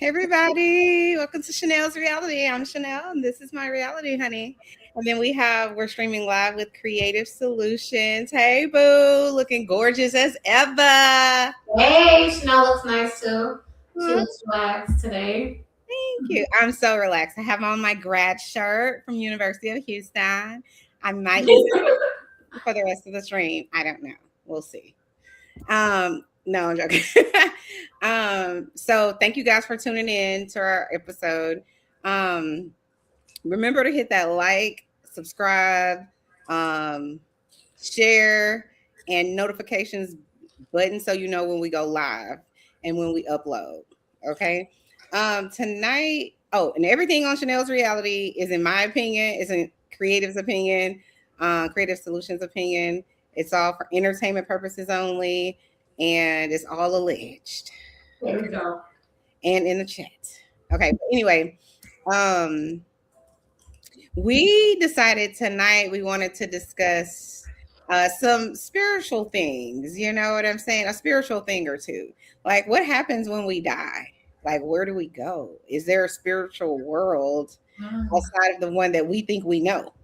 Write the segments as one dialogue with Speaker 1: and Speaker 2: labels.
Speaker 1: Hey everybody, welcome to Chanel's Reality. I'm Chanel and this is my reality, honey. And then we're streaming live with Creative Solutions. Hey boo, looking gorgeous as ever.
Speaker 2: Hey, Chanel looks nice too. She
Speaker 1: Huh?
Speaker 2: looks relaxed today.
Speaker 1: Thank you. I'm so relaxed. I have on my grad shirt from University of Houston. I might lose it for the rest of the stream. I don't know. We'll see. No, I'm joking. So thank you guys for tuning in to our episode. Um, Remember to hit that like, subscribe, um, share, and notifications button so you know when we go live and when we upload. Okay. Tonight, oh, and everything on Chanel's Reality is in my opinion, is in Creative's opinion, Creative Solutions opinion. It's all for entertainment purposes only, and it's all alleged.
Speaker 2: There
Speaker 1: Okay.
Speaker 2: we go.
Speaker 1: And in the chat. Okay. But anyway, um, we decided tonight we wanted to discuss some spiritual things. You know what I'm saying? A spiritual thing or two. Like, what happens when we die? Like, where do we go? Is there a spiritual world
Speaker 2: Mm.
Speaker 1: outside of the one that we think we know?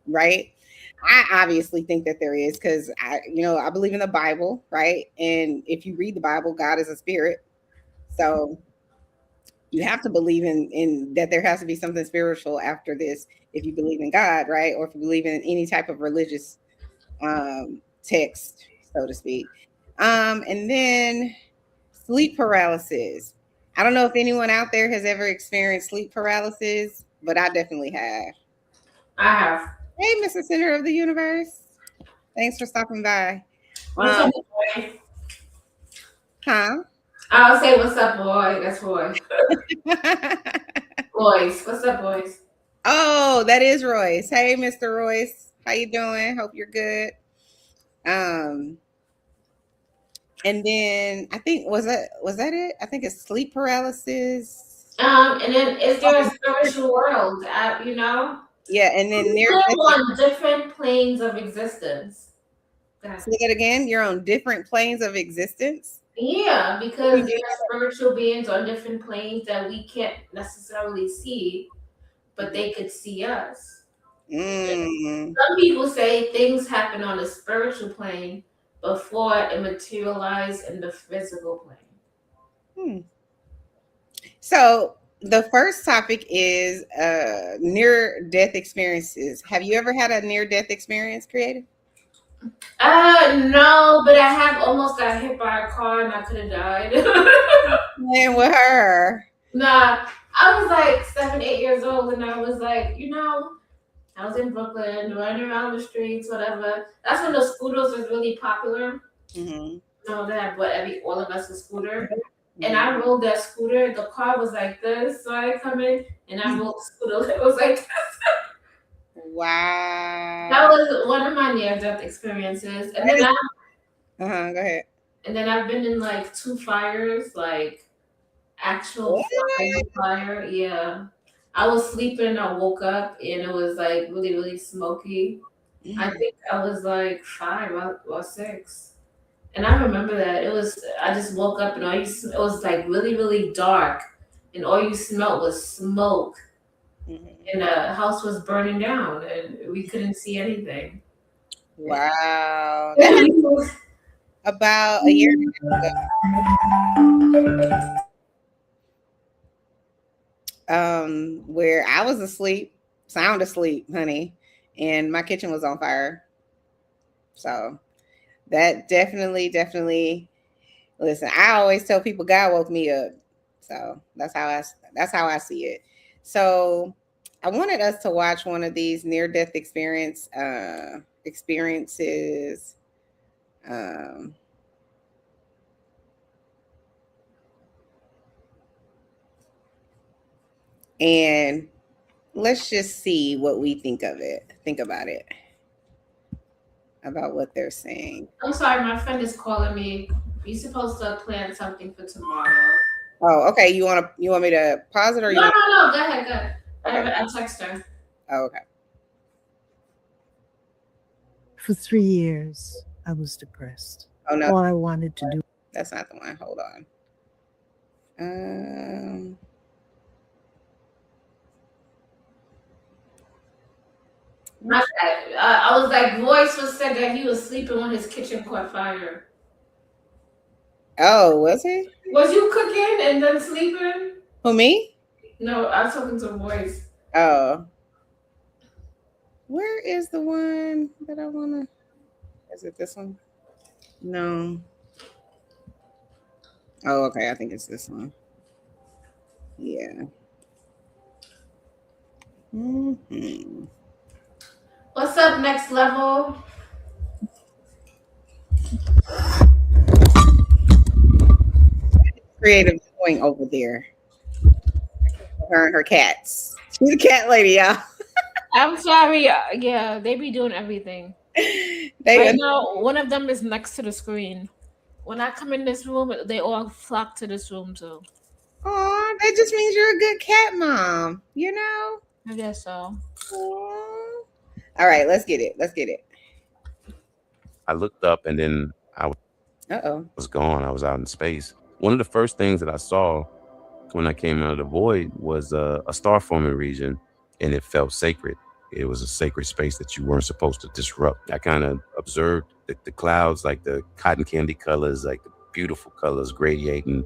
Speaker 1: Right? I obviously think that there is because I believe in the Bible, right? And if you read the Bible, God is a spirit. So you have to believe in that there has to be something spiritual after this if you believe in God, right? Or if you believe in any type of religious text, so to speak. And then sleep paralysis. I don't know if anyone out there has ever experienced sleep paralysis, but I definitely have.
Speaker 2: I have.
Speaker 1: Hey, Mr. Center of the Universe. Thanks for stopping by.
Speaker 2: What's
Speaker 1: Um,
Speaker 2: up, boy?
Speaker 1: huh?
Speaker 2: I'll say what's up, boy. That's boy. Boys. What's up, boys?
Speaker 1: Oh, that is Royce. Hey, Mr. Royce. How you doing? Hope you're good. Um, and then I think was that it? I think it's sleep paralysis.
Speaker 2: And then is there a spiritual world?
Speaker 1: Yeah, and then
Speaker 2: We
Speaker 1: near
Speaker 2: live
Speaker 1: death.
Speaker 2: on different planes of existence. That-
Speaker 1: Say that again. You're on different planes of existence.
Speaker 2: Yeah,
Speaker 1: What do you
Speaker 2: because there
Speaker 1: mean?
Speaker 2: are spiritual beings on different planes that we can't necessarily see, but they could see us.
Speaker 1: Mm,
Speaker 2: Some people say things happen on the spiritual plane before it materialized in the physical plane.
Speaker 1: hmm. So the first topic is near death experiences. Have you ever had a near death experience, creative?
Speaker 2: No, but I have almost got hit by a car and I could have died.
Speaker 1: Man, with her.
Speaker 2: Nah, I was like 7, 8 years old and I was like, I was in Brooklyn, running around the streets, whatever. That's when the scooters was really popular.
Speaker 1: Hmm.
Speaker 2: That, but all of us a scooter. And
Speaker 1: Hmm.
Speaker 2: I rolled that scooter. The car was like this, so I come in and I rolled the scooter. It was like that
Speaker 1: Wow.
Speaker 2: was one of my near death experiences.
Speaker 1: That is, uh-huh, go ahead.
Speaker 2: And then I've been in like two fires, like actual
Speaker 1: What?
Speaker 2: fire. Yeah. I was sleeping, I woke up and it was like really, really smoky. I think I was like 5 or 6. And I remember that. I just woke up and it was like really, really dark and all you smelled was smoke
Speaker 1: Mhm.
Speaker 2: and the house was burning down and we couldn't see anything.
Speaker 1: Wow. That happened about a year ago. Where I was asleep, sound asleep, honey, and my kitchen was on fire. So that definitely. Listen, I always tell people God woke me up. So that's how I see it. So I wanted us to watch one of these near death experiences. Um, and let's just see what we think of it. Think about it, about what they're saying.
Speaker 2: I'm sorry, my friend is calling me. You supposed to plan something for tomorrow.
Speaker 1: Oh, okay. You want me to pause it or
Speaker 2: No,
Speaker 1: you
Speaker 2: no,
Speaker 1: want?
Speaker 2: no. Go ahead, go ahead.
Speaker 1: Okay.
Speaker 2: I text her.
Speaker 1: Oh, okay.
Speaker 3: For 3 years, I was depressed.
Speaker 1: Oh no,
Speaker 3: All I wanted to do.
Speaker 1: that's not the one. Hold on. Um,
Speaker 2: I was like, voice was said that he was sleeping when his kitchen caught fire.
Speaker 1: oh, was he?
Speaker 2: Was you cooking and then sleeping?
Speaker 1: Who, me?
Speaker 2: No, I was talking to voice.
Speaker 1: Oh, where is the one that I wanna? Is it this one? No. Oh, okay. I think it's this one. Yeah. Hmm.
Speaker 2: What's up, next level?
Speaker 1: Creative doing over there. Her and her cats. She's a cat lady, y'all.
Speaker 4: I'm sorry. Yeah, they be doing everything.
Speaker 1: They
Speaker 4: Right now, one of them is next to the screen. When I come in this room, they all flock to this room too.
Speaker 1: Aw, that just means you're a good cat mom, you know?
Speaker 4: I guess so.
Speaker 1: Aw. All right, let's get it. Let's get it.
Speaker 5: I looked up and then I
Speaker 1: Uh-oh.
Speaker 5: was gone. I was out in space. One of the first things that I saw when I came out of the void was a star forming region, and it felt sacred. It was a sacred space that you weren't supposed to disrupt. I kind of observed the clouds, like the cotton candy colors, like the beautiful colors gradiating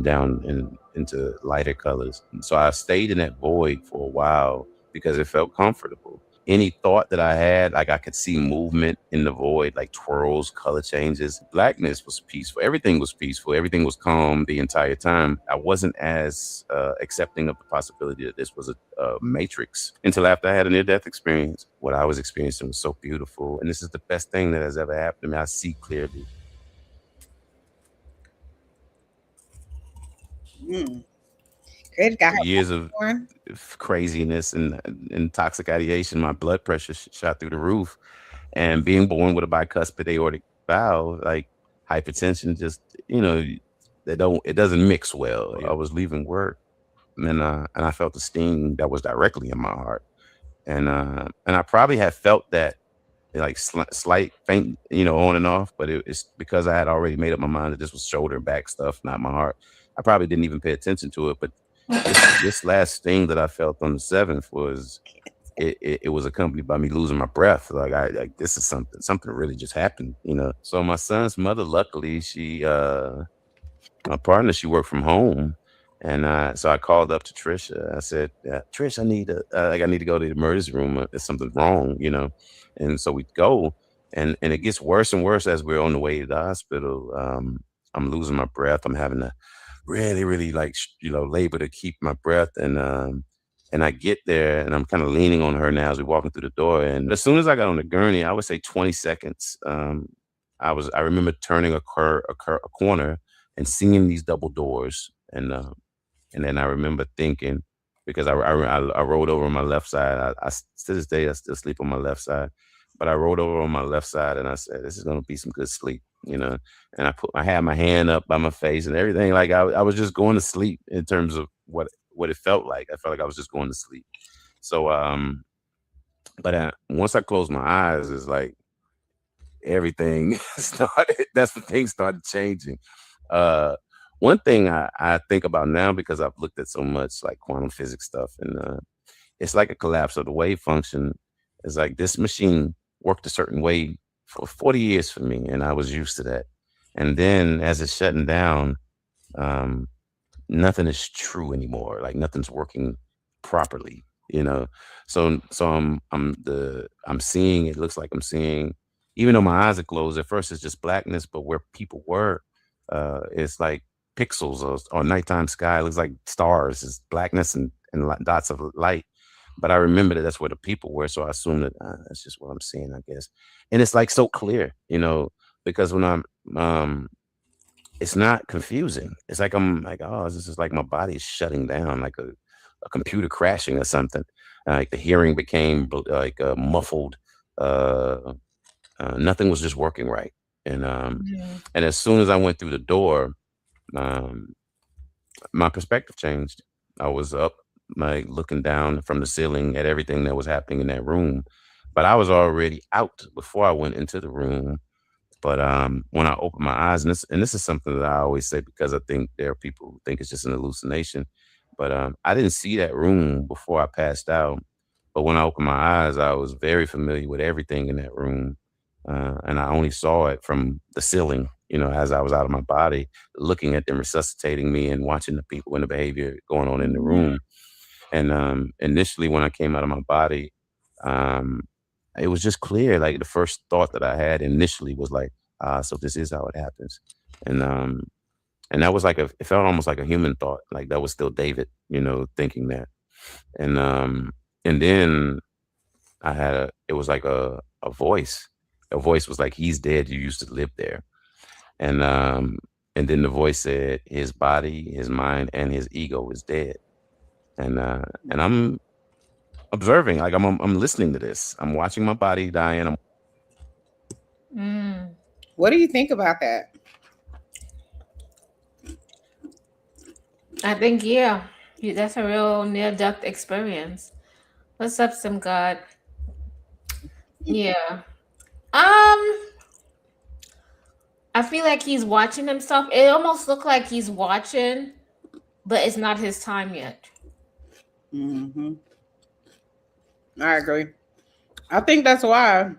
Speaker 5: down into lighter colors. And so I stayed in that void for a while because it felt comfortable. Any thought that I had, like I could see movement in the void, like twirls, color changes. Blackness was peaceful. Everything was peaceful. Everything was calm the entire time. I wasn't as accepting of the possibility that this was a matrix until after I had a near-death experience. What I was experiencing was so beautiful. And this is the best thing that has ever happened to me. I see clearly.
Speaker 1: Creative got her
Speaker 5: Years of
Speaker 1: popcorn.
Speaker 5: craziness and toxic ideation, my blood pressure shot through the roof. And being born with a bicuspid aortic valve, like hypertension, just it doesn't mix well. I was leaving work, and I felt a sting that was directly in my heart, and I probably had felt that like slight faint, on and off, but it's because I had already made up my mind that this was shoulder and back stuff, not my heart. I probably didn't even pay attention to it, but this last sting that I felt on the 7th was it was accompanied by me losing my breath. Like this is something really just happened, So my son's mother, luckily, my partner, she worked from home, and so I called up to Trisha. I said, Trish, I need to go to the emergency room. There's something wrong, And so we go, and it gets worse and worse as we're on the way to the hospital. I'm losing my breath. I'm having to really, really labor to keep my breath, and I get there and I'm kind of leaning on her now as we're walking through the door. And as soon as I got on the gurney, I would say 20 seconds. I remember turning a corner and seeing these double doors, and then I remember thinking, because I rolled over on my left side. I to this day I still sleep on my left side, but I rolled over on my left side and I said, "This is gonna be some good sleep," And I had my hand up by my face and everything. Like I was just going to sleep in terms of what it felt like. I felt like I was just going to sleep. So but once I closed my eyes, it's like everything started. That's when things started changing. One thing I think about now, because I've looked at so much like quantum physics stuff, and it's like a collapse of the wave function. It's like this machine worked a certain way for 40 years for me, and I was used to that. And then as it's shutting down, nothing is true anymore. Like nothing's working properly, So I'm seeing. It looks like I'm seeing, even though my eyes are closed. At first, it's just blackness, but where people were, it's like pixels or nighttime sky. It looks like stars. It's blackness and dots of light. But I remember that that's where the people were, so I assume that that's just what I'm seeing, I guess. And it's like so clear, because when it's not confusing. It's like I'm like, oh, this is like my body is shutting down, like a computer crashing or something. Like the hearing became like muffled. Nothing was just working right. And as soon as I went through the door, um, my perspective changed. I was up, like looking down from the ceiling at everything that was happening in that room, but I was already out before I went into the room. But when I opened my eyes, and this is something that I always say because I think there are people who think it's just an hallucination. But I didn't see that room before I passed out. But when I opened my eyes, I was very familiar with everything in that room, and I only saw it from the ceiling. As I was out of my body, looking at them resuscitating me and watching the people and the behavior going on in the room. And initially, when I came out of my body, um, it was just clear. Like the first thought that I had initially was like, so this is how it happens. And and that was like it felt almost like a human thought. Like that was still David, thinking that. And and then it was like a voice. A voice was like, he's dead. You used to live there. And then the voice said, his body, his mind, and his ego is dead. And I'm observing, like I'm listening to this. I'm watching my body dying.
Speaker 4: Mm.
Speaker 1: What do you think about that?
Speaker 4: I think that's a real near-death experience. What's up, Sim God? Yeah. I feel like he's watching himself. It almost looked like he's watching, but it's not his time yet.
Speaker 1: Mm-hmm. I agree. I think that's why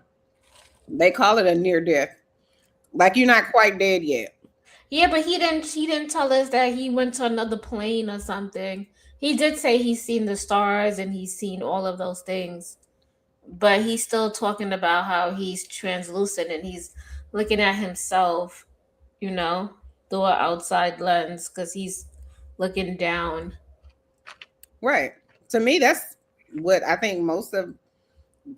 Speaker 1: they call it a near death. Like you're not quite dead yet.
Speaker 4: Yeah, but he didn't tell us that he went to another plane or something. He did say he's seen the stars and he's seen all of those things. But he's still talking about how he's translucent and he's looking at himself, through an outside lens because he's looking down.
Speaker 1: Right. To me, that's what I think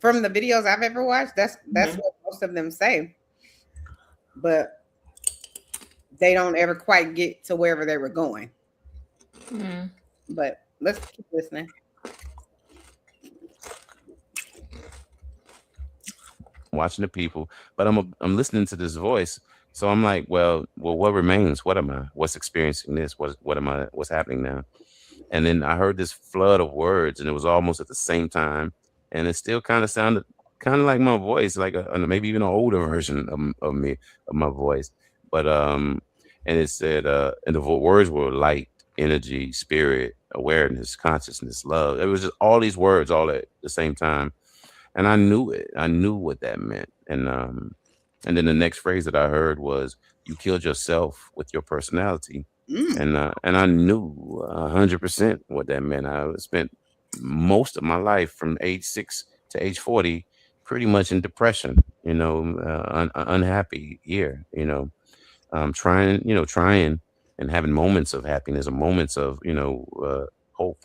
Speaker 1: from the videos I've ever watched, that's what most of them say. But they don't ever quite get to wherever they were going.
Speaker 4: Mm.
Speaker 1: But let's keep listening.
Speaker 5: Watching the people, but I'm listening to this voice. So I'm like, well, what remains? What am I? What's experiencing this? What am I? What's happening now? And then I heard this flood of words, and it was almost at the same time, and it still kind of sounded kind of like my voice, like maybe even an older version of my voice. But and it said, and the words were light, energy, spirit, awareness, consciousness, love. It was just all these words all at the same time. And I knew it. I knew what that meant. And then the next phrase that I heard was, "You killed yourself with your personality." And I knew 100% what that meant. I spent most of my life from age 6 to age 40 pretty much in depression. Unhappy year. Trying and having moments of happiness, or moments of hope,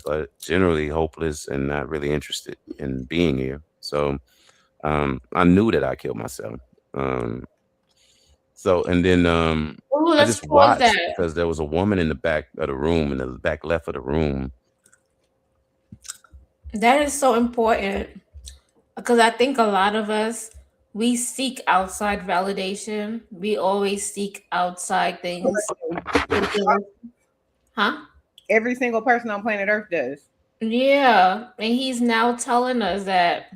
Speaker 5: but generally hopeless and not really interested in being here. So I knew that I killed myself. So and then
Speaker 4: Ooh,
Speaker 5: I
Speaker 4: let's
Speaker 5: just
Speaker 4: pause
Speaker 5: watched
Speaker 4: that.
Speaker 5: because there was a woman in the back of the room, in the back left of the room.
Speaker 4: That is so important because I think a lot of us, we seek outside validation. We always seek outside things. Huh?
Speaker 1: Every single person on planet Earth does.
Speaker 4: Yeah. And he's now telling us that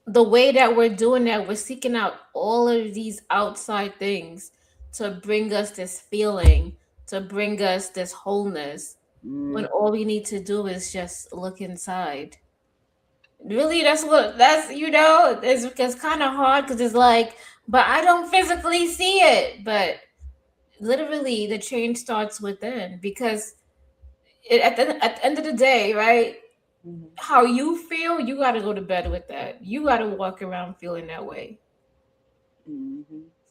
Speaker 4: the way that we're doing that, we're seeking out all of these outside things to bring us this feeling, to bring us this wholeness, when all we need to do is just look inside. Really, it's kind of hard because it's like, but I don't physically see it. But literally, the change starts within because at the end of the day, right? How you feel, you got to go to bed with that. You got to walk around feeling that way.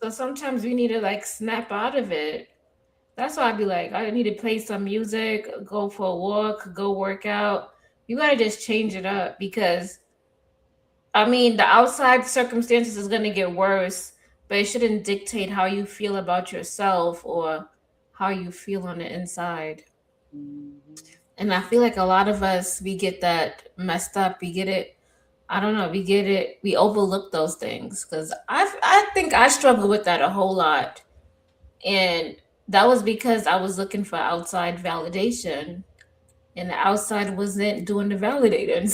Speaker 4: So sometimes we need to snap out of it. That's why I'd be like, I need to play some music, go for a walk, go work out. You got to just change it up because, the outside circumstances is going to get worse, but it shouldn't dictate how you feel about yourself or how you feel on the inside. And I feel like a lot of us, we get that messed up. We get it. I don't know. We get it. We overlook those things because I think I struggle with that a whole lot. And that was because I was looking for outside validation and the outside wasn't doing the validating.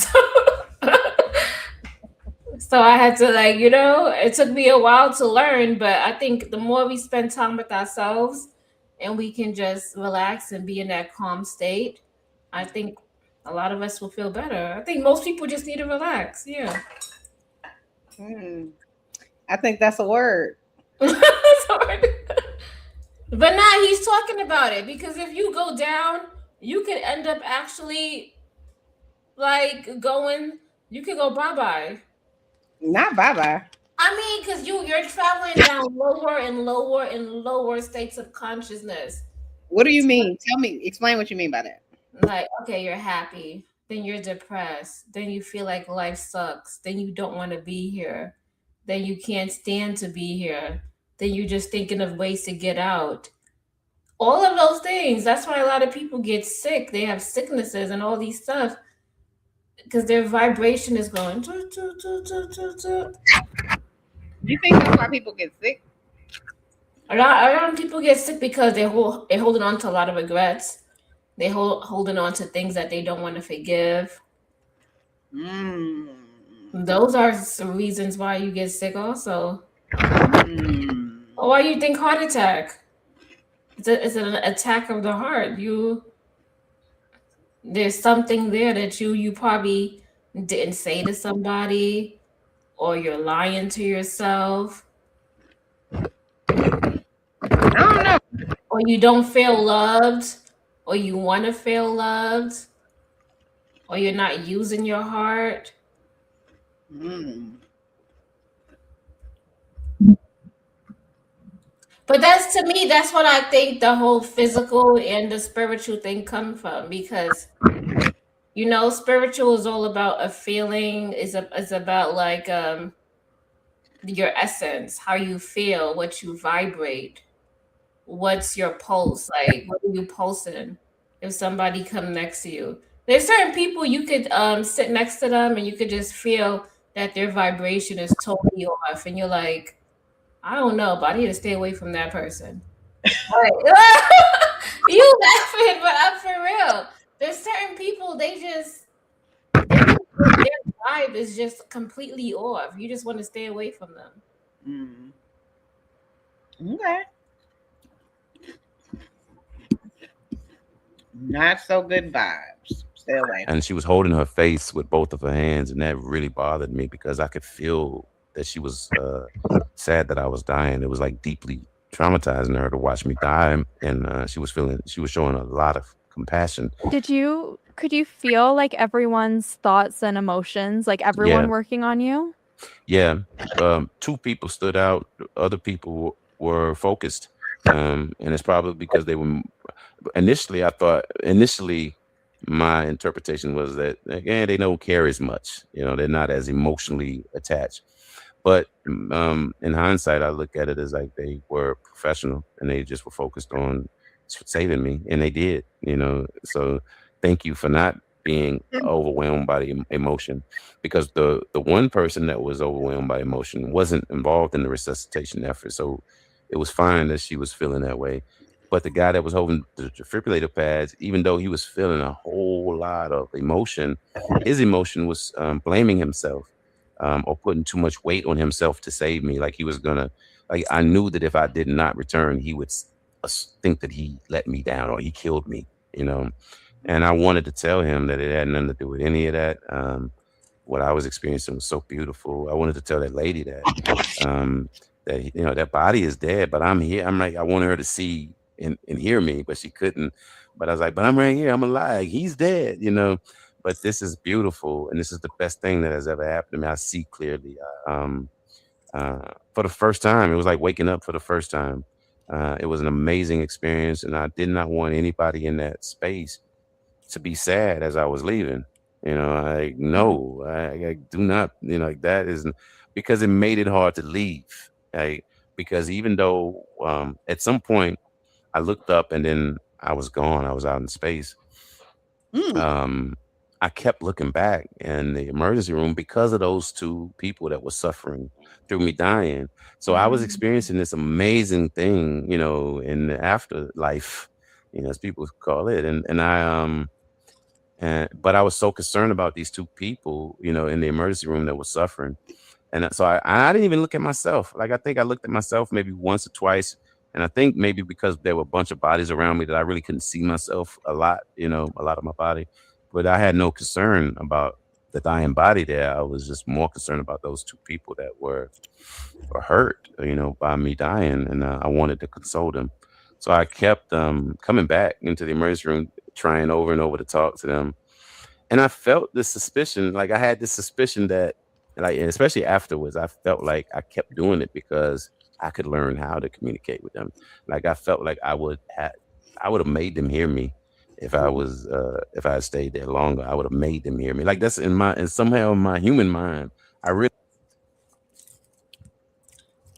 Speaker 4: So So I had to like, you know, it took me a while to learn, but I think the more we spend time with ourselves and we can just relax and be in that calm state, I think a lot of us will feel better. I think most people just need to relax. Yeah.
Speaker 1: I think that's a word.
Speaker 4: Sorry. But now he's talking about it because if you go down, you could end up actually like going, you could go bye-bye.
Speaker 1: Not bye-bye.
Speaker 4: I mean, because you're traveling down lower and lower and lower states of consciousness.
Speaker 1: What do you mean? Tell me. Explain what you mean by that.
Speaker 4: Like, okay, you're happy, then you're depressed, then you feel like life sucks, then you don't want to be here, then you can't stand to be here, then you're just thinking of ways to get out. All of those things. That's why a lot of people get sick. They have sicknesses and all these stuff because their vibration is going.
Speaker 1: Do you think that's why people get sick?
Speaker 4: A lot of people get sick because they're holding on to a lot of regrets. They holding on to things that they don't want to forgive. Those are some reasons why you get sick also. Or why you think heart attack? It's an attack of the heart. There's something there that you probably didn't say to somebody, or you're lying to yourself.
Speaker 1: I don't know.
Speaker 4: Or you don't feel loved, or you want to feel loved, or you're not using your heart. But that's, to me, that's what I think the whole physical and the spiritual thing come from, because you know, spiritual is all about a feeling, is about like your essence, how you feel, what you vibrate, what's your pulse, like what are you pulsing if somebody come next to you. There's certain people you could sit next to them and you could just feel that their vibration is totally off, and you're like, I don't know, but I need to stay away from that person. Like, you laughing, but I'm for real. There's certain people, their vibe is just completely off. You just want to stay away from them.
Speaker 1: Okay. Not so good vibes. Stay away.
Speaker 5: And she was holding her face with both of her hands, and that really bothered me because I could feel that she was sad that I was dying. It was like deeply traumatizing her to watch me die, and she was showing a lot of compassion.
Speaker 6: Could you feel like everyone's thoughts and emotions, like everyone working on you?
Speaker 5: Yeah. Two people stood out. Other people were focused. And it's probably because they were initially my interpretation was that, again, they don't care as much. You know, they're not as emotionally attached. But in hindsight, I look at it as like they were professional and they just were focused on saving me, and they did, you know. So thank you for not being overwhelmed by the emotion, because the one person that was overwhelmed by emotion wasn't involved in the resuscitation effort. So it was fine that she was feeling that way. But the guy that was holding the defibrillator pads, even though he was feeling a whole lot of emotion, his emotion was blaming himself. Or putting too much weight on himself to save me. Like he was gonna, like I knew that if I did not return, he would think that he let me down or he killed me, you know. And I wanted to tell him that it had nothing to do with any of that. What I was experiencing was so beautiful. I wanted to tell that lady that, that, you know, that body is dead, but I'm here. I'm like, I wanted her to see and hear me, but she couldn't. But I was like, but I'm right here. I'm alive. He's dead, you know. But this is beautiful, and this is the best thing that has ever happened to me. I see clearly. For the first time, it was like waking up for the first time. It was an amazing experience, and I did not want anybody in that space to be sad as I was leaving. You know, I do not. You know, like that is because it made it hard to leave. Because even though at some point I looked up and then I was gone, I was out in space. I kept looking back in the emergency room because of those two people that were suffering through me dying. So I was experiencing this amazing thing, you know, in the afterlife, you know, as people call it. But I was so concerned about these two people, you know, in the emergency room that were suffering. And so I didn't even look at myself. Like I think I looked at myself maybe once or twice. And I think maybe because there were a bunch of bodies around me that I really couldn't see myself a lot, a lot of my body. But I had no concern about the dying body there. I was just more concerned about those two people that were hurt, by me dying. And I wanted to console them. So I kept coming back into the emergency room, trying over and over to talk to them. And I felt this suspicion, like I had this suspicion that, like, and especially afterwards, I felt like I kept doing it because I could learn how to communicate with them. Like I felt like I would have made them hear me if I had stayed there longer. I would have made them hear me. Like that's somehow in my human mind, I really.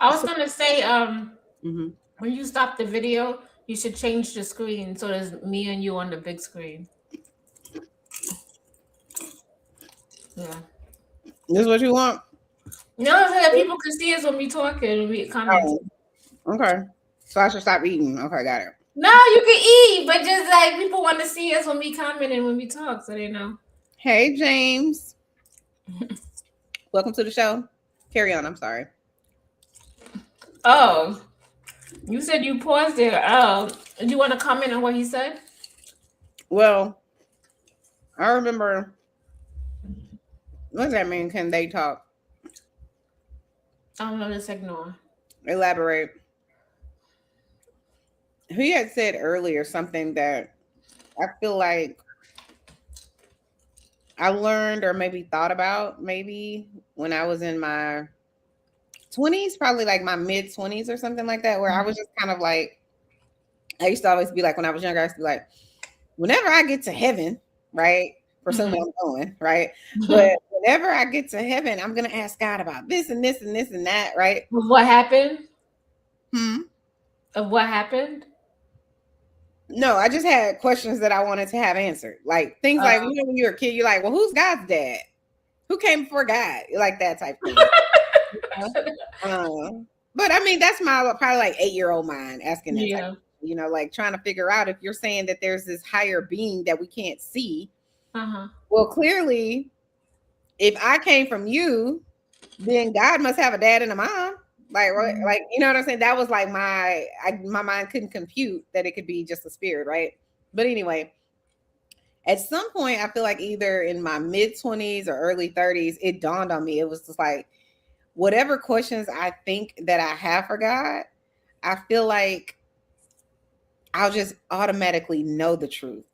Speaker 4: I was gonna say,
Speaker 1: Mhm.
Speaker 4: when you stop the video, you should change the screen so there's me and you on the big screen. Yeah.
Speaker 1: This is what you want?
Speaker 4: So that people can see us when we talking and we comment.
Speaker 1: Oh, okay. So I should stop eating. Okay, got it.
Speaker 4: No, you can eat, but just like people want to see us when we comment and when we talk, so they know.
Speaker 1: Hey, James. Welcome to the show. Carry on. I'm sorry.
Speaker 4: Oh, you said you paused there. Oh, do you want to comment on what he said?
Speaker 1: Well, I remember. What does that mean? Can they talk?
Speaker 4: I don't know. Just ignore.
Speaker 1: Elaborate. He had said earlier something that I feel like I learned or maybe thought about maybe when I was in my 20s, probably like my mid 20s or something like that, where I was just kind of like, I used to always be like, when I was younger, I used to be like, whenever I get to heaven, right? For something I'm going, right? But whenever I get to heaven, I'm going to ask God about this and this and this and that, right?
Speaker 4: What happened?
Speaker 1: Hmm.
Speaker 4: Of what happened?
Speaker 1: No, I just had questions that I wanted to have answered. Like things like, when you were a kid, you're like, well, who's God's dad? Who came before God? Like that type of thing. But I mean, that's my probably like 8-year-old mind asking that type of, like trying to figure out if you're saying that there's this higher being that we can't see. Well, clearly, if I came from you, then God must have a dad and a mom. Like, you know what I'm saying? That was like my mind couldn't compute that it could be just a spirit, right? But anyway, at some point, I feel like either in my mid 20s or early 30s, it dawned on me. It was just like, whatever questions I think that I have for God, I feel like I'll just automatically know the truth.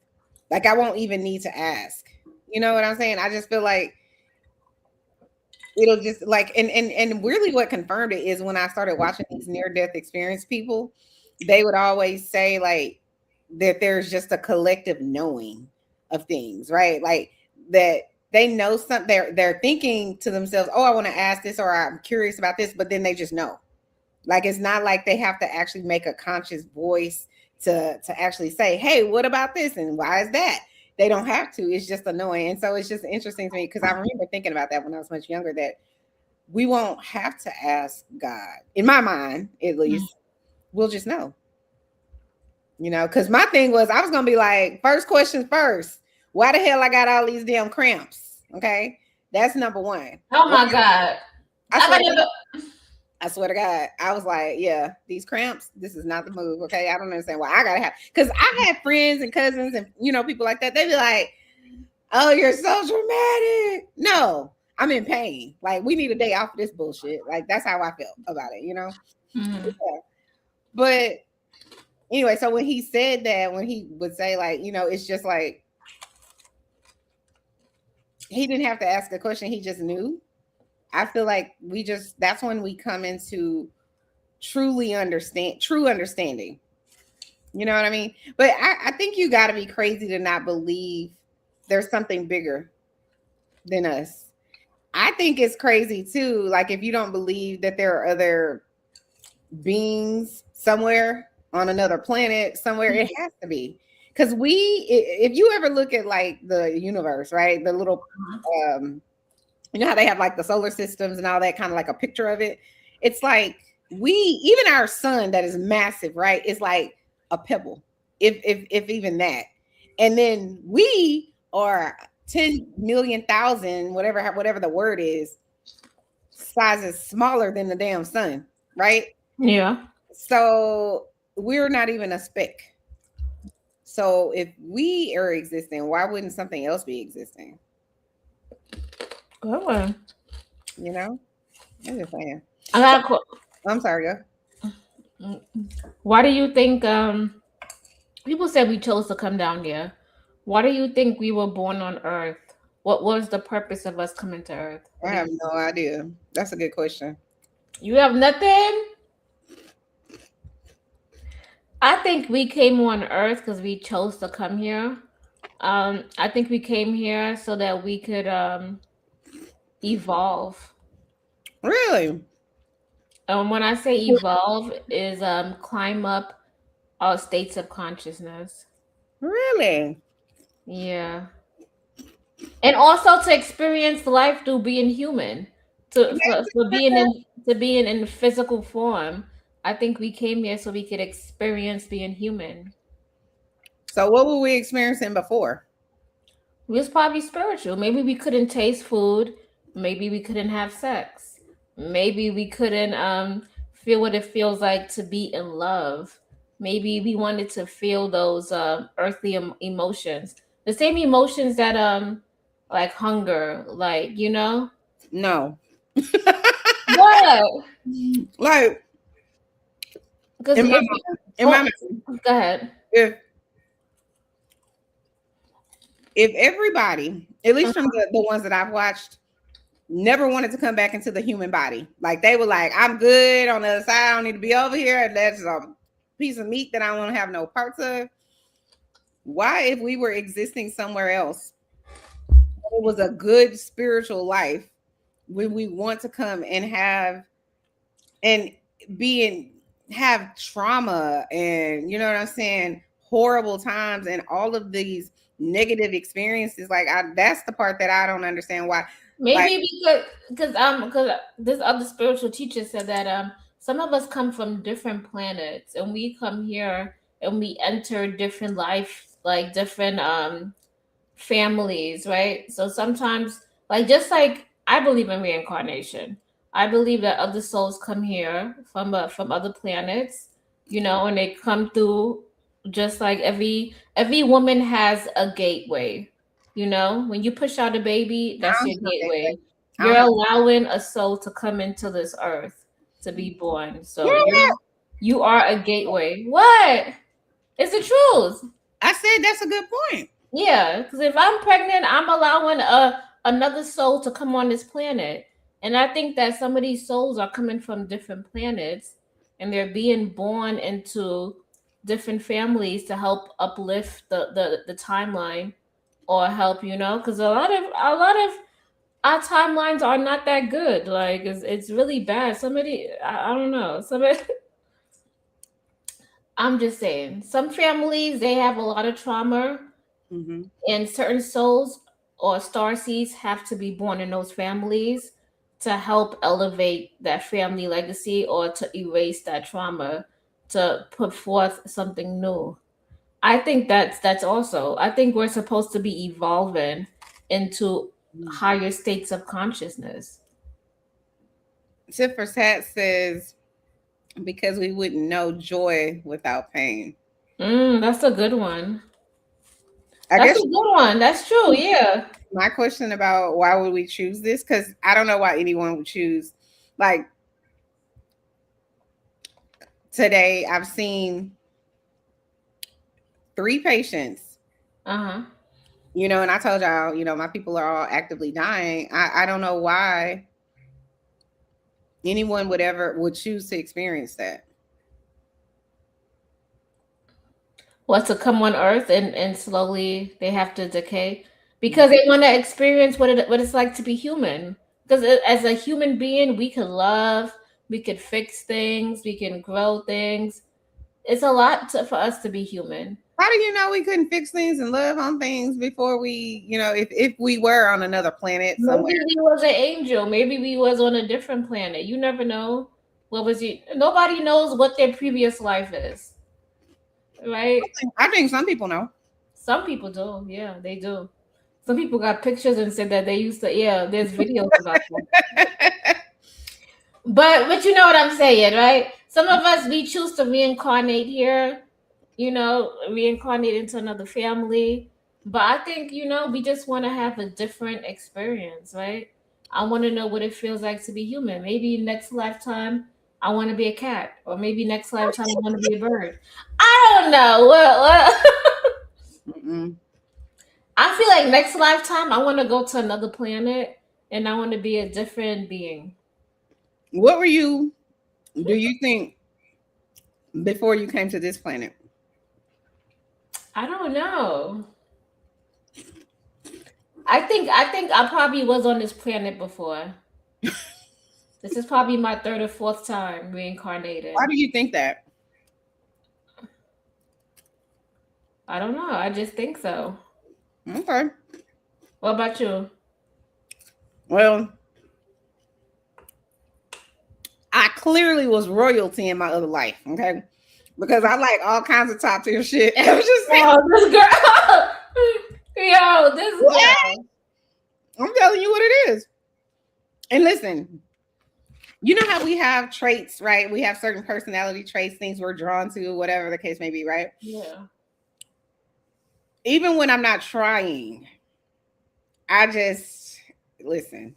Speaker 1: Like I won't even need to ask. You know what I'm saying? I just feel like it'll just like, and really what confirmed it is when I started watching these near-death experience people, they would always say like that there's just a collective knowing of things, right? Like that they know something, they're thinking to themselves, oh, I want to ask this or I'm curious about this, but then they just know. Like it's not like they have to actually make a conscious voice to actually say, hey, what about this? And why is that? They don't have to. It's just annoying. And so it's just interesting to me because I remember thinking about that when I was much younger, that we won't have to ask God. In my mind, at least, we'll just know. Because my thing was, I was going to be like, first question first. Why the hell I got all these damn cramps? Okay. That's number one.
Speaker 4: Oh my God.
Speaker 1: I swear to God, I was like, yeah, these cramps, this is not the move. Okay. I don't understand why I gotta have, because I had friends and cousins and people like that. They'd be like, oh, you're so dramatic. No, I'm in pain. Like, we need a day off of this bullshit. Like, that's how I felt about it, Yeah. But anyway, so when he said that, when he would say, like, it's just like he didn't have to ask a question, he just knew. I feel like that's when we come into true understanding. You know what I mean? But I think you got to be crazy to not believe there's something bigger than us. I think it's crazy too. Like if you don't believe that there are other beings somewhere on another planet, somewhere, it has to be. Because if you ever look at like the universe, right? The little, how they have like the solar systems and all that, kind of like a picture of it. It's like even our sun that is massive, right? It's like a pebble, if even that. And then we are 10 million thousand, whatever the word is, sizes smaller than the damn sun, right?
Speaker 4: Yeah.
Speaker 1: So we're not even a speck. So if we are existing, why wouldn't something else be existing?
Speaker 4: Good one.
Speaker 1: You know, I'm just saying.
Speaker 4: I got a qu-
Speaker 1: I'm sorry, go.
Speaker 4: Why do you think people said we chose to come down here? Why do you think we were born on Earth? What was the purpose of us coming to Earth?
Speaker 1: I have no idea. That's a good question.
Speaker 4: You have nothing? I think we came on Earth because we chose to come here. I think we came here so that we could evolve.
Speaker 1: Really?
Speaker 4: When I say evolve, is climb up our states of consciousness.
Speaker 1: Really?
Speaker 4: Yeah. And also to experience life through being human, for being in physical form. I think we came here so we could experience being human.
Speaker 1: So what were we experiencing before?
Speaker 4: We was probably spiritual. Maybe we couldn't taste food. Maybe we couldn't have sex. Maybe we couldn't feel what it feels like to be in love. Maybe we wanted to feel those earthly emotions, the same emotions that like hunger, like, you know.
Speaker 1: No.
Speaker 4: What?
Speaker 1: Like,
Speaker 4: Because
Speaker 1: in my mind,
Speaker 4: go ahead.
Speaker 1: If everybody, at least from the ones that I've watched, never wanted to come back into the human body, like they were like, I'm good on the other side, I don't need to be over here, that's a piece of meat that I don't have no parts of. Why, if we were existing somewhere else, it was a good spiritual life, when we want to come and have have trauma and, you know what I'm saying, horrible times and all of these negative experiences, like that's the part that I don't understand why.
Speaker 4: Maybe because this other spiritual teacher said that some of us come from different planets and we come here and we enter different life, like different families, right? So sometimes, like, just like I believe in reincarnation, I believe that other souls come here from other planets, you know, and they come through, just like every woman has a gateway. You know, when you push out a baby, that's your gateway. You're allowing a soul to come into this earth to be born. So you are a gateway. What? It's the truth.
Speaker 1: I said that's a good point.
Speaker 4: Yeah, because if I'm pregnant, I'm allowing another soul to come on this planet. And I think that some of these souls are coming from different planets and they're being born into different families to help uplift the timeline or help, you know, because a lot of our timelines are not that good. Like it's really bad. Somebody, I don't know. Somebody, I'm just saying, some families, they have a lot of trauma, and certain souls or star seeds have to be born in those families to help elevate that family legacy or to erase that trauma, to put forth something new. I think that's also, I think we're supposed to be evolving into higher states of consciousness.
Speaker 1: Tit for Tat says, because we wouldn't know joy without pain.
Speaker 4: That's a good one. That's a good one. That's true. Yeah.
Speaker 1: My question about why would we choose this? Because I don't know why anyone would choose. Like today, I've seen 3 patients. You know, and I told y'all, you know, my people are all actively dying. I don't know why anyone would choose to experience that.
Speaker 4: What, to come on Earth and slowly they have to decay because they want to experience what it's like to be human. Because as a human being, we could love, we could fix things, we can grow things. It's a lot for us to be human.
Speaker 1: How do you know we couldn't fix things and love on things before we, you know, if we were on another planet somewhere?
Speaker 4: Maybe we was an angel. Maybe we was on a different planet. You never know. What was it? Nobody knows what their previous life is. Right?
Speaker 1: I think some people know.
Speaker 4: Some people do. Yeah, they do. Some people got pictures and said that they used to, there's videos about them. But you know what I'm saying, right? Some of us, we choose to reincarnate here, reincarnate into another family. But I think, we just want to have a different experience, right? I want to know what it feels like to be human. Maybe next lifetime I want to be a cat, or maybe next lifetime I want to be a bird. I don't know.
Speaker 1: Mm-mm.
Speaker 4: I feel like next lifetime I want to go to another planet and I want to be a different being.
Speaker 1: What do you think before you came to this planet?
Speaker 4: I don't know. I think I probably was on this planet before. This is probably my third or fourth time reincarnated.
Speaker 1: Why do you think that?
Speaker 4: I don't know. I just think so.
Speaker 1: Okay.
Speaker 4: What about you?
Speaker 1: Well, I clearly was royalty in my other life, okay? Because I like all kinds of top tier shit. I was just saying,
Speaker 4: This girl. Yo, this girl.
Speaker 1: I'm telling you what it is. And listen, you know how we have traits, right? We have certain personality traits, things we're drawn to, whatever the case may be, right?
Speaker 4: Yeah.
Speaker 1: Even when I'm not trying, I just listen.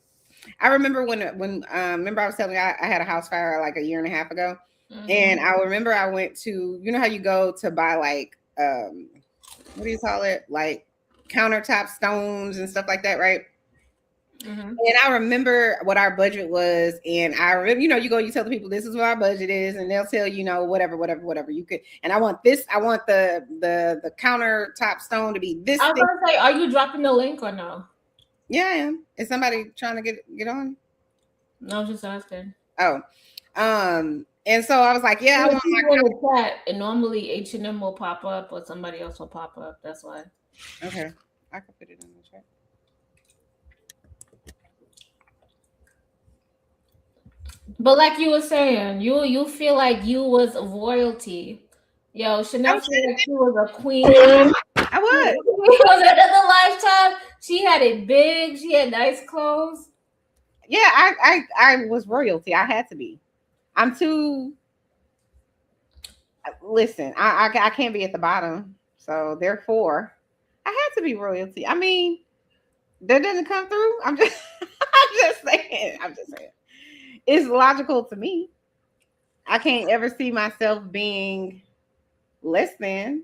Speaker 1: I remember when remember I was telling you I had a house fire like a year and a half ago.
Speaker 4: Mhm.
Speaker 1: And I remember I went to, you know how you go to buy like what do you call it? Like countertop stones and stuff like that, right?
Speaker 4: Mhm.
Speaker 1: And I remember what our budget was, and I remember, you tell the people this is what our budget is, and they'll tell you, whatever you could. And I want this, I want the countertop stone to be this.
Speaker 4: I was gonna say, are you dropping the link or no?
Speaker 1: Yeah, I am. Is somebody trying to get on?
Speaker 4: No, I'm just asking.
Speaker 1: Oh, and so I was like, yeah, I want
Speaker 4: my in the chat, and normally H&M will pop up or somebody else will pop up. That's why.
Speaker 1: Okay, I can put it in the chat.
Speaker 4: But like you were saying, you feel like you was royalty. Yo, Chanel feel like she was a queen.
Speaker 1: I was.
Speaker 4: Was another lifetime. She had it big. She had nice clothes.
Speaker 1: Yeah, I was royalty. I had to be. I'm too. Listen, I can't be at the bottom, so therefore, I had to be royalty. I mean, that doesn't come through. I'm just saying. It's logical to me. I can't ever see myself being less than,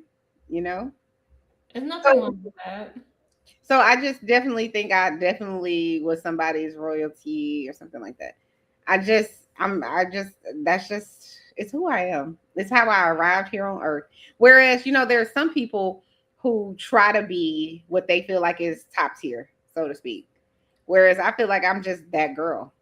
Speaker 4: There's nothing wrong with that.
Speaker 1: So I just definitely think I definitely was somebody's royalty or something like that. It's who I am. It's how I arrived here on earth. Whereas, there are some people who try to be what they feel like is top tier, so to speak. Whereas I feel like I'm just that girl.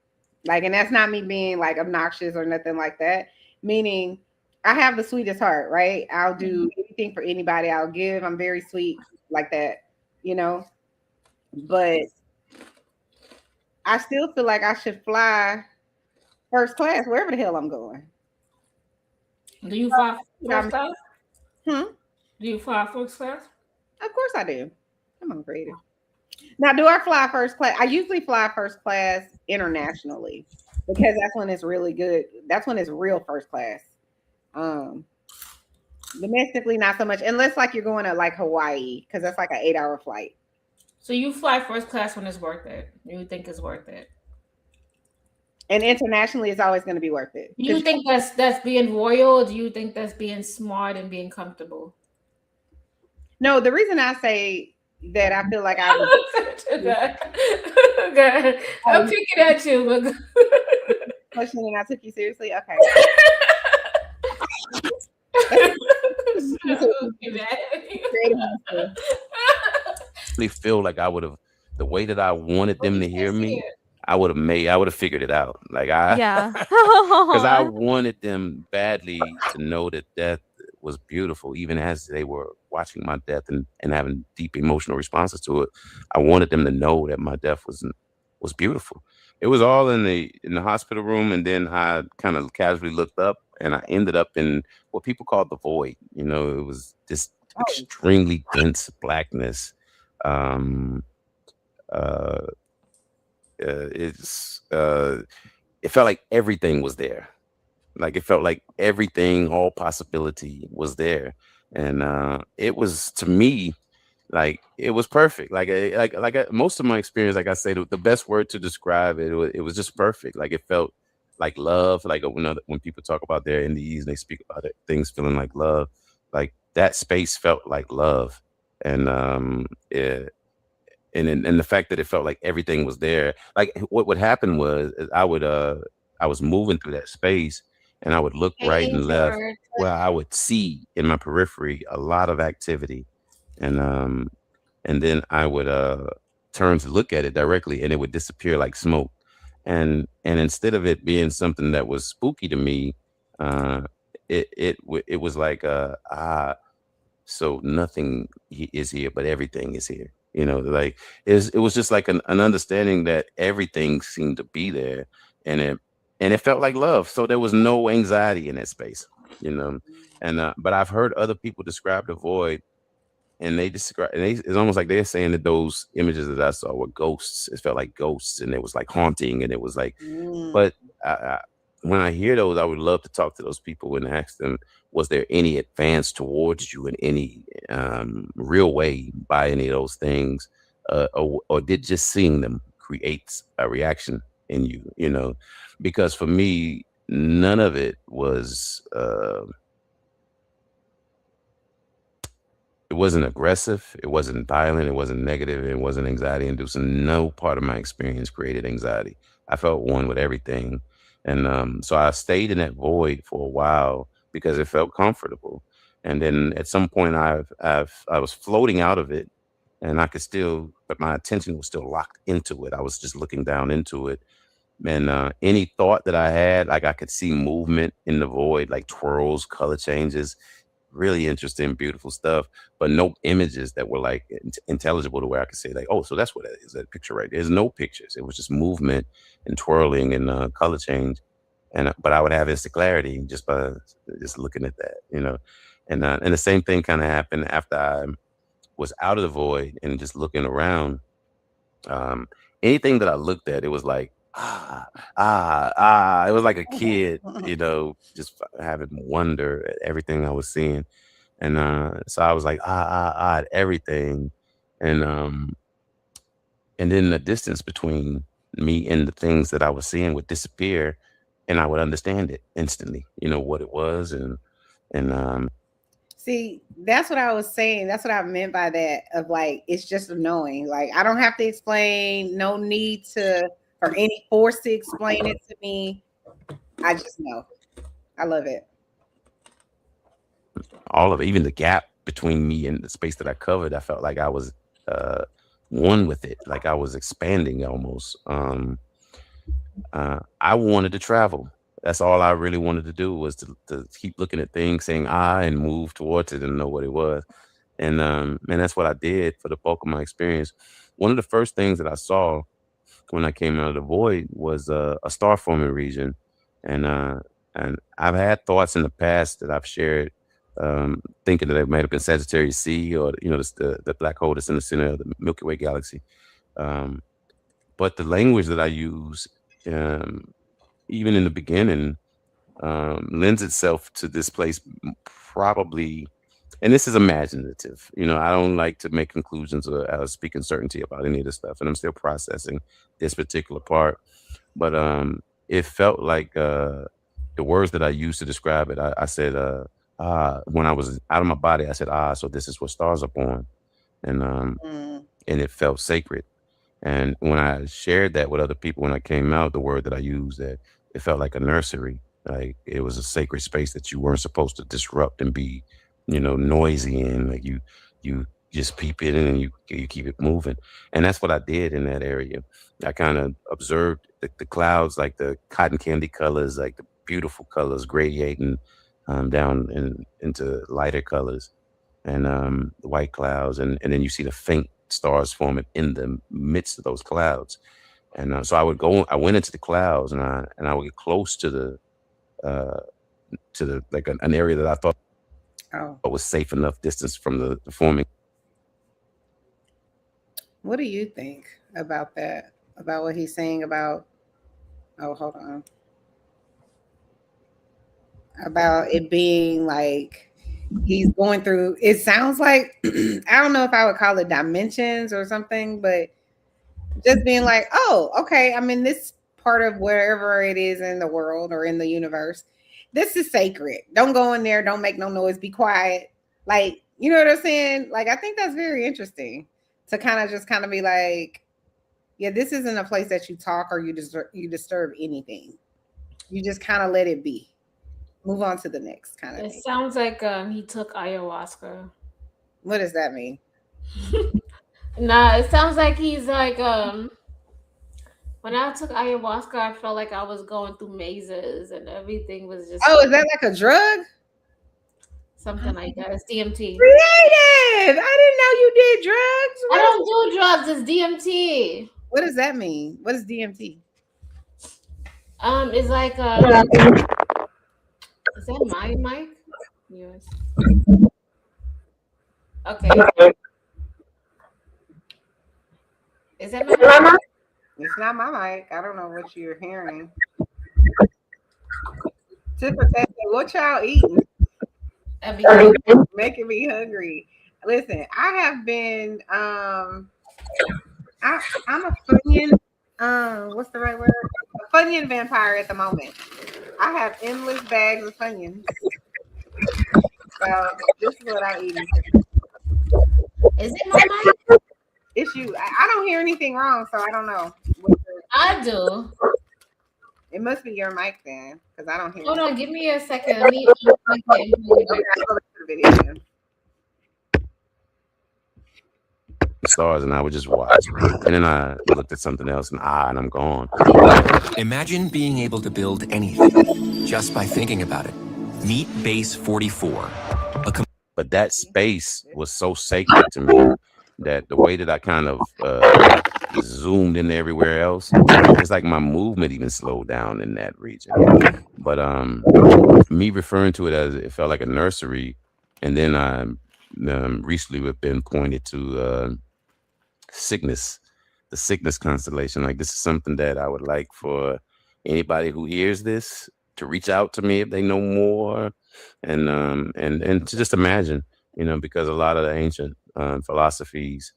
Speaker 1: Like, and that's not me being like obnoxious or nothing like that. Meaning I have the sweetest heart, right? I'll do anything for anybody. I'll give. I'm very sweet like that, But I still feel like I should fly first class wherever the hell I'm going.
Speaker 4: Do you fly first class?
Speaker 1: Do
Speaker 4: you fly first class?
Speaker 1: Of course I do. Come on, creative. Now, do I fly first class? I usually fly first class internationally because that's when it's really good. That's when it's real first class. Domestically, not so much, unless like you're going to like Hawaii, because that's like an 8-hour flight.
Speaker 4: So you fly first class when it's worth it. You think it's worth it.
Speaker 1: And internationally, it's always going to be worth it.
Speaker 4: Do you think that's being royal? Or do you think that's being smart and being comfortable?
Speaker 1: No, the reason I say that I feel like I'm
Speaker 4: picking at you.
Speaker 1: Question and I took you seriously. Okay.
Speaker 5: They feel like I would have the way that I wanted them to hear me. I would have figured it out. Like because I wanted them badly to know that death was beautiful, even as they were watching my death and having deep emotional responses to it. I wanted them to know that my death was beautiful. It was all in the hospital room, and then I kind of casually looked up, and I ended up in what people call the void. It was this extremely dense blackness. it felt like everything was there. Like it felt like everything, all possibility was there. And it was, to me, like it was perfect. Most of my experience, like I say, the best word to describe it, it was just perfect. Like it felt like love. Like when people talk about their NDEs and they speak about it, things feeling like love, like that space felt like love. And and the fact that it felt like everything was there. Like what would happen was I was moving through that space, and I would look right
Speaker 4: Hey,
Speaker 5: and left,
Speaker 4: George.
Speaker 5: where I would see in my periphery a lot of activity. And and then I would turn to look at it directly, and it would disappear like smoke. And instead of it being something that was spooky to me, uh it was like so nothing is here, but everything is here. Like it was just like an understanding that everything seemed to be there, and it felt like love. So there was no anxiety in that space, you know. And but I've heard other people describe the void, and it's almost like they're saying that those images that I saw were ghosts. It felt like ghosts, and it was like haunting, and it was like, but when I hear those, I would love to talk to those people and ask them, was there any advance towards you in any real way by any of those things, or did just seeing them create a reaction in you? Because for me, none of it was. It wasn't aggressive. It wasn't violent. It wasn't negative. It wasn't anxiety inducing. No part of my experience created anxiety. I felt one with everything. And so I stayed in that void for a while because it felt comfortable. And then at some point I was floating out of it, and I could still, but my attention was still locked into it. I was just looking down into it. And any thought that I had, like I could see movement in the void, like twirls, color changes, really interesting, beautiful stuff, but no images that were like intelligible to where I could say like, oh, so that's what that is, that picture right there. There's no pictures. It was just movement and twirling and color change. And but I would have instant clarity just by just looking at that. And the same thing kind of happened after I was out of the void and just looking around. Um, Anything that I looked at, it was like, it was like a kid, just having wonder at everything I was seeing. And so I was like, at everything. And and then the distance between me and the things that I was seeing would disappear, and I would understand it instantly, what it was. And
Speaker 1: See, that's what I was saying. That's what I meant by that, of like, it's just a knowing. Like, I don't have to explain, no need to, or any force to explain it to me. I just know. I love it.
Speaker 5: all of it, even the gap between me and the space that I covered, I felt like I was one with it, like I was expanding almost. I wanted to travel. That's all I really wanted to do, was to keep looking at things, saying and move towards it and know what it was. And that's what I did for the bulk of my experience. One of the first things that I saw when I came out of the void was a star forming region. And I've had thoughts in the past that I've shared, thinking that it might have been Sagittarius C, or the black hole that's in the center of the Milky Way galaxy. But the language that I use, even in the beginning, lends itself to this place, probably. And this is imaginative. I don't like to make conclusions or speak in certainty about any of this stuff, and I'm still processing this particular part. But it felt like the words that I used to describe it. I said, when I was out of my body, I said, so this is where stars are born, and and it felt sacred. And when I shared that with other people, when I came out, the word that I used, that it felt like a nursery, like it was a sacred space that you weren't supposed to disrupt and be, noisy in. Like you just peep it in, and you keep it moving. And that's what I did in that area. I kind of observed the clouds, like the cotton candy colors, like the beautiful colors gradiating down into lighter colors, and the white clouds, and then you see the faint stars forming in the midst of those clouds. And so I went into the clouds, and I would get close to the like an area that I thought was safe enough distance from the forming.
Speaker 1: What do you think about that? About what he's saying about Oh, hold on. About it being like he's going through. It sounds like I don't know if I would call it dimensions or something, but just being like, oh, okay, I'm in this part of wherever it is in the world or in the universe. This is sacred. Don't go in there. Don't make no noise. Be quiet. Like, you know what I'm saying? Like, I think that's very interesting to kind of be like, yeah, this isn't a place that you talk or you disturb anything. You just kind of let it be. Move on to the next kind of
Speaker 4: It
Speaker 1: thing.
Speaker 4: sounds like he took ayahuasca.
Speaker 1: What does that mean?
Speaker 4: Nah, it sounds like he's like when I took ayahuasca, I felt like I was going through mazes and everything was just
Speaker 1: Oh, is that like a drug?
Speaker 4: something like that. It's DMT.
Speaker 1: Creative. I didn't know you did drugs.
Speaker 4: I don't do drugs. It's DMT.
Speaker 1: What does that mean? What is DMT?
Speaker 4: It's like is that my mic? Yours. Okay. Is that my mic?
Speaker 1: It's not my mic. I don't know what you're hearing. Tipper said, what y'all eating?
Speaker 4: Everything.
Speaker 1: Making me hungry. Listen, I have been I'm a Funyun, what's the right word? A Funyun vampire at the moment. I have endless bags of Funyuns. So this is what I eat.
Speaker 4: Is it my mic?
Speaker 1: It's you. I don't hear anything wrong, so I don't know.
Speaker 4: I do.
Speaker 1: It must be your mic then, because I don't hear.
Speaker 4: Hold
Speaker 1: anything.
Speaker 4: on, give me a second. Let me unplug it and put it
Speaker 1: Okay,
Speaker 4: back.
Speaker 1: I'll go back to the video then.
Speaker 5: Stars, and I would just watch. And then I looked at something else, and I'm gone.
Speaker 7: Imagine being able to build anything just by thinking about it. Meet Base 44.
Speaker 5: But that space was so sacred to me that the way that I kind of zoomed into everywhere else, it's like my movement even slowed down in that region. But me referring to it as it felt like a nursery, and then I recently have been pointed to Cygnus, the Cygnus constellation. Like, this is something that I would like for anybody who hears this to reach out to me if they know more, and to just imagine, because a lot of the ancient philosophies,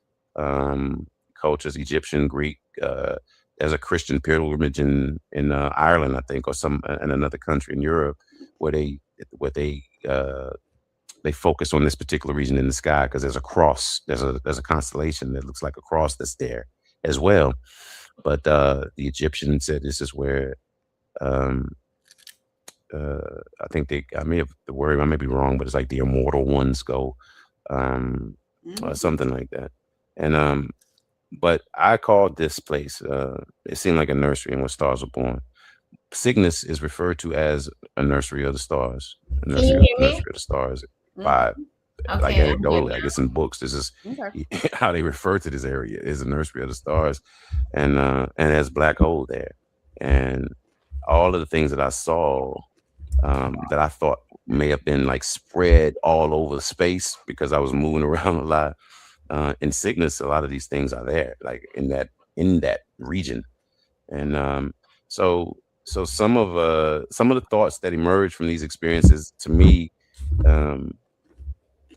Speaker 5: cultures, Egyptian, Greek, there's a Christian pilgrimage in Ireland, I think, or in another country in Europe, where they focus on this particular region in the sky because there's a cross, there's a constellation that looks like a cross that's there as well. But the Egyptians said this is where I think I may be wrong, but it's like the immortal ones go, or something like that. And but I called this place, it seemed like a nursery in where stars were born. Cygnus is referred to as a nursery of the stars. A
Speaker 4: Can you hear me?
Speaker 5: nursery of the stars by like
Speaker 4: Okay.
Speaker 5: anecdotally, I guess in books, this is how they refer to this area, is a nursery of the stars, and there's black hole there, and all of the things that I saw, that I thought may have been like spread all over space because I was moving around a lot. In Cygnus, a lot of these things are there, like in that region, and so some of the thoughts that emerge from these experiences, to me,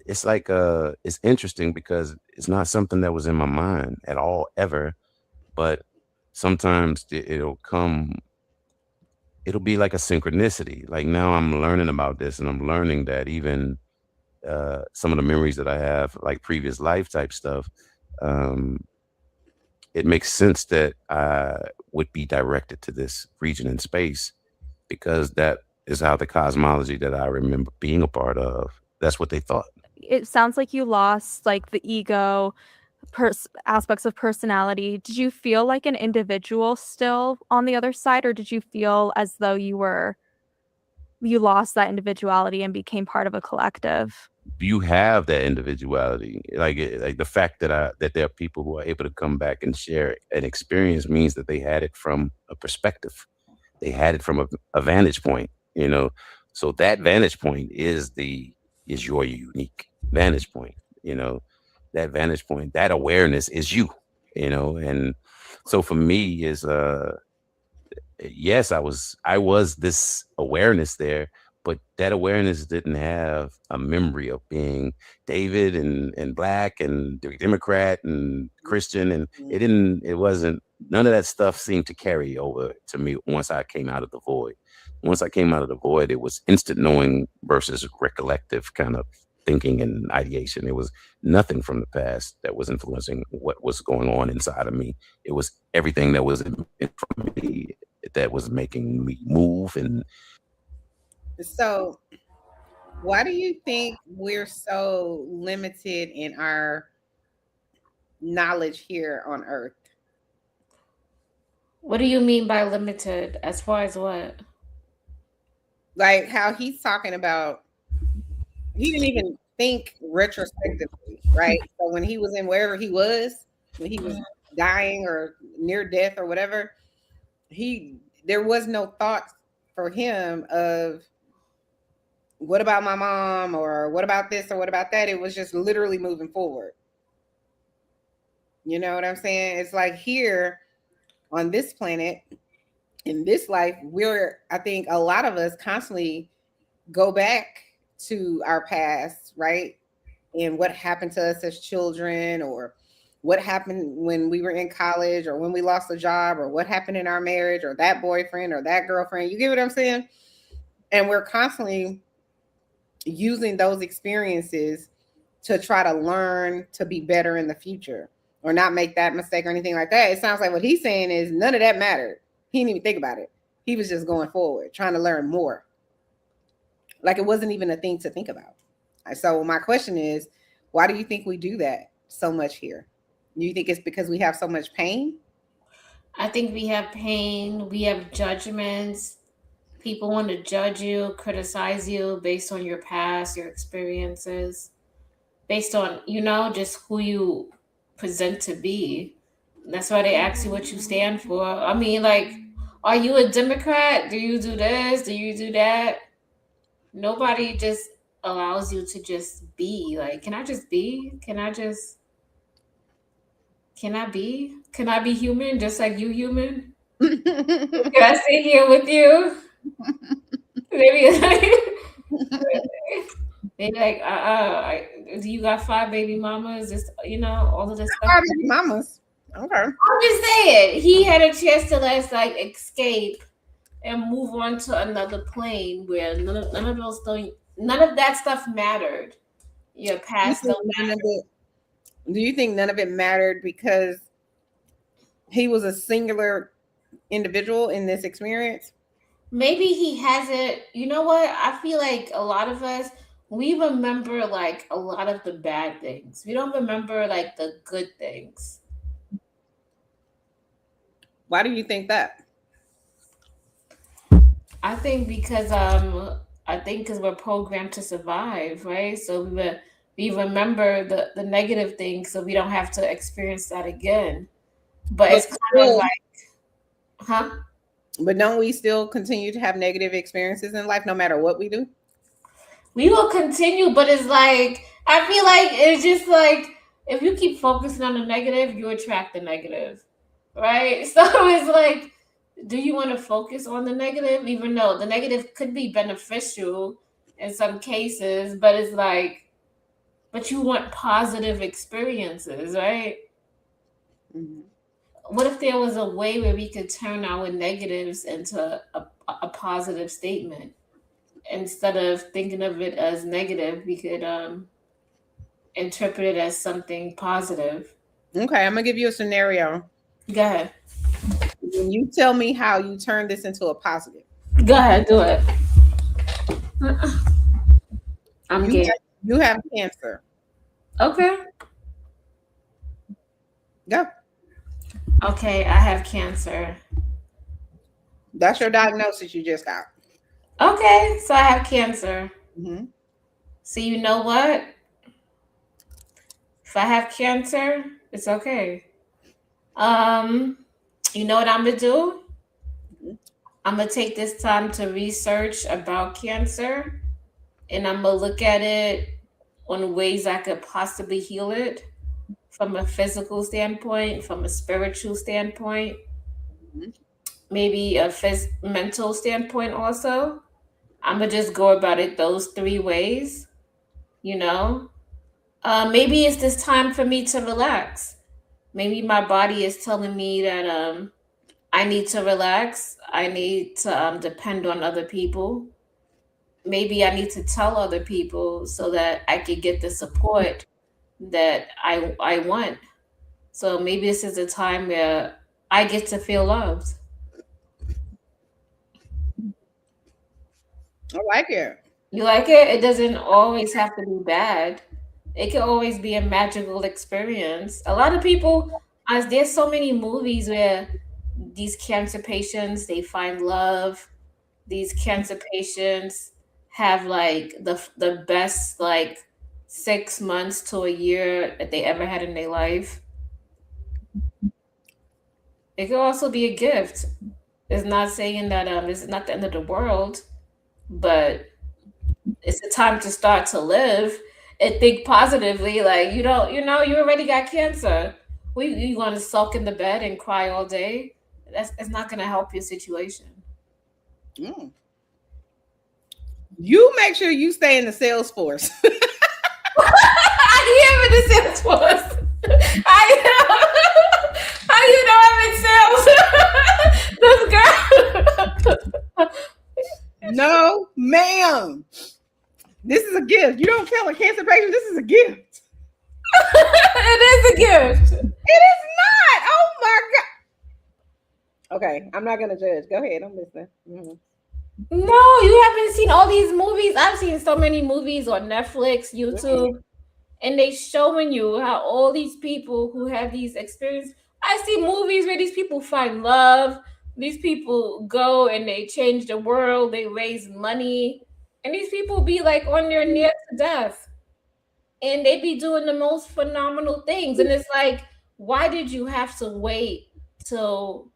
Speaker 5: it's like it's interesting because it's not something that was in my mind at all ever, but sometimes it'll be like a synchronicity. Like, now I'm learning about this, and I'm learning that even some of the memories that I have, like previous life type stuff, it makes sense that I would be directed to this region in space, because that is how the cosmology that I remember being a part of, that's what they thought.
Speaker 6: It sounds like you lost like the ego, aspects of personality. Did you feel like an individual still on the other side, or did you feel as though you lost that individuality and became part of a collective?
Speaker 5: You have that individuality, like the fact that there are people who are able to come back and share an experience means that they had it from a perspective, they had it from a vantage point, so that vantage point is your unique vantage point, that vantage point, that awareness is you, and so for me is yes, I was this awareness there, but that awareness didn't have a memory of being David and black and Democrat and Christian, and it wasn't, none of that stuff seemed to carry over to me once I came out of the void. Once I came out of the void, it was instant knowing versus recollective kind of thinking and ideation. It was nothing from the past that was influencing what was going on inside of me. It was everything that was in front of me that was making me move. And
Speaker 1: So, why do you think we're so limited in our knowledge here on Earth?
Speaker 4: What do you mean by limited? As far as what?
Speaker 1: Like how he's talking about, he didn't even think retrospectively, right? So when he was in wherever he was, when he was dying or near death or whatever, there was no thought for him of what about my mom or what about this or what about that. It was just literally moving forward. You know what I'm saying? It's like here on this planet, in this life, I think a lot of us constantly go back to our past, right? And what happened to us as children, or what happened when we were in college, or when we lost a job, or what happened in our marriage, or that boyfriend or that girlfriend. You get what I'm saying? And we're constantly using those experiences to try to learn to be better in the future or not make that mistake or anything like that. It sounds like what he's saying is none of that mattered. He didn't even think about it. He was just going forward, trying to learn more. Like it wasn't even a thing to think about. So my question is, why do you think we do that so much here? Do you think it's because we have so much pain?
Speaker 4: I think we have pain, we have judgments. People want to judge you, criticize you based on your past, your experiences, based on, just who you present to be. That's why they ask you what you stand for. I mean, like, are you a Democrat? Do you do this? Do you do that? Nobody just allows you to just be. Like, can I just be? Can I be? Can I be human just like you human? Can I sit here with you? Maybe do you got 5 baby mamas? Just all of this stuff.
Speaker 1: 5 baby mamas. Okay.
Speaker 4: I'm just saying, he had a chance to escape and move on to another plane where none of that stuff mattered. Your past don't matter.
Speaker 1: Do you think none of it mattered because he was a singular individual in this experience?
Speaker 4: Maybe he hasn't. You know what? I feel like a lot of us, we remember a lot of the bad things. We don't remember the good things.
Speaker 1: Why do you think that?
Speaker 4: I think because we're programmed to survive, right? So we remember the negative things, so we don't have to experience that again. But it's kind of huh?
Speaker 1: But don't we still continue to have negative experiences in life no matter what we do?
Speaker 4: We will continue, but it's I feel like it's just if you keep focusing on the negative, you attract the negative, right? So it's do you want to focus on the negative, even though the negative could be beneficial in some cases, but it's but you want positive experiences, right?
Speaker 1: Mm-hmm.
Speaker 4: What if there was a way where we could turn our negatives into a positive statement? Instead of thinking of it as negative, we could interpret it as something positive.
Speaker 1: Okay, I'm gonna give you a scenario.
Speaker 4: Go ahead.
Speaker 1: Can you tell me how you turn this into a positive?
Speaker 4: Go ahead, do it. I'm good.
Speaker 1: You have cancer.
Speaker 4: Okay.
Speaker 1: Go.
Speaker 4: Okay, I have cancer.
Speaker 1: That's your diagnosis you just got.
Speaker 4: Okay, so I have cancer.
Speaker 1: Mm-hmm.
Speaker 4: So you know what? If I have cancer, it's okay. You know what I'm gonna do? I'm gonna take this time to research about cancer, and I'm gonna look at it on ways I could possibly heal it from a physical standpoint, from a spiritual standpoint. maybe a mental standpoint also. I'm gonna just go about it those 3 ways, you know. Maybe it's this time for me to relax. Maybe my body is telling me that I need to relax. I need to depend on other people. Maybe I need to tell other people so that I could get the support that I want. So maybe this is a time where I get to feel loved.
Speaker 1: I like it.
Speaker 4: You like it? It doesn't always have to be bad. It can always be a magical experience. A lot of people, as there's so many movies where these cancer patients they find love. These cancer patients have like the best like 6 months to a year that they ever had in their life. It could also be a gift. It's not saying that this is not the end of the world, but it's a time to start to live and think positively. Like you don't, you know, you already got cancer. You want to sulk in the bed and cry all day? That's not going to help your situation.
Speaker 1: Mm. You make sure you stay in the sales force.
Speaker 4: I am in the sales force. I am. How you know I'm in sales? This girl.
Speaker 1: No, ma'am. This is a gift. You don't tell a cancer patient this is a gift.
Speaker 4: It is a gift.
Speaker 1: It is not. Oh my God. Okay, I'm not gonna judge. Go ahead. I'm listening. Mm-hmm.
Speaker 4: No, you haven't seen all these movies. I've seen so many movies on Netflix, YouTube, and they showing you how all these people who have these experiences. I see movies where these people find love. These people go and they change the world. They raise money, and these people be like on their near to death, and they be doing the most phenomenal things. And it's like, why did you have to wait till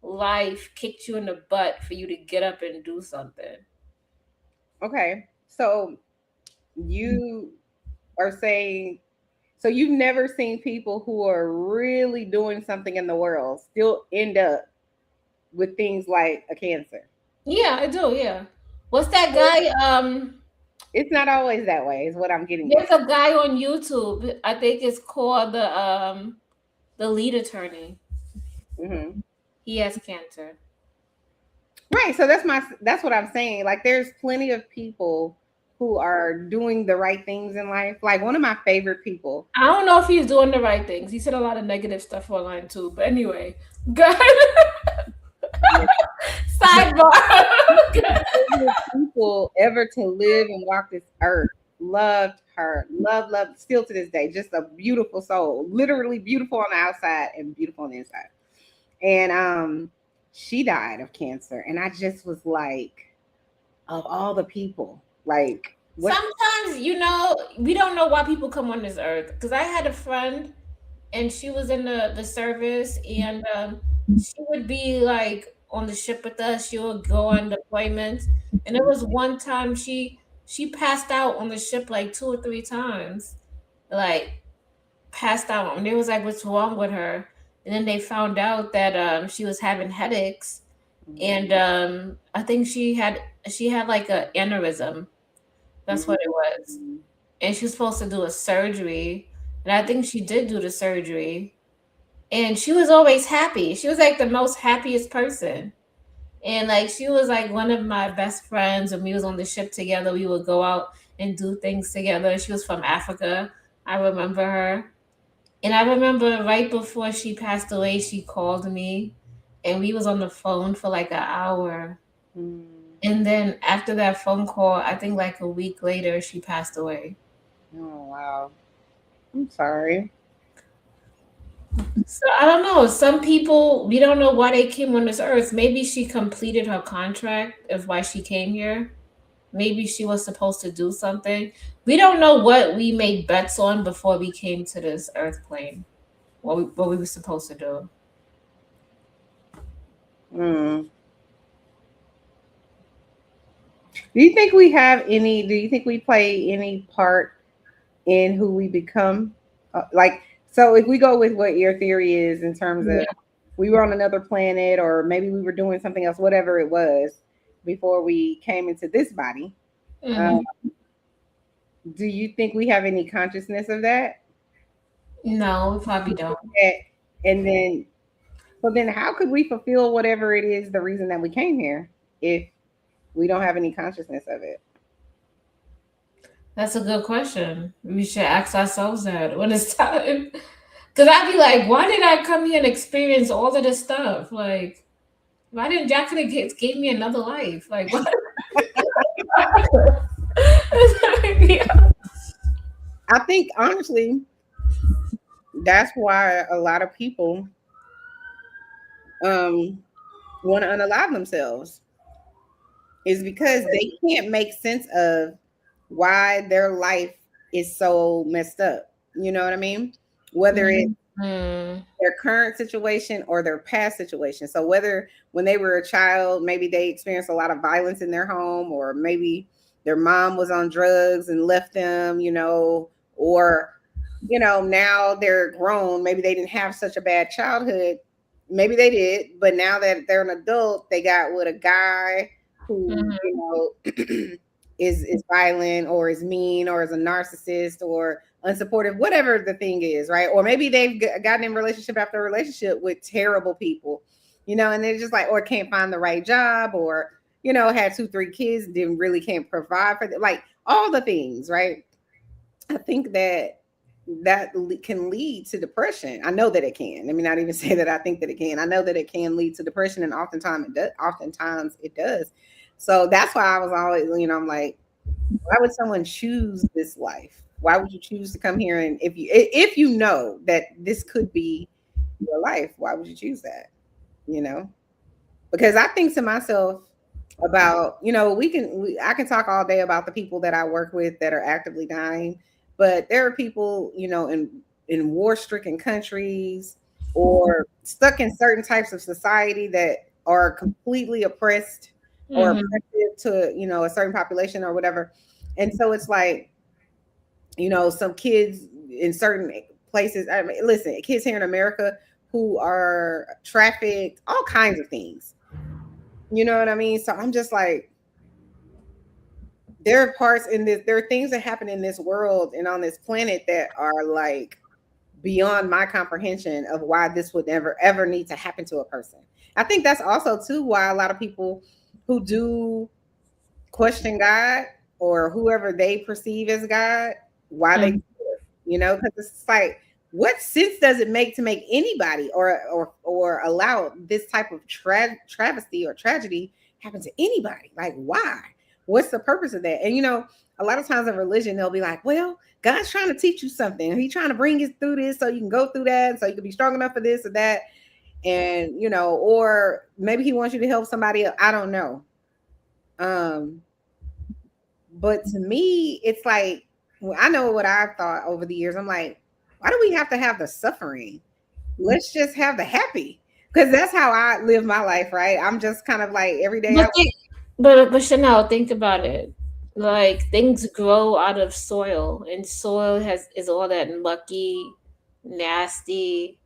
Speaker 4: life kicked you in the butt for you to get up and do something?
Speaker 1: Okay, so you are saying, so you've never seen people who are really doing something in the world still end up with things like a cancer?
Speaker 4: Yeah, I do. Yeah. What's that guy?
Speaker 1: It's not always that way, is what I'm getting
Speaker 4: There's
Speaker 1: at.
Speaker 4: a guy on YouTube. I think it's called the lead attorney.
Speaker 1: Mm-hmm.
Speaker 4: He has cancer.
Speaker 1: Right. So that's what I'm saying. Like there's plenty of people who are doing the right things in life. Like one of my favorite people.
Speaker 4: I don't know if he's doing the right things. He said a lot of negative stuff online too. But anyway, good. Sidebar.
Speaker 1: People ever to live and walk this earth. Loved her. Love, still to this day. Just a beautiful soul. Literally beautiful on the outside and beautiful on the inside. And she died of cancer. And I just was like, of all the people, like what?
Speaker 4: Sometimes, you know, we don't know why people come on this earth. Because I had a friend and she was in the service, and she would be like on the ship with us. She would go on deployments. And there was one time she passed out on the ship like 2 or 3 times. Like passed out. And they was like, what's wrong with her? And then they found out that she was having headaches. And I think she had like an aneurysm. That's what it was. And she was supposed to do a surgery. And I think she did do the surgery. And she was always happy. She was like the most happiest person. And like she was like one of my best friends. When we was on the ship together, we would go out and do things together. She was from Africa. I remember her. And I remember right before she passed away, she called me and we was on the phone for like an hour. And then after that phone call, I think like a week later, she passed away.
Speaker 1: Oh, wow. I'm sorry.
Speaker 4: So I don't know. Some people, we don't know why they came on this earth. Maybe she completed her contract of why she came here. Maybe she was supposed to do something. We don't know what we made bets on before we came to this earth plane. What we were supposed to do.
Speaker 1: Do you think we have any? Do you think we play any part in who we become? So if we go with what your theory is in terms of we were on another planet, or maybe we were doing something else, whatever it was, before we came into this body.
Speaker 4: Mhm.
Speaker 1: Do you think we have any consciousness of that?
Speaker 4: No, we probably don't.
Speaker 1: And then, so then how could we fulfill whatever it is, the reason that we came here, if we don't have any consciousness of it?
Speaker 4: That's a good question. We should ask ourselves that when it's time. Because I'd be like, why did I come here and experience all of this stuff? Like, why didn't Jack could have gave me another life? Like, what?
Speaker 1: I think honestly, that's why a lot of people want to unalive themselves, is because they can't make sense of why their life is so messed up. You know what I mean? Whether it's their current situation or their past situation. So whether when they were a child, maybe they experienced a lot of violence in their home, or maybe their mom was on drugs and left them, you know, or, you know, now they're grown, maybe they didn't have such a bad childhood. Maybe they did, but now that they're an adult, they got with a guy who, you know, is violent, or is mean, or is a narcissist, or unsupportive, whatever the thing is, right? Or maybe they've gotten in relationship after relationship with terrible people, you know, and they're just like, or can't find the right job, or, you know, had 2-3 kids, didn't really can't provide for them, like all the things, right? I think that can lead to depression. I know that it can. Let me not even say that I think that it can. I know that it can lead to depression, and oftentimes it does. So that's why I was always, you know, I'm like, why would someone choose this life? Why would you choose to come here? And if you know that this could be your life, why would you choose that? You know, because I think to myself about, you know, I can talk all day about the people that I work with that are actively dying, but there are people, you know, in war-stricken countries, or stuck in certain types of society that are completely oppressed, or oppressive to, you know, a certain population or whatever. And so it's like, you know, some kids in certain places, I mean, listen, kids here in America who are trafficked, all kinds of things. You know what I mean? So I'm just like, there are parts in this, there are things that happen in this world and on this planet that are like beyond my comprehension of why this would never ever need to happen to a person. I think that's also too why a lot of people who do question God, or whoever they perceive as God, why they, you know, because it's like, what sense does it make to make anybody or allow this type of travesty or tragedy happen to anybody? Like, why? What's the purpose of that? And, you know, a lot of times in religion, they'll be like, well, God's trying to teach you something. He's trying to bring you through this so you can go through that, so you can be strong enough for this or that. And, you know, or maybe he wants you to help somebody else. I don't know. But to me, it's like, well, I know what I've thought over the years. I'm like, why do we have to have the suffering? Let's just have the happy. Because that's how I live my life, right? I'm just kind of like every day.
Speaker 4: But Chanel, think about it. Like, things grow out of soil, and soil is all that mucky, nasty.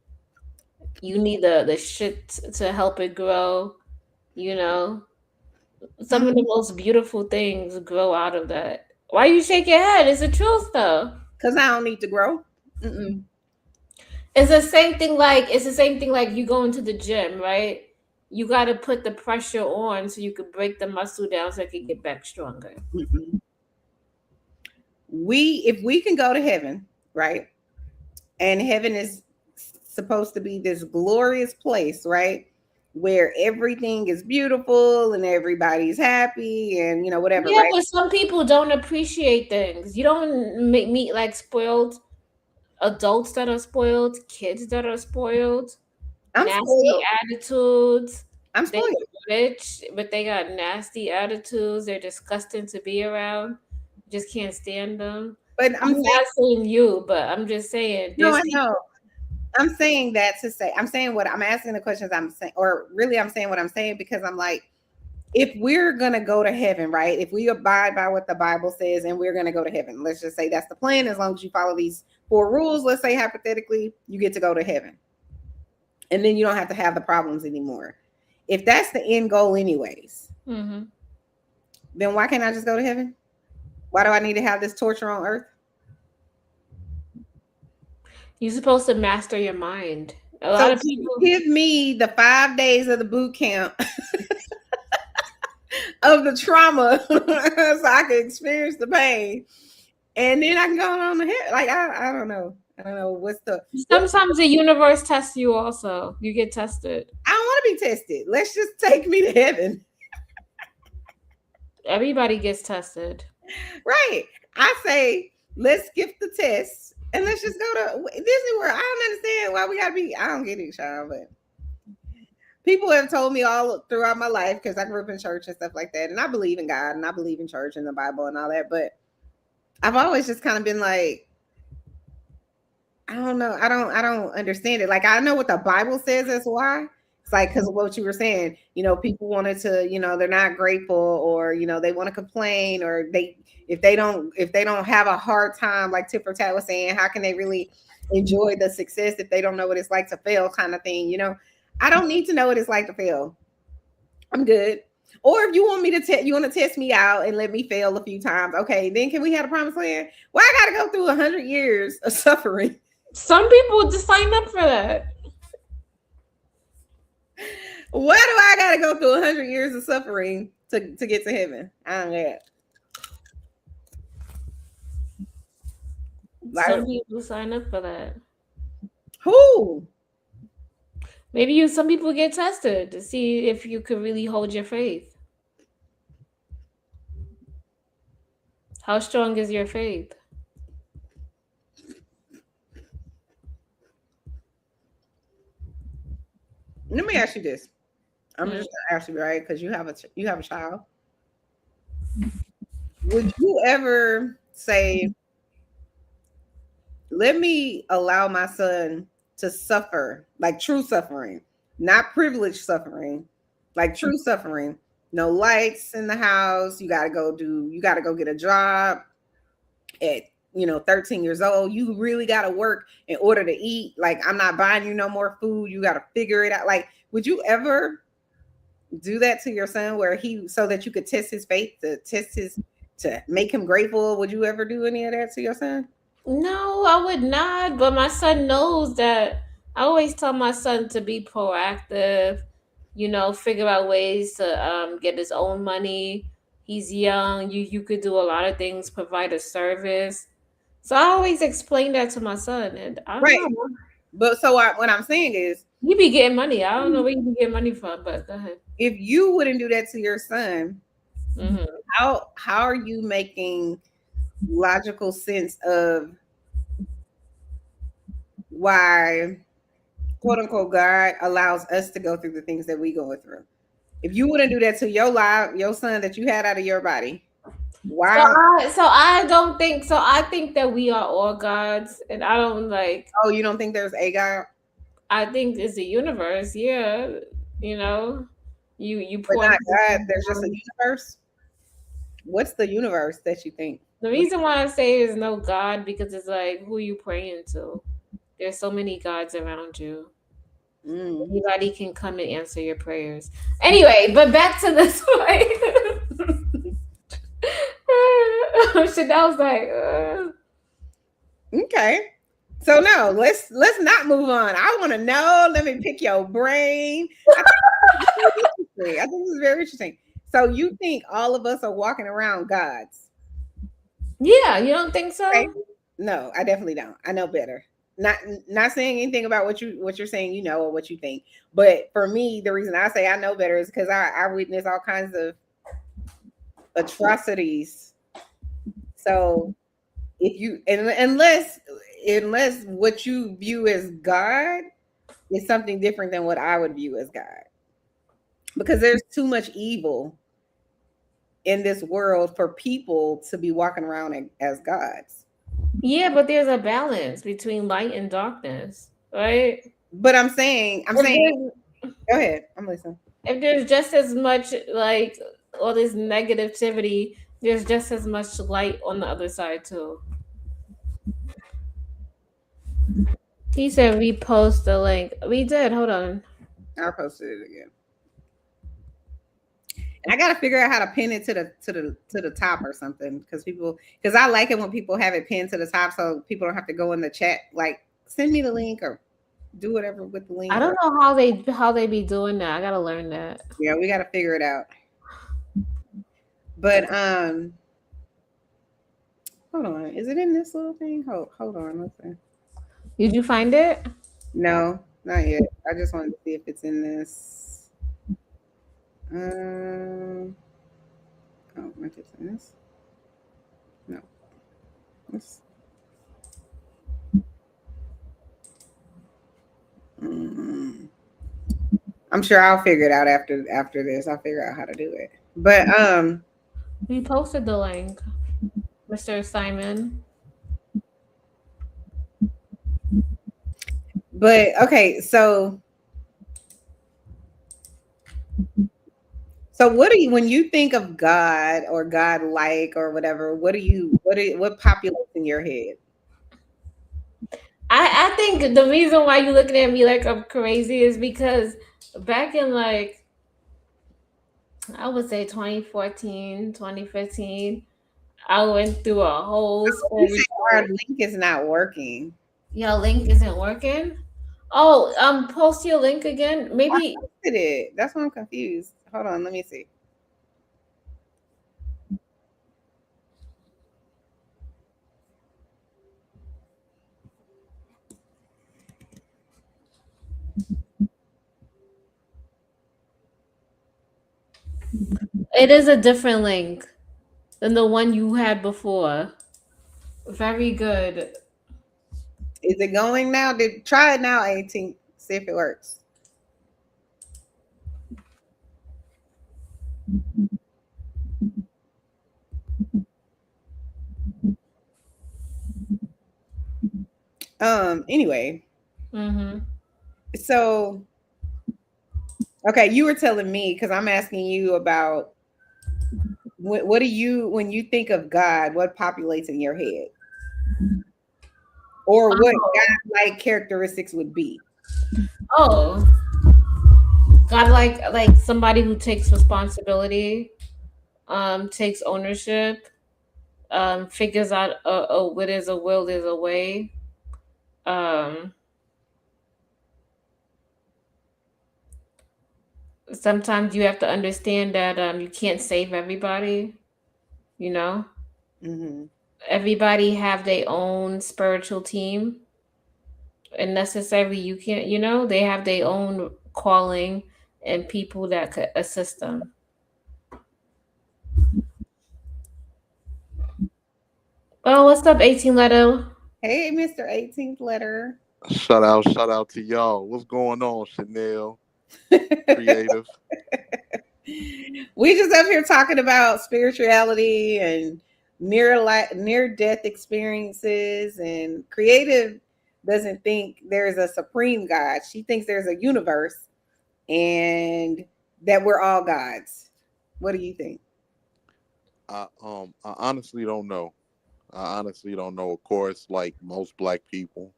Speaker 4: You need the shit to help it grow. You know, some of the most beautiful things grow out of that. Why you shake your head? It's the truth, though.
Speaker 1: Because I don't need to grow.
Speaker 4: It's the same thing. Like you go into the gym, right? You got to put the pressure on so you can break the muscle down so it can get back stronger.
Speaker 1: If we can go to heaven, right? And heaven is supposed to be this glorious place, right? Where everything is beautiful and everybody's happy and, you know, whatever.
Speaker 4: Yeah,
Speaker 1: right?
Speaker 4: but some people don't appreciate things. You don't meet like spoiled adults that are spoiled, kids that are spoiled, nasty
Speaker 1: spoiled.
Speaker 4: attitudes.
Speaker 1: I'm spoiled.
Speaker 4: They're rich, but they got nasty attitudes. They're disgusting to be around. Just can't stand them.
Speaker 1: But
Speaker 4: I'm not saying you, but I'm just saying.
Speaker 1: No, I know. I'm saying that to say, I'm saying what I'm asking the questions I'm saying, or really I'm saying what I'm saying because I'm like, if we're going to go to heaven, right? If we abide by what the Bible says and we're going to go to heaven, let's just say that's the plan. As long as you follow these 4 rules, let's say hypothetically, you get to go to heaven. and then you don't have to have the problems anymore. If that's the end goal anyways,
Speaker 4: Mm-hmm.
Speaker 1: then why can't I just go to heaven? Why do I need to have this torture on earth?
Speaker 4: You're supposed to master your mind. A lot of people
Speaker 1: give me the 5 days of the boot camp of the trauma so I can experience the pain, and then I can go on the head. Like I don't know. I don't know what's the.
Speaker 4: Sometimes the universe tests you. Also, you get tested.
Speaker 1: I don't want to be tested. Let's just take me to heaven.
Speaker 4: Everybody gets tested.
Speaker 1: Right. I say let's skip the test and let's just go to Disney World. I don't understand why we gotta be. I don't get it, Sean, but people have told me all throughout my life, because I grew up in church and stuff like that, and I believe in God and I believe in church and the Bible and all that, but I've always just kind of been like, I don't know. I don't understand it. Like, I know what the Bible says as why. It's like, because of what you were saying, people wanted to, they're not grateful, or, they want to complain, or if they don't have a hard time, like Tip for Tat was saying, how can they really enjoy the success if they don't know what it's like to fail, kind of thing. I don't need to know what it's like to fail. I'm good. Or if you want me to you want to test me out and let me fail a few times, okay, then can we have a promised land? Why I gotta go through 100 years of suffering?
Speaker 4: Some people just sign up for that.
Speaker 1: Why do I gotta go through 100 years of suffering to get to heaven? I don't get it.
Speaker 4: Some people sign up for that.
Speaker 1: Who?
Speaker 4: Maybe some people get tested to see if you could really hold your faith. How strong is your faith?
Speaker 1: Let me ask you this. I'm just gonna ask you, right? Because you have a child. Would you ever say, let me allow my son to suffer, like true suffering, not privileged suffering, like true suffering? No lights in the house. You gotta go get a job at 13 years old. You really gotta work in order to eat. Like, I'm not buying you no more food. You gotta figure it out. Like, would you ever do that to your son, so that you could test his faith, to make him grateful? Would you ever do any of that to your son?
Speaker 4: No, I would not. But my son knows that. I always tell my son to be proactive, figure out ways to get his own money. He's young. You could do a lot of things, provide a service. So I always explain that to my son. And I don't know.
Speaker 1: But so what I'm saying is,
Speaker 4: you be getting money. I don't know where you be getting money from, but go ahead.
Speaker 1: If you wouldn't do that to your son,
Speaker 4: mm-hmm.
Speaker 1: how are you making logical sense of why, quote unquote, God allows us to go through the things that we go through? If you wouldn't do that to your son that you had out of your body, why?
Speaker 4: So I don't think so. I think that we are all gods, and I don't like.
Speaker 1: Oh, you don't think there's a God?
Speaker 4: I think it's a universe. Yeah, you
Speaker 1: But not God. There's just a universe. What's the universe that you think?
Speaker 4: The reason why I say there's no God, because it's like, who are you praying to? There's so many gods around you. Anybody can come and answer your prayers. Anyway, but back to this one. Chanel's like,
Speaker 1: okay. So no, let's not move on. I want to know. Let me pick your brain. I think this is very interesting. So you think all of us are walking around gods?
Speaker 4: Yeah, you don't think so?
Speaker 1: Okay. No, I definitely don't. I know better. Not saying anything about what you're saying, or what you think. But for me, the reason I say I know better is because I witness all kinds of atrocities. So if you unless what you view as God is something different than what I would view as God, because there's too much evil in this world for people to be walking around as gods.
Speaker 4: Yeah, but there's a balance between light and darkness, right?
Speaker 1: But I'm saying, go ahead. I'm listening.
Speaker 4: If there's just as much like all this negativity, there's just as much light on the other side too. He said repost the link. We did. Hold on.
Speaker 1: I posted it again. And I gotta figure out how to pin it to the top or something because I like it when people have it pinned to the top so people don't have to go in the chat like send me the link or do whatever with the link.
Speaker 4: I don't know how they be doing that. I gotta learn that.
Speaker 1: Yeah, we gotta figure it out. But hold on, is it in this little thing? Hold on, let's see.
Speaker 4: Did you find it?
Speaker 1: No, not yet. I just wanted to see if it's in this. Oh, maybe it's in this. No. This. I'm sure I'll figure it out after this. I'll figure out how to do it. But
Speaker 4: We posted the link, Mr. Simon.
Speaker 1: But okay, so what do you when you think of God or God like or whatever, what populates in your head?
Speaker 4: I think the reason why you looking at me like I'm crazy is because back in like I would say 2014, 2015, I went through a whole
Speaker 1: Our link is not working.
Speaker 4: Your link isn't working? Oh, post your link again. Maybe
Speaker 1: I posted it. That's why I'm confused. Hold on, let me see.
Speaker 4: it is a different link than the one you had before. Very good.
Speaker 1: Is it going now? Try it now, 18. See if it works. Anyway.
Speaker 4: Mm-hmm.
Speaker 1: So okay, you were telling me because I'm asking you about what do you when you think of God, what populates in your head? Or what God-like characteristics would be?
Speaker 4: Oh, God, like somebody who takes responsibility, takes ownership, figures out what is a will is a way. Sometimes you have to understand that you can't save everybody. You know, everybody have their own spiritual team, and necessarily you can't. You know, they have their own calling and people that could assist them. Oh, what's up, 18 letter?
Speaker 1: Hey, Mr. 18th letter.
Speaker 8: Shout out to y'all. What's going on, Chanel? Creative.
Speaker 1: We just up here talking about spirituality and near death experiences, and Creative doesn't think there's a supreme God. She thinks there's a universe and that we're all gods. What do you think?
Speaker 8: I honestly don't know. Of course, like most Black people,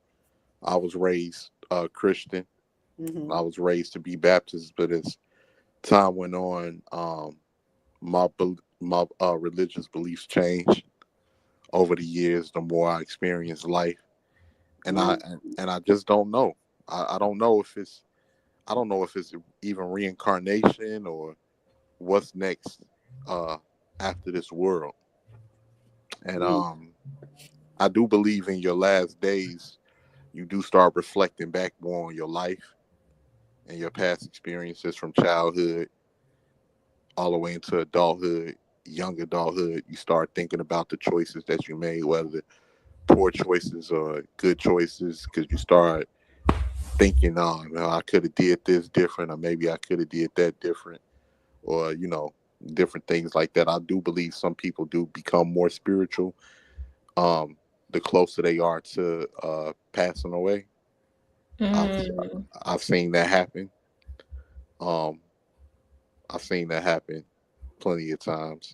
Speaker 8: I was raised Christian. I was raised to be Baptist, but as time went on, my religious beliefs changed over the years. The more I experienced life, and I just don't know. I don't know if it's even reincarnation or what's next after this world. And I do believe in your last days, you do start reflecting back more on your life and your past experiences from childhood all the way into adulthood, young adulthood. You start thinking about the choices that you made, whether poor choices or good choices, because you start thinking, I could have did this different, or maybe I could have did that different, or, different things like that. I do believe some people do become more spiritual the closer they are to passing away. I've seen that happen. I've seen that happen plenty of times.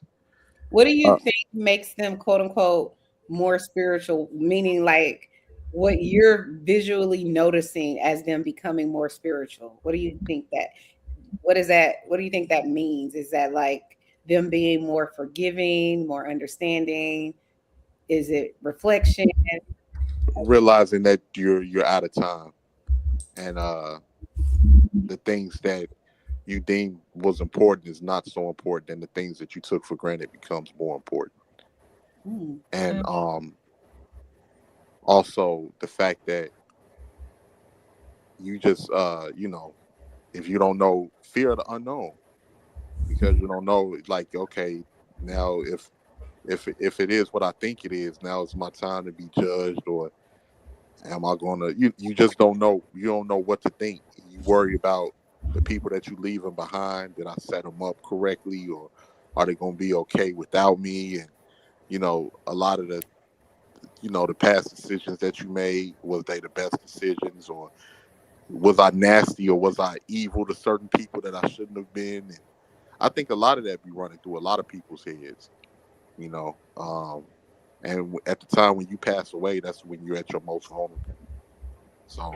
Speaker 1: What do you think makes them, quote unquote, more spiritual? Meaning, like what you're visually noticing as them becoming more spiritual. What do you think that? What is that? What do you think that means? Is that like them being more forgiving, more understanding? Is it reflection?
Speaker 8: Realizing that you're out of time, and the things that you deem was important is not so important, and the things that you took for granted becomes more important.
Speaker 1: Mm.
Speaker 8: And also the fact that you just if you don't know, fear the unknown, because you don't know, like, okay, now if it is what I think it is, now it's my time to be judged, or am I gonna, you just don't know. You don't know what to think. You worry about the people that you leaving behind. Did I set them up correctly, or are they gonna be okay without me? And a lot of the past decisions that you made, was they the best decisions, or was I nasty, or was I evil to certain people that I shouldn't have been? And I think a lot of that be running through a lot of people's heads, and at the time when you pass away, that's when you're at your most vulnerable. So,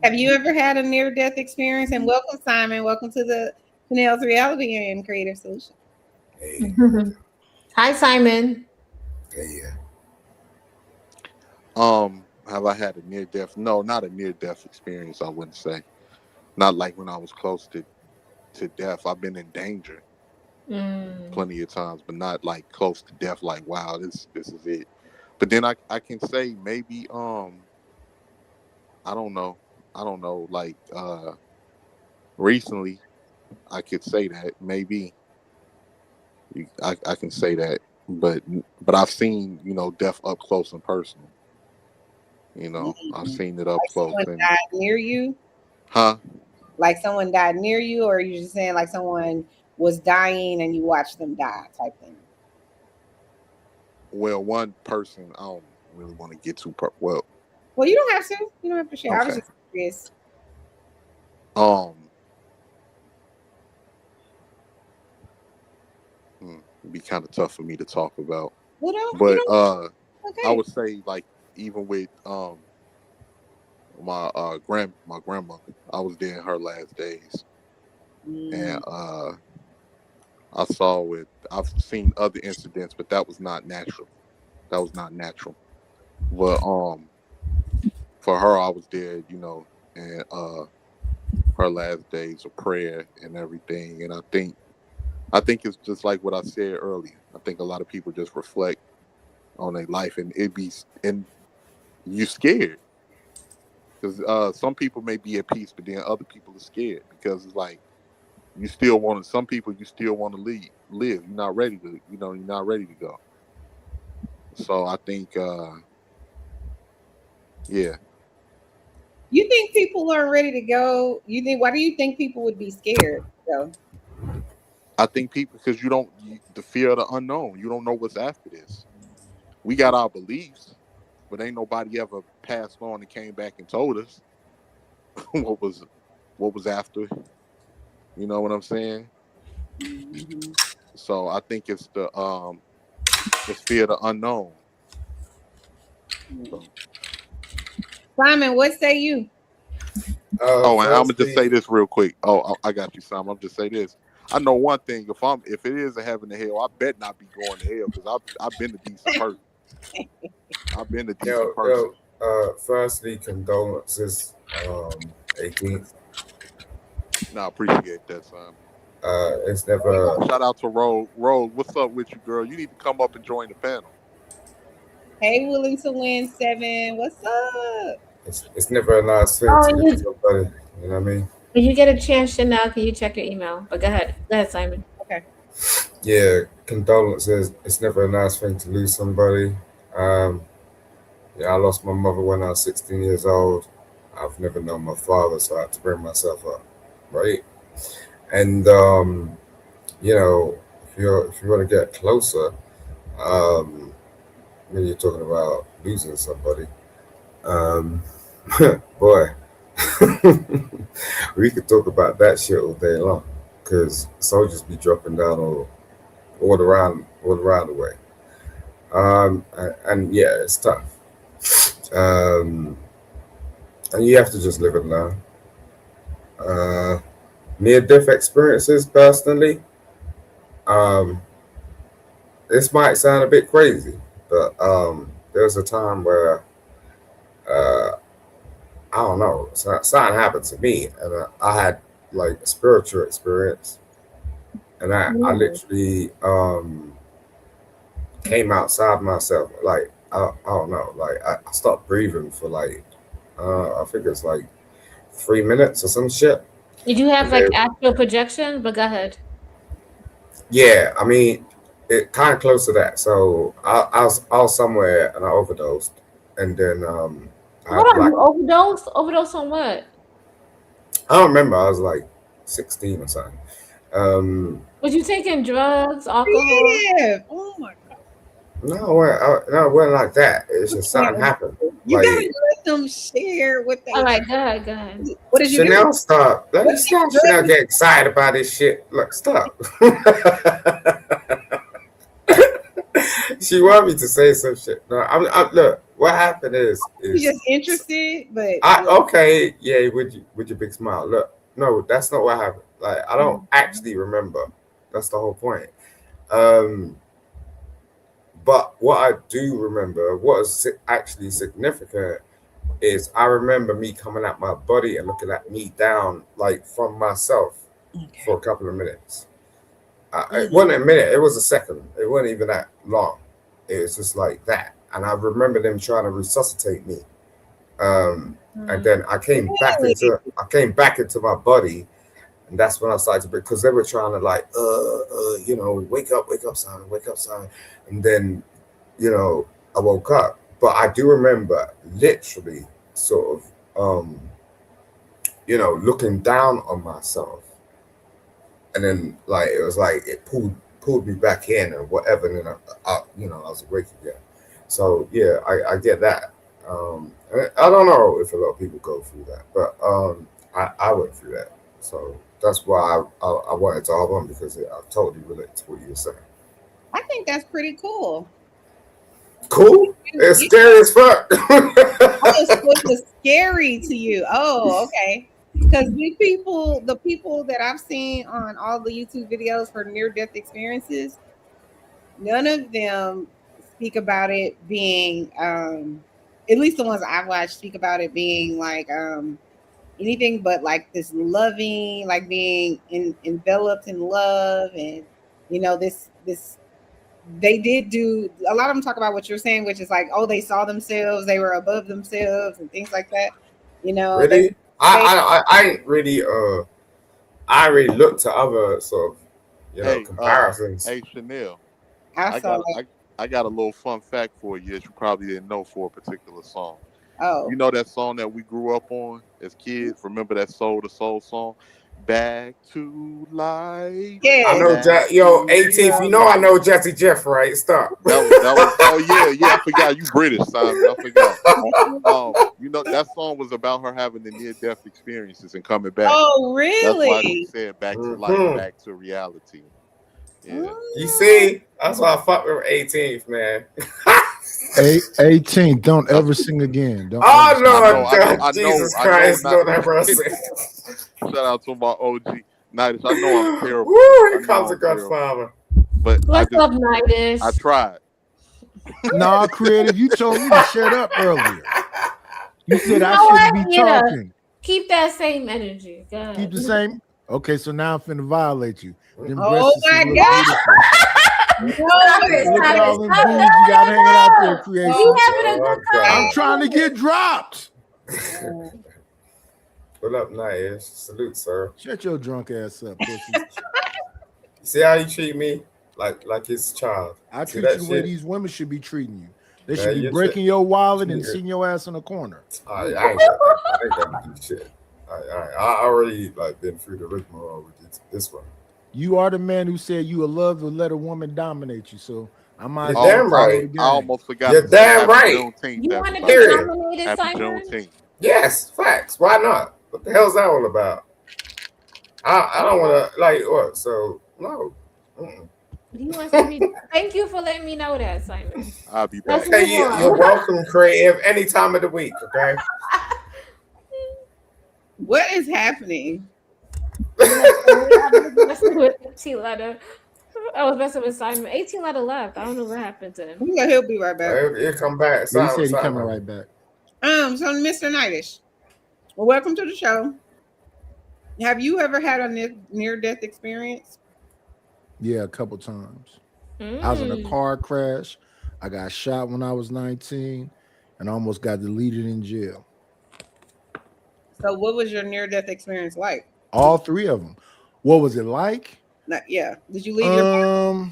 Speaker 1: Have you ever had a near-death experience? And welcome, Simon. Welcome to the Chanel's Reality and Creative Solution.
Speaker 9: Hey,
Speaker 4: Hi, Simon.
Speaker 9: hey,
Speaker 8: have I had a near death? No, not a near death experience, I wouldn't say. Not like when I was close to death. I've been in danger plenty of times, but not like close to death, like, wow, this is it. But then I can say maybe I don't know, like recently I could say that maybe I can say that, but I've seen death up close and personal. I've seen it up
Speaker 1: Like
Speaker 8: close.
Speaker 1: someone
Speaker 8: And
Speaker 1: died near you?
Speaker 8: huh?
Speaker 1: Like someone died near you, or are you just saying like someone was dying and you watched them die type thing?
Speaker 8: Well, one person, I don't really want to get too well.
Speaker 1: Well, you don't have to. You don't have to share. I was
Speaker 8: Okay.
Speaker 1: just curious.
Speaker 8: It'd be kind of tough for me to talk about.
Speaker 1: Well, don't,
Speaker 8: But
Speaker 1: okay.
Speaker 8: I would say, like, even with my grandmother, I was there in her last days, and I've seen other incidents, but that was not natural. But for her, I was there, and her last days of prayer and everything. And I think it's just like what I said earlier. I think a lot of people just reflect on their life, and you scared, because some people may be at peace, but then other people are scared, because it's like some people you still want to live. You're not ready to, you're not ready to go. So I think, yeah.
Speaker 1: You think people aren't ready to go? Why do you think people would be scared though?
Speaker 8: I think people, because the fear of the unknown. You don't know what's after this. We got our beliefs, but ain't nobody ever passed on and came back and told us what was after. You know what I'm saying?
Speaker 1: Mm-hmm.
Speaker 8: So I think it's the fear of the unknown. So.
Speaker 1: Simon, what say you?
Speaker 8: And I'm gonna just say this real quick. Oh, I got you, Simon. I'm just say this. I know one thing. If it is a heaven to hell, I bet not be going to hell, because I've been a decent person. I've been a decent person.
Speaker 9: Firstly, condolences, 18th.
Speaker 8: No, I appreciate that, Simon.
Speaker 9: It's never.
Speaker 8: Shout out to Rose. Rose, what's up with you, girl? You need to come up and join the panel.
Speaker 1: Hey, willing to win 7. What's up?
Speaker 9: It's never a nice thing to do to somebody. You know what I mean?
Speaker 4: When you get a chance, Chanel, can you check your email? But go ahead, Simon.
Speaker 1: Okay.
Speaker 9: Yeah, condolences. It's never a nice thing to lose somebody. I lost my mother when I was 16 years old. I've never known my father, so I had to bring myself up, right? And if you want to get closer, when you're talking about losing somebody, boy, we could talk about that shit all day long, because soldiers be dropping down all around the way. And yeah, it's tough. And you have to just live and learn. Near-death experiences, personally, this might sound a bit crazy, but there was a time where I don't know, something happened to me, and I had like a spiritual experience, and I literally came outside myself. Like I don't know, like I stopped breathing for like I think it's like 3 minutes or some shit.
Speaker 4: Did you have like astral projection? But go ahead.
Speaker 9: Yeah, I mean, it kind of close to that. So I was somewhere and I overdosed, and then
Speaker 4: Hold on, you overdose? Overdose on what?
Speaker 9: I don't remember. I was like 16 or something.
Speaker 4: Was you taking drugs, alcohol?
Speaker 1: Yeah. Oh my god.
Speaker 9: No, it wasn't like that. It's just something happened.
Speaker 1: You
Speaker 9: Like,
Speaker 1: gotta let them share what they.
Speaker 4: All right, go ahead, go ahead.
Speaker 1: What did you
Speaker 9: Chanel,
Speaker 1: do?
Speaker 9: stop. Let me stop. Chanel get excited about this shit. Look, stop. She wanted me to say some shit. No, I'm look. What happened is
Speaker 1: You just interested, but
Speaker 9: okay, yeah, with your big smile. Look, no, that's not what happened. Like, I don't actually remember. That's the whole point. But what I do remember, what is actually significant, is I remember me coming out my body and looking at me down, like from myself, for a couple of minutes. It wasn't a minute, it was a second. It wasn't even that long. It was just like that. And I remember them trying to resuscitate me. And then I came back into my body, and that's when I started to, because they were trying to like wake up, son. And then, I woke up. But I do remember literally sort of looking down on myself. And then like it was like it pulled me back in or whatever, and then I was awake again. So yeah, I get that. I don't know if a lot of people go through that, but I went through that. So that's why I wanted to hop on, because I totally relate to what you were saying.
Speaker 1: I think that's pretty cool.
Speaker 9: Cool? It's scary as fuck.
Speaker 1: It was scary to you. Oh, okay. Because the people that I've seen on all the YouTube videos for near-death experiences, none of them speak about it being, at least the ones I've watched, speak about it being like anything but like this loving, like being enveloped in love, and this. They did do a lot of them talk about what you're saying, which is like, oh, they saw themselves, they were above themselves, and things like that.
Speaker 9: Really? I ain't really I already looked to other sort of comparisons.
Speaker 8: Hey Chanel,
Speaker 1: I
Speaker 8: got a little fun fact for you that you probably didn't know for a particular song.
Speaker 1: Oh,
Speaker 8: You know that song that we grew up on as kids? Remember that Soul to Soul song? Back to life.
Speaker 1: yeah.
Speaker 9: I know, 18th. You know I know Jesse Jeff, right? Stop.
Speaker 8: That was oh yeah. I forgot you British, Simon. I forgot. That song was about her having the near-death experiences and coming back.
Speaker 1: Oh,
Speaker 8: That's why
Speaker 1: really?
Speaker 8: she said back to life, back to reality. Yeah.
Speaker 9: You see, that's why I fuck with 18th, man.
Speaker 10: 18, don't ever sing again. Don't
Speaker 9: Oh
Speaker 10: ever
Speaker 9: no,
Speaker 8: I know,
Speaker 9: Jesus
Speaker 8: I know
Speaker 9: Christ,
Speaker 8: not-
Speaker 9: Lord have mercy.
Speaker 8: Shout out to my OG Nights. I know I'm terrible.
Speaker 9: Woo,
Speaker 8: I
Speaker 9: here
Speaker 8: know
Speaker 9: comes the
Speaker 8: I'm terrible.
Speaker 9: Godfather.
Speaker 8: But
Speaker 4: What's up, Nidus?
Speaker 8: I tried.
Speaker 10: Nah, creative, you told me to shut up earlier. You said I
Speaker 4: know
Speaker 10: shouldn't
Speaker 4: what?
Speaker 10: be
Speaker 4: Yeah.
Speaker 10: talking.
Speaker 4: Keep that same energy. Go ahead.
Speaker 10: Keep the same. Okay, so now I'm finna violate you. Them
Speaker 1: Oh
Speaker 10: breasts
Speaker 1: my
Speaker 10: is look
Speaker 1: God.
Speaker 10: beautiful.
Speaker 4: Stop it,
Speaker 10: Look
Speaker 4: stop
Speaker 10: at
Speaker 4: it,
Speaker 10: all them
Speaker 4: stop
Speaker 10: dudes
Speaker 4: it.
Speaker 10: you got hanging out there, creation.
Speaker 4: You having a good
Speaker 9: God.
Speaker 4: time?
Speaker 10: I'm trying to get dropped.
Speaker 9: What up, Naish? Salute, sir.
Speaker 10: Shut your drunk ass up, pussy.
Speaker 9: See how you treat me? Like his child.
Speaker 10: I
Speaker 9: See
Speaker 10: treat
Speaker 9: that
Speaker 10: you the way
Speaker 9: shit?
Speaker 10: these women should be treating you. They
Speaker 9: Man,
Speaker 10: should be
Speaker 9: you're
Speaker 10: breaking your wallet and
Speaker 9: Yeah.
Speaker 10: sitting your ass in a corner.
Speaker 9: I ain't gonna do shit. I already been through the rigmarole with this one.
Speaker 10: You are the man who said you would love to let a woman dominate you. So I might
Speaker 9: You're
Speaker 10: as well
Speaker 9: damn
Speaker 10: follow
Speaker 9: right.
Speaker 10: the game.
Speaker 8: I almost forgot.
Speaker 9: You're
Speaker 8: to say
Speaker 9: damn
Speaker 8: happy
Speaker 9: right.
Speaker 8: Juneteenth,
Speaker 4: You want to
Speaker 8: everybody.
Speaker 4: be
Speaker 9: Period.
Speaker 4: dominated,
Speaker 8: Happy
Speaker 4: Simon?
Speaker 8: Juneteenth.
Speaker 9: Yes, facts. Why not? What the hell's that all about? I don't want to what? So no. Mm-mm.
Speaker 4: He wants to be. Thank you for letting me know that, Simon.
Speaker 8: I'll be
Speaker 4: Let's
Speaker 8: back.
Speaker 4: move
Speaker 11: Hey,
Speaker 4: on.
Speaker 11: you're welcome, creative, any time of the week. Okay.
Speaker 1: What is happening?
Speaker 4: I was messing with 18 letter. I was messing with Simon. 18 letter left. I don't know what happened to him.
Speaker 1: He'll be right back.
Speaker 11: He'll come back.
Speaker 10: He said he's coming right back.
Speaker 1: So Mr. Knightish, well, welcome to the show. Have you ever had a near-death experience?
Speaker 10: Yeah, a couple times. I was in a car crash. I got shot when I was 19 and almost got deleted in jail.
Speaker 1: So what was your near-death experience like?
Speaker 10: All three of them. What was it like?
Speaker 1: Yeah. Did you leave your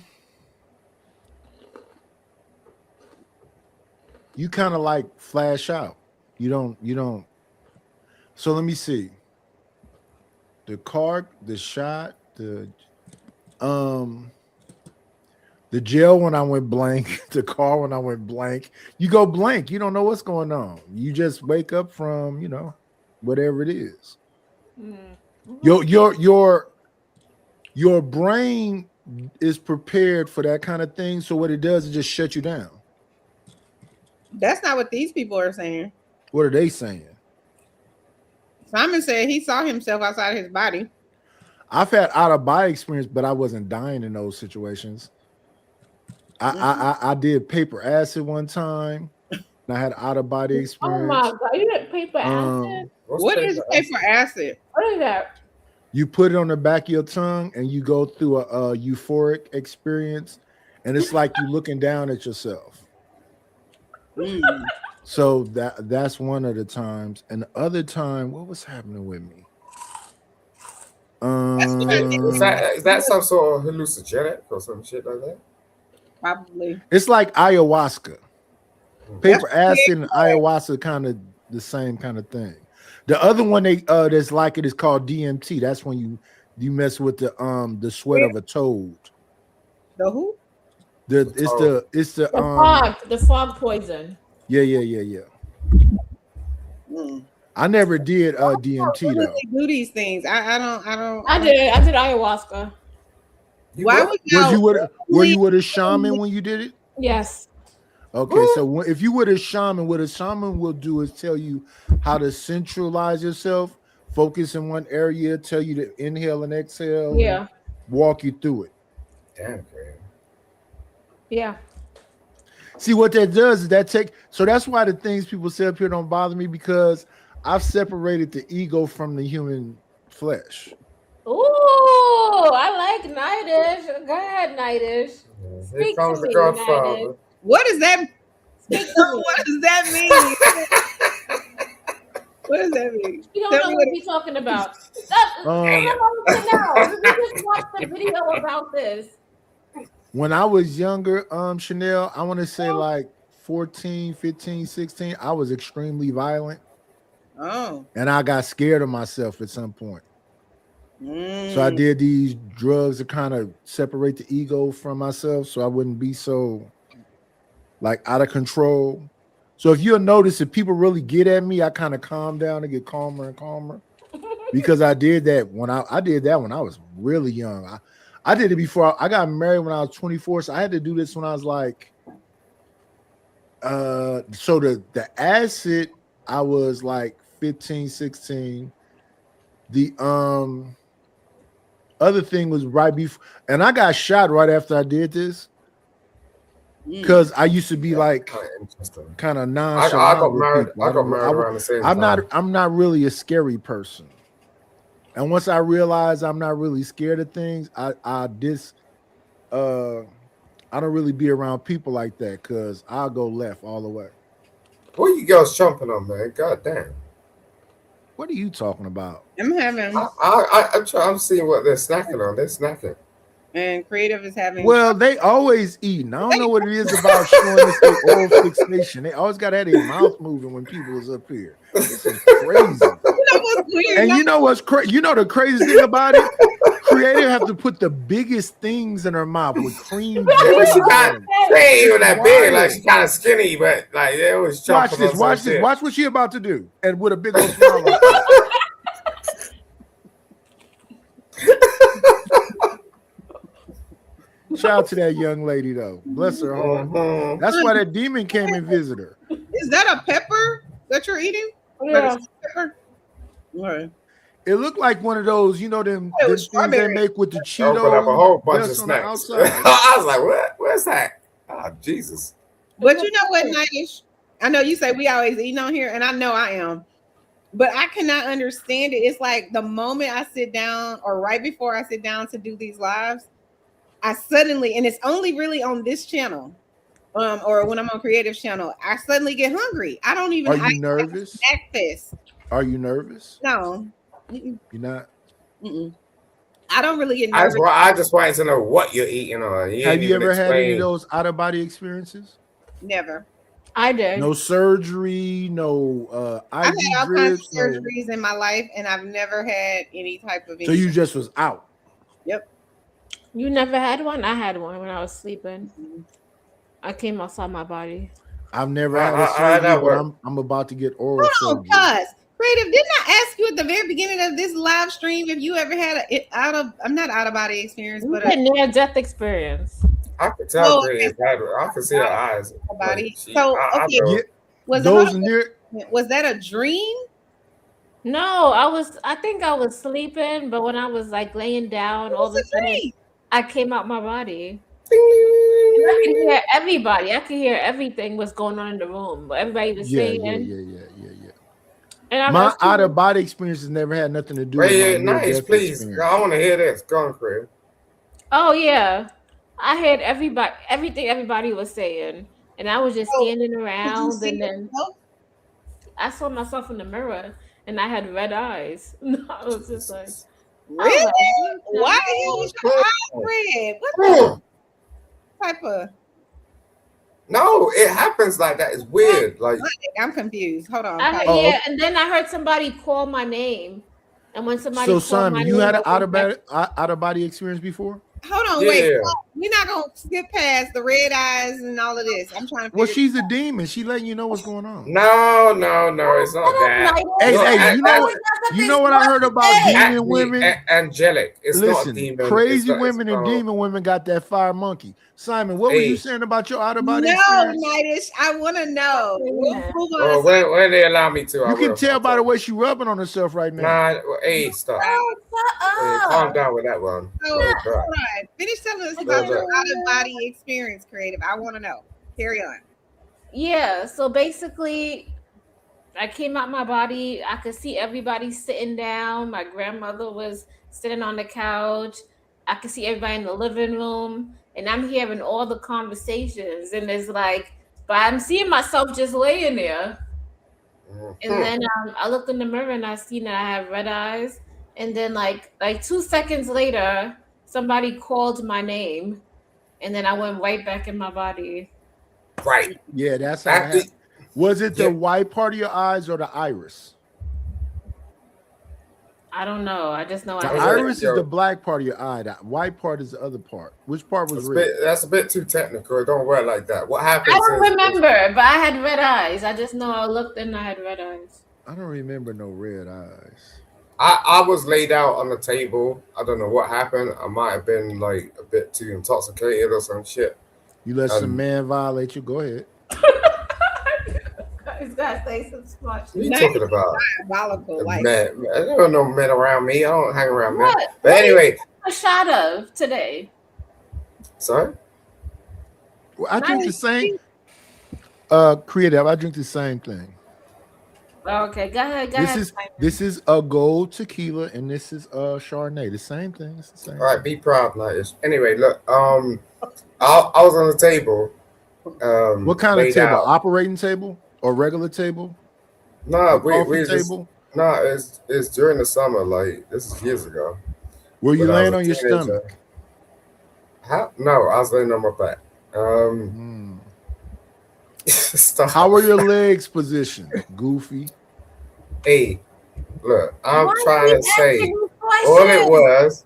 Speaker 10: You kind of like flash out. You don't. So let me see. The car, the shot, the jail when I went blank, the car when I went blank. You go blank. You don't know what's going on. You just wake up from, whatever it is. Your brain is prepared for that kind of thing. So what it does is just shut you down.
Speaker 1: That's not what these people are saying.
Speaker 10: What are they saying?
Speaker 1: Simon said he saw himself outside his body.
Speaker 10: I've had out of body experience, but I wasn't dying in those situations. I did paper acid one time. And I had out of body experience.
Speaker 4: Oh my god, you did paper acid?
Speaker 1: What is paper acid?
Speaker 4: What is that?
Speaker 10: You put it on the back of your tongue and you go through a euphoric experience, and it's like you looking down at yourself. So that's one of the times. And the other time, what was happening with me?
Speaker 11: Is that some sort of hallucinogenic or some shit like that?
Speaker 1: Probably.
Speaker 10: It's like ayahuasca. Paper acid and ayahuasca kind of the same kind of thing. The other one that's like it is called DMT. That's when you mess with the sweat of a toad.
Speaker 1: The who?
Speaker 10: It's the
Speaker 4: fog poison.
Speaker 10: Yeah. I never did DMT though.
Speaker 1: Do these things? I don't.
Speaker 4: I did ayahuasca.
Speaker 1: Why would
Speaker 10: were you with a shaman when you did it?
Speaker 4: Yes.
Speaker 10: Okay, so if you with a shaman, what a shaman will do is tell you how to centralize yourself, focus in one area, tell you to inhale and exhale,
Speaker 4: yeah,
Speaker 10: and walk you through it.
Speaker 11: Damn, man.
Speaker 4: Yeah.
Speaker 10: See what that does is so that's why the things people say up here don't bother me, because I've separated the ego from the human flesh.
Speaker 4: Ooh, I like Knightish. Go ahead, Knightish.
Speaker 11: Here comes the Godfather.
Speaker 1: What does that? What does that mean? What does that mean?
Speaker 4: You don't know what we're talking about. We just watched the video about this.
Speaker 10: When I was younger, Chanel, I want to say like 14, 15, 16, I was extremely violent.
Speaker 1: Oh.
Speaker 10: And I got scared of myself at some point. So I did these drugs to kind of separate the ego from myself so I wouldn't be so like out of control. So if you'll notice, if people really get at me, I kind of calm down and get calmer and calmer, because I did that when I did that when I was really young. I did it before I got married when I was 24. So I had to do this when I was like, so the acid, I was like 15, 16. The other thing was right before, and I got shot right after I did this. Because I used to be like kind of nonchalant.
Speaker 11: I got married around the same time.
Speaker 10: I'm not really a scary person. And once I realized I'm not really scared of things, I don't really be around people like that, because I'll go left all the way.
Speaker 11: What are you girls jumping on, man? God damn.
Speaker 10: What are you talking about?
Speaker 1: I'm having.
Speaker 11: I'm seeing what they're snacking on. They're snacking.
Speaker 1: And Creative is having.
Speaker 10: Well, they always eating. I don't know what it is about showing us their oral fixation. They always got to have their mouth moving when people is up here. This is crazy. And you know what's crazy? You know the craziest thing about it? Creative have to put the biggest things in her mouth with cream.
Speaker 11: She ain't even that big. Like, she kind of skinny, but like they always
Speaker 10: watch this. Watch this. Watch what she about to do, and with a big old smile. Like Shout out to that young lady though. Bless her heart. That's why that demon came and visited her.
Speaker 1: Is that a pepper that you're eating?
Speaker 4: Yeah.
Speaker 1: Pepper? Right.
Speaker 10: It looked like one of those, you know, them
Speaker 1: It
Speaker 10: things
Speaker 1: was
Speaker 10: they
Speaker 1: strawberry.
Speaker 10: make with the
Speaker 11: Open up a
Speaker 10: Cheetos.
Speaker 11: whole bunch of
Speaker 10: dust on the
Speaker 11: snacks.
Speaker 10: outside.
Speaker 11: I was like, what? Where's that? Oh, Jesus.
Speaker 1: But you know what, Nightish? I know you say we always eating on here, and I know I am. But I cannot understand it. It's like the moment I sit down, or right before I sit down to do these lives, I suddenly, and it's only really on this channel, or when I'm on Creative channel, I suddenly get hungry. I don't even.
Speaker 10: Are you nervous?
Speaker 1: Snack fest.
Speaker 10: Are you nervous?
Speaker 1: No. Mm-mm.
Speaker 10: You're not.
Speaker 1: Mm-mm. I don't really get nervous.
Speaker 11: I just wanted to know what you're eating on.
Speaker 10: Have you ever had any of those out of body experiences?
Speaker 1: Never.
Speaker 4: I did.
Speaker 10: No surgery, no
Speaker 1: I've
Speaker 10: IV
Speaker 1: had all kinds of
Speaker 10: drips.
Speaker 1: surgeries in my life, and I've never had any type of.
Speaker 10: So you just was out.
Speaker 1: Yep.
Speaker 4: You never had one? I had one when I was sleeping. I came outside my body.
Speaker 10: I've never had a surgery, but I'm about to get oral
Speaker 1: Hold on,
Speaker 10: surgery.
Speaker 1: cuz Creative, didn't I ask you at the very beginning of this live stream if you ever had I'm not out of body experience, but
Speaker 4: a near death experience.
Speaker 11: I could tell I could see her eyes.
Speaker 1: Body.
Speaker 11: Like,
Speaker 1: So okay, was that a dream?
Speaker 4: No, I think I was sleeping, but when I was like laying down, all of a sudden I came out my body. And I could hear everybody. I could hear everything was going on in the room. Everybody was saying.
Speaker 10: Yeah.
Speaker 4: And
Speaker 10: my out of body experience has never had nothing to do with my
Speaker 11: nice, please.
Speaker 10: experience.
Speaker 11: I want to hear this. Go on, Craig.
Speaker 4: Oh yeah, I heard everything everybody was saying, and I was just standing around, and then I saw myself in the mirror, and I had red eyes. I was just like,
Speaker 1: really? Why the hell was your eyes red? What type of?
Speaker 11: No, it happens like that. It's weird. Like
Speaker 1: I'm confused. Hold on.
Speaker 4: Yeah, and then I heard somebody call my name, and when somebody
Speaker 10: So
Speaker 4: called
Speaker 10: Simon,
Speaker 4: my
Speaker 10: you
Speaker 4: name,
Speaker 10: had an
Speaker 4: I went back-
Speaker 10: out of body experience before?
Speaker 1: Hold on, wait. We're not gonna skip past the red eyes and all of this. I'm trying to.
Speaker 10: Well, she's a demon. She letting you know what's going on.
Speaker 11: No, it's not that.
Speaker 10: Hey, you know what I heard about demon women?
Speaker 11: Angelic. It's not
Speaker 10: Listen,
Speaker 11: demon.
Speaker 10: crazy women and demon women got that fire monkey. Simon, what were you saying about your out of body experience?
Speaker 1: Nightish, I want to know.
Speaker 11: When they allow me to,
Speaker 10: You can tell by the way she rubbing on herself right now.
Speaker 11: Nah, stop. Calm down with that one.
Speaker 1: Finish telling us about your out of body experience, Creative. I want to know. Carry on.
Speaker 4: Yeah, so basically, I came out my body. I could see everybody sitting down. My grandmother was sitting on the couch. I could see everybody in the living room, and I'm hearing all the conversations. And it's like, but I'm seeing myself just laying there. And then I looked in the mirror and I seen that I have red eyes. And then like 2 seconds later, somebody called my name, and then I went right back in my body.
Speaker 11: Right.
Speaker 10: Yeah, that's how it happened. Was it the white part of your eyes or the iris?
Speaker 4: I don't know. I just know
Speaker 10: the iris is the black part of your eye. The white part is the other part. Which part was red?
Speaker 11: That's a bit too technical. Don't work like that. What happened?
Speaker 4: I don't remember, but I had red eyes. I just know I looked and I had red eyes.
Speaker 10: I don't remember no red eyes.
Speaker 11: I was laid out on the table. I don't know what happened. I might have been like a bit too intoxicated or some shit.
Speaker 10: You let some man violate you. Go ahead.
Speaker 4: He's gotta say some smart shit.
Speaker 11: What are you talking about?
Speaker 1: Diabolical,
Speaker 11: Man, I don't know men around me. I don't hang around men.
Speaker 4: What?
Speaker 11: But anyway,
Speaker 4: A shot of today.
Speaker 11: sorry.
Speaker 10: Well, I drink the same. Creative. I drink the same thing.
Speaker 4: Okay, go ahead.
Speaker 10: This is a gold tequila, and this is Chardonnay. The same thing. It's the same.
Speaker 11: All right, be proud, Nightish. Anyway, look. I was on the table.
Speaker 10: What kind of
Speaker 11: laid
Speaker 10: table?
Speaker 11: out.
Speaker 10: Operating table or regular table?
Speaker 11: No, we
Speaker 10: Coffee
Speaker 11: just
Speaker 10: table?
Speaker 11: no. It's during the summer. Like this is years ago.
Speaker 10: Were you
Speaker 11: When I was
Speaker 10: laying
Speaker 11: a
Speaker 10: on your
Speaker 11: teenager.
Speaker 10: stomach?
Speaker 11: No, I was laying on my back. Stop.
Speaker 10: How were your legs positioned? Goofy.
Speaker 11: Hey, look, I'm
Speaker 4: Why
Speaker 11: trying
Speaker 4: keep
Speaker 11: to say
Speaker 4: asking me
Speaker 11: all it
Speaker 4: questions?
Speaker 11: was.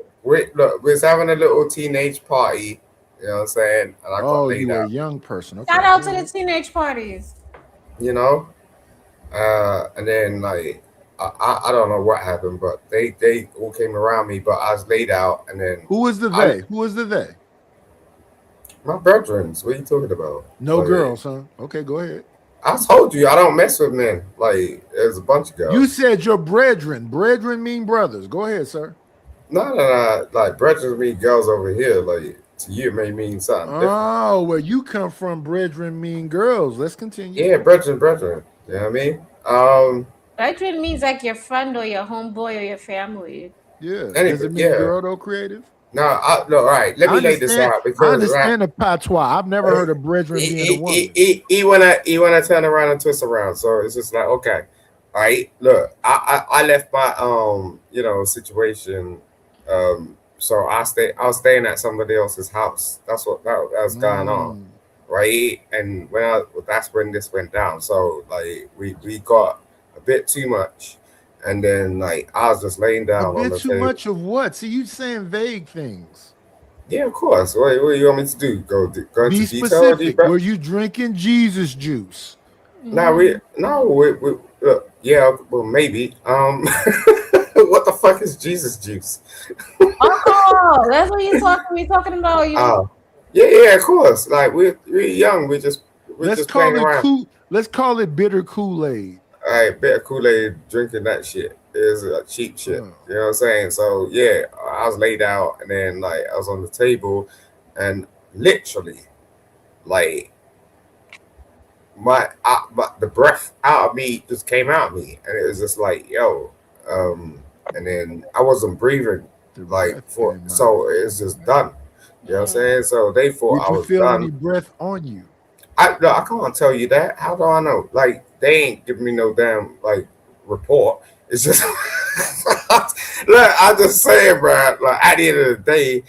Speaker 11: We was having a little teenage party. You know what I'm saying? And I got
Speaker 10: Oh,
Speaker 11: laid
Speaker 10: you were a
Speaker 11: out.
Speaker 10: young person. Okay.
Speaker 4: Shout out to the teenage parties.
Speaker 11: You know, and then like I don't know what happened, but they all came around me, but I was laid out, and then
Speaker 10: Who was the they? Who was the they?
Speaker 11: My brethrens. What are you talking about?
Speaker 10: No
Speaker 11: Like,
Speaker 10: girls, huh? Okay, go ahead.
Speaker 11: I told you I don't mess with men. Like, there's a bunch of girls.
Speaker 10: You said your brethren. Brethren mean brothers. Go ahead, sir.
Speaker 11: No. Like, brethren mean girls over here. Like, to you, it may mean something different.
Speaker 10: Oh, where you come from, brethren mean girls. Let's continue.
Speaker 11: Yeah, brethren. You know what I mean?
Speaker 4: Brethren means like your friend or your homeboy or your family.
Speaker 10: Yeah.
Speaker 11: Anyway,
Speaker 10: Does it mean girl though, creative?
Speaker 11: No, all right. Let me lay this out because
Speaker 10: I understand the patois. I've never heard of brethren being a woman.
Speaker 11: He wanna turn around and twist around. So it's just like, okay, all right. Look, I left my situation. So I was staying at somebody else's house. That's what that was going on, right? And that's when this went down. So like we got a bit too much. And then, like, I was just laying down on the
Speaker 10: too
Speaker 11: table.
Speaker 10: much of what? See, you saying vague things.
Speaker 11: Yeah, of course. What do you want me to do? Go
Speaker 10: Be
Speaker 11: into
Speaker 10: specific.
Speaker 11: detail?
Speaker 10: Were you drinking Jesus juice?
Speaker 11: No, we well, maybe. What the fuck is Jesus juice?
Speaker 4: Oh, that's what we talking about.
Speaker 11: Yeah, of course. Like we're young. We're just
Speaker 10: call
Speaker 11: playing around.
Speaker 10: Let's call it bitter Kool-Aid.
Speaker 11: All right, bitter Kool-Aid, drinking that shit is a cheap shit. You know what I'm saying? So yeah, I was laid out, and then like I was on the table, and literally, like the breath out of me just came out of me, and it was just like and then I wasn't breathing so it's just done. You know what I'm saying? So they thought I was done. Did you feel
Speaker 10: any breath on you?
Speaker 11: I can't tell you that. How do I know? Like, they ain't giving me no damn like report. It's just look, I'm just saying, bro. Like at the end of the day,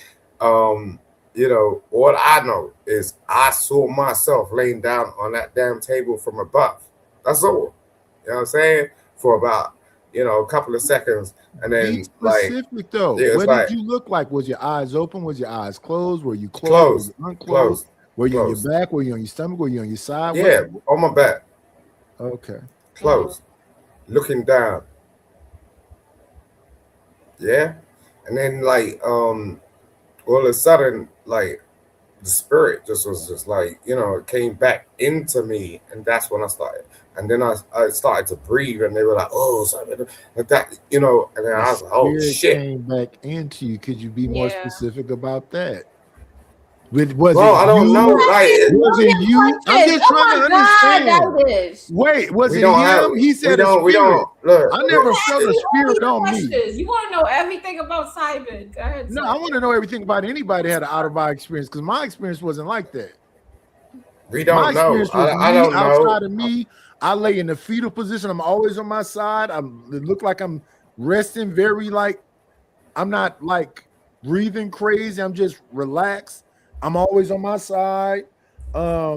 Speaker 11: what I know is I saw myself laying down on that damn table from above. That's all. You know what I'm saying? For about a couple of seconds, and then
Speaker 10: be specific though. What did you look like? Was your eyes open? Was your eyes closed? Were you closed? Were you unclosed? Were you on your back? Were you on your stomach? Were you on your side?
Speaker 11: Yeah, on my back.
Speaker 10: Okay.
Speaker 11: Closed. Looking down. Yeah. And then like all of a sudden, like the spirit just was just like, it came back into me, and that's when I started. And then I started to breathe, and they were like, "Oh, something like that," and then I was like, "Oh shit!"
Speaker 10: Came back into you. Could you be more specific about that?
Speaker 11: I don't know. Like,
Speaker 10: was it you? I'm just trying to understand. Wait, was it him? He said
Speaker 11: we don't. Look,
Speaker 10: I never felt a spirit on me.
Speaker 4: You want to know everything about Simon? Go ahead.
Speaker 10: No, I want to know everything about anybody that had an out of body experience, because my experience wasn't like that.
Speaker 11: We don't know. I don't know.
Speaker 10: Outside of me, I lay in the fetal position. I'm always on my side. It look like I'm resting very I'm not like breathing crazy. I'm just relaxed. I'm always on my side. I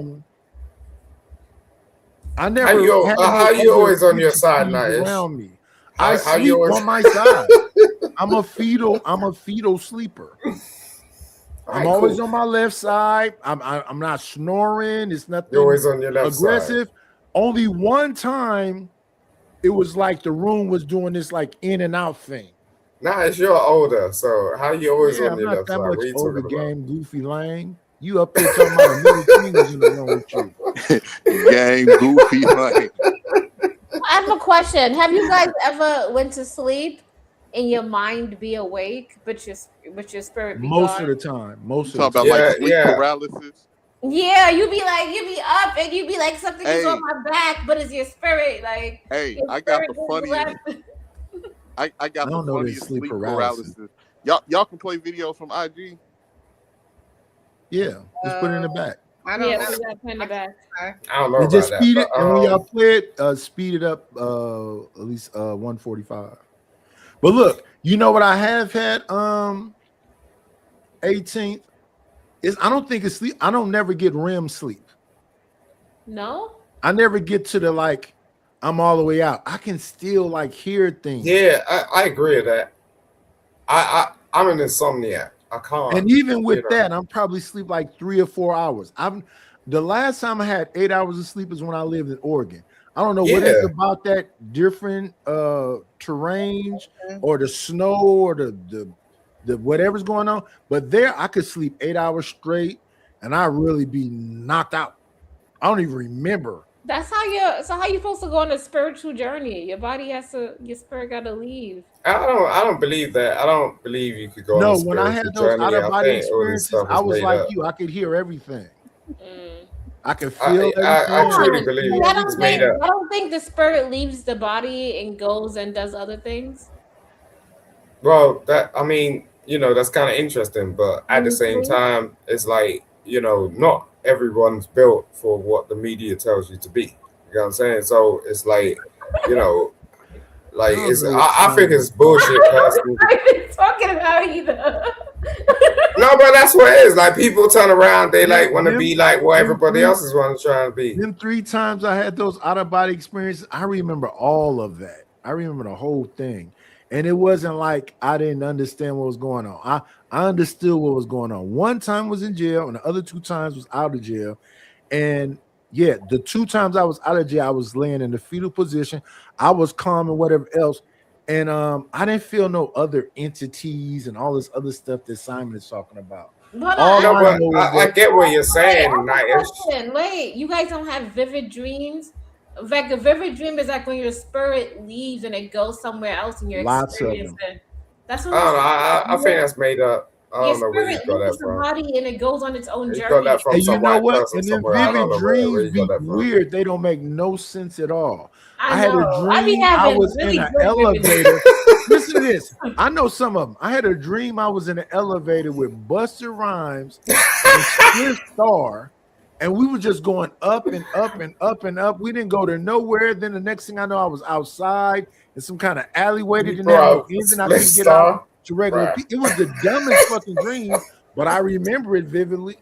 Speaker 10: never.
Speaker 11: How you always on your side,
Speaker 10: around me? I sleep on my side. I'm a fetal sleeper. I'm always on my left side. I'm not snoring. It's nothing.
Speaker 11: You're always on your left
Speaker 10: aggressive.
Speaker 11: Side.
Speaker 10: Only one time, it was like the room was doing this like in and out thing.
Speaker 11: Nah, it's you're older, so how you always on your left side?
Speaker 10: What are you talking about? Game Goofy Lane. You up there talking about a million fingers in the room with you.
Speaker 8: Game Goofy Lane.
Speaker 4: I have a question. Have you guys ever went to sleep and your mind be awake, but your spirit be
Speaker 10: most
Speaker 4: gone?
Speaker 10: of the time? Most of
Speaker 8: the
Speaker 10: time.
Speaker 8: About like sleep paralysis.
Speaker 4: Yeah, you be up and you be like something is on my back, but it's your spirit like.
Speaker 8: Hey, I got the funniest. I got the funniest sleep paralysis. Y'all can play videos from IG.
Speaker 10: Yeah, just put it in the back.
Speaker 1: I don't know.
Speaker 4: Put in the back.
Speaker 11: I don't know.
Speaker 10: Just speed it, and when y'all play it, speed it up at least 145. But look, you know what I have had 18th is I don't think it's sleep. I don't never get REM sleep.
Speaker 4: No,
Speaker 10: I never get to the I'm all the way out. I can still hear things.
Speaker 11: Yeah, I agree with that. I'm an insomniac. I can't.
Speaker 10: And even with that, I'm probably sleep 3 or 4 hours. The last time I had 8 hours of sleep is when I lived in Oregon. I don't know what it's about that different terrain or the snow or the whatever's going on, but there I could sleep 8 hours straight, and I really be knocked out. I don't even remember.
Speaker 4: That's how you. So how you supposed to go on a spiritual journey? Your body has to. Your spirit got to leave.
Speaker 11: I don't believe that. I don't believe you could go
Speaker 10: No,
Speaker 11: on a
Speaker 10: when I had
Speaker 11: spiritual
Speaker 10: those
Speaker 11: journey.
Speaker 10: out of body
Speaker 11: I think all this
Speaker 10: experiences,
Speaker 11: stuff
Speaker 10: I
Speaker 11: is
Speaker 10: was
Speaker 11: made
Speaker 10: like
Speaker 11: up.
Speaker 10: you. I could hear everything.
Speaker 4: Mm.
Speaker 10: I could feel everything.
Speaker 11: I truly believe
Speaker 4: I
Speaker 11: it's
Speaker 4: don't
Speaker 11: made
Speaker 4: think.
Speaker 11: up.
Speaker 4: I don't think the spirit leaves the body and goes and does other things.
Speaker 11: Well, that's kind of interesting, but at the same time, it's like, not everyone's built for what the media tells you to be. You know what I'm saying? So it's like, I think it's bullshit personally.
Speaker 4: I've been talking about either.
Speaker 11: No, but that's what it is. Like, people turn around, they like want to be like what everybody else is want to try and be.
Speaker 10: Them 3 times I had those out of body experiences, I remember all of that. I remember the whole thing. And it wasn't like I didn't understand what was going on. I understood what was going on. One time was in jail, and the other 2 times was out of jail. And yeah, the 2 times I was out of jail, I was laying in the fetal position. I was calm and whatever else. And I didn't feel no other entities and all this other stuff that Simon is talking about.
Speaker 11: I get what you're saying.
Speaker 4: Wait, you guys don't have vivid dreams? In fact, a vivid dream is like when your spirit leaves and it goes somewhere else and you're
Speaker 10: Lots of
Speaker 4: experiencing.
Speaker 10: them.
Speaker 4: That's what
Speaker 11: I don't know. I think that's made up. I
Speaker 4: your
Speaker 11: don't know where you
Speaker 4: spirit
Speaker 11: got that
Speaker 4: leaves the
Speaker 11: from.
Speaker 4: body and it goes on its own
Speaker 11: You
Speaker 4: journey.
Speaker 11: got that from
Speaker 10: And you
Speaker 11: some
Speaker 10: know
Speaker 11: white
Speaker 10: what?
Speaker 11: person
Speaker 10: And then
Speaker 11: somewhere. I don't
Speaker 10: vivid
Speaker 11: know where
Speaker 10: dreams
Speaker 11: you
Speaker 10: be
Speaker 11: got that from.
Speaker 10: weird. They don't make no sense at all. I had
Speaker 4: know.
Speaker 10: a
Speaker 4: I be
Speaker 10: dream I
Speaker 4: having
Speaker 10: was
Speaker 4: really
Speaker 10: in an
Speaker 4: good vivid
Speaker 10: elevator. Listen to this. I know some of them. I had a dream I was in an elevator with Busta Rhymes and Swift Star, and we were just going up and up and up and up. We didn't go to nowhere. Then the next thing I know, I was outside in some kind of alleyway that didn't have no engine. I couldn't get out to regular people. It was the dumbest fucking dream, but I remember it vividly.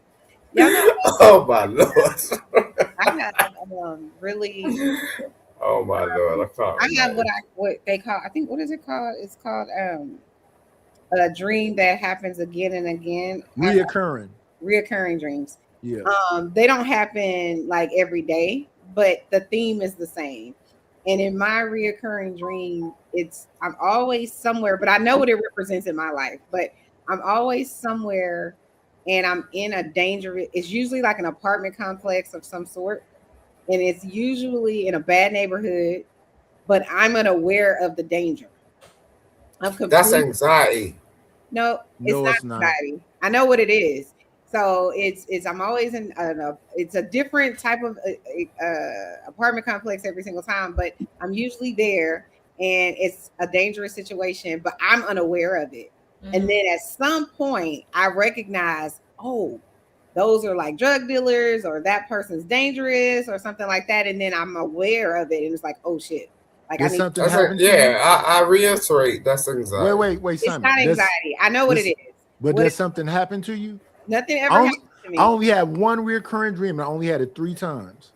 Speaker 11: Oh my Lord.
Speaker 1: I have really.
Speaker 11: Oh my Lord.
Speaker 1: I have what they call. I think what is it called? It's called a dream that happens again and again. Reoccurring dreams.
Speaker 10: Yeah.
Speaker 1: They don't happen like every day, but the theme is the same. And in my reoccurring dream, I'm always somewhere, but I know what it represents in my life. But I'm always somewhere, and I'm in a dangerous. It's usually like an apartment complex of some sort, and it's usually in a bad neighborhood. But I'm unaware of the danger.
Speaker 11: That's anxiety.
Speaker 1: No, it's not anxiety. I know what it is. So it's I'm always in it's a different type of apartment complex every single time, but I'm usually there, and it's a dangerous situation, but I'm unaware of it. Mm-hmm. And then at some point I recognize, oh, those are like drug dealers, or that person's dangerous or something like that. And then I'm aware of it, and it's like, oh shit. Like
Speaker 10: I
Speaker 11: reiterate, that's anxiety.
Speaker 10: Wait, Simon.
Speaker 1: It's not anxiety. I know what it is.
Speaker 10: But does something happen to you?
Speaker 1: Nothing ever happened to me.
Speaker 10: I only had one recurring dream, and I only had it 3 times.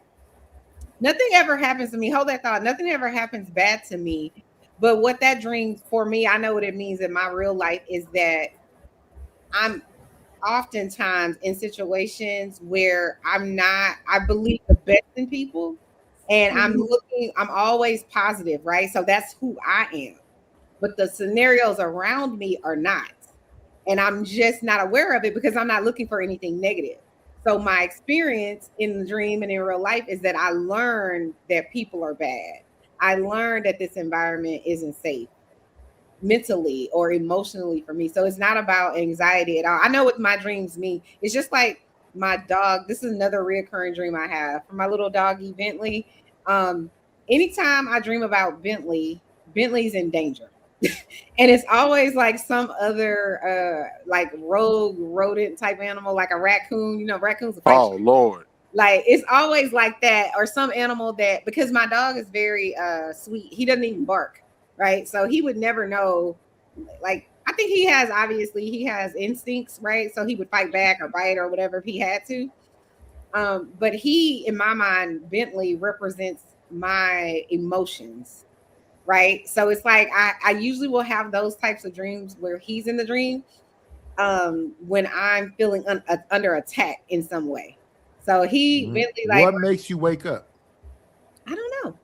Speaker 1: Nothing ever happens to me. Hold that thought. Nothing ever happens bad to me. But what that dream for me, I know what it means in my real life is that I'm oftentimes in situations where I believe the best in people, and I'm always positive, right? So that's who I am. But the scenarios around me are not. And I'm just not aware of it because I'm not looking for anything negative. So my experience in the dream and in real life is that I learned that people are bad. I learned that this environment isn't safe mentally or emotionally for me. So it's not about anxiety at all. I know what my dreams mean. It's just like my dog. This is another reoccurring dream I have for my little doggy Bentley. Anytime I dream about Bentley's in danger. And it's always like some other like rogue rodent type animal, like a raccoon. Raccoons are
Speaker 8: oh Lord.
Speaker 1: Like it's always like that, or some animal that, because my dog is very sweet, he doesn't even bark, right? So he would never know. Like, I think he has instincts, right? So he would fight back or bite or whatever if he had to. But he, in my mind, Bentley represents my emotions. Right. So it's like I usually will have those types of dreams where he's in the dream when I'm feeling under attack in some way. So Bentley, like,
Speaker 10: what makes you wake up?
Speaker 1: I don't know.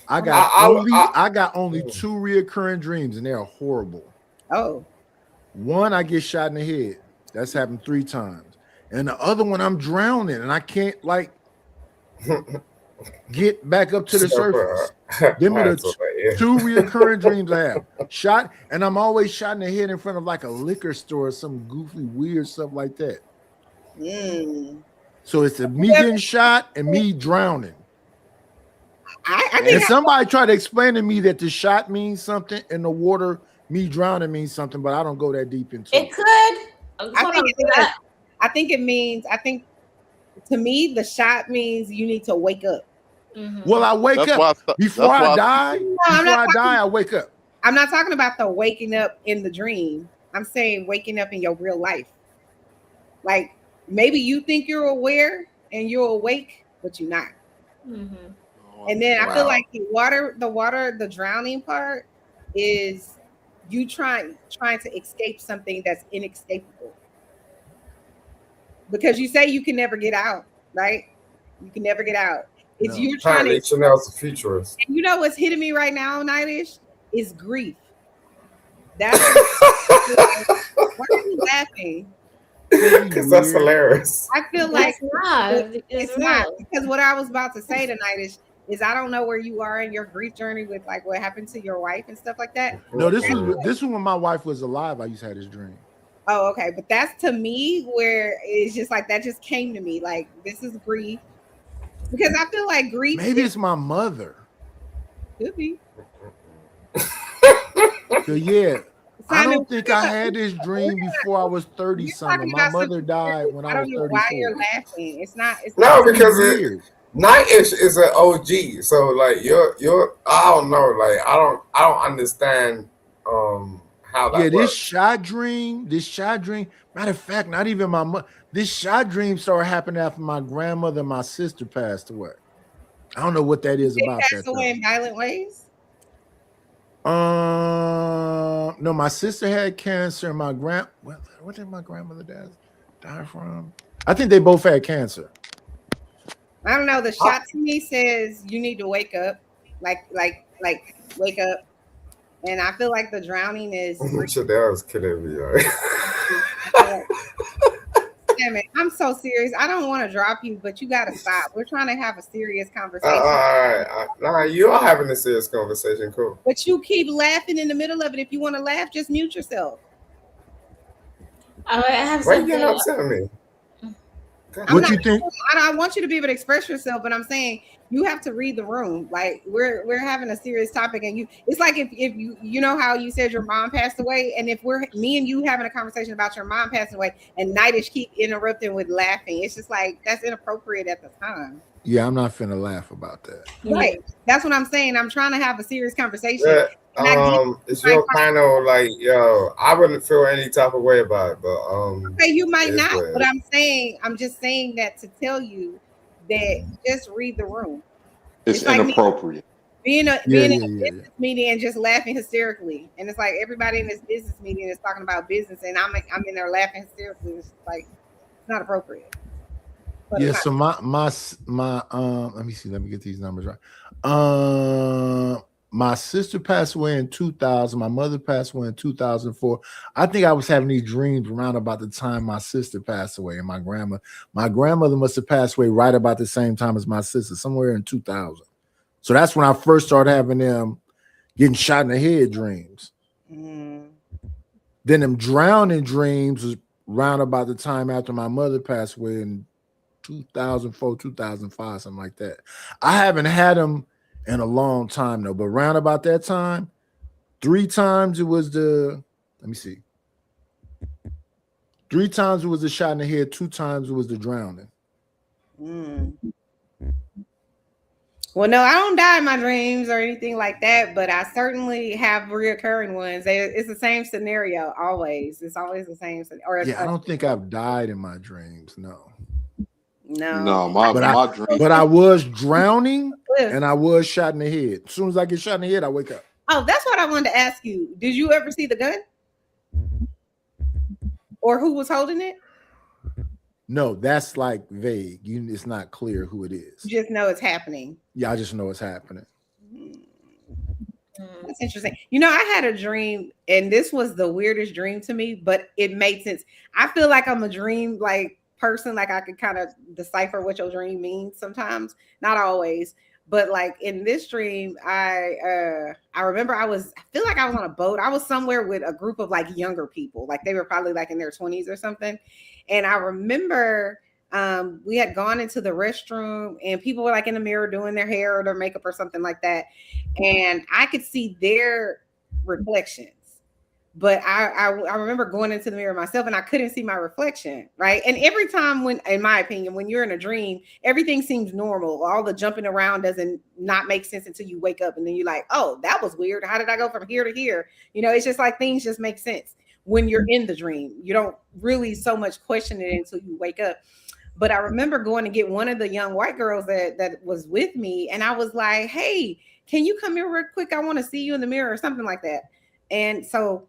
Speaker 10: I got only 2 reoccurring dreams, and they're horrible.
Speaker 1: Oh.
Speaker 10: One, I get shot in the head. That's happened 3 times. and the other one I'm drowning, and I can't like get back up to the surface. Them are the two reoccurring dreams I have. Shot, and I'm always shot in the head in front of like a liquor store or some goofy, weird stuff like that. So it's me getting shot and me drowning.
Speaker 1: I think
Speaker 10: and somebody tried to explain to me that the shot means something and the water, me drowning means something, but I don't go that deep into it.
Speaker 4: It could.
Speaker 1: I think it means, to me, the shot means you need to wake up.
Speaker 10: Well, I wake up before I die. I wake up.
Speaker 1: I'm not talking about the waking up in the dream. I'm saying waking up in your real life. Like maybe you think you're aware and you're awake, but you're not. And then I feel like the drowning part is you trying to escape something that's inescapable. Because you say you can never get out, right? You can never get out. It's you're trying to.
Speaker 11: Chanel's a futurist.
Speaker 1: And you know what's hitting me right now, Nightish, is grief. That's why are you laughing?
Speaker 11: Because that's hilarious.
Speaker 1: I feel like
Speaker 4: it's
Speaker 1: not because what I was about to say tonight is I don't know where you are in your grief journey with like what happened to your wife and stuff like that.
Speaker 10: No, this was when my wife was alive. I used to have this dream.
Speaker 1: Oh, okay, but that's to me where it's just like that just came to me like this is grief because I feel like grief.
Speaker 10: Maybe it's my mother.
Speaker 1: Could be.
Speaker 10: So yeah. I don't think I had this dream before I was 30 something. My mother died when I was 34.
Speaker 1: Why you're laughing? It's not
Speaker 11: because Nightish is an OG. So like you're I don't know. Like I don't understand how that works.
Speaker 10: This shot dream. Matter of fact, not even my mother. This shot dream started happening after my grandmother and my sister passed away. I don't know what that is about.
Speaker 1: Passed away in violent ways.
Speaker 10: No, my sister had cancer. And what did my grandmother die from? I think they both had cancer.
Speaker 1: I don't know. The shot to me says you need to wake up, like wake up, and I feel like the drowning is.
Speaker 11: That was killing me.
Speaker 1: Damn it, I'm so serious. I don't want to drop you, but you gotta stop. We're trying to have a serious conversation.
Speaker 11: All right. Nah, you are having a serious conversation. Cool.
Speaker 1: But you keep laughing in the middle of it. If you want to laugh, just mute yourself.
Speaker 4: I have
Speaker 11: Why you not telling me?
Speaker 10: What you think?
Speaker 1: I want you to be able to express yourself, but I'm saying you have to read the room. Like we're having a serious topic, and it's like if you know how you said your mom passed away, and if me and you having a conversation about your mom passing away, and Nightish keep interrupting with laughing, it's just like that's inappropriate at the time.
Speaker 10: Yeah, I'm not finna laugh about that.
Speaker 1: Right, that's what I'm saying. I'm trying to have a serious conversation.
Speaker 11: Yeah. It's your kind of like, I wouldn't feel any type of way about it, but
Speaker 1: okay, you might not, but I'm just saying that to tell you that just read the room.
Speaker 8: It's inappropriate.
Speaker 1: Like being in a business meeting and just laughing hysterically, and it's like everybody in this business meeting is talking about business, and I'm in there laughing hysterically. It's like it's not appropriate. But
Speaker 10: yeah. So my let me see. Let me get these numbers right. My sister passed away in 2000. My mother passed away in 2004. I think I was having these dreams around about the time my sister passed away, and my grandmother must have passed away right about the same time as my sister, somewhere in 2000. So that's when I first started having them getting shot in the head dreams. Then them drowning dreams was around about the time after my mother passed away in 2004, 2005, something like that. I haven't had them in a long time though, but around about that time, 3 times it was the shot in the head, 2 times it was the drowning.
Speaker 1: Well, no, I don't die in my dreams or anything like that, but I certainly have reoccurring ones. It's the same scenario always. It's always the same.
Speaker 10: I don't think I've died in my dreams. No.
Speaker 8: My dream.
Speaker 10: But I was drowning and I was shot in the head. As soon as I get shot in the head, I wake up.
Speaker 1: Oh, that's what I wanted to ask you. Did you ever see the gun? Or who was holding it?
Speaker 10: No, that's like vague. It's not clear who it is.
Speaker 1: You just know it's happening.
Speaker 10: Yeah, I just know it's happening.
Speaker 1: That's interesting. You know, I had a dream, and this was the weirdest dream to me, but it made sense. I feel like I'm a dream like person. Like I could kind of decipher what your dream means sometimes, not always. But like in this dream, I remember I feel like I was on a boat. I was somewhere with a group of like younger people, like they were probably like in their 20s or something. And I remember we had gone into the restroom and people were like in the mirror doing their hair or their makeup or something like that. And I could see their reflections. But I remember going into the mirror myself and I couldn't see my reflection, right? And every time when, in my opinion, when you're in a dream, everything seems normal. All the jumping around doesn't not make sense until you wake up and then you're like, oh, that was weird. How did I go from here to here? You know, it's just like things just make sense when you're in the dream. You don't really so much question it until you wake up. But I remember going to get one of the young white girls that was with me. And I was like, hey, can you come here real quick? I want to see you in the mirror or something like that. And so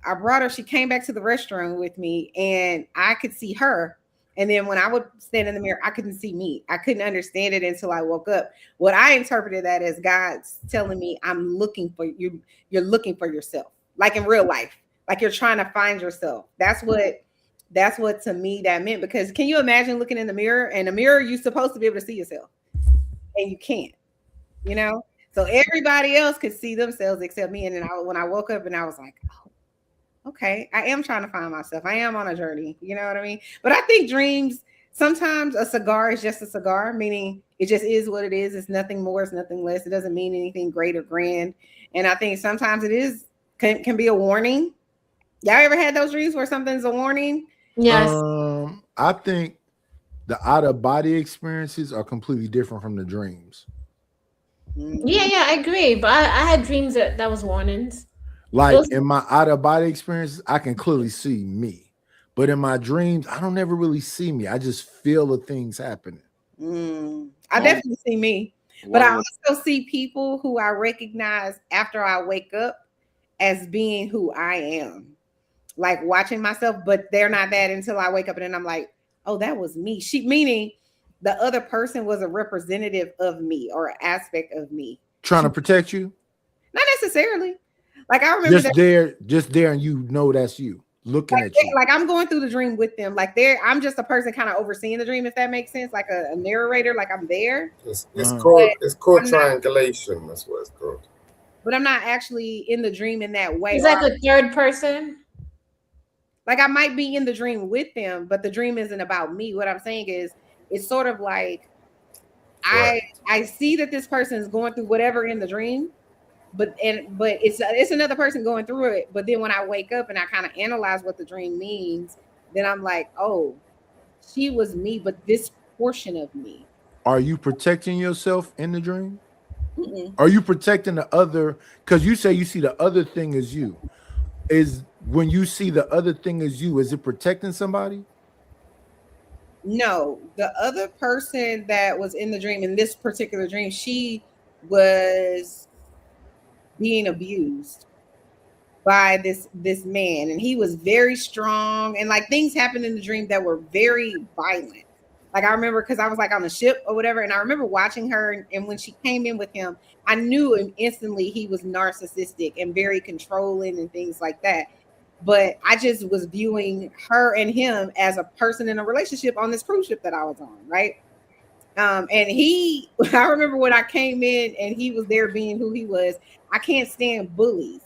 Speaker 1: I brought her, she came back to the restroom with me and I could see her. And then when I would stand in the mirror, I couldn't see me. I couldn't understand it until I woke up. What I interpreted that as God's telling me, I'm looking for you. You're looking for yourself, like in real life, like you're trying to find yourself. That's what to me that meant, because can you imagine looking in the mirror, and the mirror, you're supposed to be able to see yourself and you can't, you know? So everybody else could see themselves except me. And then when I woke up and I was like, oh, okay, I am trying to find myself. I am on a journey. You know what I mean? But I think dreams, sometimes a cigar is just a cigar, meaning it just is what it is. It's nothing more, it's nothing less. It doesn't mean anything great or grand. And I think sometimes it can be a warning. Y'all ever had those dreams where something's a warning?
Speaker 4: Yes.
Speaker 10: I think the out of body experiences are completely different from the dreams.
Speaker 4: Yeah, I agree. But I had dreams that was warnings.
Speaker 10: Like in my out of body experiences, I can clearly see me. But in my dreams, I don't ever really see me. I just feel the things happening.
Speaker 1: I definitely see me. But I also see people who I recognize after I wake up as being who I am. Like watching myself, but they're not that until I wake up and then I'm like, oh, that was me. Meaning the other person was a representative of me or an aspect of me.
Speaker 10: Trying to protect you?
Speaker 1: Not necessarily. Like I remember
Speaker 10: just there, and you know that's you looking at you.
Speaker 1: Like I'm going through the dream with them. Like I'm just a person kind of overseeing the dream, if that makes sense. Like a narrator, like I'm there.
Speaker 11: It's called triangulation. That's what it's called.
Speaker 1: But I'm not actually in the dream in that way.
Speaker 4: It's like a third person.
Speaker 1: Like I might be in the dream with them, but the dream isn't about me. What I'm saying is, it's sort of like I see that this person is going through whatever in the dream, but it's another person going through it. But then when I wake up and I kind of analyze what the dream means, then I'm like, oh, she was me, but this portion of me.
Speaker 10: Are you protecting yourself in the dream? Mm-mm. Are you protecting the other? Because you say you see the other thing as you. Is when you see the other thing as you, is it protecting somebody?
Speaker 1: No, the other person that was in the dream, in this particular dream, she was being abused by this man, and he was very strong, and like things happened in the dream that were very violent. Like I remember, because I was like on the ship or whatever, and I remember watching her, and when she came in with him, I knew instantly he was narcissistic and very controlling and things like that. But I just was viewing her and him as a person in a relationship on this cruise ship that I was on, right? And I remember when I came in and he was there being who he was. I can't stand bullies.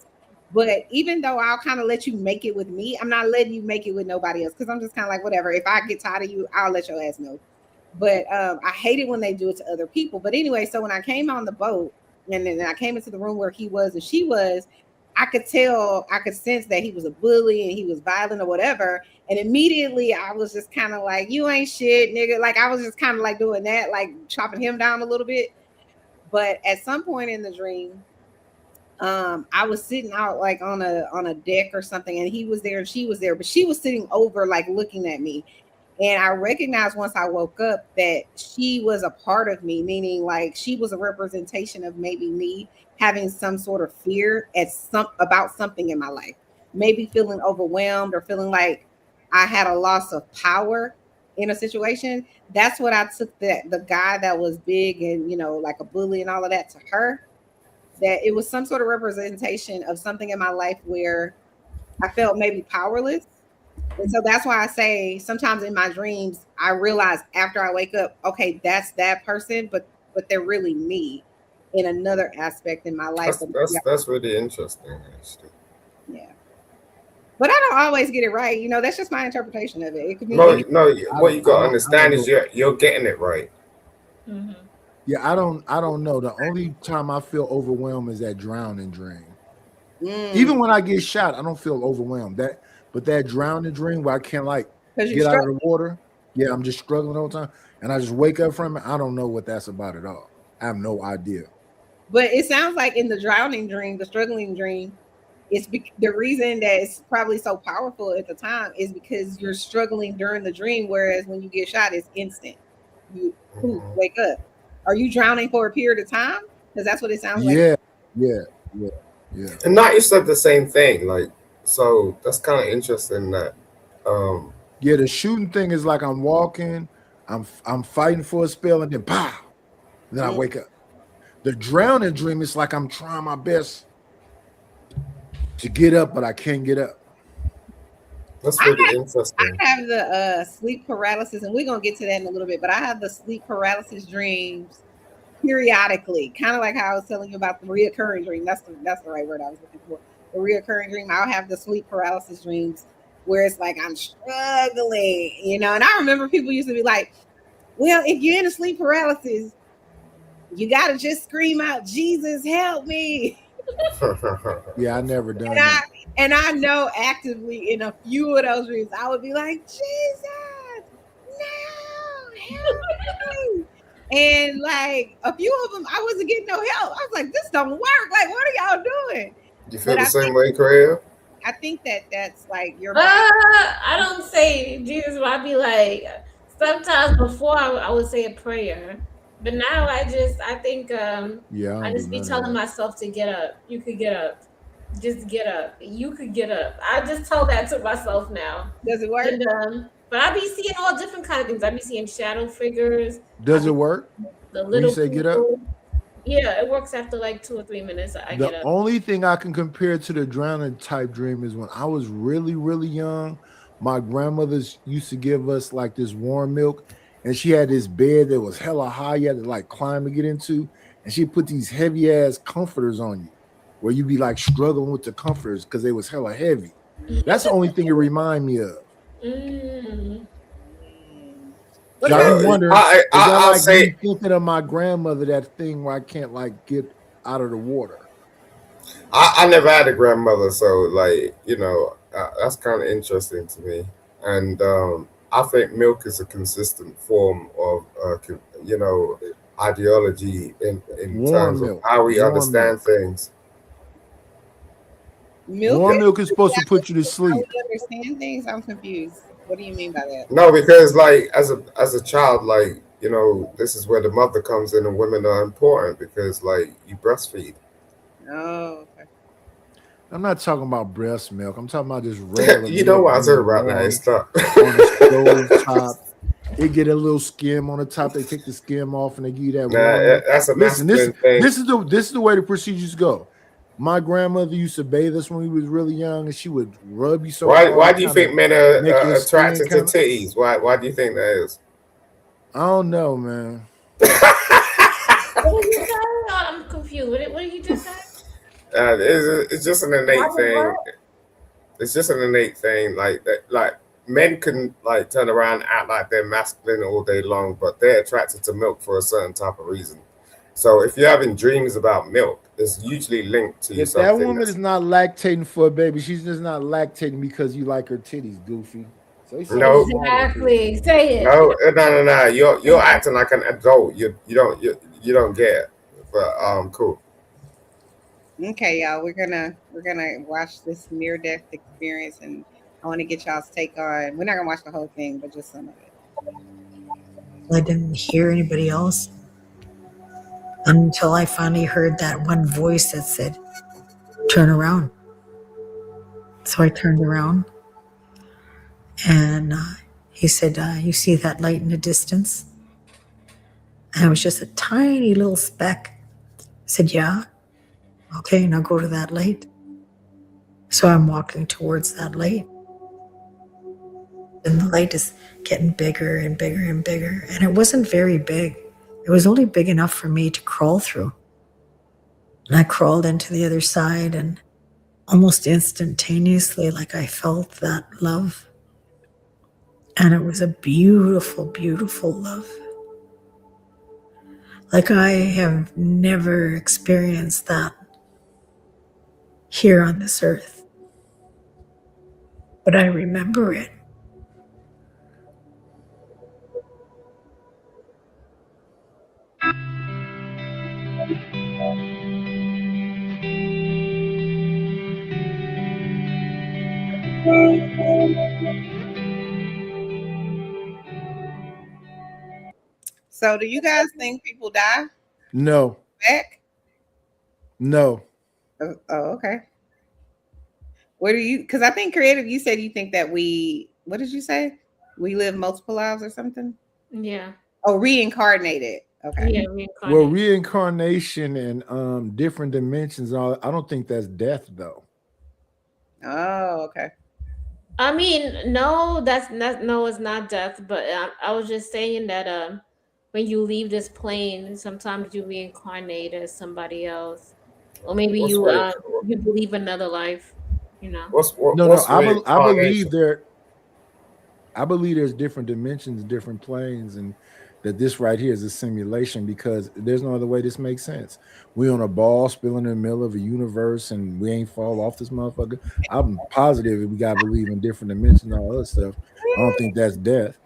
Speaker 1: But even though I'll kind of let you make it with me, I'm not letting you make it with nobody else, because I'm just kind of like, whatever. If I get tired of you, I'll let your ass know. But I hate it when they do it to other people. But anyway, so when I came on the boat and then I came into the room where he was and she was, I could sense that he was a bully and he was violent or whatever. And immediately I was just kind of like, you ain't shit, nigga. Like I was just kind of like doing that, like chopping him down a little bit. But at some point in the dream, I was sitting out like on a deck or something, and he was there and she was there, but she was sitting over like looking at me. And I recognized once I woke up that she was a part of me, meaning like she was a representation of maybe me having some sort of fear about something in my life, maybe feeling overwhelmed or feeling like I had a loss of power in a situation. That's what I took the guy that was big and, you know, like a bully and all of that to her, that it was some sort of representation of something in my life where I felt maybe powerless. And so that's why I say sometimes in my dreams, I realize after I wake up, okay, that's that person, but they're really me in another aspect in my life.
Speaker 11: That's really interesting, actually.
Speaker 1: Yeah. But I don't always get it right. That's just my interpretation of it. It could be
Speaker 11: No, what you got to understand is you're getting it right.
Speaker 4: Mm-hmm.
Speaker 10: Yeah, I don't know. The only time I feel overwhelmed is that drowning dream. Even when I get shot, I don't feel overwhelmed. But that drowning dream where I can't get out of the water. Yeah, I'm just struggling all the time. And I just wake up from it. I don't know what that's about at all. I have no idea.
Speaker 1: But it sounds like in the drowning dream, the struggling dream, the reason that it's probably so powerful at the time is because you're struggling during the dream, whereas when you get shot, it's instant. You wake up. Are you drowning for a period of time? Because that's what it sounds like.
Speaker 10: Yeah.
Speaker 11: And not you said the same thing, so that's kind of interesting that.
Speaker 10: Yeah, the shooting thing is like I'm walking, I'm fighting for a spell, and then pow, and then I wake up. The drowning dream is like I'm trying my best to get up, but I can't get up.
Speaker 11: That's really interesting.
Speaker 1: I have the sleep paralysis, and we're gonna get to that in a little bit. But I have the sleep paralysis dreams periodically, kind of like how I was telling you about the reoccurring dream. That's the right word I was looking for. The reoccurring dream. I'll have the sleep paralysis dreams where it's like I'm struggling, And I remember people used to be like, "Well, if you're in a sleep paralysis, you gotta just scream out, 'Jesus, help me!'"
Speaker 10: Yeah, I never done that.
Speaker 1: And I know actively in a few of those dreams, I would be like, "Jesus, no, help me!" And a few of them, I wasn't getting no help. I was like, "This don't work. What are y'all doing?"
Speaker 11: You feel the same way, Korea?
Speaker 1: I think that's your.
Speaker 4: I don't say Jesus, but I be like, sometimes before I would say a prayer, but now I think I just be telling myself to get up. You could get up. Just get up. You could get up. I just tell that to myself now.
Speaker 1: Does it work?
Speaker 4: And, but I be seeing all different kind of things. I be seeing shadow figures.
Speaker 10: Does it work?
Speaker 4: The little
Speaker 10: when you say
Speaker 4: people.
Speaker 10: Get up?
Speaker 4: Yeah, it works after 2 or 3 minutes. I get up.
Speaker 10: The only thing I can compare to the drowning type dream is when I was really, really young, my grandmothers used to give us this warm milk, and she had this bed that was hella high. You had to climb to get into, and she put these heavy ass comforters on you, where you be struggling with the comforters because they was hella heavy. That's the only thing it remind me of. I wonder. I say thinking of my grandmother, that thing where I can't get out of the water.
Speaker 11: I never had a grandmother, so that's kind of interesting to me. And I think milk is a consistent form of ideology in terms of how we understand things.
Speaker 10: Warm milk is supposed to put you to sleep.
Speaker 1: How we understand things? I'm confused. What do you mean by that?
Speaker 11: No, because as a child, this is where the mother comes in, and women are important because you breastfeed.
Speaker 1: Oh, okay.
Speaker 10: I'm not talking about breast milk. I'm talking about just regular.
Speaker 11: You know what I said about that? It's stuff
Speaker 10: on the stove top. They get a little skim on the top. They take the skim off and they give you that.
Speaker 11: That's a masculine thing.
Speaker 10: This is the way the procedures go. My grandmother used to bathe us when we was really young, and she would rub you so hard.
Speaker 11: Why do you think men are attracted to titties? Why do you think that is?
Speaker 10: I don't know, man.
Speaker 4: What did you say? I'm confused. What did you just say?
Speaker 11: It's just an innate thing. It's just an innate thing. Men can turn around and act like they're masculine all day long, but they're attracted to milk for a certain type of reason. So if you're having dreams about milk, it's usually linked to
Speaker 10: if that woman is not lactating for a baby, she's just not lactating because you like her titties, goofy. So
Speaker 11: no,
Speaker 4: exactly. Say it.
Speaker 11: No. You're acting like an adult. You don't get it. But cool.
Speaker 1: Okay, y'all. We're gonna watch this near death experience, and I want to get y'all's take on. We're not gonna watch the whole thing, but just some of it.
Speaker 12: I didn't hear anybody else until I finally heard that one voice that said, "Turn around." So I turned around, and he said, "You see that light in the distance?" And it was just a tiny little speck. I said, "Yeah." "Okay, now go to that light." So I'm walking towards that light. And the light is getting bigger and bigger and bigger. And it wasn't very big. It was only big enough for me to crawl through. And I crawled into the other side, and almost instantaneously, like, I felt that love. And it was a beautiful, beautiful love. Like, I have never experienced that here on this earth. But I remember it.
Speaker 1: So, do you guys think people die
Speaker 10: No,
Speaker 1: back?
Speaker 10: no.
Speaker 1: Oh, okay. What do you? Because I think creative. You said you think that we. What did you say? We live multiple lives or something?
Speaker 4: Yeah.
Speaker 1: Oh, reincarnated. Okay.
Speaker 4: Yeah, reincarnation.
Speaker 10: Well, reincarnation and different dimensions. I don't think that's death, though.
Speaker 1: Oh, okay.
Speaker 4: I mean, no, that's not. No, it's not death. But I was just saying that when you leave this plane, sometimes you reincarnate as somebody else, or maybe
Speaker 11: What's
Speaker 4: you
Speaker 11: re-
Speaker 4: you believe another life. You know.
Speaker 11: What's
Speaker 10: No, I believe
Speaker 11: reincarnation?
Speaker 10: I believe there's different dimensions, different planes, and that this right here is a simulation because there's no other way this makes sense. We on a ball spilling in the middle of a universe and we ain't fall off this motherfucker. I'm positive we gotta believe in different dimensions and all other stuff. I don't think that's death.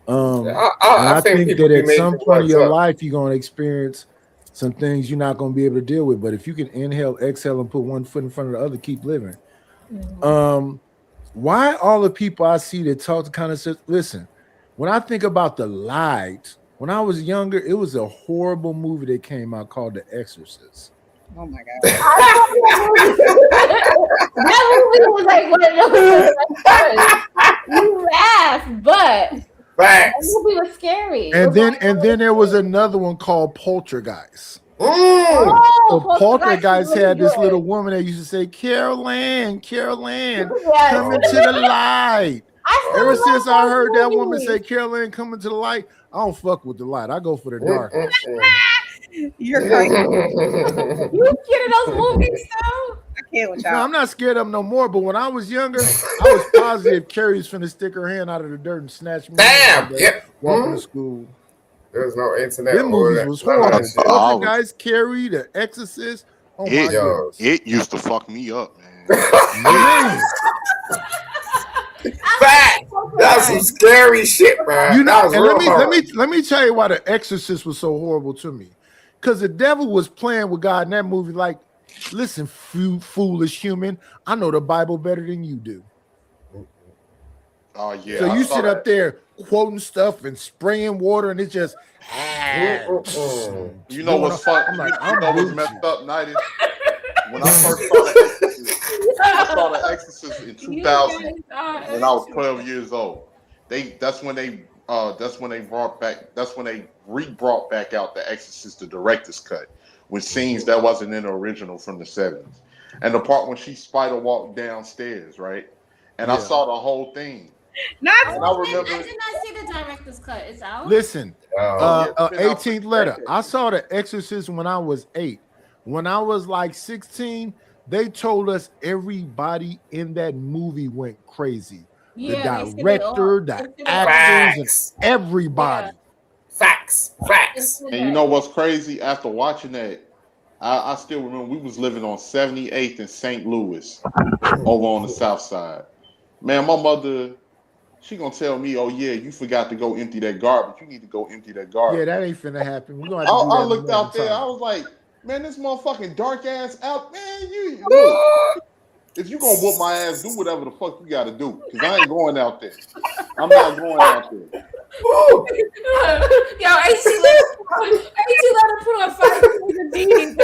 Speaker 10: And I think
Speaker 11: people
Speaker 10: that
Speaker 11: be
Speaker 10: at some
Speaker 11: making
Speaker 10: point of your
Speaker 11: drugs up.
Speaker 10: life you're gonna experience some things you're not gonna be able to deal with. But if you can inhale, exhale, and put one foot in front of the other, keep living. Why all the people I see that talk to kind of says, listen, when I think about The Light, when I was younger, it was a horrible movie that came out called The Exorcist.
Speaker 1: Oh my god.
Speaker 4: That movie was like one of those. You laugh, but that movie was scary.
Speaker 10: And then there was another one called Poltergeist.
Speaker 4: Oh,
Speaker 10: So Poltergeist
Speaker 4: was really
Speaker 10: had this
Speaker 4: good.
Speaker 10: little woman that used to say, Carol Ann,
Speaker 4: Yes.
Speaker 10: come into the light.
Speaker 4: I still
Speaker 10: Ever
Speaker 4: love
Speaker 10: since I
Speaker 4: that
Speaker 10: heard that woman
Speaker 4: movie.
Speaker 10: say, Carol Ann, come into the light, I don't fuck with the light. I go for the dark.
Speaker 1: You're crazy.
Speaker 4: You scared of those movies too?
Speaker 1: I can't with
Speaker 10: No,
Speaker 1: y'all.
Speaker 10: I'm not scared of them no more, but when I was younger, I was positive Carrie's finna stick her hand out of the dirt and snatch me.
Speaker 11: Damn, yep.
Speaker 10: Walking to school.
Speaker 11: There's no internet.
Speaker 10: Them
Speaker 11: or
Speaker 10: movies
Speaker 11: that.
Speaker 10: was
Speaker 11: None of
Speaker 10: horrible.
Speaker 11: that shit.
Speaker 10: Poltergeist, Carrie, The Exorcist. Oh my god.
Speaker 8: It used to fuck me up, man.
Speaker 10: Man.
Speaker 11: Fact. That's some scary shit, man.
Speaker 10: You know,
Speaker 11: That was
Speaker 10: and
Speaker 11: real hard.
Speaker 10: let me tell you why The Exorcist was so horrible to me. Because the devil was playing with God in that movie. Like, listen, foolish human, I know the Bible better than you do.
Speaker 8: Oh yeah.
Speaker 10: So
Speaker 8: I
Speaker 10: you
Speaker 8: saw
Speaker 10: sit
Speaker 8: that.
Speaker 10: up there quoting stuff and spraying water, and it just.
Speaker 8: You know what's fun?
Speaker 10: I'm like,
Speaker 8: you know what's messed up, Nighty? When I first saw The Exorcist, I saw The Exorcist in 2000 when I was 12 years old. That's when they brought back out The Exorcist, the director's cut, with scenes that wasn't in the original from the 70s. And the part when she spider walked downstairs, right? And I saw the whole thing. And I remember
Speaker 4: I did not see the director's cut. It's out.
Speaker 10: Listen,
Speaker 8: yeah, it's been out
Speaker 10: 18th
Speaker 8: for
Speaker 10: letter.
Speaker 8: decades.
Speaker 10: I saw The Exorcist when I was 8. When I was like 16, they told us everybody in that movie went crazy.
Speaker 4: Yeah,
Speaker 10: The
Speaker 4: they said it all.
Speaker 10: director,
Speaker 4: They
Speaker 10: the
Speaker 4: said it
Speaker 10: actors, and everybody.
Speaker 11: Facts.
Speaker 8: And you know what's crazy? After watching that, I still remember we was living on 78th in St. Louis, over on the south side. Man, my mother, she gonna tell me, "Oh yeah, you forgot to go empty that garbage. You need to go empty that garbage."
Speaker 10: Yeah, that ain't finna happen. We're gonna have to do that
Speaker 8: I looked
Speaker 10: another
Speaker 8: out there.
Speaker 10: time.
Speaker 8: I was like, "Man, this motherfucking dark ass out, man. You look, if you gonna whoop my ass, do whatever the fuck you gotta do, cause I ain't going out there. I'm not going out there."
Speaker 4: Yo, AC let her put on 5 days of jeans.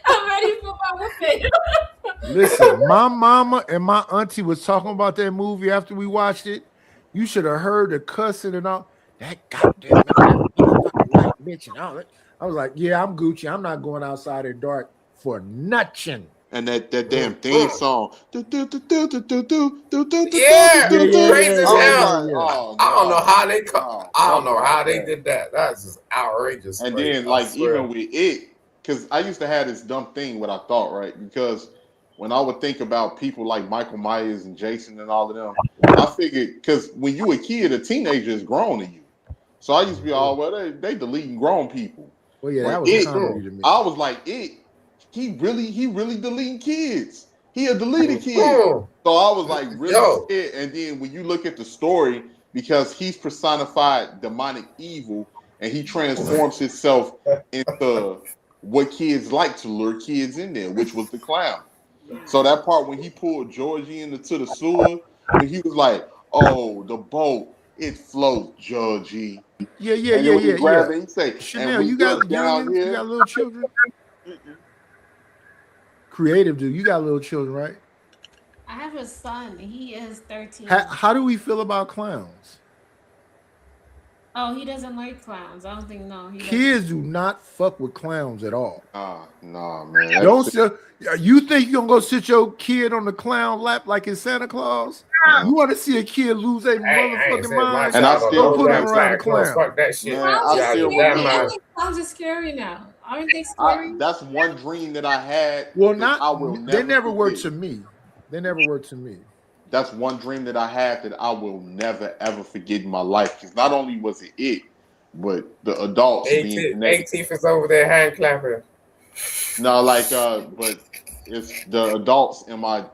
Speaker 4: I'm ready for my whipping.
Speaker 10: Listen, my mama and my auntie was talking about that movie after we watched it. You should have heard the cussing and all that goddamn bitch and all that. I was like, yeah, I'm Gucci. I'm not going outside in dark for nothing.
Speaker 8: And that damn theme song.
Speaker 11: Yeah,
Speaker 10: yeah,
Speaker 11: crazy as hell.
Speaker 8: Oh,
Speaker 11: I don't know how they I don't
Speaker 8: something
Speaker 11: know how
Speaker 8: like
Speaker 11: they
Speaker 8: that.
Speaker 11: did that. That's just outrageous.
Speaker 8: And
Speaker 11: Like,
Speaker 8: then,
Speaker 11: I
Speaker 8: like,
Speaker 11: swear.
Speaker 8: even with it, because I used to have this dumb thing what I thought, right? Because when I would think about people like Michael Myers and Jason and all of them, I figured, because when you a kid, a teenager is grown to you. So I used to be all, well, they deleting grown people.
Speaker 10: Well, yeah,
Speaker 8: When
Speaker 10: that was
Speaker 8: it,
Speaker 10: comedy to me.
Speaker 8: I was like, he really deleting kids. He a deleted kid.
Speaker 11: Mm.
Speaker 8: So I was like really
Speaker 11: Yo.
Speaker 8: scared. And then when you look at the story, because he's personified demonic evil and he transforms himself into what kids like to lure kids in there, which was the clown. So that part when he pulled Georgie into the sewer, when he was like, "Oh, the boat, it floats, Georgie."
Speaker 10: Yeah, yeah,
Speaker 8: And
Speaker 10: yeah,
Speaker 8: then when he
Speaker 10: yeah,
Speaker 8: grabbed
Speaker 10: yeah.
Speaker 8: it, he say,
Speaker 10: Chanel,
Speaker 8: "And
Speaker 10: you
Speaker 8: we
Speaker 10: got
Speaker 8: look down
Speaker 10: youngins? You
Speaker 8: here."
Speaker 10: got little children? Creative dude, you got little children, right?
Speaker 4: I have a son. He is 13.
Speaker 10: How do we feel about clowns?
Speaker 4: Oh, he doesn't like clowns. I don't think he
Speaker 10: Kids do not fuck with clowns at all.
Speaker 8: Nah, man.
Speaker 10: Don't sit, you think you're gonna go sit your kid on the clown lap like it's Santa Claus? You want to see a kid lose their motherfucking mind?
Speaker 8: And I still
Speaker 10: don't put him
Speaker 8: remember
Speaker 10: around the clown.
Speaker 11: Fuck that shit.
Speaker 8: Man, I still remember.
Speaker 4: Clowns are scary now. Aren't they scary?
Speaker 8: That's one dream that I had.
Speaker 10: Well,
Speaker 8: that I will
Speaker 10: they never
Speaker 8: forget.
Speaker 10: worked to me. They never worked to me.
Speaker 8: That's one dream that I had that I will never ever forget in my life. Because not only was it, but the adults being connected.
Speaker 11: 18th is over there hand clapping.
Speaker 8: No, like but it's the adults in my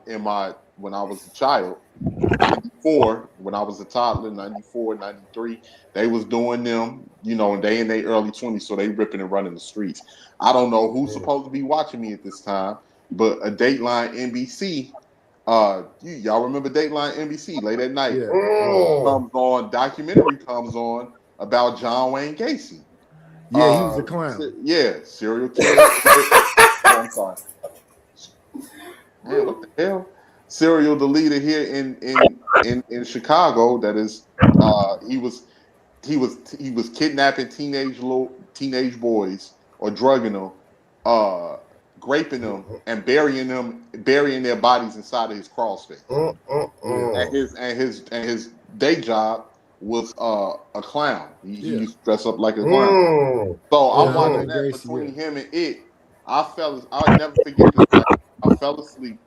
Speaker 8: when I was a child, 94, when I was a toddler, 94, 93, they was doing them, and they in their early 20s, so they ripping and running the streets. I don't know who's supposed to be watching me at this time, but a Dateline NBC, y'all remember Dateline NBC late at night? Comes on, documentary comes on about John Wayne Gacy.
Speaker 10: Yeah, he was a clown.
Speaker 8: Yeah, serial killer. Oh, I'm sorry. Man, what the hell? Serial the leader here in Chicago. That is, he was kidnapping teenage boys or drugging them, raping them, and burying their bodies inside of his crawl space. And his day job was a clown. He used to dress up like a clown. So I'm watching that between him and it. I'll never forget this night. I fell asleep.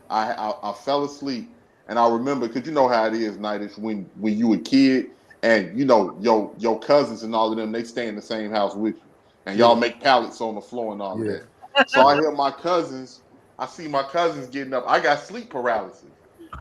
Speaker 8: I fell asleep, and I remember, because you know how it is, Nightish, when you a kid and your cousins and all of them, they stay in the same house with you, and y'all make pallets on the floor and all of that. So I hear I see my cousins getting up. I got sleep paralysis.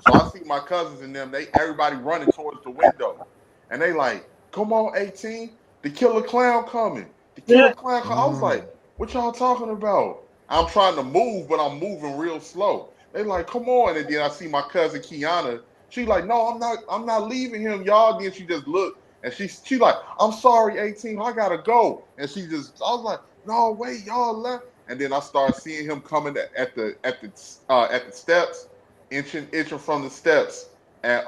Speaker 8: So I see my cousins and them, everybody running towards the window. And they like, "Come on, 18, the killer clown coming. The killer clown coming." I was like, "What y'all talking about?" I'm trying to move, but I'm moving real slow. They like, "Come on." And then I see my cousin Kiana. She like, "No, I'm not leaving him, y'all." Then she just looked and she like, "I'm sorry, 18, I gotta go." And I was like, "No, wait, y'all left." And then I started seeing him coming at the steps, inching from the steps, and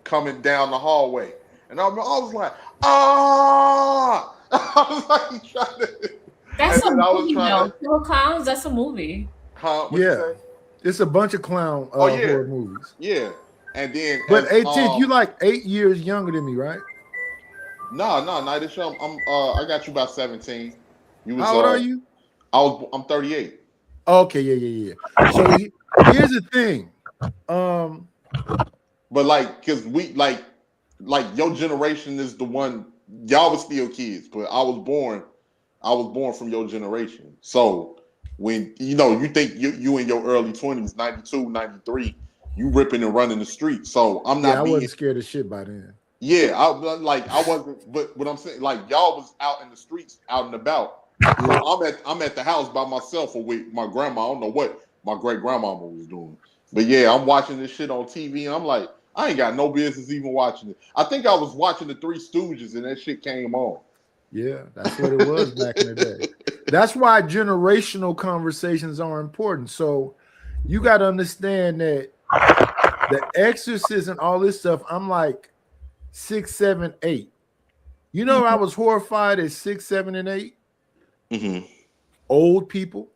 Speaker 8: coming down the hallway. And I was like, "Ah!" I was like trying to.
Speaker 4: That's a movie, though. Killer Clowns. That's a movie.
Speaker 8: Huh?
Speaker 10: Yeah, it's a bunch of clown horror movies.
Speaker 8: Yeah, and then
Speaker 10: but 18th, you like 8 years younger than me, right?
Speaker 8: No, Nightish, I got you about 17.
Speaker 10: How old are you?
Speaker 8: I'm 38.
Speaker 10: Okay, yeah. So here's the thing.
Speaker 8: But because we like your generation is the one, y'all was still kids, but I was born from your generation. So when you think you in your early 20s, 92, 93, you ripping and running the street. So I'm not.
Speaker 10: I wasn't scared of shit by then.
Speaker 8: Yeah, I wasn't. But what I'm saying, like, y'all was out in the streets, out and about. So I'm at the house by myself or with my grandma. I don't know what my great grandmama was doing, but yeah, I'm watching this shit on TV. And I'm like, I ain't got no business even watching it. I think I was watching the Three Stooges and that shit came on.
Speaker 10: Yeah, that's what it was back in the day. That's why generational conversations are important. So you got to understand that The Exorcist and all this stuff, I'm like 6, 7, 8. You know, I was horrified at 6, 7, and 8.
Speaker 8: Mm-hmm.
Speaker 10: Old people.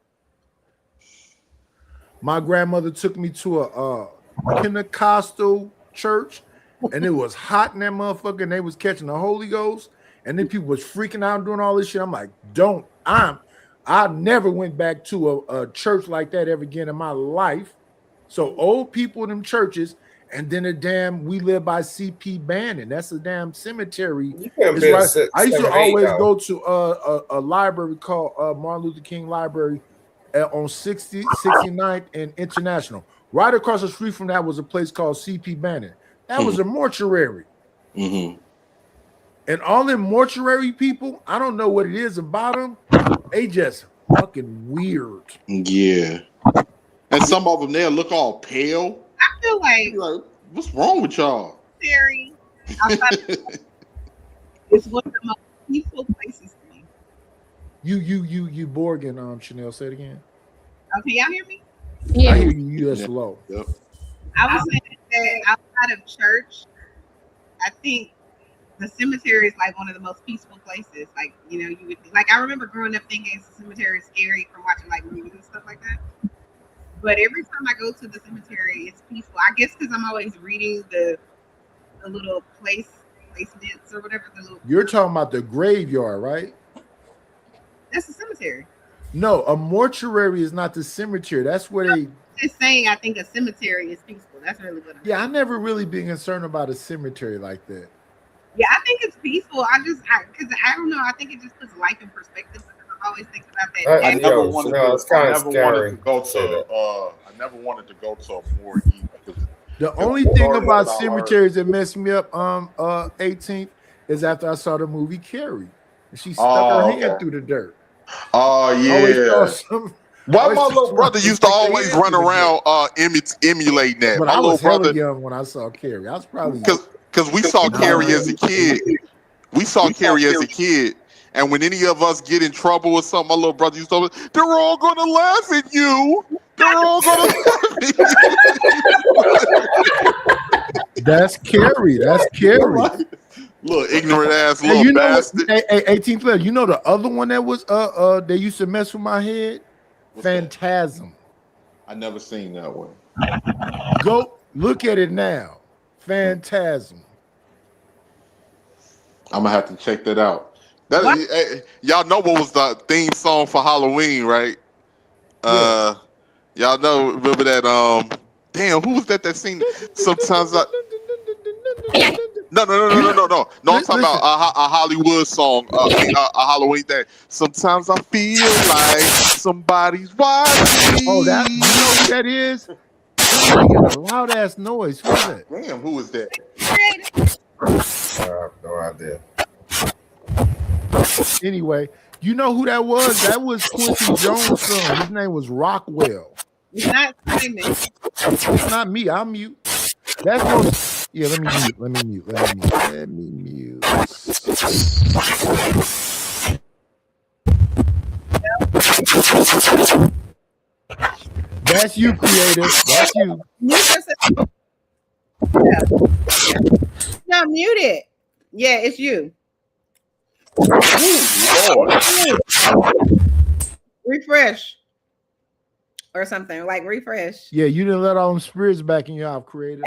Speaker 10: My grandmother took me to a Pentecostal church, and it was hot in that motherfucker, and they was catching the Holy Ghost, and then people was freaking out and doing all this shit. I'm like, I never went back to a church like that ever again in my life. So old people in them churches, and then we live by C.P. Bannon. That's a damn cemetery. It's right. I used to always go to a library called Martin Luther King Library on 69th and International. Right across the street from that was a place called C.P. Bannon. That was a mortuary.
Speaker 8: Mm-hmm.
Speaker 10: And all them mortuary people, I don't know what it is about them. They just fucking weird.
Speaker 8: Yeah. And some of them, they'll look all pale.
Speaker 1: I feel like
Speaker 8: what's wrong with y'all?
Speaker 1: Terry, it's one of the most peaceful places to me.
Speaker 10: You Borgen, Chanel, say it again.
Speaker 1: Okay, y'all hear me?
Speaker 10: Yeah. I hear you slow.
Speaker 8: Yep.
Speaker 1: I was saying that outside of church, I think the cemetery is like one of the most peaceful places. Like, you know, you would like, I remember growing up thinking the cemetery is scary from watching like movies and stuff like that. But every time I go to the cemetery, it's peaceful. I guess because I'm always reading the little placements or whatever.
Speaker 10: You're talking about the graveyard, right?
Speaker 1: That's the cemetery.
Speaker 10: No, a mortuary is not the cemetery. That's where they.
Speaker 1: Just saying, I think a cemetery is peaceful. That's really what I'm saying.
Speaker 10: Yeah, I never really been concerned about a cemetery like that.
Speaker 1: Yeah, I think it's peaceful. Because I don't know. I think it just puts life in perspective. I always think about that.
Speaker 8: I never wanted to go to a morgue either.
Speaker 10: The only thing about cemeteries that messed me up 18th is after I saw the movie Carrie. And she stuck her hand through the dirt.
Speaker 8: Oh yeah. Why my little brother used to always run around emulating that.
Speaker 10: But
Speaker 8: my
Speaker 10: I was
Speaker 8: little brother
Speaker 10: young when I saw Carrie. I was probably
Speaker 8: because we saw Carrie as a kid. We saw Carrie as a kid. And when any of us get in trouble or something, my little brother used to say, they're all going to laugh at you. They're all going to laugh at you.
Speaker 10: That's Carrie. That's Carrie.
Speaker 8: Little ignorant ass little bastard.
Speaker 10: Hey, 18th player. You know the other one that was they used to mess with my head? Phantasm.
Speaker 8: I never seen that one.
Speaker 10: Go look at it now. Phantasm.
Speaker 8: I'm gonna have to check that out. Y'all know what was the theme song for Halloween, right? Yeah. Y'all know, remember that? Damn, who was that sing? Sometimes No. I'm talking about a Hollywood song, a Halloween thing. Sometimes I feel like somebody's watching.
Speaker 10: Oh, that you know who that is? Got a loud ass noise. Who's that?
Speaker 8: Damn, who is that?
Speaker 11: I have no idea.
Speaker 10: Anyway, you know who that was? That was Quincy Jones' son. His name was Rockwell.
Speaker 1: It's not Simon.
Speaker 10: It's not me. I'll mute. That's what. Yeah, let me mute. That's you, creative. That's you.
Speaker 1: No, mute it. Yeah, it's you. Refresh or something like refresh.
Speaker 10: Yeah, you didn't let all them spirits back in your house, creative.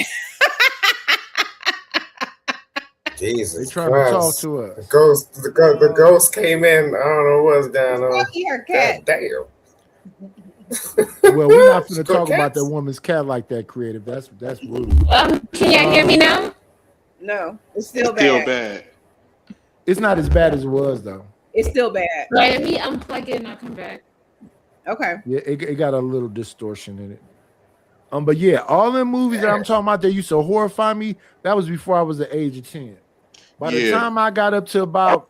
Speaker 11: Jesus,
Speaker 10: they trying to talk to us.
Speaker 11: The ghost came in. I don't know what's going on.
Speaker 1: Your cat.
Speaker 11: Damn.
Speaker 10: Well, we're not going to talk about that woman's cat like that, creative. That's rude.
Speaker 4: Can y'all hear me now?
Speaker 1: No, it's still bad.
Speaker 10: It's not as bad as it was, though.
Speaker 1: It's still bad.
Speaker 4: Right, let me unplug it and I'll come back.
Speaker 1: Okay.
Speaker 10: Yeah, it got a little distortion in it. But yeah, all the movies that I'm talking about that used to horrify me, that was before I was the age of 10. By the time I got up to about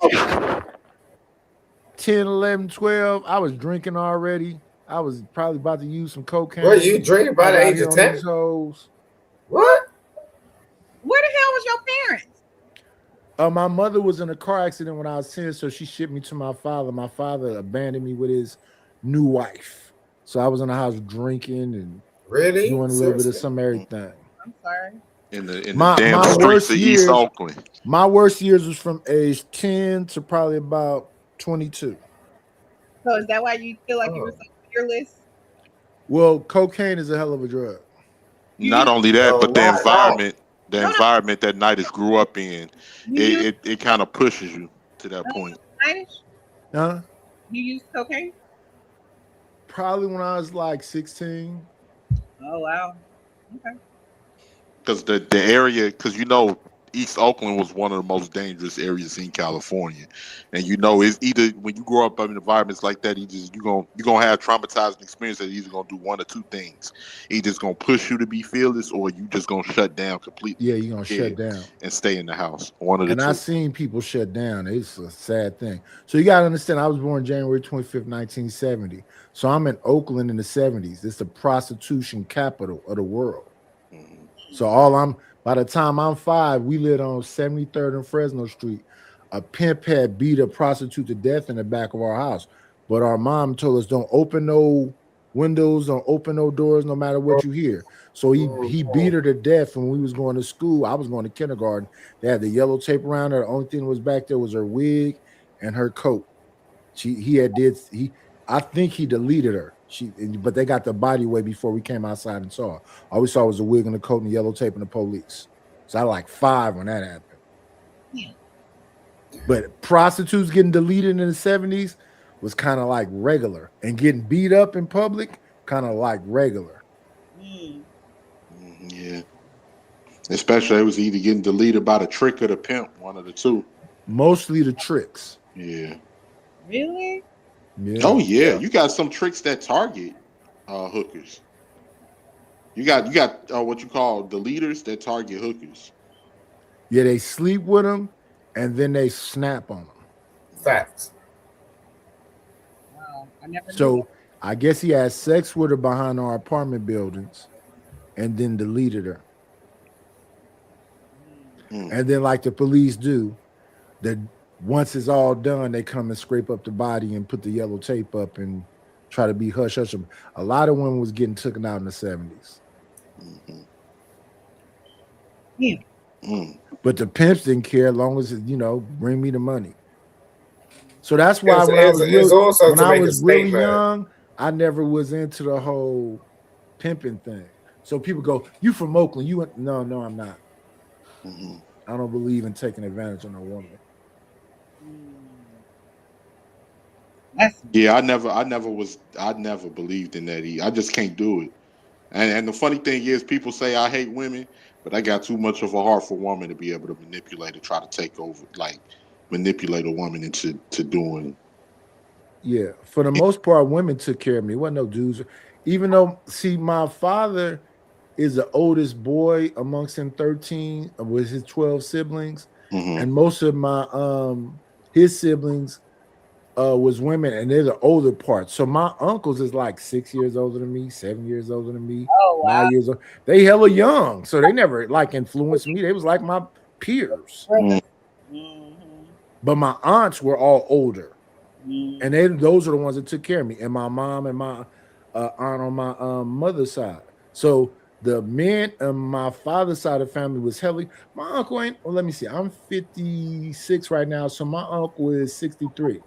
Speaker 10: 10, 11, 12, I was drinking already. I was probably about to use some cocaine.
Speaker 11: What, you drinking by the age of 10? What?
Speaker 1: Where the hell was your parents?
Speaker 10: My mother was in a car accident when I was 10, so she shipped me to my father. My father abandoned me with his new wife. So I was in the house drinking and doing a little bit of some everything.
Speaker 1: I'm sorry.
Speaker 8: In the damn streets of East Oakland.
Speaker 10: My worst years was from age 10 to probably about 22.
Speaker 1: So is that why you feel like you were so fearless?
Speaker 10: Well, cocaine is a hell of a drug.
Speaker 8: Not only that, but the environment that Nidus grew up in, it kind of pushes you to that point.
Speaker 10: Huh?
Speaker 1: You use cocaine?
Speaker 10: Probably when I was like 16.
Speaker 1: Oh wow. Okay.
Speaker 8: Because the area, because East Oakland was one of the most dangerous areas in California, and it's either when you grow up in environments like that, you're gonna have traumatizing experience that either gonna do one or two things. Either it's gonna push you to be fearless, or you just gonna shut down completely.
Speaker 10: Yeah, you're gonna shut down
Speaker 8: and stay in the house. One of the two.
Speaker 10: I seen people shut down. It's a sad thing. So you gotta understand, I was born January 25th, 1970. So I'm in Oakland in the 70s. It's the prostitution capital of the world. So by the time I'm 5, we lived on 73rd and Fresno Street. A pimp had beat a prostitute to death in the back of our house. But our mom told us, don't open no windows, don't open no doors, no matter what you hear. So he beat her to death when we was going to school. I was going to kindergarten. They had the yellow tape around her. The only thing that was back there was her wig and her coat. I think he deleted her. But they got the body away before we came outside and saw her. All we saw was the wig and the coat and the yellow tape and the police. So I was like 5 when that happened. Yeah. But prostitutes getting deleted in the 70s was kind of like regular, and getting beat up in public kind of like regular.
Speaker 8: Yeah. Especially it was either getting deleted by the trick or the pimp, one of the two.
Speaker 10: Mostly the tricks.
Speaker 8: Yeah.
Speaker 1: Really?
Speaker 10: Yeah.
Speaker 8: Oh yeah, you got some tricks that target hookers. You got what you call deleters that target hookers.
Speaker 10: Yeah, they sleep with them and then they snap on them.
Speaker 11: Facts.
Speaker 1: Wow, I never.
Speaker 10: So I guess he had sex with her behind our apartment buildings, and then deleted her. And then, like the police do, that once it's all done, they come and scrape up the body and put the yellow tape up and try to be hush hush. A lot of women was getting taken out in the 70s.
Speaker 1: Yeah.
Speaker 10: But the pimps didn't care as long as bring me the money. So that's why when I was really young, I never was into the whole pimping thing. So people go, "You from Oakland? You went?" No, I'm not. I don't believe in taking advantage of no woman.
Speaker 8: Yeah, I never believed in that either. I just can't do it. And the funny thing is, people say I hate women, but I got too much of a heart for women to be able to manipulate or try to take over, like manipulate a woman into doing.
Speaker 10: Yeah, for the most part, women took care of me. It wasn't no dudes. Even though, see, my father is the oldest boy amongst him 13 with his 12 siblings, and most of my his siblings was women, and they're the older part. So my uncles is like 6 years older than me, 7 years older than me, 9 years old. They hella young, so they never like influenced me. They was like my peers. But my aunts were all older, and those are the ones that took care of me, and my mom and my aunt on my mother's side. So the men on my father's side of the family was hella. My uncle ain't. Well, let me see. I'm 56 right now, so my uncle is 63.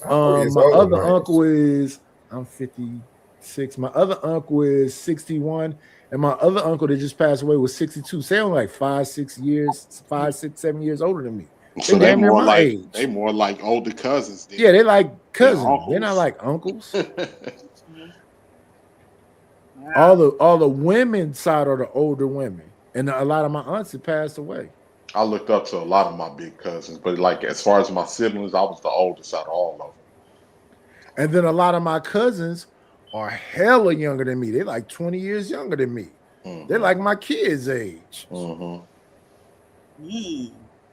Speaker 10: My other uncle is, I'm 56. My other uncle is 61, and my other uncle that just passed away was 62. So they're only like 5, 6, 7 years older than me.
Speaker 8: So they more like age. They more like older cousins.
Speaker 10: Yeah, they're like cousins. They're not like uncles. All the women side are the older women, and a lot of my aunts had passed away.
Speaker 8: I looked up to a lot of my big cousins, but like as far as my siblings, I was the oldest out of all of them.
Speaker 10: And then a lot of my cousins are hella younger than me. They're like 20 years younger than me. They're like my kids' age. So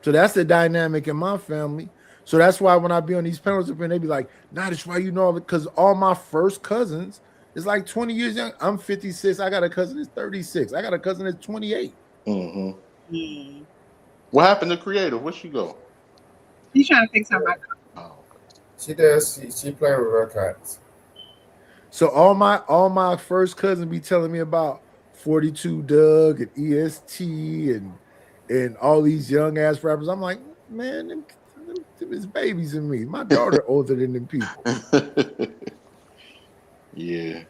Speaker 10: that's the dynamic in my family. So that's why when I be on these panels, they be like, "Nah, that's why you know," because all my first cousins is like 20 years young. I'm 56. I got a cousin that's 36. I got a cousin that's 28.
Speaker 8: What happened to Creative? Where'd she go?
Speaker 1: She's trying to fix her mic.
Speaker 11: She does. She playing with her cats.
Speaker 10: So all my first cousins be telling me about 42 Doug and EST and all these young ass rappers. I'm like, man, them is babies in me. My daughter older than them people.
Speaker 8: Yeah.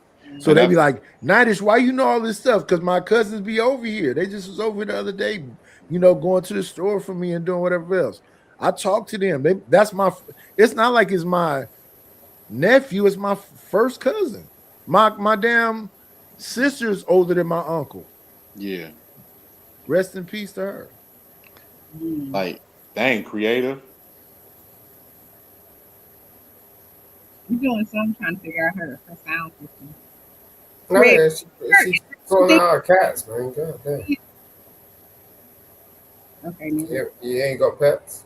Speaker 10: So they be like, Nidish, why you know all this stuff? Because my cousins be over here. They just was over the other day, going to the store for me and doing whatever else. I talk to them. It's not like it's my nephew, it's my first cousin. My damn sister's older than my uncle.
Speaker 8: Yeah.
Speaker 10: Rest in peace to her.
Speaker 8: Like, dang, creative.
Speaker 1: You're doing something trying to figure out her sound system.
Speaker 11: No, yeah, she's pulling out our cats, man. God damn.
Speaker 1: Okay.
Speaker 11: You ain't got pets?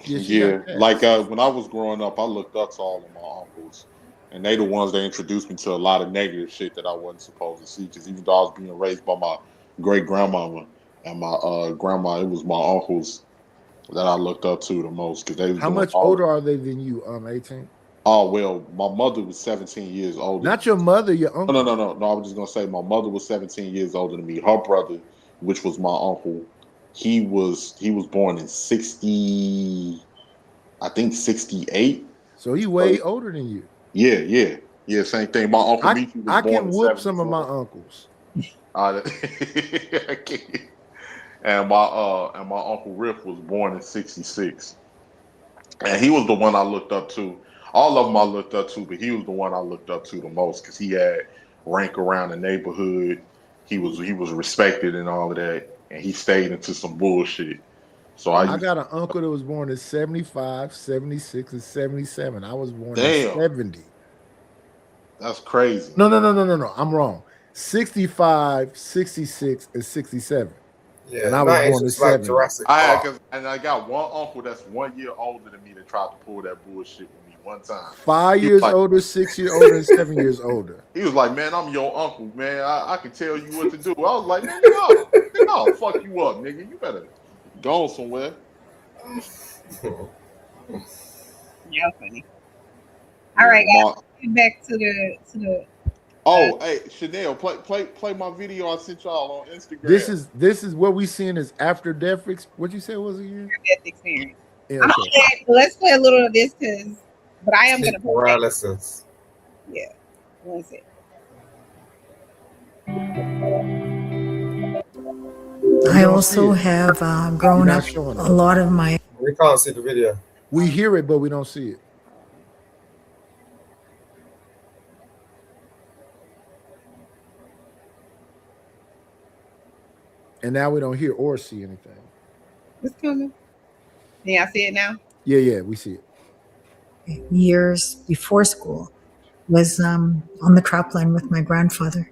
Speaker 8: Yeah. Like when I was growing up, I looked up to all of my uncles. And they the ones that introduced me to a lot of negative shit that I wasn't supposed to see. Because even though I was being raised by my great grandmama and my grandma, it was my uncles that I looked up to the most. Because they was
Speaker 10: How much older are they than you? 18.
Speaker 8: Oh well, my mother was 17 years older.
Speaker 10: Not your mother, your uncle.
Speaker 8: No. I was just gonna say my mother was 17 years older than me. Her brother, which was my uncle, he was born in 68.
Speaker 10: So he way older than you.
Speaker 8: Yeah. Same thing. My uncle Michi was
Speaker 10: I
Speaker 8: born
Speaker 10: can
Speaker 8: in
Speaker 10: whoop
Speaker 8: 74.
Speaker 10: some of my uncles.
Speaker 8: And my uncle Riff was born in 66, and he was the one I looked up to. All of them I looked up to, but he was the one I looked up to the most because he had rank around the neighborhood. He was respected and all of that, and he stayed into some bullshit. So I
Speaker 10: got an uncle that was born in 75, 76, and 77. I was born
Speaker 8: Damn.
Speaker 10: in 70.
Speaker 8: That's crazy.
Speaker 10: No. I'm wrong. 65, 66, and 67.
Speaker 11: Yeah,
Speaker 10: and I was born in 70.
Speaker 11: Jurassic
Speaker 8: Park. I got one uncle that's 1 year older than me that tried to pull that bullshit with me one time.
Speaker 10: 5 years older, 6 years older, and 7 years older.
Speaker 8: He was like, man, I'm your uncle, man. I can tell you what to do. I was like, man, no, fuck you up, nigga. You better go somewhere.
Speaker 1: Yeah, funny. All right, guys. Get back to the.
Speaker 8: Oh, hey, Chanel, play my video I sent y'all on Instagram.
Speaker 10: This is what we seeing is after death. What you said was a year?
Speaker 1: Death experience.
Speaker 10: Yeah, okay.
Speaker 1: Let's play a little of this but I am gonna play
Speaker 11: paralysis.
Speaker 1: Yeah, one second.
Speaker 12: I also have grown up a lot of my.
Speaker 11: We can't see the video.
Speaker 10: We hear it, but we don't see it. And now we don't hear or see anything.
Speaker 1: It's coming. Can y'all see it now?
Speaker 10: Yeah, we see it.
Speaker 12: Years before school was on the trap line with my grandfather.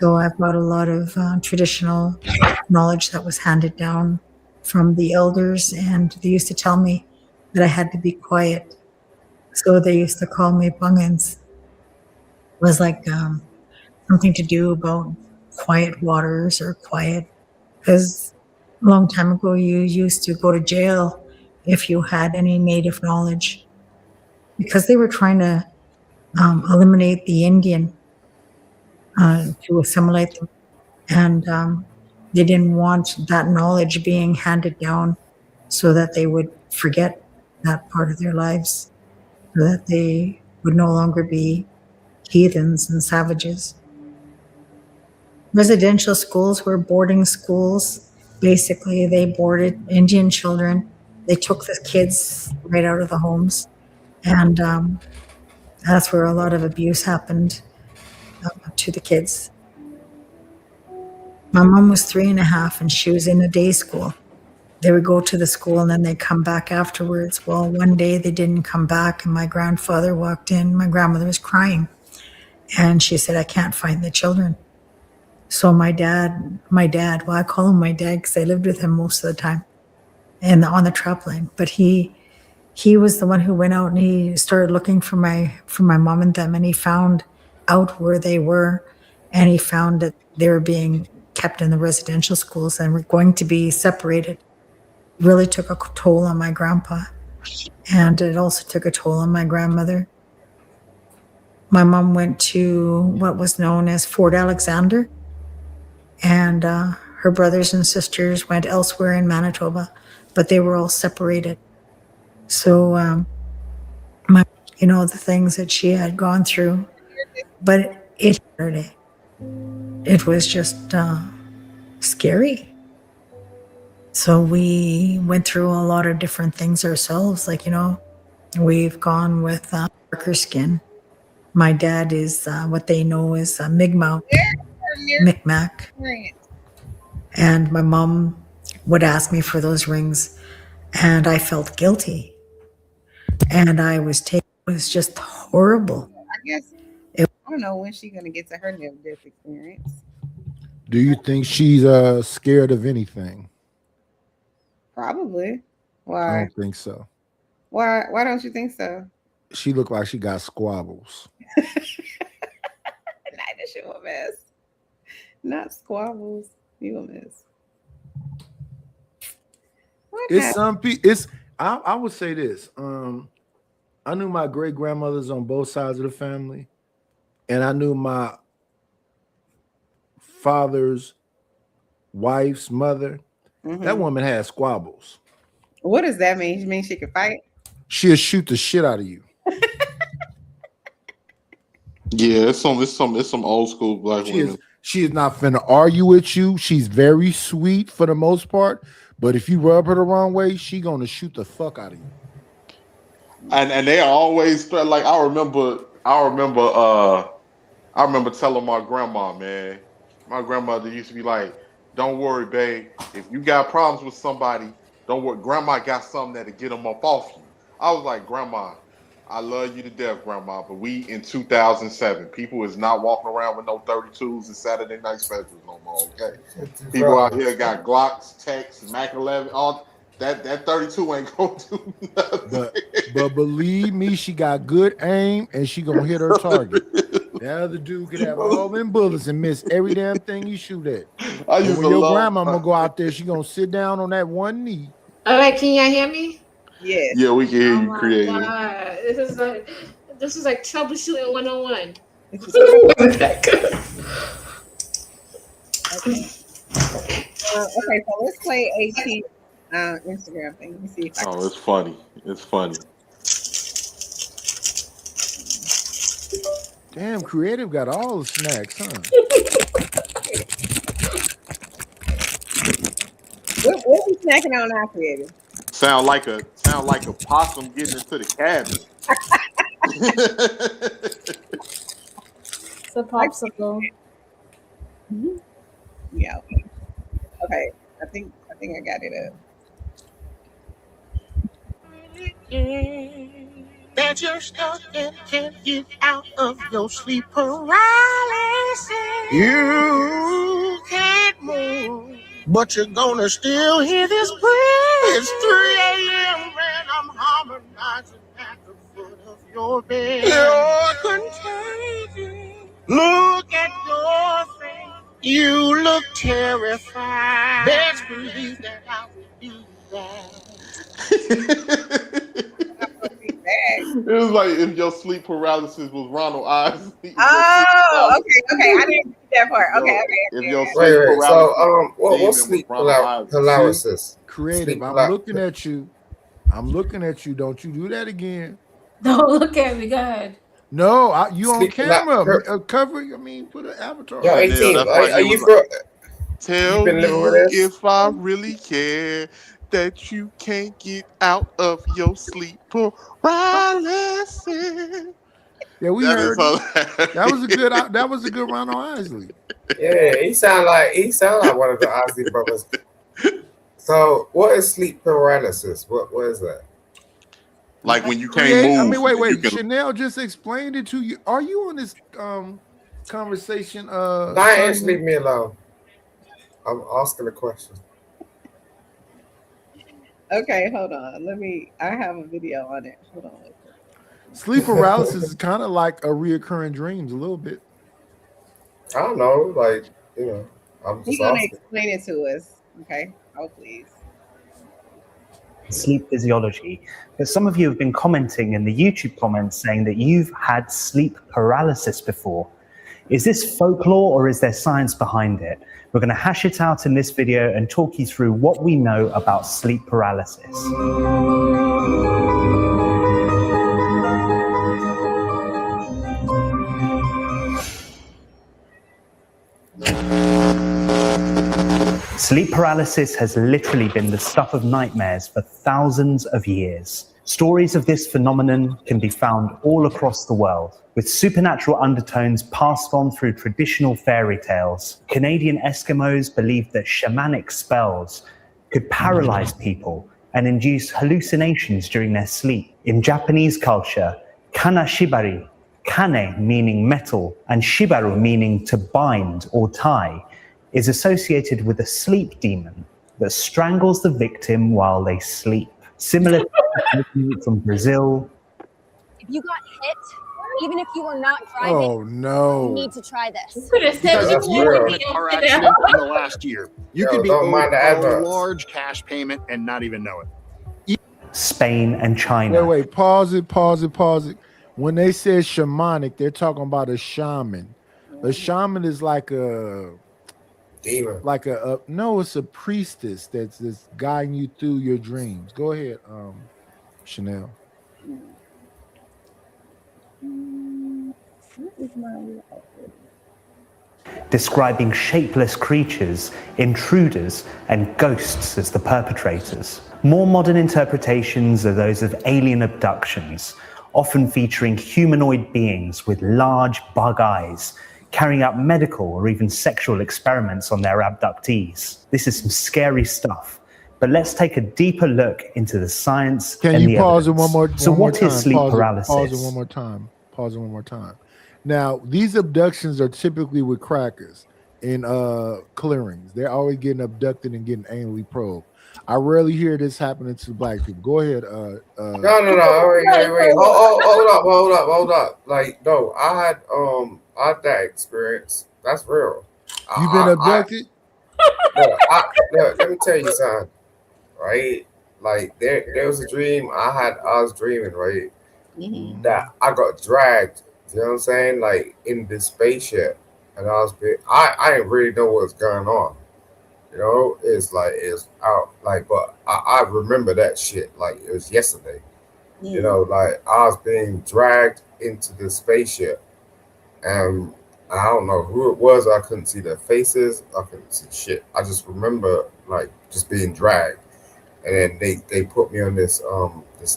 Speaker 12: So I've got a lot of traditional knowledge that was handed down from the elders, and they used to tell me that I had to be quiet. So they used to call me bungans. It was like something to do about quiet waters or quiet, because a long time ago you used to go to jail if you had any native knowledge, because they were trying to eliminate the Indian to assimilate them, and they didn't want that knowledge being handed down so that they would forget that part of their lives, so that they would no longer be heathens and savages. Residential schools were boarding schools. Basically, they boarded Indian children. They took the kids right out of the homes, and that's where a lot of abuse happened to the kids. My mom was 3.5 and she was in a day school. They would go to the school and then they'd come back afterwards. Well, one day they didn't come back and my grandfather walked in. My grandmother was crying and she said, I can't find the children. So my dad, well, I call him my dad because I lived with him most of the time and on the trap line, but he was the one who went out and he started looking for my mom and them, and he found out where they were, and he found that they were being kept in the residential schools and were going to be separated. It really took a toll on my grandpa, and it also took a toll on my grandmother. My mom went to what was known as Fort Alexander, and her brothers and sisters went elsewhere in Manitoba, but they were all separated. So, the things that she had gone through but it was just scary. So we went through a lot of different things ourselves. Like, we've gone with darker skin. My dad is what they know as Mi'kmaq. And my mom would ask me for those rings, and I felt guilty. And I was taken. It was just horrible.
Speaker 1: I guess I don't know when she's gonna get to her near-death experience.
Speaker 10: Do you think she's scared of anything?
Speaker 1: Probably.
Speaker 10: I
Speaker 1: Why?
Speaker 10: don't think so.
Speaker 1: Why don't you think so?
Speaker 10: She looked like she got squabbles.
Speaker 1: Neither she a mess. Not squabbles. You a mess.
Speaker 10: It's some people. I would say this. I knew my great grandmothers on both sides of the family, and I knew my father's wife's mother.
Speaker 1: Mm-hmm.
Speaker 10: That woman had squabbles.
Speaker 1: What does that mean? You mean she can fight?
Speaker 10: She'll shoot the shit out of you.
Speaker 8: Yeah, it's some old school black women.
Speaker 10: She is not finna argue with you. She's very sweet for the most part, but if you rub her the wrong way, she gonna shoot the fuck out of you.
Speaker 8: And they are always like I remember telling my grandma, man. My grandmother used to be like, "Don't worry, babe. If you got problems with somebody, don't worry. Grandma got something that'll get them up off you." I was like, "Grandma, I love you to death, Grandma, but we in 2007. People is not walking around with no 32s and Saturday night specials no more, okay? People out here got Glocks, Techs, Mac 11, all that 32 ain't gonna do nothing."
Speaker 10: But believe me, she got good aim and she gonna hit her target. The other dude could have all them bullets and miss every damn thing you shoot at. And when your grandma gonna go out there, she gonna sit down on that one knee.
Speaker 4: All right, can y'all hear me?
Speaker 1: Yes.
Speaker 8: Yeah, we can hear you, Creative.
Speaker 4: God. This is like troubleshooting 101.
Speaker 1: Okay, so let's play AT Instagram thing. Let me see if I can.
Speaker 8: Oh, it's funny. It's funny.
Speaker 10: Damn, Creative got all the snacks, huh?
Speaker 1: What are we snacking on now, Creative?
Speaker 8: Sound like a possum getting into the cabin.
Speaker 4: It's a popsicle.
Speaker 1: Mm-hmm. Yeah. Okay. I think I got it up.
Speaker 13: That you're stuck and can't get out of your sleep paralysis. You can't move, but you're gonna still hear this breath. It's 3 a.m. and I'm harmonizing at the foot of your bed. You're contagious. Look at your face. You look terrified. Best believe that I will do that.
Speaker 8: It was like if your sleep paralysis was Ronald Isley.
Speaker 1: Oh, okay. I didn't see that part. Okay.
Speaker 8: If your sleep
Speaker 11: Wait.
Speaker 8: paralysis,
Speaker 11: So, what's sleep paralysis?
Speaker 10: Creative. I'm looking at you. Don't you do that again.
Speaker 4: Don't look at me, God.
Speaker 10: No, you on
Speaker 11: Sleep
Speaker 10: camera. Cover. Put an avatar.
Speaker 11: Yo, 18. Are you from?
Speaker 8: Tell me if I really care that you can't get out of your sleep paralysis.
Speaker 10: Yeah, we heard. That was a good Ronald Isley.
Speaker 11: Yeah, he sound like one of the Isley brothers. So, what is sleep paralysis? What is that?
Speaker 8: Like when you can't move.
Speaker 10: Wait. Chanel just explained it to you. Are you on this conversation?
Speaker 11: Just leave me alone. I'm asking a question.
Speaker 1: Okay, hold on. I have a video on it. Hold on.
Speaker 10: Sleep paralysis is kind of like a reoccurring dreams a little bit.
Speaker 11: I don't know, I'm
Speaker 1: He's gonna explain it to us. Okay. Oh, please.
Speaker 14: Sleep physiology. Because some of you have been commenting in the YouTube comments saying that you've had sleep paralysis before. Is this folklore or is there science behind it? We're going to hash it out in this video and talk you through what we know about sleep paralysis. Sleep paralysis has literally been the stuff of nightmares for thousands of years. Stories of this phenomenon can be found all across the world, with supernatural undertones passed on through traditional fairy tales. Canadian Eskimos believed that shamanic spells could paralyze people and induce hallucinations during their sleep. In Japanese culture, kana shibari, kane meaning metal and shibaru meaning to bind or tie, is associated with a sleep demon that strangles the victim while they sleep. Similar to from Brazil.
Speaker 15: If you got hit, even if you were not driving,
Speaker 10: Oh no!
Speaker 15: you need to try this.
Speaker 13: Because if you were in a car accident in the last year, you could be owed a large cash payment and not even know it.
Speaker 14: Spain and China.
Speaker 10: Wait, pause it. When they say shamanic, they're talking about a shaman. A shaman is like a
Speaker 11: demon.
Speaker 10: Like no, it's a priestess that's guiding you through your dreams. Go ahead, Chanel.
Speaker 14: Describing shapeless creatures, intruders, and ghosts as the perpetrators. More modern interpretations are those of alien abductions, often featuring humanoid beings with large bug eyes, carrying out medical or even sexual experiments on their abductees. This is some scary stuff, but let's take a deeper look into the science and the evidence.
Speaker 10: Can you pause it one more time?
Speaker 14: So what is sleep paralysis?
Speaker 10: Pause it one more time. Now, these abductions are typically with crackers in clearings. They're always getting abducted and getting anally probed. I rarely hear this happening to black people. Go ahead.
Speaker 11: No. Wait. Hold up. Like, no, I had that experience. That's real.
Speaker 10: You've been abducted?
Speaker 11: Let me tell you something, right? Like there was a dream I was dreaming, right? That I got dragged, you know what I'm saying? Like in this spaceship. And I didn't really know what was going on. You know, it's out, like, but I remember that shit like it was yesterday. You know, like I was being dragged into the spaceship. And I don't know who it was. I couldn't see their faces. I couldn't see shit. I just remember like just being dragged, and then they put me on this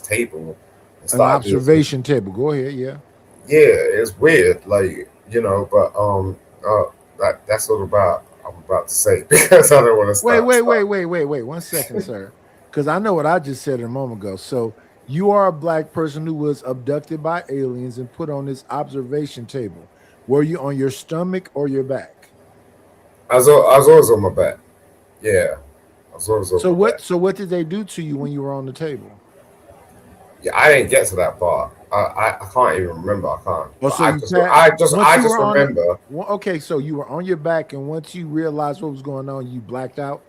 Speaker 11: table.
Speaker 10: An observation table. Go ahead. Yeah.
Speaker 11: Yeah, it's weird. Like, you know, but that's what I'm about to say because I don't want to stop.
Speaker 10: Wait. 1 second, sir. Because I know what I just said a moment ago. So you are a black person who was abducted by aliens and put on this observation table. Were you on your stomach or your back?
Speaker 11: I was always on my back. Yeah. I was always on my back.
Speaker 10: So what did they do to you when you were on the table?
Speaker 11: Yeah, I didn't get to that part. I can't even remember. I can't.
Speaker 10: Well, so
Speaker 11: I just remember.
Speaker 10: Okay, so you were on your back, and once you realized what was going on, you blacked out?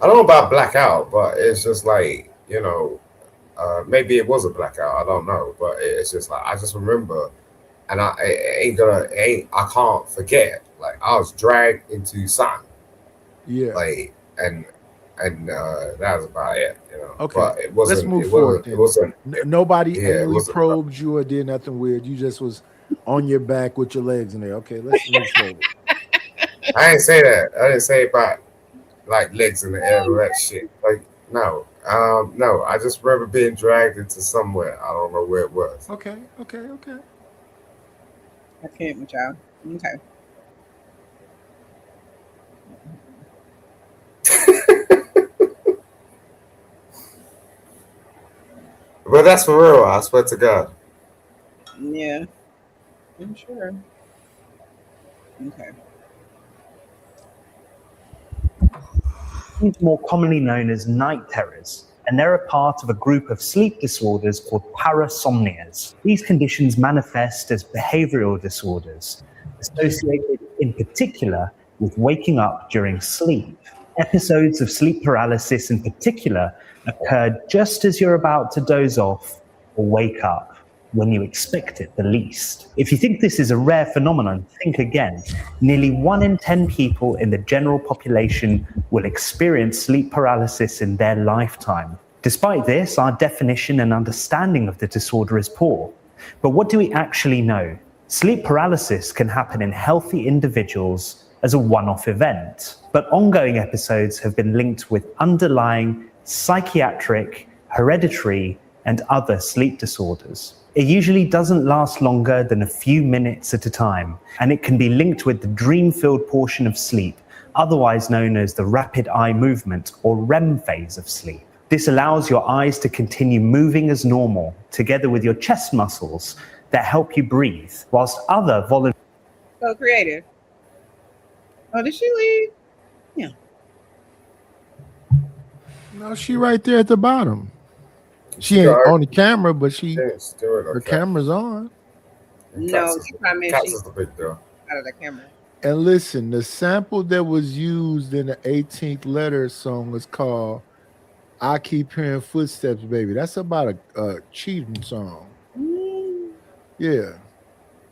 Speaker 11: I don't know about blackout, but it's just like, you know, maybe it was a blackout. I don't know, but it's just like I just remember. And I can't forget. Like I was dragged into something.
Speaker 10: Yeah.
Speaker 11: Like and that was about it. You know.
Speaker 10: Okay.
Speaker 11: But it wasn't.
Speaker 10: Let's move forward.
Speaker 11: It wasn't.
Speaker 10: Nobody anally probed you or did nothing weird. You just was on your back with your legs in there. Okay. Let's move forward.
Speaker 11: I didn't say that. I didn't say about like legs in the air or that shit. Like no. No. I just remember being dragged into somewhere. I don't know where it was.
Speaker 10: Okay.
Speaker 1: I can't with y'all. Okay.
Speaker 11: But that's for real. I swear to God.
Speaker 1: Yeah. I'm sure. Okay.
Speaker 14: These more commonly known as night terrors, and they're a part of a group of sleep disorders called parasomnias. These conditions manifest as behavioral disorders, associated in particular with waking up during sleep. Episodes of sleep paralysis in particular occurred just as you're about to doze off or wake up, when you expect it the least. If you think this is a rare phenomenon, think again. Nearly 1 in 10 people in the general population will experience sleep paralysis in their lifetime. Despite this, our definition and understanding of the disorder is poor. But what do we actually know? Sleep paralysis can happen in healthy individuals as a one-off event, but ongoing episodes have been linked with underlying psychiatric, hereditary, and other sleep disorders. It usually doesn't last longer than a few minutes at a time, and it can be linked with the dream-filled portion of sleep, otherwise known as the rapid eye movement or REM phase of sleep. This allows your eyes to continue moving as normal, together with your chest muscles that help you breathe, whilst other voluntary...
Speaker 1: So creative. Oh, did she leave? Yeah.
Speaker 10: No, she right there at the bottom. She ain't on the camera, but her camera's on.
Speaker 1: No, she probably meant she's
Speaker 11: the big deal.
Speaker 1: out of the camera.
Speaker 10: And listen, the sample that was used in the 18th Letter song is called I Keep Hearing Footsteps, Baby. That's about a cheating song. Yeah.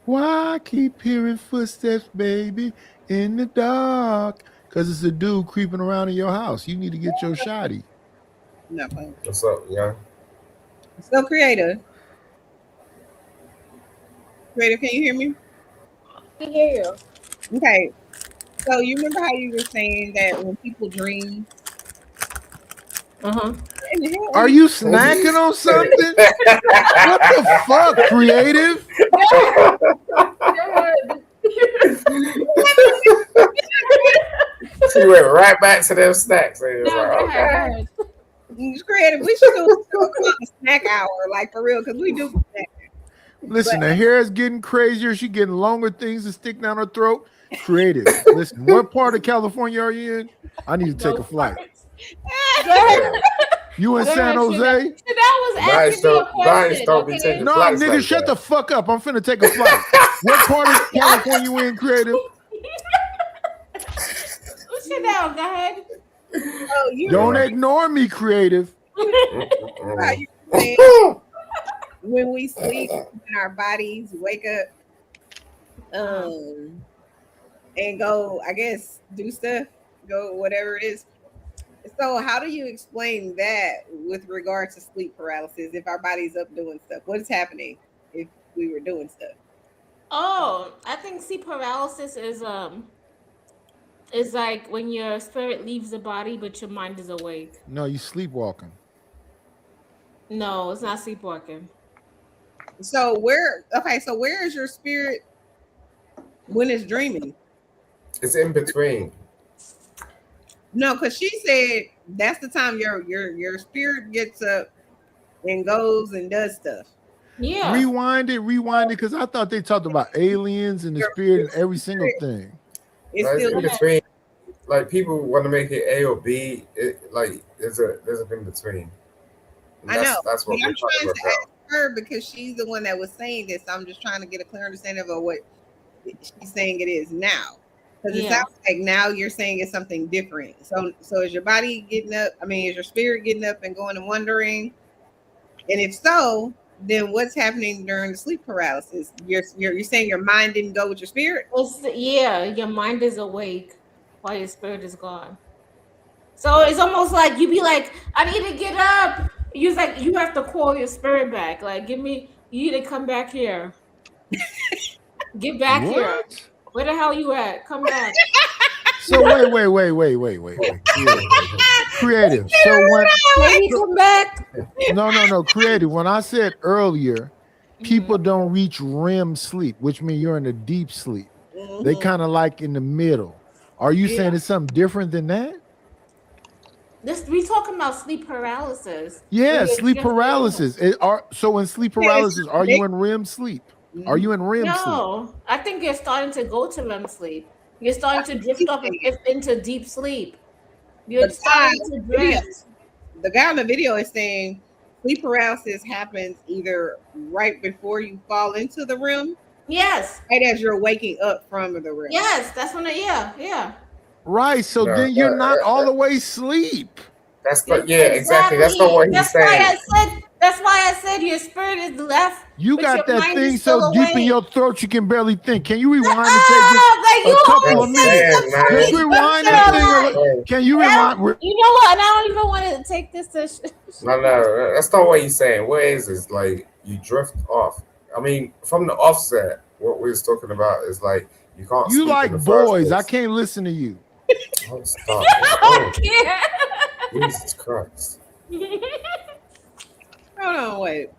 Speaker 10: Why I keep hearing footsteps, baby, in the dark? Because it's a dude creeping around in your house. You need to get your shotty.
Speaker 1: Not playing.
Speaker 11: What's up, young?
Speaker 1: So creative. Creative, can you hear me?
Speaker 15: I can hear you.
Speaker 1: Okay. So you remember how you were saying that when people dream?
Speaker 10: Are you snacking on something? What the fuck, creative?
Speaker 11: She went right back to them snacks. And it was like, okay.
Speaker 1: Creative. We should do a snack hour, like for real, because we do snack.
Speaker 10: Listen, her hair is getting crazier. She getting longer things to stick down her throat. Creative. Listen, what part of California are you in? I need to take a flight. You in San Jose?
Speaker 4: That was asking me a question.
Speaker 10: No, nigga,
Speaker 11: like
Speaker 10: shut
Speaker 11: that.
Speaker 10: the fuck up. I'm finna take a flight. What part of California you in, creative?
Speaker 4: Sit down, go ahead.
Speaker 1: Oh, you
Speaker 10: Don't ignore me, creative.
Speaker 1: how you saying when we sleep and our bodies wake up and go, I guess, do stuff, go whatever it is. So how do you explain that with regard to sleep paralysis if our body's up doing stuff? What is happening if we were doing stuff?
Speaker 4: Oh, I think sleep paralysis is like when your spirit leaves the body but your mind is awake.
Speaker 10: No, you sleepwalking.
Speaker 4: No, it's not sleepwalking.
Speaker 1: So where is your spirit when it's dreaming?
Speaker 11: It's in between.
Speaker 1: No, because she said that's the time your spirit gets up and goes and does stuff.
Speaker 4: Yeah.
Speaker 10: Rewind it, because I thought they talked about aliens and the spirit and every single thing.
Speaker 1: It's
Speaker 11: Like,
Speaker 1: still
Speaker 11: in between. Like people want to make it A or B. Like there's a in between. And
Speaker 1: I know.
Speaker 11: That's what
Speaker 1: But I'm
Speaker 11: we're trying
Speaker 1: trying
Speaker 11: to
Speaker 1: to
Speaker 11: work
Speaker 1: ask
Speaker 11: out.
Speaker 1: her because she's the one that was saying this. I'm just trying to get a clear understanding of what she's saying it is now. Because it sounds like now you're saying it's something different. So is your body getting up? I mean, is your spirit getting up and going and wondering? And if so, then what's happening during the sleep paralysis? You're saying your mind didn't go with your spirit?
Speaker 4: Your mind is awake while your spirit is gone. So it's almost like you be like, I need to get up. You like you have to call your spirit back. Like, you need to come back here. Get back here. Where the hell you at? Come back.
Speaker 10: So wait. Creative. So when
Speaker 4: come back.
Speaker 10: No, creative. When I said earlier, people don't reach REM sleep, which means you're in a deep sleep. They kind of like in the middle. Are you saying it's something different than that?
Speaker 4: We talking about sleep paralysis.
Speaker 10: Yeah, sleep paralysis. So in sleep paralysis, are you in REM sleep? Are you in REM sleep?
Speaker 4: No, I think you're starting to go to REM sleep. You're starting to drift off into deep sleep. You're starting to drift.
Speaker 1: The guy on the video is saying sleep paralysis happens either right before you fall into the REM.
Speaker 4: Yes.
Speaker 1: Right as you're waking up from the REM.
Speaker 4: Yes, that's when yeah.
Speaker 10: Right. So then you're not all the way asleep.
Speaker 11: That's exactly. That's not what he's saying.
Speaker 4: That's why I said your spirit is left.
Speaker 10: You
Speaker 4: but
Speaker 10: got
Speaker 4: your
Speaker 10: that
Speaker 4: mind
Speaker 10: thing
Speaker 4: is still
Speaker 10: so deep in
Speaker 4: awake.
Speaker 10: your throat you can barely think. Can you rewind and take
Speaker 4: you
Speaker 10: a couple of
Speaker 4: always say
Speaker 10: minutes?
Speaker 4: something.
Speaker 10: Just rewind that thing. Can you rewind?
Speaker 4: You know what? And I don't even want to take this to.
Speaker 11: No, that's not what he's saying. What is like you drift off. I mean, from the offset, what we was talking about is like You can't.
Speaker 10: You
Speaker 11: sleep
Speaker 10: like
Speaker 11: in the first
Speaker 10: boys. I
Speaker 11: place.
Speaker 10: can't listen to you.
Speaker 11: Oh, stop.
Speaker 4: I
Speaker 11: Oh, Jesus Christ.
Speaker 1: Hold on, wait.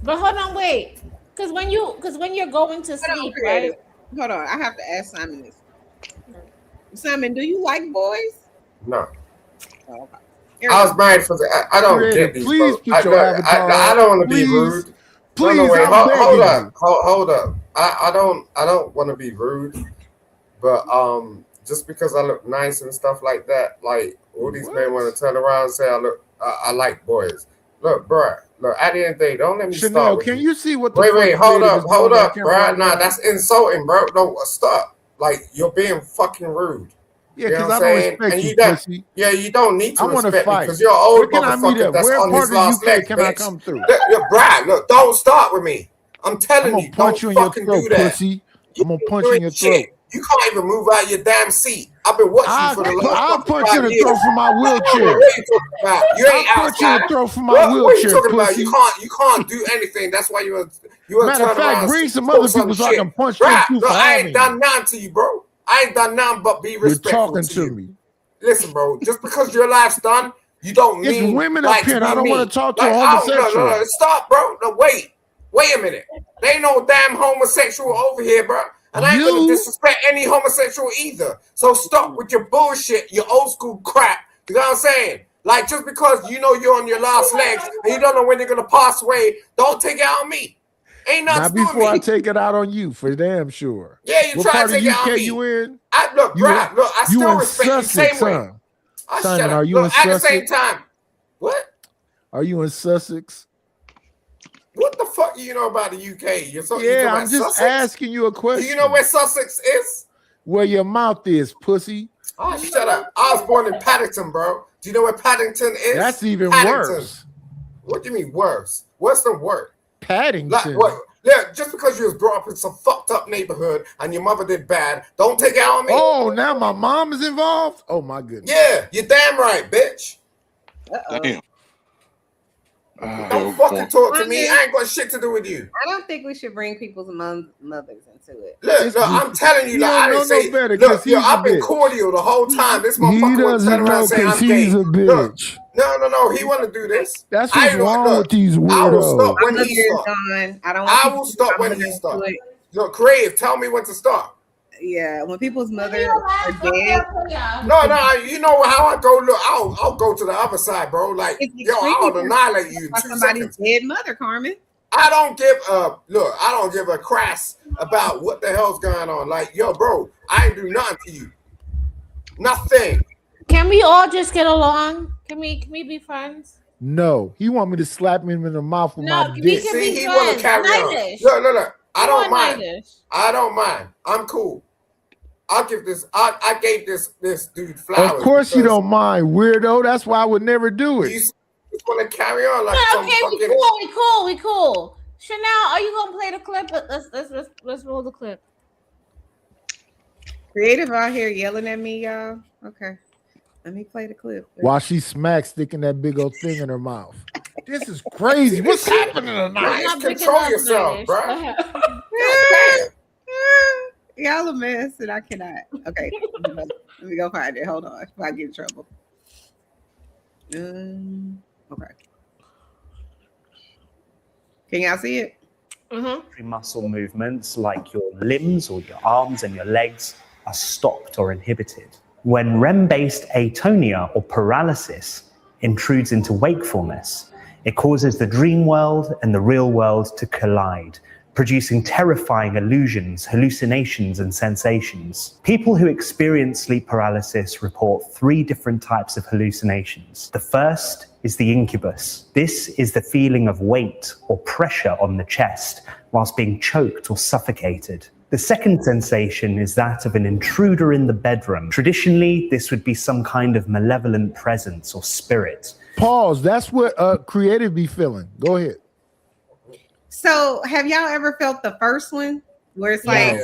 Speaker 4: But hold on, wait. Because when you're going to sleep, right?
Speaker 1: Hold on. I have to ask Simon this. Simon, do you like boys?
Speaker 11: No.
Speaker 1: Oh, okay.
Speaker 11: I was married for the. I don't
Speaker 10: Creative,
Speaker 11: get these.
Speaker 10: please
Speaker 11: Bro.
Speaker 10: put your avatar
Speaker 11: I
Speaker 10: up.
Speaker 11: don't want to be
Speaker 10: Please.
Speaker 11: rude.
Speaker 10: Please,
Speaker 11: no, wait,
Speaker 10: I'm
Speaker 11: hold
Speaker 10: begging
Speaker 11: up, hold up. I don't want to be rude, but just because I look nice and stuff like that, like all these men want to turn around and say I like boys. Look, bro. Look, at the end of the day, don't let me
Speaker 10: Chanel,
Speaker 11: start with
Speaker 10: can you see what the
Speaker 11: Wait,
Speaker 10: fuck
Speaker 11: hold
Speaker 10: Creative
Speaker 11: up,
Speaker 10: is doing back here
Speaker 11: bro.
Speaker 10: right
Speaker 11: Nah,
Speaker 10: now?
Speaker 11: that's insulting, bro. No, stop. Like you're being fucking rude.
Speaker 10: Yeah,
Speaker 11: You know
Speaker 10: because
Speaker 11: what
Speaker 10: I
Speaker 11: I'm
Speaker 10: don't
Speaker 11: saying?
Speaker 10: respect
Speaker 11: And
Speaker 10: you,
Speaker 11: you don't.
Speaker 10: pussy.
Speaker 11: Yeah, you don't need to
Speaker 10: I want to
Speaker 11: respect me
Speaker 10: fight.
Speaker 11: because you're an
Speaker 10: Where
Speaker 11: old
Speaker 10: can I meet
Speaker 11: motherfucker
Speaker 10: up?
Speaker 11: that's
Speaker 10: Where
Speaker 11: on
Speaker 10: part
Speaker 11: his
Speaker 10: of
Speaker 11: last
Speaker 10: UK
Speaker 11: leg,
Speaker 10: can I
Speaker 11: bitch.
Speaker 10: come through?
Speaker 11: Look, Brad, look, don't start with me. I'm telling
Speaker 10: I'm
Speaker 11: you,
Speaker 10: gonna
Speaker 11: don't
Speaker 10: punch you in your
Speaker 11: fucking
Speaker 10: throat,
Speaker 11: do that.
Speaker 10: pussy. I'm gonna punch
Speaker 11: You
Speaker 10: you in
Speaker 11: ain't
Speaker 10: your
Speaker 11: shit.
Speaker 10: throat.
Speaker 11: You can't even move out of your damn seat. I've been watching you for the last
Speaker 10: I'll
Speaker 11: fucking
Speaker 10: punch you in
Speaker 11: 5
Speaker 10: the
Speaker 11: years.
Speaker 10: throat from my
Speaker 11: What
Speaker 10: wheelchair.
Speaker 11: are you talking about? You ain't
Speaker 10: I'll punch you in the
Speaker 11: outside.
Speaker 10: throat from my
Speaker 11: What are you
Speaker 10: wheelchair,
Speaker 11: talking about?
Speaker 10: pussy.
Speaker 11: You can't do anything. That's why you want to
Speaker 10: Matter
Speaker 11: turn
Speaker 10: of
Speaker 11: around
Speaker 10: fact,
Speaker 11: and
Speaker 10: bring some
Speaker 11: talk
Speaker 10: other
Speaker 11: some
Speaker 10: people so I
Speaker 11: shit.
Speaker 10: can punch them
Speaker 11: Right?
Speaker 10: too
Speaker 11: No,
Speaker 10: for
Speaker 11: I
Speaker 10: having
Speaker 11: ain't
Speaker 10: you.
Speaker 11: done nothing to you, bro. I ain't done nothing but be
Speaker 10: You're
Speaker 11: respectful
Speaker 10: talking
Speaker 11: to
Speaker 10: to
Speaker 11: you.
Speaker 10: me.
Speaker 11: Listen, bro, just because your life's done, you don't
Speaker 10: It's
Speaker 11: mean
Speaker 10: women up
Speaker 11: like
Speaker 10: here,
Speaker 11: to
Speaker 10: and I
Speaker 11: be
Speaker 10: don't
Speaker 11: me.
Speaker 10: want to talk to
Speaker 11: Like,
Speaker 10: a
Speaker 11: I don't,
Speaker 10: homosexual.
Speaker 11: no, stop, bro. No, wait a minute. There ain't no damn homosexual over here, bro. And I ain't gonna disrespect any homosexual either. So stop with your bullshit, your old school crap. You know what I'm saying? Like, just because you know you're on your last legs and you don't know when you're gonna pass away, don't take it out on me. Ain't nothing
Speaker 10: Not
Speaker 11: to do with
Speaker 10: before I
Speaker 11: me.
Speaker 10: take it out on you, for damn sure.
Speaker 11: Yeah, you
Speaker 10: What
Speaker 11: try
Speaker 10: part
Speaker 11: to
Speaker 10: of
Speaker 11: take it out on
Speaker 10: UK
Speaker 11: me.
Speaker 10: you in?
Speaker 11: Look, Brad, look, I
Speaker 10: You
Speaker 11: still
Speaker 10: in
Speaker 11: respect you
Speaker 10: Sussex,
Speaker 11: same way.
Speaker 10: huh?
Speaker 11: I
Speaker 10: Simon,
Speaker 11: shut up.
Speaker 10: are you
Speaker 11: Look,
Speaker 10: in
Speaker 11: at the same
Speaker 10: Sussex?
Speaker 11: time, what?
Speaker 10: Are you in Sussex?
Speaker 11: What the fuck do you know about the UK? You talking
Speaker 10: Yeah,
Speaker 11: about
Speaker 10: I'm just
Speaker 11: Sussex?
Speaker 10: asking you a
Speaker 11: Do
Speaker 10: question.
Speaker 11: you know where Sussex is?
Speaker 10: Where your mouth is, pussy.
Speaker 11: Oh, shut up. I was born in Paddington, bro. Do you know where Paddington is?
Speaker 10: That's even
Speaker 11: Paddington.
Speaker 10: worse.
Speaker 11: What do you mean worse? What's the word?
Speaker 10: Paddington.
Speaker 11: Like, what? Yeah, just because you was brought up in some fucked up neighborhood and your mother did bad, don't take it out on me.
Speaker 10: Oh, now my mom is involved? Oh, my goodness.
Speaker 11: Yeah, you're damn right, bitch.
Speaker 8: Damn.
Speaker 11: Don't fucking talk to me. I ain't got shit to do with you.
Speaker 1: I don't think we should bring people's mothers into it.
Speaker 11: Look, I'm telling you,
Speaker 10: He
Speaker 11: like,
Speaker 10: don't
Speaker 11: I
Speaker 10: know
Speaker 11: didn't say,
Speaker 10: no better
Speaker 11: look,
Speaker 10: 'cause he's a
Speaker 11: I've been
Speaker 10: bitch.
Speaker 11: cordial the whole time. This
Speaker 10: He
Speaker 11: motherfucker want to
Speaker 10: doesn't
Speaker 11: turn around
Speaker 10: know
Speaker 11: and say
Speaker 10: because
Speaker 11: I'm gay.
Speaker 10: he's a
Speaker 11: Look,
Speaker 10: bitch.
Speaker 11: no, he want to do this.
Speaker 10: That's what's wrong with these
Speaker 11: I will stop
Speaker 10: weirdos.
Speaker 11: when
Speaker 1: My
Speaker 11: he
Speaker 1: mother is
Speaker 11: stop.
Speaker 1: gone. I don't want
Speaker 11: I
Speaker 1: people
Speaker 11: will
Speaker 1: to
Speaker 11: stop
Speaker 1: bring my
Speaker 11: when he
Speaker 1: mother
Speaker 11: stop.
Speaker 1: into it.
Speaker 11: Look, Crave, tell me when to stop.
Speaker 1: Yeah, when people's mothers are dead,
Speaker 11: No, you know how I go. Look, I'll go to the other side, bro. Like,
Speaker 1: it's
Speaker 11: yo, I'll
Speaker 1: extremely
Speaker 11: annihilate you in
Speaker 1: by
Speaker 11: 2
Speaker 1: somebody's
Speaker 11: seconds.
Speaker 1: dead mother, Carmen.
Speaker 11: I don't give I don't give a crass about what the hell's going on. Like, yo, bro, I ain't do nothing to you. Nothing.
Speaker 4: Can we all just get along? Can we be friends?
Speaker 10: No, he want me to slap him in the mouth with
Speaker 4: No,
Speaker 10: my
Speaker 4: we
Speaker 10: dick.
Speaker 4: can
Speaker 11: See,
Speaker 4: be
Speaker 11: he want to
Speaker 4: friends.
Speaker 11: carry on.
Speaker 4: Nightish.
Speaker 11: Look. I
Speaker 4: You
Speaker 11: don't
Speaker 4: are
Speaker 11: mind.
Speaker 4: nightish.
Speaker 11: I don't mind. I'm cool. I'll give this. I gave this dude flowers.
Speaker 10: Of course you
Speaker 11: because
Speaker 10: don't mind, weirdo. That's why I would never do
Speaker 11: You
Speaker 10: it.
Speaker 11: just want to carry on like
Speaker 4: Yeah,
Speaker 11: some
Speaker 4: okay,
Speaker 11: fucking.
Speaker 4: we cool. Chanel, are you gonna play the clip? Let's roll the clip.
Speaker 1: Creative out here yelling at me, y'all. Okay, let me play the clip.
Speaker 10: While she smacks, sticking that big old thing in her mouth. This is crazy. What's happening tonight?
Speaker 11: Just control yourself, bro.
Speaker 1: Y'all a mess, and I cannot. Okay, let me go find it. Hold on, before I get in trouble. Okay. Can y'all see it?
Speaker 14: Muscle movements like your limbs or your arms and your legs are stopped or inhibited. When REM-based atonia or paralysis intrudes into wakefulness, it causes the dream world and the real world to collide, producing terrifying illusions, hallucinations, and sensations. People who experience sleep paralysis report 3 different types of hallucinations. The first is the incubus. This is the feeling of weight or pressure on the chest whilst being choked or suffocated. The second sensation is that of an intruder in the bedroom. Traditionally, this would be some kind of malevolent presence or spirit.
Speaker 10: Pause. That's what creative be feeling. Go ahead.
Speaker 1: So, have y'all ever felt the first one where it's like,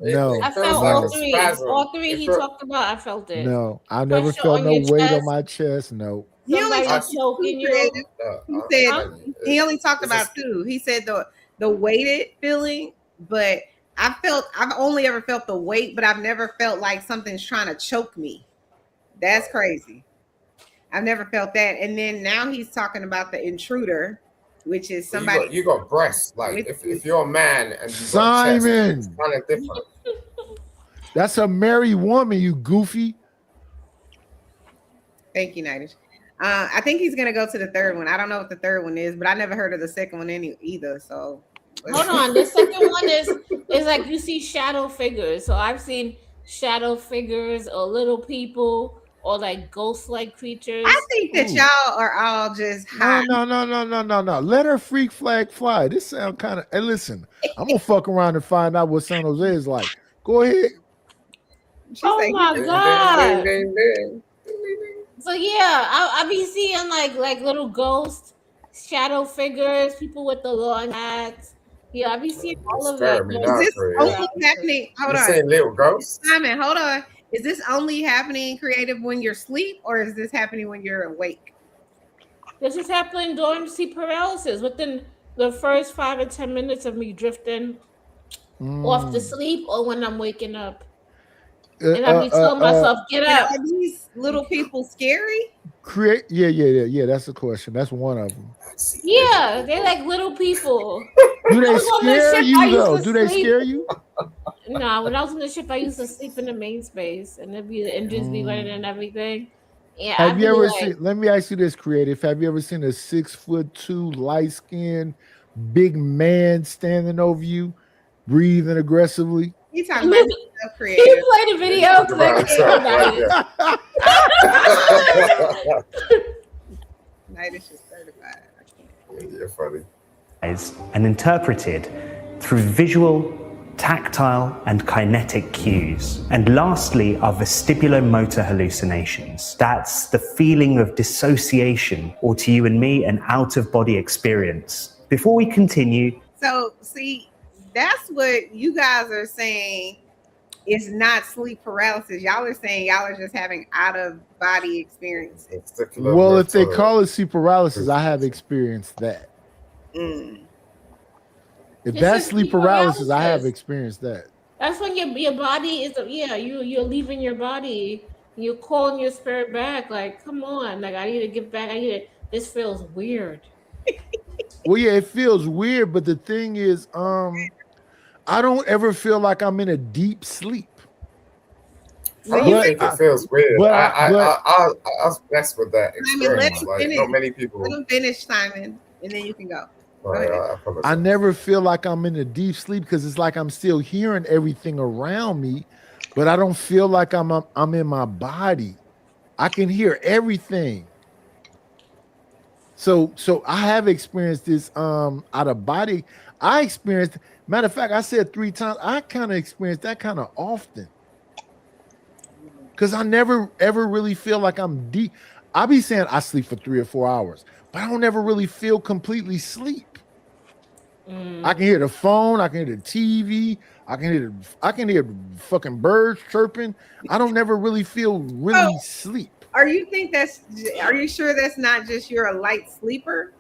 Speaker 10: No.
Speaker 4: I felt all 3. All 3 he talked about, I felt it.
Speaker 10: No, I never
Speaker 4: Pressure
Speaker 10: felt
Speaker 4: on
Speaker 10: no
Speaker 4: your
Speaker 10: weight on
Speaker 4: chest.
Speaker 10: my chest. No.
Speaker 1: he only
Speaker 4: Somebody
Speaker 1: talked
Speaker 4: choking you.
Speaker 1: He said he only talked about 2. He said the weighted feeling, but I've only ever felt the weight, but I've never felt like something's trying to choke me. That's crazy. I've never felt that. And then now he's talking about the intruder, which is somebody.
Speaker 11: You got breasts. Like if you're a man and you
Speaker 10: Simon,
Speaker 11: got chest, it's kind of different.
Speaker 10: That's a married woman, you goofy.
Speaker 1: Thank you, Nitish. I think he's gonna go to the third one. I don't know what the third one is, but I never heard of the second one either. So
Speaker 4: hold on. The second one is like you see shadow figures. So I've seen shadow figures or little people or like ghost-like creatures.
Speaker 1: I think that y'all are all just hot.
Speaker 10: No. Let her freak flag fly. This sound kind of. Hey, listen, I'm gonna fuck around and find out what San Jose is like. Go ahead.
Speaker 4: Oh my god. So yeah, I be seeing like little ghosts, shadow figures, people with the long hats. Yeah, I be seeing all of it.
Speaker 1: Is this only happening? Hold on.
Speaker 11: Saying little ghosts?
Speaker 1: Simon, hold on. Is this only happening creative when you're asleep, or is this happening when you're awake?
Speaker 4: This is happening during sleep paralysis. Within the first 5 or 10 minutes of me drifting off to sleep, or when I'm waking up. And I be telling myself, get up.
Speaker 1: Are these little people scary?
Speaker 10: Yeah. That's the question. That's one of them.
Speaker 4: Yeah, they're like little people.
Speaker 10: Do they scare you though? Do they scare you?
Speaker 4: No, when I was in the ship, I used to sleep in the main space, and it'd be the engines be running and everything. Yeah.
Speaker 10: Have you ever seen? Let me ask you this, creative. Have you ever seen a 6'2", light-skinned, big man standing over you, breathing aggressively?
Speaker 1: You talking about creative?
Speaker 4: He played a video.
Speaker 1: Nitish is certified.
Speaker 11: You're funny.
Speaker 14: And interpreted through visual, tactile, and kinetic cues. And lastly are vestibulomotor hallucinations. That's the feeling of dissociation, or to you and me, an out-of-body experience. Before we continue...
Speaker 1: So, see, that's what you guys are saying is not sleep paralysis. Y'all are saying y'all are just having out-of-body experiences.
Speaker 10: Well, if they call it sleep paralysis, I have experienced that. If that's sleep paralysis, I have experienced that.
Speaker 4: That's when your body is you're leaving your body. You're calling your spirit back. Like, come on, like I need to get back. This feels weird.
Speaker 10: Well, yeah, it feels weird, but the thing is, I don't ever feel like I'm in a deep sleep.
Speaker 11: I don't think it feels weird. I'll mess with that experience. Not many people.
Speaker 1: Let him finish, Simon, and then you can go.
Speaker 10: I never feel like I'm in a deep sleep because it's like I'm still hearing everything around me, but I don't feel like I'm in my body. I can hear everything. So I have experienced this out of body. I experienced, matter of fact, I said 3 times. I kind of experienced that kind of often because I never ever really feel like I'm deep. I be saying I sleep for 3 or 4 hours, but I don't ever really feel completely sleep. I can hear the phone, I can hear the TV, I can hear fucking birds chirping. I don't never really feel really sleep.
Speaker 1: Are you sure that's not just you're a light sleeper?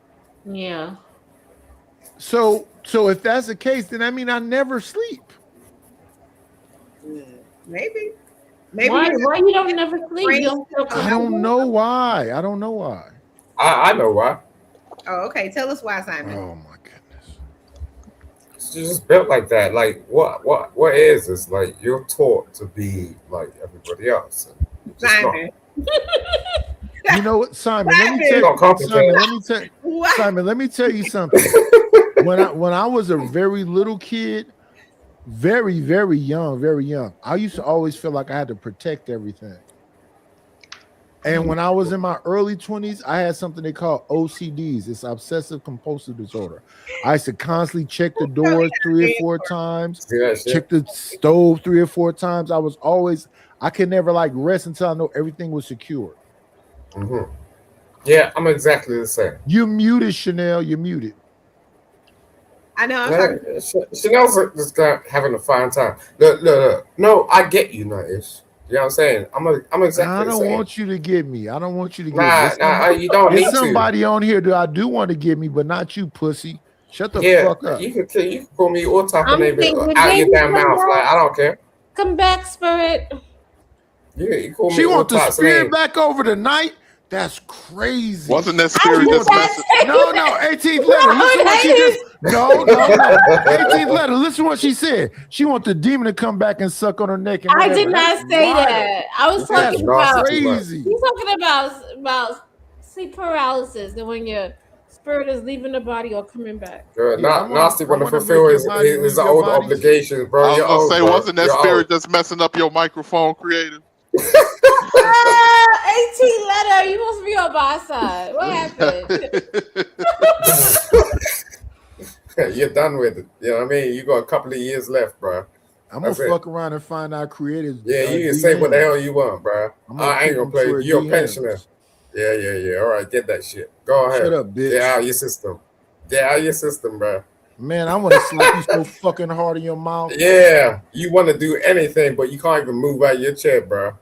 Speaker 4: Yeah.
Speaker 10: So if that's the case, then I mean I never sleep.
Speaker 1: Maybe
Speaker 4: why you don't never sleep?
Speaker 10: I don't know why. I don't know why.
Speaker 11: I know why.
Speaker 1: Oh, okay. Tell us why, Simon.
Speaker 10: Oh my goodness.
Speaker 11: It's just built like that. Like what is this? Like you're taught to be like everybody else.
Speaker 1: Simon.
Speaker 10: You know what, Simon? Let me tell you something. When I was a very little kid, very, very young, I used to always feel like I had to protect everything. And when I was in my early 20s, I had something they call OCDs. It's obsessive compulsive disorder. I used to constantly check the doors 3 or 4 times, check the stove 3 or 4 times. I could never like rest until I know everything was secure.
Speaker 11: Yeah, I'm exactly the same.
Speaker 10: You muted, Chanel. You're muted.
Speaker 1: I know.
Speaker 11: Chanel's just having a fine time. Look. No, I get you, Nitish. You know what I'm saying? I'm exactly.
Speaker 10: I don't want you to get me. I don't want you to get me.
Speaker 11: Nah, you don't need to.
Speaker 10: There's somebody on here that I do want to get me, but not you, pussy. Shut the
Speaker 11: Yeah,
Speaker 10: fuck up.
Speaker 11: you can call me all type of
Speaker 4: I'm
Speaker 11: name
Speaker 4: thinking,
Speaker 11: out your
Speaker 4: baby,
Speaker 11: damn
Speaker 4: come
Speaker 11: mouth. Like
Speaker 4: back.
Speaker 11: I don't care.
Speaker 4: Come back, Spirit.
Speaker 11: Yeah, you call me
Speaker 10: She
Speaker 11: all
Speaker 10: want the
Speaker 11: types of
Speaker 10: spirit
Speaker 11: names.
Speaker 10: back over tonight. That's crazy.
Speaker 8: Wasn't that spirit just messing?
Speaker 10: No, 18th letter. Listen to what she just. No. 18th letter. Listen to what she said. She want the demon to come back and suck on her neck. And
Speaker 4: I
Speaker 10: whatever.
Speaker 4: did not
Speaker 10: That's
Speaker 4: say
Speaker 10: wild.
Speaker 4: that. I was
Speaker 10: That's
Speaker 4: talking about
Speaker 10: crazy.
Speaker 4: He's talking about sleep paralysis, and when your spirit is leaving the body or coming back.
Speaker 11: Nasty want to
Speaker 10: wanna
Speaker 11: fulfill
Speaker 10: make
Speaker 11: his,
Speaker 10: your body
Speaker 11: his
Speaker 10: leave your
Speaker 11: old
Speaker 10: body.
Speaker 11: obligations, bro.
Speaker 8: I was
Speaker 11: You're
Speaker 8: gonna
Speaker 11: old,
Speaker 8: say,
Speaker 11: bro.
Speaker 8: wasn't that
Speaker 11: You're
Speaker 8: spirit
Speaker 11: old.
Speaker 8: just messing up your microphone, Creative?
Speaker 4: 18 letter, you supposed to be on my side. What happened?
Speaker 11: You're done with it. You know what I mean? You got a couple of years left, bro.
Speaker 10: I'm
Speaker 11: That's
Speaker 10: gonna
Speaker 11: it.
Speaker 10: fuck around and find out creators.
Speaker 11: Yeah, you can say what the hell you want, bro.
Speaker 10: I'm gonna
Speaker 11: I ain't
Speaker 10: keep
Speaker 11: gonna
Speaker 10: them
Speaker 11: play.
Speaker 10: to her
Speaker 11: You're a
Speaker 10: DMs.
Speaker 11: pensioner. Yeah. All right, get that shit. Go ahead.
Speaker 10: Shut up, bitch.
Speaker 11: Get out of your system. Get out of your system, bro.
Speaker 10: Man, I want to slap you so fucking hard in your mouth.
Speaker 11: Yeah, you want to do anything, but you can't even move out of your chair, bro.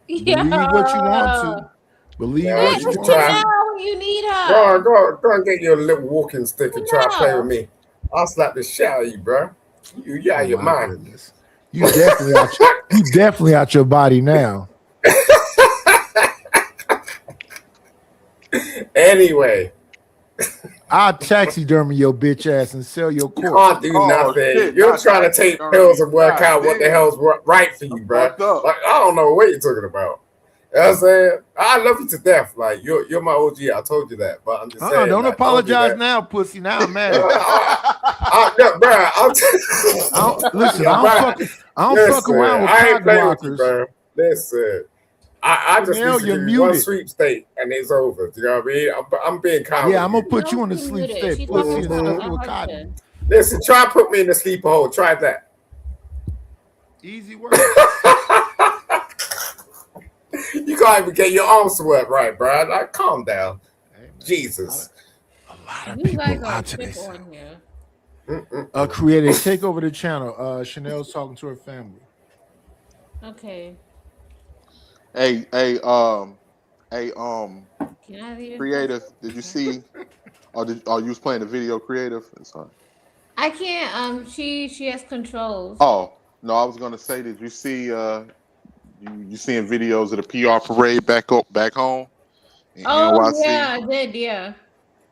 Speaker 10: Believe what you want to. Believe
Speaker 11: Yeah,
Speaker 10: what
Speaker 11: you
Speaker 10: you
Speaker 11: can
Speaker 10: want
Speaker 11: try.
Speaker 10: to.
Speaker 4: When you need her.
Speaker 11: Go and get your little walking stick and try to play with me. I'll slap the shit out of you, bro. You out of your mind.
Speaker 10: Goodness. You definitely out your body now.
Speaker 11: Anyway,
Speaker 10: I'll taxidermy your bitch ass and sell your
Speaker 11: you
Speaker 10: corpse.
Speaker 11: can't do nothing. You're trying to take pills and work out what the hell's right for you, bro. Like, I don't know what you're talking about. You know what I'm saying? I love you to death. Like you're my OG. I told you that, but I'm just saying.
Speaker 10: Don't
Speaker 11: like,
Speaker 10: apologize
Speaker 11: do that.
Speaker 10: now, pussy. Now I'm mad. Listen, I don't fuck around with
Speaker 11: I ain't
Speaker 10: cock
Speaker 11: playing with you,
Speaker 10: blockers.
Speaker 11: bro. Listen, I just
Speaker 10: Now
Speaker 11: need to
Speaker 10: you're
Speaker 11: give you one
Speaker 10: muted.
Speaker 11: sweepstake and it's over. You know what I mean? I'm being calm.
Speaker 10: Yeah, I'm
Speaker 11: with
Speaker 10: gonna put you
Speaker 4: No,
Speaker 10: in the
Speaker 4: she
Speaker 10: sleep
Speaker 4: muted.
Speaker 10: state,
Speaker 4: She
Speaker 10: pussy,
Speaker 4: talking
Speaker 10: and
Speaker 4: about
Speaker 10: stuff
Speaker 4: her
Speaker 10: you with cotton.
Speaker 4: husband.
Speaker 11: you. Listen, try and put me in the sleeper hole. Try that.
Speaker 10: Easy work.
Speaker 11: You can't even get your arms to work right, bro. Like, calm down. Jesus.
Speaker 4: You like
Speaker 10: lie
Speaker 4: a
Speaker 10: to
Speaker 4: chip
Speaker 10: themselves.
Speaker 4: on here.
Speaker 10: Creative, take over the channel. Chanel's talking to her family.
Speaker 4: Okay.
Speaker 8: Hey,
Speaker 4: Get out of here.
Speaker 8: Creative. Did you see? Or you was playing the video, Creative? Sorry.
Speaker 4: I can't. She has controls.
Speaker 8: Oh no, I was gonna say, did you see? You seeing videos of the PR parade back home in NYC?
Speaker 4: Yeah, I did. Yeah.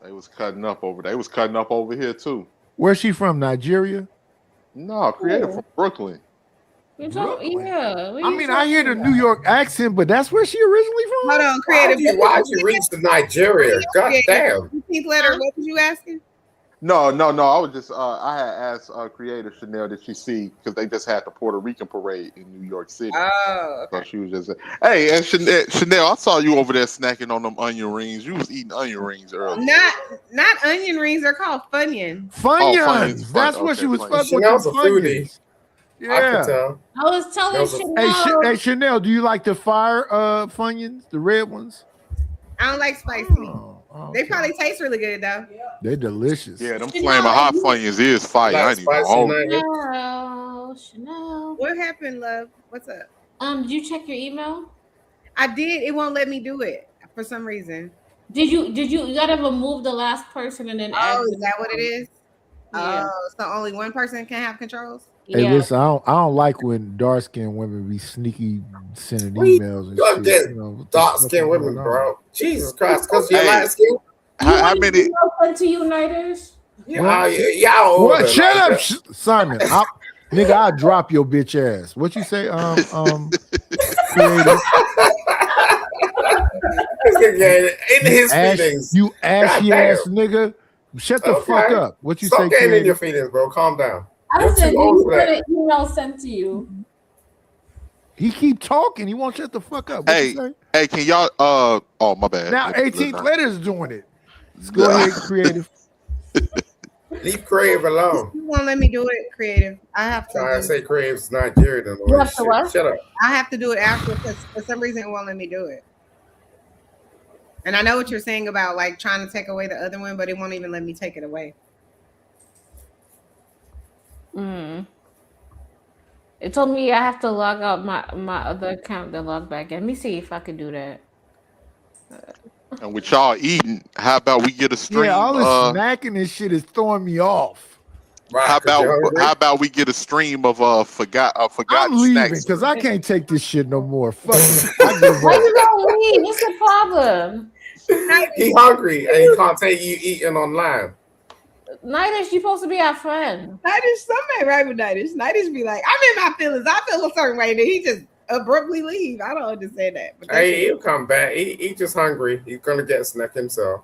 Speaker 8: They was cutting up over there. They was cutting up over here too.
Speaker 10: Where's she from? Nigeria?
Speaker 8: No, Creative from Brooklyn.
Speaker 4: We talk, yeah.
Speaker 10: I mean, I hear the New York accent, but that's where she originally from.
Speaker 1: Hold on, Creative.
Speaker 11: Why'd you reach to Nigeria? God damn.
Speaker 1: 15th letter. What was you asking?
Speaker 8: No. I was just I had asked Creative Chanel, did she see, because they just had the Puerto Rican parade in New York City.
Speaker 1: Oh,
Speaker 8: So she was just hey, and Chanel, I saw you over there snacking on them onion rings. You was eating onion rings earlier.
Speaker 1: Not onion rings. They're called Funyuns.
Speaker 10: Funyuns. That's what she was fucking with.
Speaker 11: Chanel's
Speaker 10: The
Speaker 11: a foodie.
Speaker 10: Funyuns.
Speaker 11: I can
Speaker 10: Yeah.
Speaker 11: tell.
Speaker 4: I was telling Chanel.
Speaker 10: Hey, Chanel, do you like the fire Funyuns, the red ones?
Speaker 1: I don't like spicy. They probably taste really good though.
Speaker 10: They're delicious.
Speaker 8: Yeah, them flaming hot Funyuns is fire. I ain't even hold you.
Speaker 4: Chanel.
Speaker 1: What happened, love? What's up?
Speaker 4: Did you check your email?
Speaker 1: I did. It won't let me do it for some reason.
Speaker 4: Did you gotta remove the last person and then add?
Speaker 1: Oh, is that what it is?
Speaker 4: Yeah.
Speaker 1: Oh, so only one person can have controls?
Speaker 10: Hey, listen, I don't like when dark skinned women be sneaky sending emails and
Speaker 11: Y'all
Speaker 10: shit.
Speaker 11: get
Speaker 10: You know, what the
Speaker 11: dark
Speaker 10: fuck
Speaker 11: skinned
Speaker 10: is
Speaker 11: women,
Speaker 10: going on?
Speaker 11: bro. Jesus Christ, because you're
Speaker 8: Hey,
Speaker 11: light skinned.
Speaker 8: How many?
Speaker 4: Sent to Uniters.
Speaker 11: Y'all
Speaker 10: What?
Speaker 11: older,
Speaker 10: Shut
Speaker 11: like
Speaker 10: up, Simon. Nigga, I'll drop your bitch ass. What you say? Creative.
Speaker 11: This nigga in his feelings.
Speaker 10: You ashy
Speaker 11: God
Speaker 10: ass
Speaker 11: damn.
Speaker 10: nigga. Shut the fuck up. What you
Speaker 11: Stop
Speaker 10: say,
Speaker 11: getting in
Speaker 10: Creative?
Speaker 11: your feelings, bro. Calm down.
Speaker 4: I
Speaker 11: You're
Speaker 4: said,
Speaker 11: too
Speaker 4: did
Speaker 11: old
Speaker 4: you
Speaker 11: for
Speaker 4: get
Speaker 11: that.
Speaker 4: an email sent to you?
Speaker 10: He keep talking. He won't shut the fuck up. What you say?
Speaker 8: Hey, can y'all? Oh my bad.
Speaker 10: Now 18th letter's doing it. Let's go ahead, Creative.
Speaker 11: Leave Crave alone.
Speaker 1: You won't let me do it, Creative. I have to.
Speaker 11: Try to say Crave's Nigerian and all
Speaker 1: You
Speaker 11: that
Speaker 1: have to
Speaker 11: shit.
Speaker 1: what?
Speaker 11: Shut up.
Speaker 1: I have to do it after because for some reason it won't let me do it. And I know what you're saying about like trying to take away the other one, but it won't even let me take it away.
Speaker 4: It told me I have to log out my other account, then log back in. Let me see if I could do that.
Speaker 8: And with y'all eating, how about we get a stream?
Speaker 10: Yeah, all this smacking and shit is throwing me off.
Speaker 8: How about we get a stream of forgotten
Speaker 10: I'm leaving
Speaker 8: snacks?
Speaker 10: because I can't take this shit no more. Fuck it. I give
Speaker 2: Why
Speaker 10: up.
Speaker 2: you gonna leave? What's the problem?
Speaker 11: He hungry and he can't take you eating online.
Speaker 2: Nightish, you supposed to be our friend.
Speaker 1: Nightish, something right with Nightish. Nightish be like, I'm in my feelings. I feel a certain way. Then he just abruptly leave. I don't understand that. But
Speaker 11: Hey, he'll come back. He just hungry. He's gonna get a snack himself.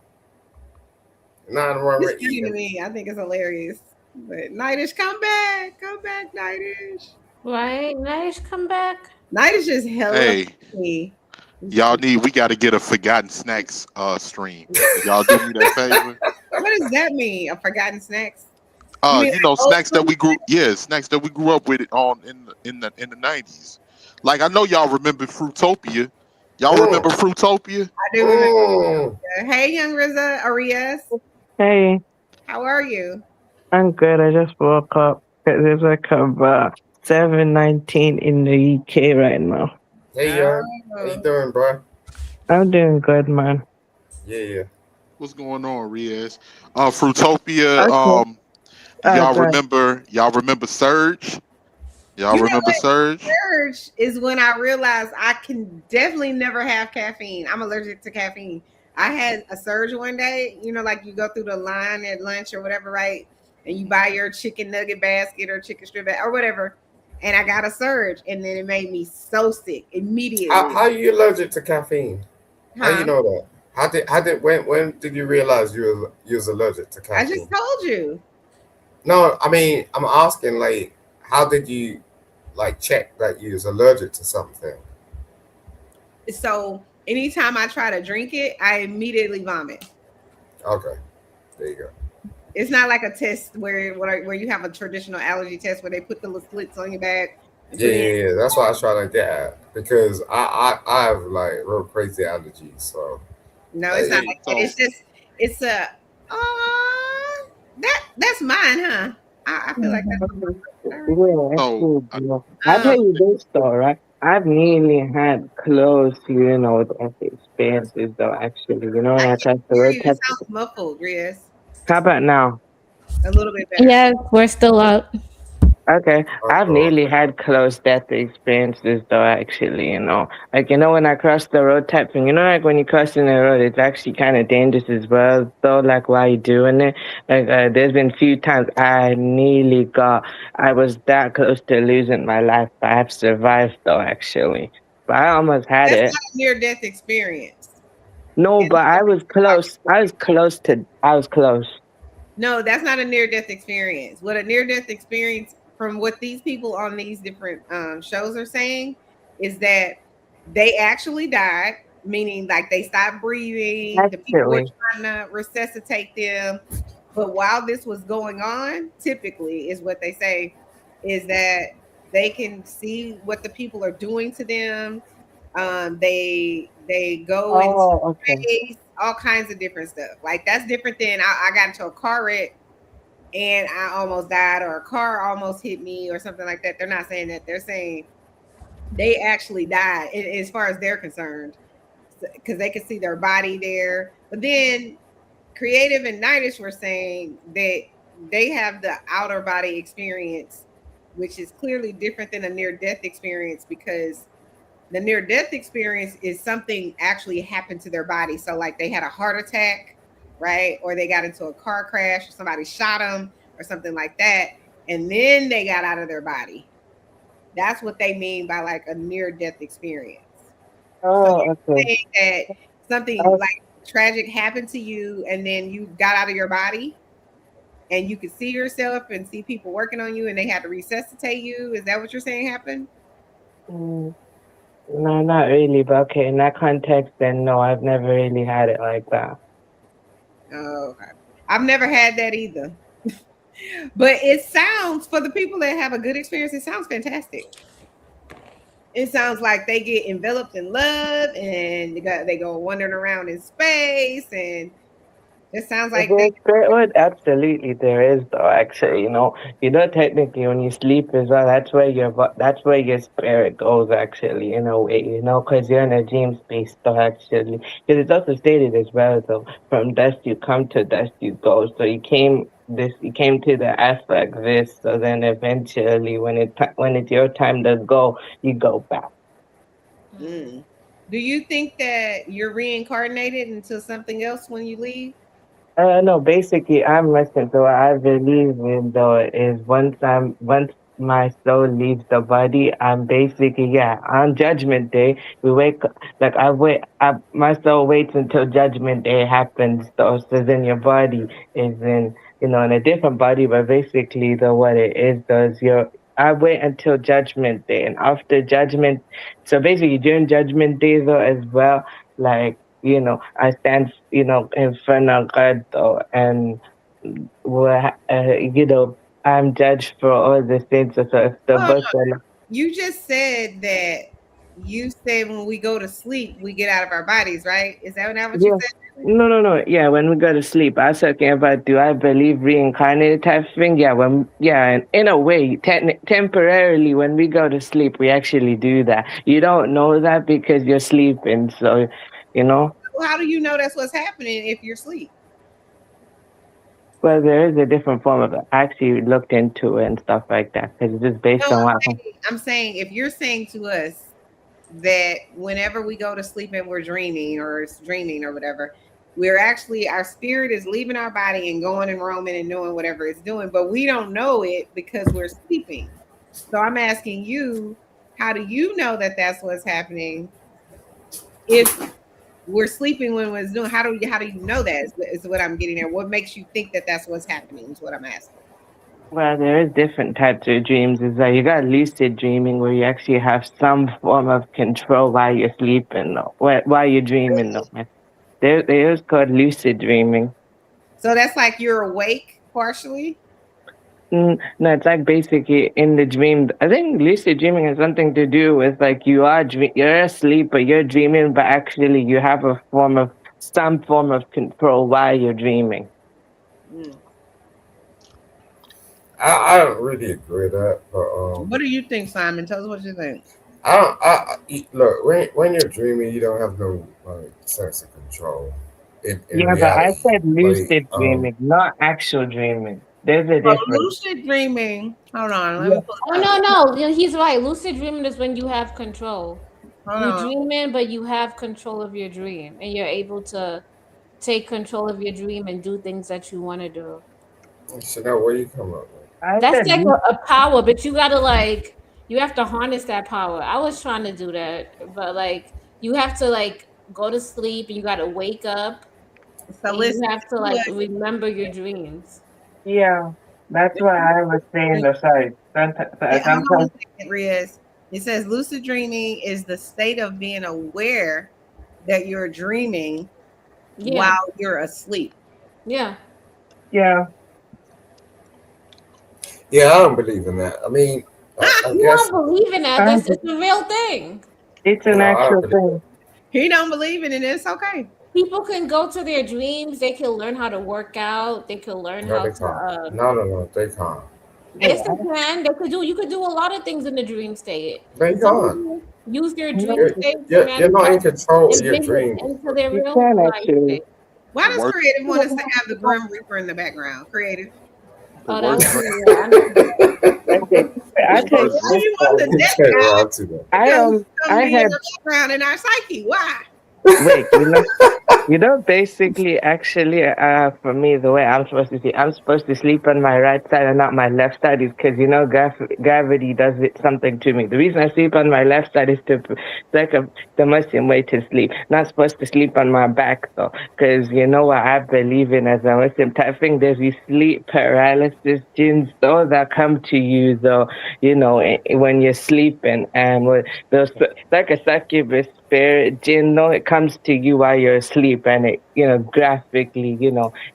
Speaker 11: Nothing wrong with
Speaker 1: it's funny to me. I think it's hilarious. But Nightish, come back, Nightish.
Speaker 2: Right, Nightish, come back.
Speaker 1: Nightish is hella
Speaker 8: Hey.
Speaker 1: funny.
Speaker 8: We got to get a forgotten snacks stream. Y'all do me that favor.
Speaker 1: What does that mean? A forgotten snacks?
Speaker 8: Snacks that we grew up with in the 90s. Like I know y'all remember Fruitopia. Y'all remember Fruitopia?
Speaker 1: I do remember. Hey, young Arias.
Speaker 16: Hey,
Speaker 1: How are you?
Speaker 16: I'm good. I just woke up. It's like about 7:19 in the UK right now.
Speaker 11: Hey, yo. How you doing, bro?
Speaker 16: I'm doing good, man.
Speaker 11: Yeah.
Speaker 8: What's going on, Riaz? Fruitopia.
Speaker 16: Okay.
Speaker 8: Y'all
Speaker 16: Okay.
Speaker 8: remember Surge? Y'all
Speaker 1: You know
Speaker 8: remember
Speaker 1: what?
Speaker 8: Surge?
Speaker 1: Surge is when I realized I can definitely never have caffeine. I'm allergic to caffeine. I had a Surge one day, like you go through the line at lunch or whatever, right? And you buy your chicken nugget basket or chicken strip or whatever. And I got a Surge, and then it made me so sick immediately.
Speaker 11: How are you allergic to caffeine? How you know that? When did you realize you was allergic to
Speaker 1: I
Speaker 11: caffeine?
Speaker 1: just told you.
Speaker 11: No, I mean I'm asking like how did you check that you was allergic to something?
Speaker 1: So anytime I try to drink it, I immediately vomit.
Speaker 11: Okay, there you go.
Speaker 1: It's not like a test where you have a traditional allergy test where they put the little slits on your back.
Speaker 11: Yeah. That's why I was trying to get at because I have like real crazy allergies. So
Speaker 1: No, it's not like that. It's that's mine, huh? I feel like that's
Speaker 16: Yeah, it's cool, bro. I'll tell you this though, right? I've nearly had close, death experiences though, actually. When I tried the road
Speaker 1: it
Speaker 16: test.
Speaker 1: sounds muffled, Riaz.
Speaker 16: How about now?
Speaker 1: A little bit better.
Speaker 4: Yeah, we're still up.
Speaker 16: Okay, I've nearly had close death experiences though, actually, when I cross the road type thing, like when you cross in the road, it's actually kind of dangerous as well, though, like while you're doing it. There's been a few times I was that close to losing my life, but I've survived though, actually. But I almost had
Speaker 1: That's
Speaker 16: it.
Speaker 1: not a near-death experience.
Speaker 16: No, but I was close. I was close.
Speaker 1: No, that's not a near-death experience. What a near-death experience, from what these people on these different shows are saying, is that they actually died, meaning like they stopped breathing. The people were trying to resuscitate them. But while this was going on, typically is what they say, is that they can see what the people are doing to them. They go into space, all kinds of different stuff. Like that's different than I got into a car wreck and I almost died, or a car almost hit me, or something like that. They're not saying that. They're saying they actually died, as far as they're concerned, because they could see their body there. But then Creative and Nightish were saying that they have the outer body experience, which is clearly different than a near-death experience, because the near-death experience is something actually happened to their body. So like they had a heart attack, right? Or they got into a car crash, or somebody shot them or something like that. And then they got out of their body. That's what they mean by like a near-death experience. So saying that something like tragic happened to you and then you got out of your body and you could see yourself and see people working on you and they had to resuscitate you. Is that what you're saying happened?
Speaker 16: No, not really, but okay, in that context, then no, I've never really had it like that.
Speaker 1: Oh, okay. I've never had that either. But it sounds, for the people that have a good experience, it sounds fantastic. It sounds like they get enveloped in love and they go wandering around in space and It sounds
Speaker 16: Is
Speaker 1: like
Speaker 16: there
Speaker 1: they
Speaker 16: a spirit world? Absolutely, there is though. Actually, technically, when you sleep as well, that's where your spirit goes. Actually, in a way, because you're in a dream space. Though, actually, because it's also stated as well. Though, from dust you come, to dust you go. So you came to the earth like this. So then eventually, when it's your time to go, you go back.
Speaker 1: Mm. Do you think that you're reincarnated into something else when you leave?
Speaker 16: No, basically, I'm Muslim, so what I believe in though is once my soul leaves the body, I'm basically on Judgment Day. We wake like my soul waits until Judgment Day happens. So then your body is in a different body, but basically what it is I wait until Judgment Day, and after Judgment, so basically during Judgment Day though as well, like. I stand, in front of God, though, and I'm judged for all the sins of the
Speaker 1: Oh,
Speaker 16: book.
Speaker 1: you just said that you said when we go to sleep, we get out of our bodies, right? Is that not what you
Speaker 16: Yeah.
Speaker 1: said?
Speaker 16: No. Yeah, when we go to sleep, I was talking about do I believe reincarnated type of thing? Yeah, and in a way, temporarily, when we go to sleep, we actually do that. You don't know that because you're sleeping, so
Speaker 1: How do you know that's what's happening if you're asleep?
Speaker 16: Well, there is a different form of it. I actually looked into it and stuff like that because it's just based on what.
Speaker 1: I'm saying if you're saying to us that whenever we go to sleep and we're dreaming or it's dreaming or whatever, we're actually, our spirit is leaving our body and going and roaming and doing whatever it's doing, but we don't know it because we're sleeping. So I'm asking you, how do you know that that's what's happening if we're sleeping when it's doing? How do you know that is what I'm getting at? What makes you think that that's what's happening is what I'm asking.
Speaker 16: Well, there is different types of dreams. Is that you got lucid dreaming where you actually have some form of control while you're sleeping, while you're dreaming. There is called lucid dreaming.
Speaker 1: So that's like you're awake partially?
Speaker 16: No, it's like basically in the dream. I think lucid dreaming has something to do with like you're asleep, but you're dreaming, but actually you have some form of control while you're dreaming.
Speaker 9: I don't really agree with that, but
Speaker 1: what do you think, Simon? Tell us what you think.
Speaker 9: Look, when you're dreaming, you don't have no sense of control. In
Speaker 16: reality, but I said lucid dreaming, not actual dreaming. There's a difference.
Speaker 1: Lucid dreaming. Hold on. Let me pull it
Speaker 4: up. No. He's right. Lucid dreaming is when you have control. You're dreaming, but you have control of your dream, and you're able to take control of your dream and do things that you want to do.
Speaker 9: So now, where you come up with?
Speaker 4: That's like a power, but you gotta you have to harness that power. I was trying to do that, but you have to go to sleep and you gotta wake up. So you have to remember your dreams.
Speaker 16: Yeah, that's what I was saying. Sorry.
Speaker 1: It says lucid dreaming is the state of being aware that you're dreaming while you're asleep.
Speaker 16: Yeah.
Speaker 9: Yeah, I don't believe in that. I mean,
Speaker 4: you don't believe in that. It's a real thing.
Speaker 16: It's an actual thing.
Speaker 1: He don't believe in it. It's okay.
Speaker 4: People can go to their dreams. They can learn how to work out. They can learn how to.
Speaker 9: No, they can't.
Speaker 4: Yes, they can. You could do a lot of things in the dream state.
Speaker 9: They can't.
Speaker 4: Use your dream state.
Speaker 9: You're not in control of your dream.
Speaker 4: Into their real life.
Speaker 1: Why does Creative want us to have the Grim Reaper in the background? Creative.
Speaker 4: Oh, that was
Speaker 1: I had background in our psyche. Why?
Speaker 16: Wait, basically, actually, for me, the way I'm supposed to sleep on my right side and not my left side is because gravity does something to me. The reason I sleep on my left side is the Muslim way to sleep. Not supposed to sleep on my back though, because what I believe in as a Muslim type thing. There's these sleep paralysis jinns though that come to you though, when you're sleeping, and those like a succubus spirit jinn, it comes to you while you're asleep, and it graphically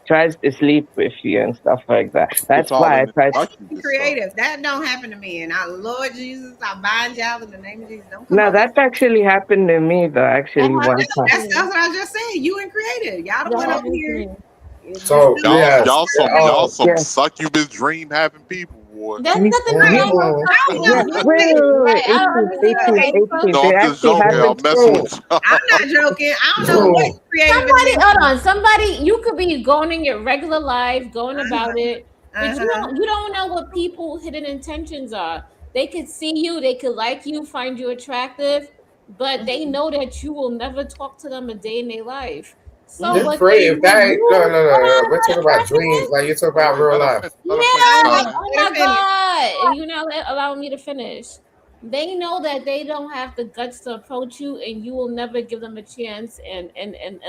Speaker 16: tries to sleep with you and stuff like that. That's why I try to
Speaker 1: be creative. That don't happen to me, and I Lord Jesus, I bind y'all in the name of Jesus.
Speaker 16: That's actually happened to me though. Actually, one time.
Speaker 1: That's what I just said. You and creative, y'all don't went over here.
Speaker 11: So
Speaker 8: y'all some succubus dream having people, boy.
Speaker 4: There's nothing wrong with
Speaker 16: Wait.
Speaker 8: No, I'm just joking. I'm messing with y'all.
Speaker 1: I'm not joking. I don't know what creative.
Speaker 4: Hold on. Somebody, you could be going in your regular life, going about it, but you don't know what people's hidden intentions are. They could see you, they could like you, find you attractive, but they know that you will never talk to them a day in their life. So
Speaker 11: You're free. If that ain't no. We're talking about dreams. Like you're talking about real life.
Speaker 4: Yeah, like, oh my God. You're not allowing me to finish. They know that they don't have the guts to approach you, and you will never give them a chance in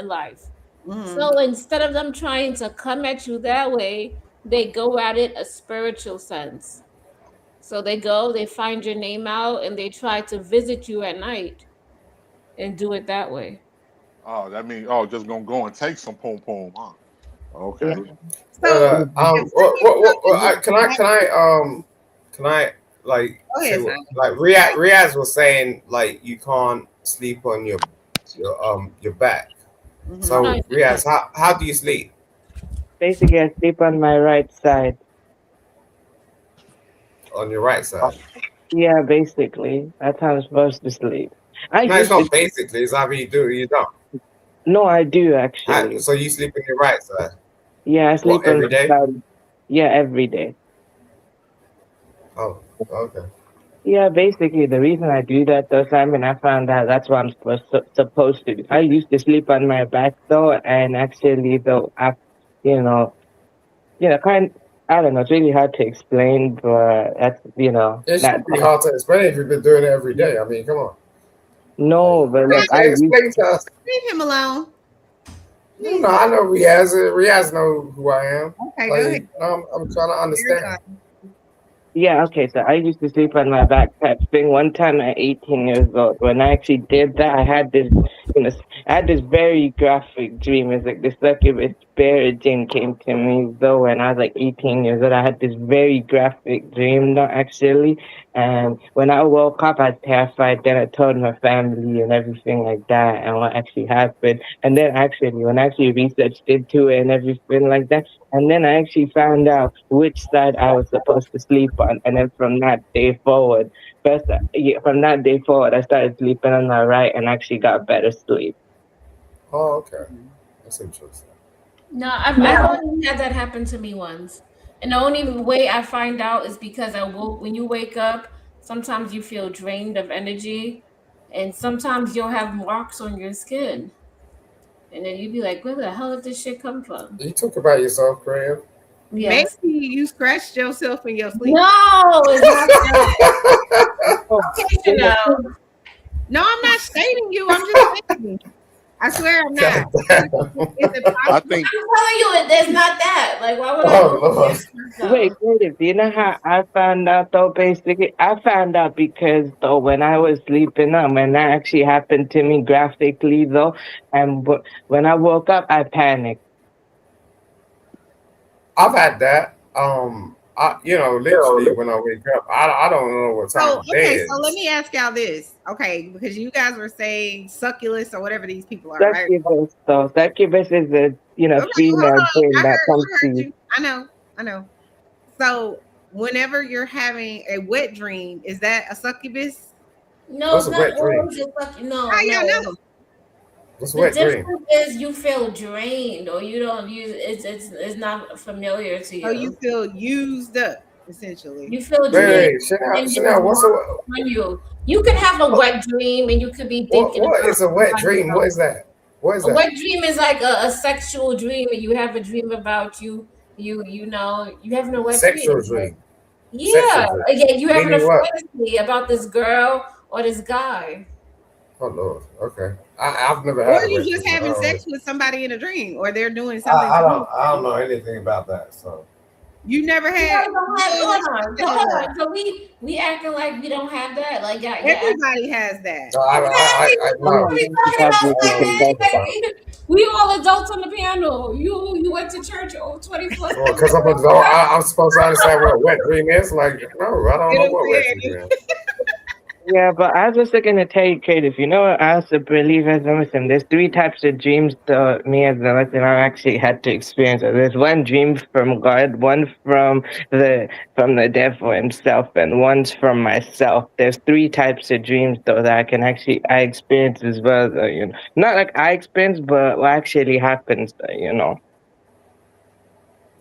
Speaker 4: life. So instead of them trying to come at you that way, they go at it a spiritual sense. So they find your name out, and they try to visit you at night and do it that way.
Speaker 8: Oh, that means just gonna go and take some pom pom, huh? Okay.
Speaker 11: So can I like say like Riaz was saying like you can't sleep on your back. So Riaz, how do you sleep?
Speaker 16: Basically, I sleep on my right side.
Speaker 11: On your right side.
Speaker 16: Yeah, basically, that's how I'm supposed to sleep.
Speaker 11: It's not basically. It's either you do or you don't.
Speaker 16: No, I do actually.
Speaker 11: So you sleep on your right side?
Speaker 16: Yeah, I sleep
Speaker 11: every day.
Speaker 16: Yeah, every day.
Speaker 11: Oh, okay.
Speaker 16: Yeah, basically, the reason I do that though, Simon, I found out that's what I'm supposed to do. I used to sleep on my back though, and actually though, I don't know. It's really hard to explain, but that's
Speaker 11: It should be hard to explain if you've been doing it every day. I mean, come on.
Speaker 16: No, but look,
Speaker 11: explain to us.
Speaker 1: Leave him alone.
Speaker 11: No, I know Riaz. Riaz know who I am.
Speaker 1: Okay, go ahead.
Speaker 11: I'm trying to understand.
Speaker 16: Yeah, okay, so I used to sleep on my back type thing one time at 18 years old. When I actually did that, I had this very graphic dream. It's like this succubus spirit dream came to me though when I was like 18 years old. I had this very graphic dream though actually. And when I woke up, I was terrified. Then I told my family and everything like that and what actually happened. And then when I actually researched into it and everything like that, and then I actually found out which side I was supposed to sleep on. And then from that day forward, I started sleeping on my right and actually got better sleep.
Speaker 11: Oh, okay. That's interesting.
Speaker 4: No, I've only had that happen to me once. And the only way I find out is because when you wake up, sometimes you feel drained of energy, and sometimes you'll have marks on your skin. And then you'd be like, where the hell did this shit come from?
Speaker 11: You talk about yourself, Graham.
Speaker 4: Yes.
Speaker 1: Maybe you scratched yourself in your sleep.
Speaker 4: No, it's not that.
Speaker 1: No, I'm not shading you. I'm just saying. I swear I'm not.
Speaker 8: I think
Speaker 4: I'm telling you, there's not that. Like, why would
Speaker 16: Wait, you know how I found out though? Basically, I found out because though when I was sleeping, when that actually happened to me graphically though, and when I woke up, I panicked.
Speaker 11: I've had that. Literally when I wake up, I don't know what time of day it is.
Speaker 1: So let me ask y'all this, okay? Because you guys were saying succulus or whatever these people are, right?
Speaker 16: Succubus, though. Succubus is a female thing that comes to you.
Speaker 1: I know. So whenever you're having a wet dream, is that a succubus?
Speaker 4: No,
Speaker 11: What's a wet dream?
Speaker 4: No.
Speaker 1: How y'all know?
Speaker 11: What's a wet
Speaker 4: The
Speaker 11: dream?
Speaker 4: difference is you feel drained, or you don't use it's not familiar to you.
Speaker 1: So you feel used up, essentially.
Speaker 4: You feel drained.
Speaker 11: Chanel, what's
Speaker 4: You can have a wet dream, and you could be thinking.
Speaker 11: What is a wet dream? What is that? What is that?
Speaker 4: A wet dream is like a sexual dream, and you have a dream about you having a wet
Speaker 11: Sexual dream.
Speaker 4: Yeah, you having a
Speaker 11: Meaning what?
Speaker 4: fantasy about this girl or this guy.
Speaker 11: Oh Lord. Okay. I've never had.
Speaker 1: Or you just having sex with somebody in a dream, or they're doing something.
Speaker 11: I don't know anything about that. So
Speaker 1: you never had.
Speaker 4: Hold on. So we acting like we don't have that. Like
Speaker 1: everybody has that.
Speaker 4: We all adults on the piano. You went to church 24.
Speaker 11: Because I'm an adult, I'm supposed to understand what a wet dream is. Like, no, I don't know what wet dream is.
Speaker 16: Yeah, but I was just going to tell you, Kate, if you know what I also believe as a Muslim, there's 3 types of dreams that me as a Muslim I actually had to experience. There's one dream from God, one from the devil himself, and one's from myself. There's 3 types of dreams though that I experience as well, though, you know. Not like I experience, but what actually happens, though, you know.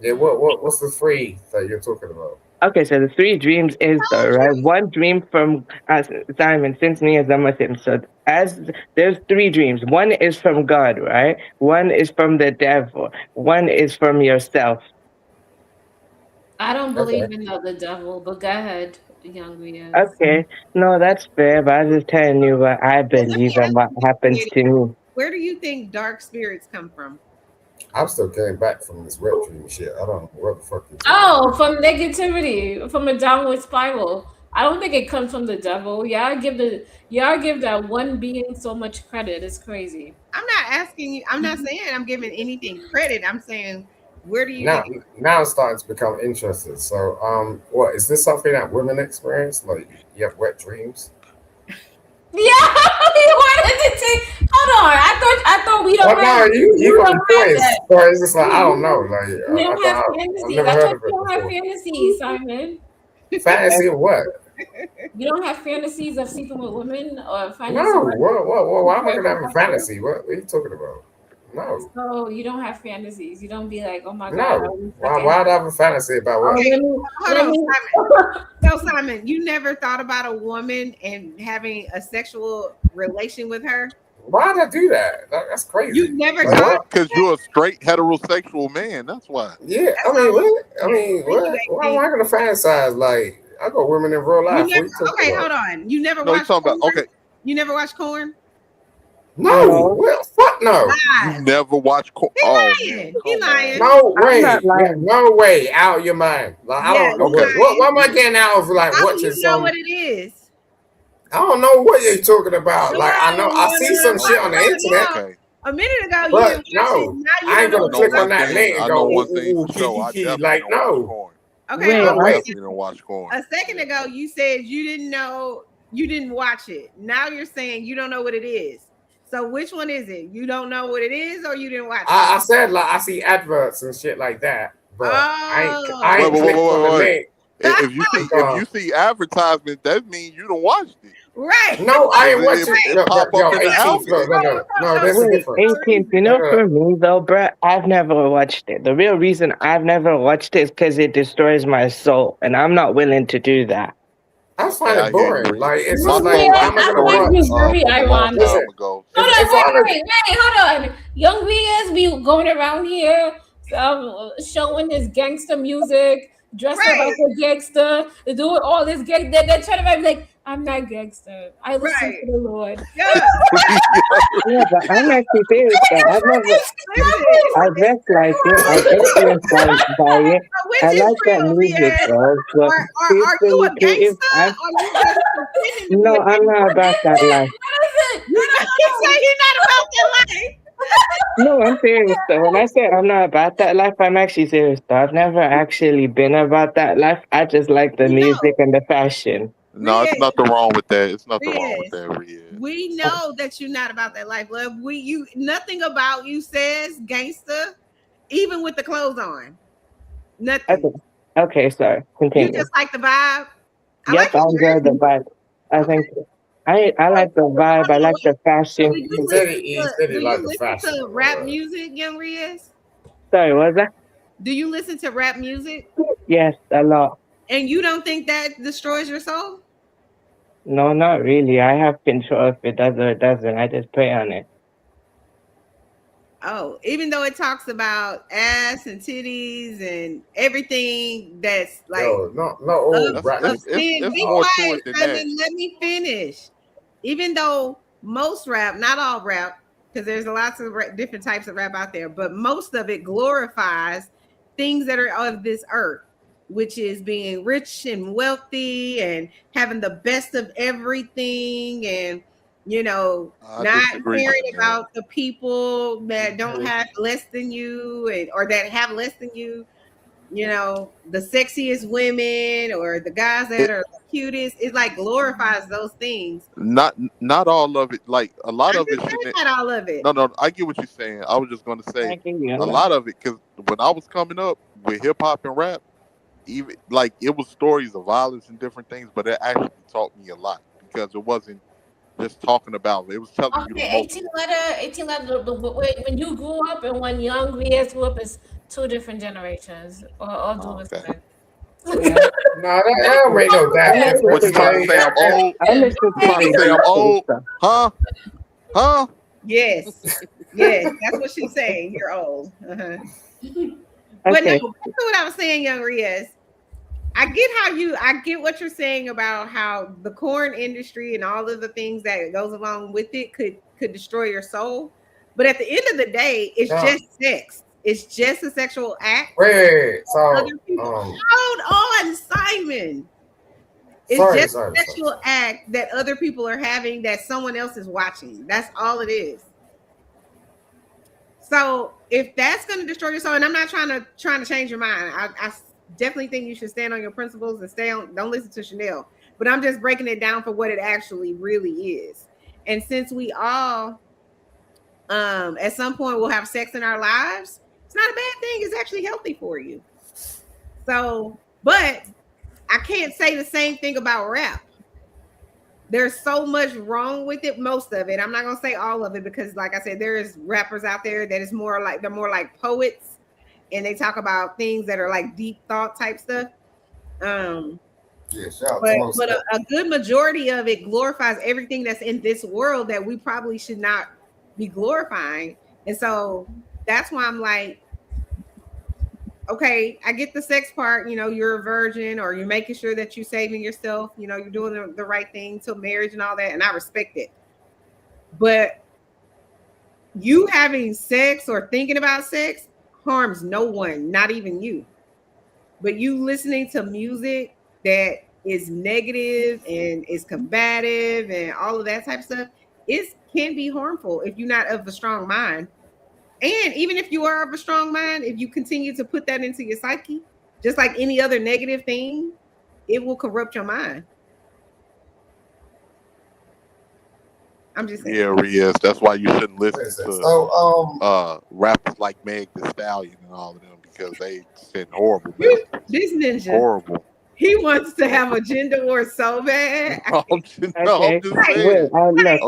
Speaker 11: Yeah, what's the 3 that you're talking about?
Speaker 16: Okay, so the 3 dreams is though, right? One dream from Simon, since me as a Muslim. So there's 3 dreams. One is from God, right? One is from the devil. One is from yourself.
Speaker 4: I don't believe in the devil, but go ahead, young Riaz.
Speaker 16: Okay, no, that's fair, but I'm just telling you what I believe and what happens to me.
Speaker 1: Where do you think dark spirits come from?
Speaker 11: I'm still getting back from this wet dream shit. I don't know what the fuck.
Speaker 4: Oh, from negativity, from a downward spiral. I don't think it comes from the devil. Y'all give that one being so much credit. It's crazy.
Speaker 1: I'm not asking you. I'm not saying I'm giving anything credit. I'm saying, where do you
Speaker 11: now?
Speaker 1: think
Speaker 11: Now I'm starting to become interested. So, what is this something that women experience? Like you have wet dreams?
Speaker 4: Yeah, he wanted to take. Hold on, I thought we don't.
Speaker 11: Well, no, you got the points. So it's just like I don't know. Like
Speaker 4: you don't have fantasies. I thought you don't have fantasies, Simon.
Speaker 11: Fantasy of what?
Speaker 4: You don't have fantasies of sleeping with women or fantasies?
Speaker 11: No. Why am I gonna have a fantasy? What are you talking about? No.
Speaker 4: So you don't have fantasies. You don't be like, oh my god.
Speaker 11: No. Why'd I have a fantasy about what?
Speaker 1: So Simon, you never thought about a woman and having a sexual relation with her?
Speaker 11: Why'd I do that? That's crazy.
Speaker 1: You never thought?
Speaker 8: Because you're a straight heterosexual man. That's why.
Speaker 11: Yeah. What? Why am I gonna fantasize? Like I got women in real life.
Speaker 1: Okay, hold on. You never watched Corn? You never watched Corn?
Speaker 11: No, well, fuck no.
Speaker 8: You never watch Corn?
Speaker 1: He lying.
Speaker 11: No way. No way. Out of your mind. Like I don't know what am I getting out of like watching
Speaker 1: you know what it is?
Speaker 11: I don't know what you're talking about. Like I know I see some shit on the internet.
Speaker 1: A minute ago,
Speaker 11: but no, I ain't gonna click on that link and go, ooh, like no.
Speaker 1: Okay,
Speaker 8: watch Corn.
Speaker 1: A second ago, you said you didn't know, you didn't watch it. Now you're saying you don't know what it is. So which one is it? You don't know what it is, or you didn't watch it?
Speaker 11: I said like I see adverts and shit like that, but I ain't clicked on the link.
Speaker 8: If you see advertisement, that means you don't watch it.
Speaker 1: Right.
Speaker 11: No, I ain't watching it. No, that's different.
Speaker 16: 18th, you know, for me though, bro, I've never watched it. The real reason I've never watched it is because it destroys my soul, and I'm not willing to do that.
Speaker 11: I find it boring. Like it's just
Speaker 4: like
Speaker 11: I'm not gonna watch.
Speaker 4: Very ironic.
Speaker 11: Hold
Speaker 4: on. Young Riaz be going around here showing his gangster music, dressed up like a gangster, doing all this gang. They're trying to be like, I'm not gangster. I listen to the Lord.
Speaker 16: Yeah, but I'm actually serious. I dress like it. I influenced by it. I like that music, bro. So
Speaker 1: are you a gangster?
Speaker 16: No, I'm not about that life.
Speaker 1: You say you're not about that life.
Speaker 16: No, I'm serious though. When I say I'm not about that life, I'm actually serious though. I've never actually been about that life. I just like the music and the fashion.
Speaker 8: No, it's nothing wrong with that. It's nothing wrong with that, Riaz.
Speaker 1: We know that you're not about that life, love. Nothing about you says gangster, even with the clothes on. Nothing.
Speaker 16: Okay, sorry. Continue.
Speaker 1: You just like the vibe.
Speaker 16: Yep, I enjoy the vibe. I think I like the vibe. I like the fashion.
Speaker 1: Do you listen to rap music, young Riaz?
Speaker 16: Sorry, what was that?
Speaker 1: Do you listen to rap music?
Speaker 16: Yes, a lot.
Speaker 1: And you don't think that destroys your soul?
Speaker 16: No, not really. I have control if it does or it doesn't. I just pray on it.
Speaker 1: Oh, even though it talks about ass and titties and everything that's like
Speaker 11: it's more to
Speaker 1: quiet,
Speaker 11: it than that.
Speaker 1: let me finish. Even though most rap, not all rap, because there's lots of different types of rap out there, but most of it glorifies things that are of this earth, which is being rich and wealthy and having the best of everything, and not caring about the people that don't have less than you or that have less than you. you know, the sexiest women or the guys that are the cutest. It like glorifies those things.
Speaker 8: Not all of it. Like a lot
Speaker 1: I'm
Speaker 8: of it
Speaker 1: just saying
Speaker 8: shouldn't.
Speaker 1: not all of it.
Speaker 8: No, I get what you're saying. I was just gonna say
Speaker 16: I can hear
Speaker 8: a
Speaker 16: that.
Speaker 8: lot of it because when I was coming up with hip hop and rap, even like it was stories of violence and different things, but it actually taught me a lot because it wasn't just talking about it. It was telling you the
Speaker 4: Okay,
Speaker 8: most.
Speaker 4: 18 letter. When you grew up and when young Riaz grew up is two different generations. Or all due respect.
Speaker 11: No, that don't make no damn difference.
Speaker 8: What you trying to say? I'm old?
Speaker 16: I listen
Speaker 8: You trying to say I'm old? Huh? Huh?
Speaker 1: Yes, yes, that's what she's saying. You're old. Uh-huh. But
Speaker 16: Okay.
Speaker 1: no, that's what I was saying, young Riaz. I get what you're saying about how the corn industry and all of the things that goes along with it could destroy your soul. But at the end of the day, it's
Speaker 11: No.
Speaker 1: just sex. It's just a sexual act.
Speaker 11: Wait. So,
Speaker 1: Other people, hold on, Simon. It's just a sexual act that other people are having that someone else is watching. That's all it is. So if that's going to destroy your soul, and I'm not trying to change your mind, I definitely think you should stand on your principles and don't listen to Chanel. But I'm just breaking it down for what it actually really is. And since we all, at some point, will have sex in our lives, it's not a bad thing. It's actually healthy for you. So, but I can't say the same thing about rap. There's so much wrong with it, most of it. I'm not gonna say all of it because, like I said, there's rappers out there that is more like poets, and they talk about things that are like deep thought type stuff. But a good majority of it glorifies everything that's in this world that we probably should not be glorifying. And so that's why I'm like, okay, I get the sex part, you know, you're a virgin or you're making sure that you're saving yourself, you know, you're doing the right thing till marriage and all that, and I respect it. But you having sex or thinking about sex harms no one, not even you. But you listening to music that is negative and is combative and all of that type of stuff, it can be harmful if you're not of a strong mind. And even if you are of a strong mind, if you continue to put that into your psyche, just like any other negative thing, it will corrupt your mind. I'm just saying.
Speaker 8: Yeah, Riaz. That's why you shouldn't listen to rappers like Meg Thee Stallion and all of them because they said horrible.
Speaker 1: This ninja.
Speaker 8: Horrible.
Speaker 1: He wants to have a gender war so bad.
Speaker 8: I'm just
Speaker 16: Okay.
Speaker 8: saying.
Speaker 16: Look,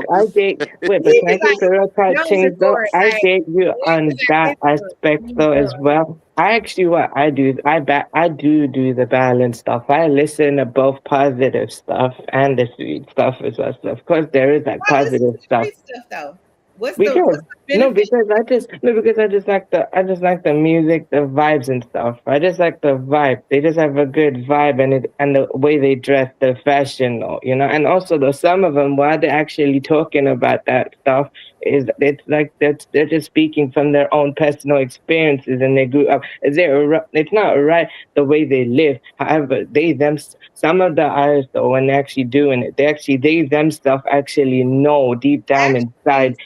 Speaker 16: I get. Wait, but can I just clarify things though? I get you on that aspect though as well. I actually, what I do, I do the balance stuff. I listen to both positive stuff and the sweet stuff as well. So of course, there is that positive stuff.
Speaker 1: Sweet stuff though. What's
Speaker 16: Because
Speaker 1: the benefit?
Speaker 16: because I just like the music, the vibes and stuff. I just like the vibe. They just have a good vibe and the way they dress, the fashion, you know. And also some of them, while they're actually talking about that stuff, it's like they're just speaking from their own personal experiences and they grew up. It's not right the way they live. However, some of the artists though, when they're actually doing it, they themselves actually know deep down inside.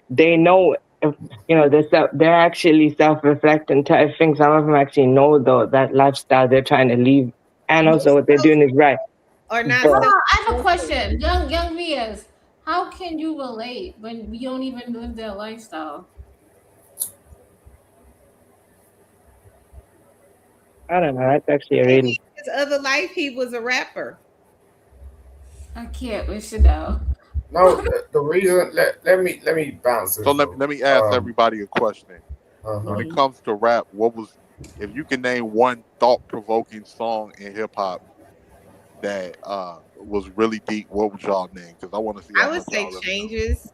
Speaker 16: They know, you know, they're actually self-reflecting type things. Some of them actually know though that lifestyle they're trying to leave, and also what they're doing is right.
Speaker 1: Or not.
Speaker 4: I have a question, young Riaz. How can you relate when you don't even live their lifestyle?
Speaker 16: I don't know. That's actually a really.
Speaker 1: His other life, he was a rapper.
Speaker 4: I can't wish it out.
Speaker 11: No, the reason. Let me bounce.
Speaker 8: So let me ask everybody a question. When it comes to rap, if you can name one thought-provoking song in hip hop that was really deep, what would y'all name? Because I want to see.
Speaker 1: I would say Changes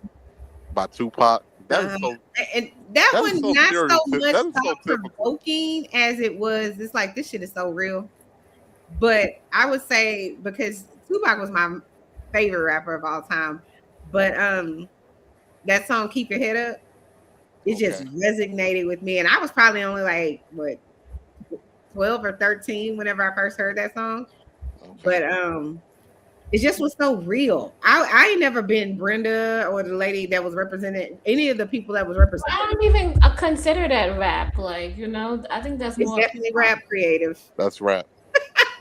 Speaker 8: by Tupac. That is so.
Speaker 1: And that
Speaker 8: that
Speaker 1: was
Speaker 8: is so
Speaker 1: not so
Speaker 8: stereotypical.
Speaker 1: much
Speaker 8: That is so
Speaker 1: thought-provoking as it was. It's like this shit is so real. But I would say because Tupac was my favorite rapper of all time. But that song "Keep Your Head Up," it just resonated with me, and I was probably only like 12 or 13 whenever I first heard that song. But It just was so real. I ain't never been Brenda or the lady that was represented, any of the people that was represented.
Speaker 4: I don't even consider that rap. Like, you know, I think that's
Speaker 1: It's
Speaker 4: more
Speaker 1: definitely rap creative.
Speaker 8: That's rap.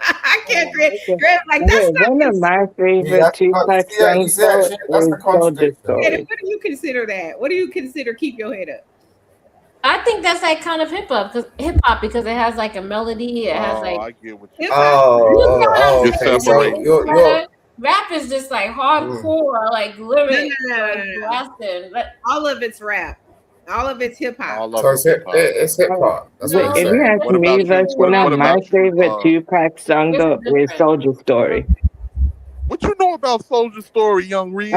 Speaker 1: I can't create like
Speaker 16: Okay,
Speaker 1: that's not
Speaker 16: one of my favorite Tupac songs though is Soldier Story.
Speaker 1: What do you consider that? What do you consider Keep Your Head Up?
Speaker 4: I think that's like kind of hip hop because it has like a melody. It has like
Speaker 8: I get what
Speaker 4: you
Speaker 8: You separate.
Speaker 4: rap is just like hardcore, like lyrics,
Speaker 1: No.
Speaker 4: blasting.
Speaker 1: All of it's rap. All of it's hip hop.
Speaker 11: So it's hip hop. That's what I'm
Speaker 16: If you
Speaker 11: saying.
Speaker 16: ask me, that's one of my favorite Tupac song though is Soldier Story.
Speaker 8: What you know about Soldier Story, young Reed?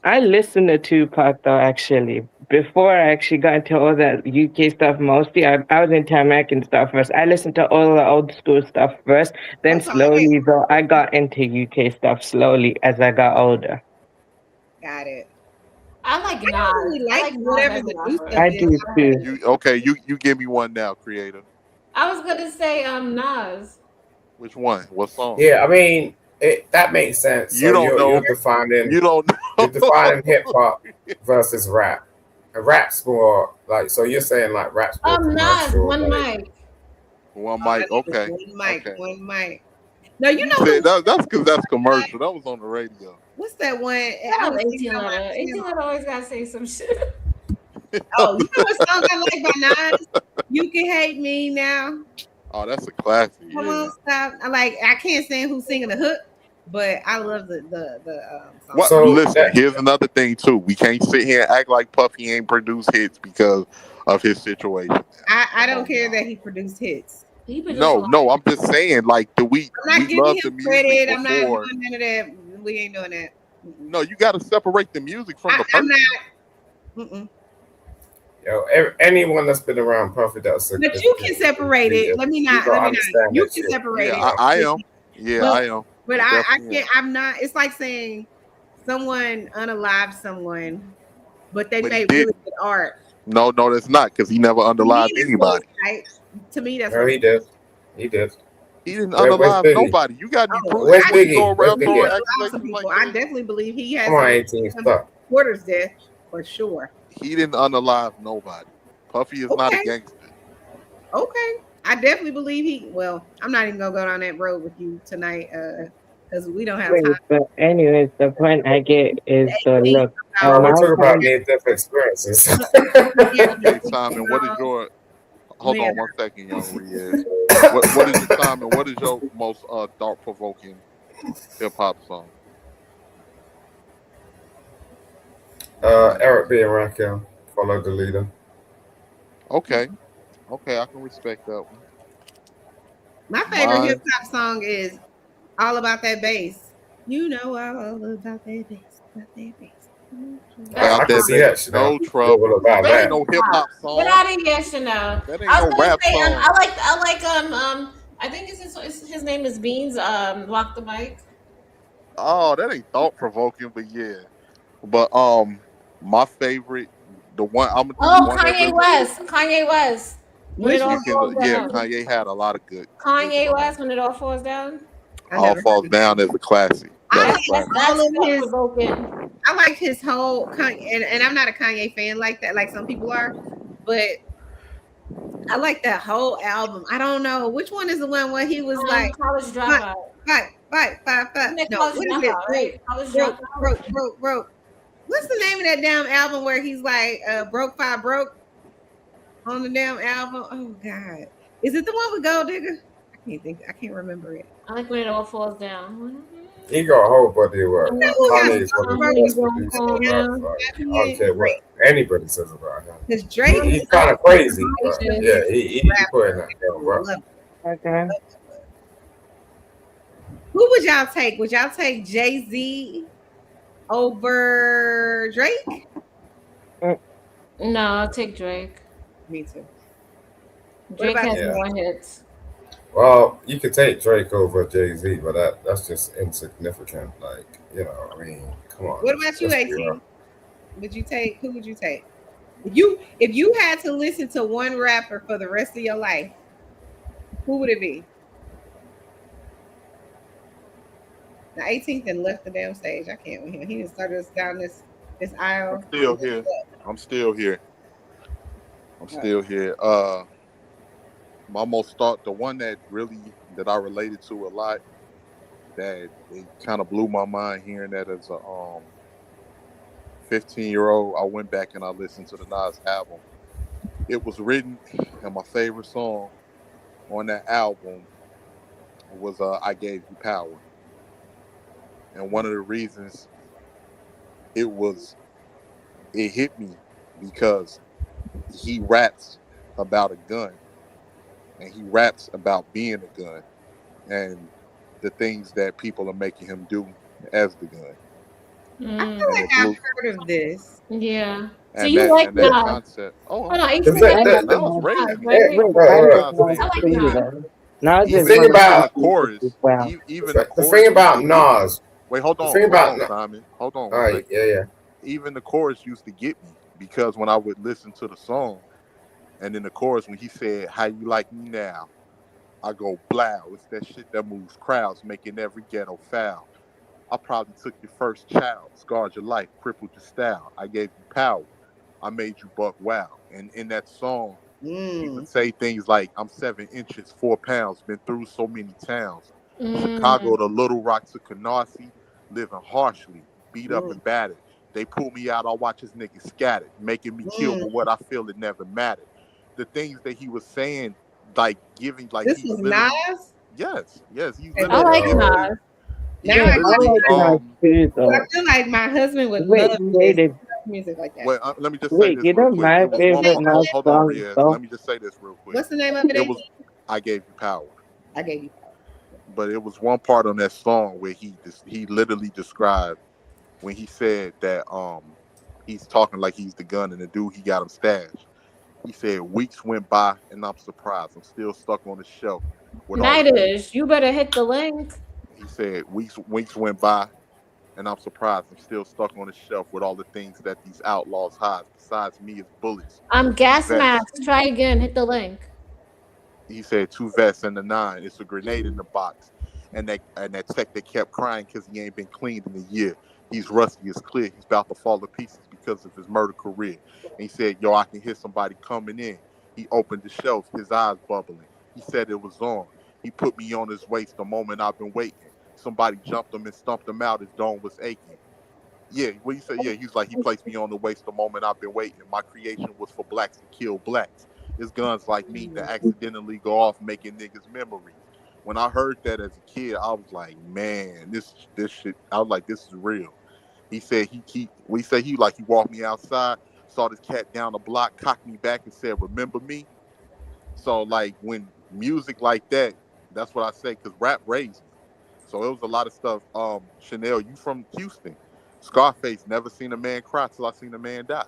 Speaker 16: I listen to Tupac though actually. Before I actually got into all that UK stuff mostly, I was into American stuff first. I listened to all the old school stuff first. Then slowly though I got into UK stuff slowly as I got older.
Speaker 1: Got it.
Speaker 4: I like Nas.
Speaker 1: I don't really like whatever the new stuff
Speaker 16: I
Speaker 1: is.
Speaker 16: do too.
Speaker 8: You give me one now, creator.
Speaker 4: I was gonna say Nas.
Speaker 8: Which one? What song?
Speaker 11: Yeah, I mean that makes sense.
Speaker 8: You don't know.
Speaker 11: You're defining.
Speaker 8: You don't know.
Speaker 11: You're defining hip hop versus rap. And rap's more like, so you're saying like rap's more
Speaker 4: Nas,
Speaker 11: commercial,
Speaker 4: one
Speaker 11: like-
Speaker 4: mic.
Speaker 8: One mic. Okay.
Speaker 1: One mic. No, you know
Speaker 8: See, that's because that's commercial. That was on the radio.
Speaker 1: what's that one?
Speaker 4: I was 18 always gotta say some shit.
Speaker 1: Oh, you know what song I like by Nas? You Can Hate Me Now.
Speaker 8: Oh, that's a classic.
Speaker 1: Come
Speaker 8: Yeah.
Speaker 1: on, stop. I can't stand who's singing the hook, but I love the song.
Speaker 8: What? Listen, here's another thing too. We can't sit here and act like Puffy ain't produced hits because of his situation.
Speaker 1: I don't care that he produced hits.
Speaker 8: No, I'm just saying, like,
Speaker 1: I'm not
Speaker 8: we
Speaker 1: giving
Speaker 8: love the
Speaker 1: him
Speaker 8: music
Speaker 1: credit. I'm not
Speaker 8: before.
Speaker 1: doing none of that. We ain't doing that.
Speaker 8: No, you got to separate the music from the person.
Speaker 1: I'm not.
Speaker 11: Anyone that's been around Puffy, that's a,
Speaker 1: But you can separate it. Let me not. You can separate it.
Speaker 8: I am. Yeah,
Speaker 1: But-
Speaker 8: I am.
Speaker 1: But I
Speaker 8: Definitely
Speaker 1: can't. I'm not. It's like saying someone unalived someone, but they
Speaker 8: But he
Speaker 1: made really
Speaker 8: didn't.
Speaker 1: good art.
Speaker 8: No, that's not because he never underlied anybody.
Speaker 1: Right? To me, that's
Speaker 11: No, he did. He did.
Speaker 8: He didn't
Speaker 11: Where's
Speaker 8: unalive
Speaker 11: Biggie?
Speaker 8: nobody. You got any proof?
Speaker 11: Where's
Speaker 8: You
Speaker 11: Biggie?
Speaker 8: go around
Speaker 11: Where's
Speaker 8: throwing
Speaker 11: Biggie?
Speaker 8: accusations like
Speaker 1: I
Speaker 8: that?
Speaker 1: definitely believe he has
Speaker 11: Come on, 18, stop.
Speaker 1: Porter's death for sure.
Speaker 8: He didn't unalive nobody. Puffy is not a
Speaker 1: Okay.
Speaker 8: gangster.
Speaker 1: Okay, I definitely believe he. Well, I'm not even gonna go down that road with you tonight, because we don't have
Speaker 16: Wait,
Speaker 1: time.
Speaker 16: but anyways, the point I get is the look.
Speaker 11: We're
Speaker 16: my
Speaker 11: talking about
Speaker 16: time-
Speaker 11: near-death experiences.
Speaker 8: Hey, Simon, what is your? Hold on one second, young Riaz. What is your Simon? What is your most thought-provoking hip hop song?
Speaker 11: Eric B. and Rakim, Follow the Leader.
Speaker 8: Okay, I can respect that one.
Speaker 1: My favorite
Speaker 8: Mine-
Speaker 1: hip hop song is "All About That Bass." You know all about that bass. About that bass.
Speaker 8: About
Speaker 11: can
Speaker 8: that
Speaker 11: see that
Speaker 8: bass,
Speaker 11: shit.
Speaker 8: no trouble.
Speaker 11: About
Speaker 8: That ain't
Speaker 11: that.
Speaker 8: no hip hop song.
Speaker 4: Get out of here, Chanel.
Speaker 8: That ain't
Speaker 4: I was
Speaker 8: no
Speaker 4: gonna
Speaker 8: rap
Speaker 4: say,
Speaker 8: song.
Speaker 4: I like I think his name is Beans. Walk the mic.
Speaker 8: Oh, that ain't thought provoking, but yeah. But my favorite, the one I'm gonna
Speaker 4: Oh,
Speaker 8: one that
Speaker 4: Kanye
Speaker 8: really-
Speaker 4: West. Kanye West. When it all
Speaker 8: You
Speaker 4: falls
Speaker 8: can- yeah,
Speaker 4: down.
Speaker 8: Kanye had a lot of good.
Speaker 4: Kanye West. When it all falls down.
Speaker 8: All Falls Down is a classic. That's a classic.
Speaker 1: All of his,
Speaker 4: provoking.
Speaker 1: I like his whole and I'm not a Kanye fan like that, like some people are, but I like that whole album. I don't know which one is the one where he was like
Speaker 4: College Dropout.
Speaker 1: Fight.
Speaker 4: Isn't it
Speaker 1: No,
Speaker 4: College
Speaker 1: what is it?
Speaker 4: Dropout, right? College
Speaker 1: Broke. What's the name of that damn album where he's like broke five broke on the damn album? Oh God, is it the one with Gold Digger? I can't remember it.
Speaker 4: I like when it all falls down.
Speaker 11: He got a whole body of work.
Speaker 1: Yeah.
Speaker 11: Kanye's one of the best producers ever. Like, I don't care what anybody says about him.
Speaker 1: Because Drake,
Speaker 11: He's kind of crazy, but yeah, he put in that damn work.
Speaker 16: Okay.
Speaker 1: Who would y'all take? Would y'all take Jay-Z over Drake?
Speaker 4: No, I'll take Drake.
Speaker 1: Me too.
Speaker 4: Drake
Speaker 1: about
Speaker 4: has
Speaker 11: you?
Speaker 4: more hits.
Speaker 11: Well, you could take Drake over Jay-Z, but that's just insignificant. Like, you know, I mean, come on.
Speaker 1: What about you,
Speaker 11: Let's be
Speaker 1: 18?
Speaker 11: real.
Speaker 1: Who would you take? If you had to listen to one rapper for the rest of your life, who would it be? The 18th and left the damn stage. I can't with him. He just started us down this aisle.
Speaker 8: I'm still here. I'm still here. I'm still here. My most thought, the one that I related to a lot, that it kind of blew my mind hearing that as a 15-year-old. I went back and I listened to the Nas album. It was written, and my favorite song on that album was I Gave You Power. And one of the reasons it hit me because he raps about a gun, and he raps about being a gun and the things that people are making him do as the gun.
Speaker 1: I feel like I've heard of this.
Speaker 4: Yeah. So
Speaker 8: And
Speaker 4: you
Speaker 8: that,
Speaker 4: like
Speaker 8: and that
Speaker 4: Nas?
Speaker 8: concept. Oh,
Speaker 4: Hold on, you
Speaker 11: The
Speaker 4: said
Speaker 11: thing-
Speaker 4: like
Speaker 11: the-
Speaker 8: Nas raised
Speaker 4: Nas,
Speaker 8: me.
Speaker 4: right?
Speaker 16: Nas
Speaker 8: Even
Speaker 16: is
Speaker 8: the
Speaker 16: one of the
Speaker 8: chorus,
Speaker 16: wow.
Speaker 8: even
Speaker 11: The
Speaker 8: the chorus.
Speaker 11: thing about
Speaker 8: used to get me.
Speaker 11: Nas.
Speaker 8: Wait, hold
Speaker 11: The
Speaker 8: on,
Speaker 11: thing
Speaker 8: hold
Speaker 11: about
Speaker 8: on,
Speaker 11: Na-
Speaker 8: Simon. Hold on.
Speaker 11: All
Speaker 8: one
Speaker 11: right,
Speaker 8: second.
Speaker 11: yeah.
Speaker 8: Even the chorus used to get me because when I would listen to the song, and then the chorus when he said, "How you like me now?" I go, "Blow." It's that shit that moves crowds, making every ghetto foul. I probably took your first child, scarred your life, crippled your style. I gave you power. I made you buck wild. And in that song, he would say things like, "I'm 7 inches, 4 pounds, been through so many towns. Chicago to Little Rock to Canarsie, living harshly, beat up and battered. They pull me out, I watch his niggas scattered, making me kill, but what I feel it never mattered." The things that he was saying, like giving, like
Speaker 1: This
Speaker 8: he
Speaker 1: was
Speaker 8: literally,
Speaker 1: Nas.
Speaker 8: yes, he
Speaker 1: I
Speaker 8: literally,
Speaker 1: like
Speaker 8: he literally,
Speaker 4: Nas.
Speaker 8: he
Speaker 1: Now I
Speaker 8: literally,
Speaker 1: feel like my husband would
Speaker 16: Wait,
Speaker 1: love
Speaker 16: wait,
Speaker 1: this music like that.
Speaker 8: well, let me just say
Speaker 16: wait,
Speaker 8: this
Speaker 16: you
Speaker 8: real
Speaker 16: know
Speaker 8: quick.
Speaker 16: my
Speaker 8: It was one
Speaker 16: favorite
Speaker 8: part.
Speaker 16: Nas
Speaker 8: Hold on,
Speaker 16: song,
Speaker 8: Riaz.
Speaker 16: though?
Speaker 8: Let me just say this real quick.
Speaker 1: What's the name of it?
Speaker 8: It was I Gave You Power.
Speaker 1: I Gave You Power.
Speaker 8: But it was one part on that song where he literally described when he said that he's talking like he's the gun and the dude he got him stashed. He said weeks went by and I'm surprised I'm still stuck on the shelf with all the things.
Speaker 4: Nighters, you better hit the link.
Speaker 8: He said weeks went by and I'm surprised I'm still stuck on the shelf with all the things that these outlaws hide. Besides me is bullets.
Speaker 4: I'm
Speaker 8: two
Speaker 4: gas
Speaker 8: vests.
Speaker 4: mask. Try again. Hit the link.
Speaker 8: He said 2 vests and a 9. It's a grenade in the box. And that tech that kept crying because he ain't been cleaned in a year. He's rusty, it's clear. He's about to fall to pieces because of his murder career. And he said, "Yo, I can hear somebody coming in." He opened the shelf, his eyes bubbling. He said it was on. He put me on his waist the moment I've been waiting. Somebody jumped him and stumped him out. His dome was aching. Yeah, what he said, yeah, he was like, he placed me on the waist the moment I've been waiting. My creation was for blacks to kill blacks. It's guns like me that accidentally go off making niggas memories. When I heard that as a kid, I was like, man, this shit. I was like, this is real. He said he walked me outside, saw this cat down the block, cocked me back and said, "Remember me?" So like when music like that, that's what I say, because rap raised me. So it was a lot of stuff. Chanel, you from Houston. Scarface, never seen a man cry till I seen a man die.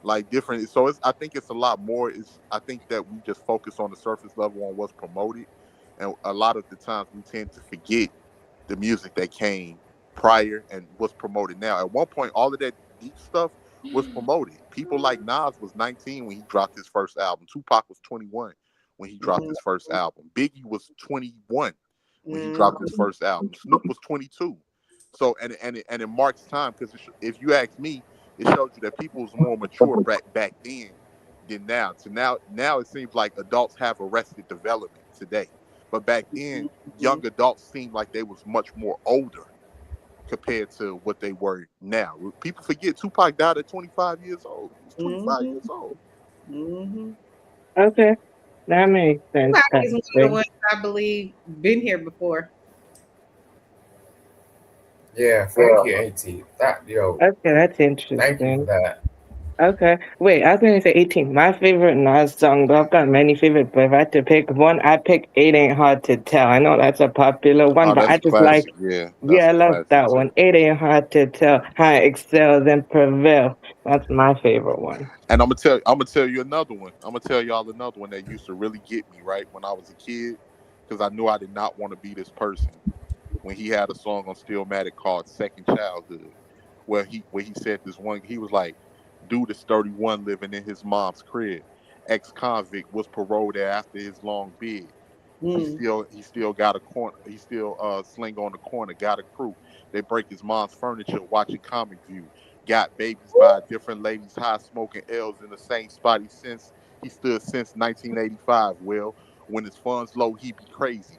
Speaker 8: Like different. So I think it's a lot more. I think that we just focus on the surface level on what's promoted. And a lot of the times we tend to forget the music that came prior and what's promoted now. At one point, all of that deep stuff was promoted. People like Nas was 19 when he dropped his first album. Tupac was 21 when he dropped his first album. Biggie was 21 when he dropped his first album. Snoop was 22. So and it marks time, because if you ask me, it shows you that people was more mature back then than now. So now it seems like adults have arrested development today. But back then, young adults seemed like they was much more older compared to what they were now. People forget Tupac died at 25 years old. He was 25 years old.
Speaker 16: Okay, that makes sense.
Speaker 1: Tupac is one of the ones I believe been here before.
Speaker 11: Yeah, thank you, AT.
Speaker 16: Okay, that's interesting.
Speaker 11: Thank you for that.
Speaker 16: Okay. Wait, I was going to say 18. My favorite Nas song, though I've got many favorites, but if I had to pick one, I pick It Ain't Hard to Tell. I know that's a popular one,
Speaker 8: Oh,
Speaker 16: but I
Speaker 8: that's
Speaker 16: just
Speaker 8: classic.
Speaker 16: like,
Speaker 8: Yeah,
Speaker 16: I love that one. It Ain't Hard to Tell how I excel and prevail. That's my favorite one.
Speaker 8: And I'm gonna tell you another one. I'm gonna tell y'all another one that used to really get me right when I was a kid, because I knew I did not want to be this person. When he had a song on Stillmatic called "Second Childhood," where he said this one, he was like, "Dude is 31 living in his mom's crib. Ex-convict was paroled there after his long bid. He still got a corner. He still sling on the corner. Got a crew. They break his mom's furniture watching Comic View. Got babies by different ladies, high smoking L's in the same spot he stood since 1985. Well, when his funds low, he be crazy.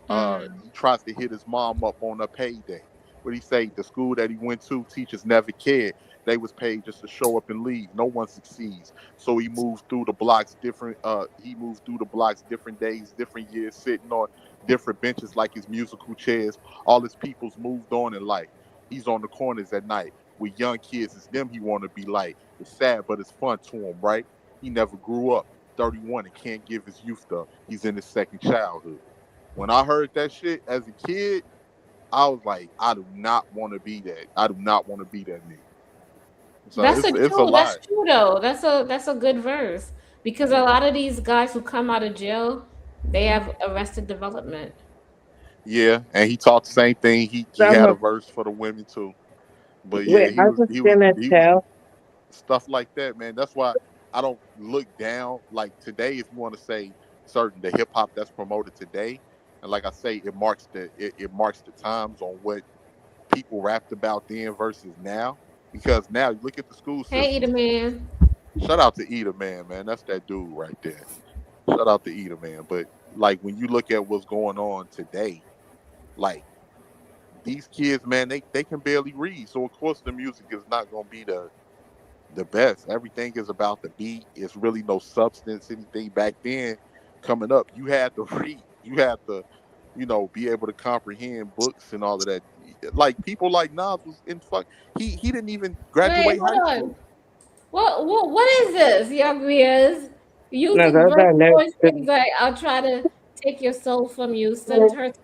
Speaker 8: He tries to hit his mom up on a payday. What he say? The school that he went to, teachers never cared. They was paid just to show up and leave. No one succeeds. So he moves through the blocks different. He moves through the blocks different days, different years, sitting on different benches like his musical chairs. All his people's moved on in life. He's on the corners at night with young kids. It's them he want to be like. It's sad, but it's fun to him, right? He never grew up. 31 and can't give his youth up. He's in his second childhood. When I heard that shit as a kid, I was like, I do not want to be that. I do not want to be that nigga. So
Speaker 4: That's
Speaker 8: it's a
Speaker 4: true.
Speaker 8: lot.
Speaker 4: That's true though. That's a good verse because a lot of these guys who come out of jail, they have arrested development.
Speaker 8: Yeah, and he taught the same thing. He had a verse for the women too. But yeah,
Speaker 16: Wait, I was gonna tell.
Speaker 8: stuff like that, man. That's why I don't look down. Like today, if you want to say the hip hop that's promoted today, and like I say, it marks the times on what people rapped about then versus now. Because now you look at the school system.
Speaker 4: Hey, Eda Man.
Speaker 8: Shout out to Eda Man, man. That's that dude right there. Shout out to Eda Man. But like when you look at what's going on today, like these kids, man, they can barely read. So of course the music is not gonna be the best. Everything is about the beat. It's really no substance, anything back then. Coming up, you had to read. You had to, be able to comprehend books and all of that. Like people like Nas was in he didn't even graduate high school.
Speaker 4: What is this, Young Riaz? You
Speaker 16: No,
Speaker 4: took
Speaker 16: those are
Speaker 4: voice
Speaker 16: lyrics.
Speaker 4: things like I'll try to take your soul from you, sent her to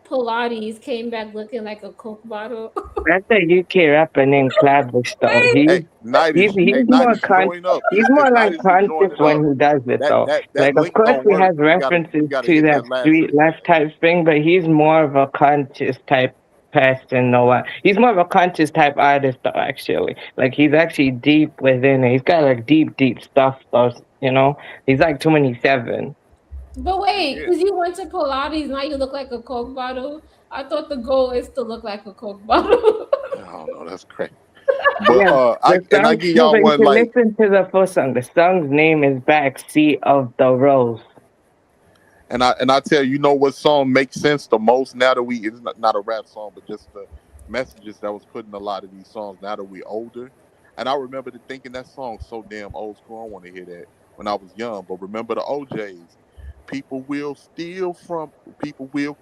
Speaker 4: Pilates, came back looking like a Coke bottle.
Speaker 16: That's a UK rapper named Clavish though. He's more he's more like conscious when he does it though. Like of course he has references to that street life type thing, but he's more of a conscious type person or what. He's more of a conscious type artist though, actually. Like he's actually deep within it. He's got like deep stuff though, He's like 27.
Speaker 4: But wait, because you went to Pilates, now you look like a Coke bottle. I thought the goal is to look like a Coke bottle.
Speaker 8: Oh no, that's crazy. But I give y'all one like
Speaker 16: listen to the full song. The song's name is Backseat of the Rose.
Speaker 8: And I tell you, what song makes sense the most now that it's not a rap song, but just the messages that was put in a lot of these songs now that we older. And I remember thinking that song so damn old school. I want to hear that when I was young. But remember the OJs. People will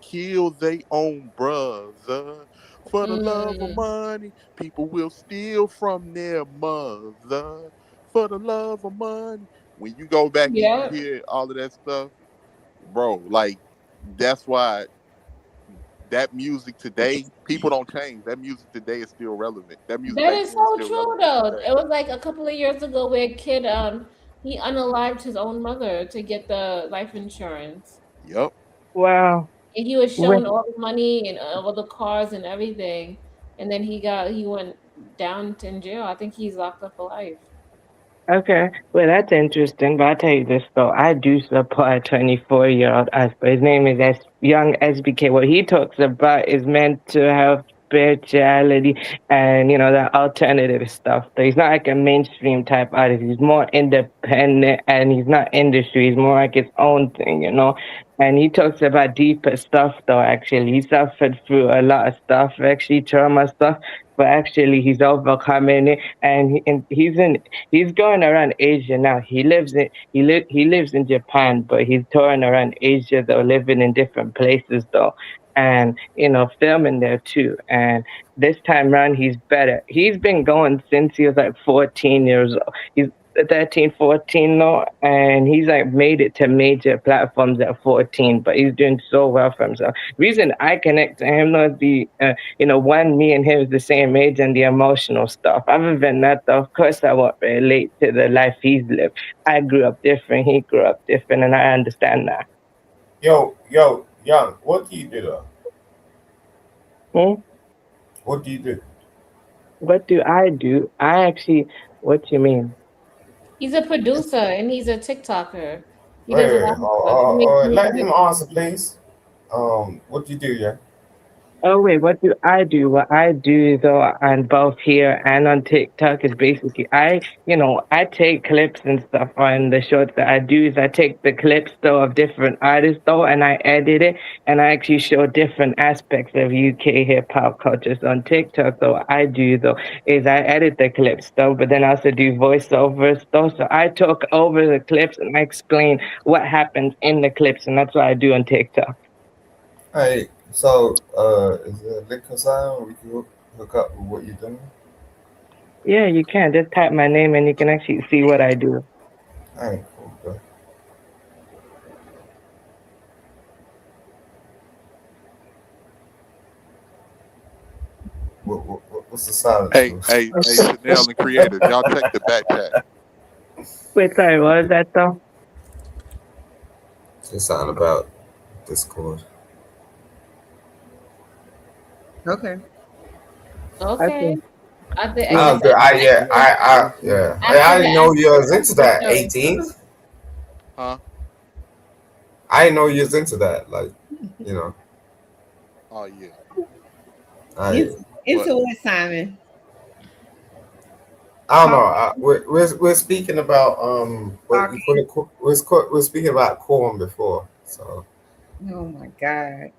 Speaker 8: kill their own brother for the love of money. People will steal from their mother for the love of money. When you go back and you hear all of that stuff, bro, like that's why that music today, people don't change. That music today is still relevant. That
Speaker 4: is so true though. It was like a couple of years ago where a kid he unalived his own mother to get the life insurance.
Speaker 8: Yep.
Speaker 16: Wow.
Speaker 4: And he was shown all the money and all the cars and everything, and then he went down in jail. I think he's locked up for life.
Speaker 16: Okay, well that's interesting. But I'll tell you this though, I do support a 24-year-old Asper. His name is Young SBK. What he talks about is mental health, spirituality, and the alternative stuff. So he's not like a mainstream type artist. He's more independent, and he's not industry. He's more like his own thing, And he talks about deeper stuff though. Actually, he suffered through a lot of stuff, actually trauma stuff. But actually, he's overcoming it, and he's going around Asia now. He lives in Japan, but he's touring around Asia though, living in different places though, and filming there too. And this time around, he's better. He's been going since he was like 14 years old. He's 13, 14 now, and he's like made it to major platforms at 14, but he's doing so well for himself. Reason I connect to him though, me and him is the same age and the emotional stuff. Other than that though, of course I won't relate to the life he's lived. I grew up different, he grew up different, and I understand that.
Speaker 11: Yo, Young, what do you do though? What do you do?
Speaker 16: What do? What do you mean?
Speaker 4: He's a producer and he's a TikToker. He doesn't
Speaker 11: Wait.
Speaker 4: want
Speaker 11: Let him answer, please. What do you do, yeah?
Speaker 16: Oh wait, what do I do? What I do though on both here and on TikTok is basically I take clips and stuff on the shorts that I do is I take the clips though of different artists though and I edit it and I actually show different aspects of UK hip hop cultures on TikTok though I do though is I edit the clips though but then I also do voiceovers though so I talk over the clips and I explain what happens in the clips and that's what I do on TikTok.
Speaker 11: Hey, so is there a link or something we can hook up with what you're doing?
Speaker 16: Yeah, you can. Just type my name and you can actually see what I do.
Speaker 11: Alright, cool, bro. What's the silence?
Speaker 8: Hey, Chanel and Creative, y'all check the back chat.
Speaker 16: Wait, sorry, what was that though?
Speaker 11: It's something about Discord.
Speaker 1: Okay.
Speaker 4: Okay.
Speaker 11: I didn't know you was into that. 18.
Speaker 8: Huh?
Speaker 11: I didn't know you was into that. Like, you know.
Speaker 8: Oh yeah.
Speaker 1: Into what, Simon?
Speaker 11: I don't know. We're speaking about we're speaking about corn before. So.
Speaker 1: Oh my God.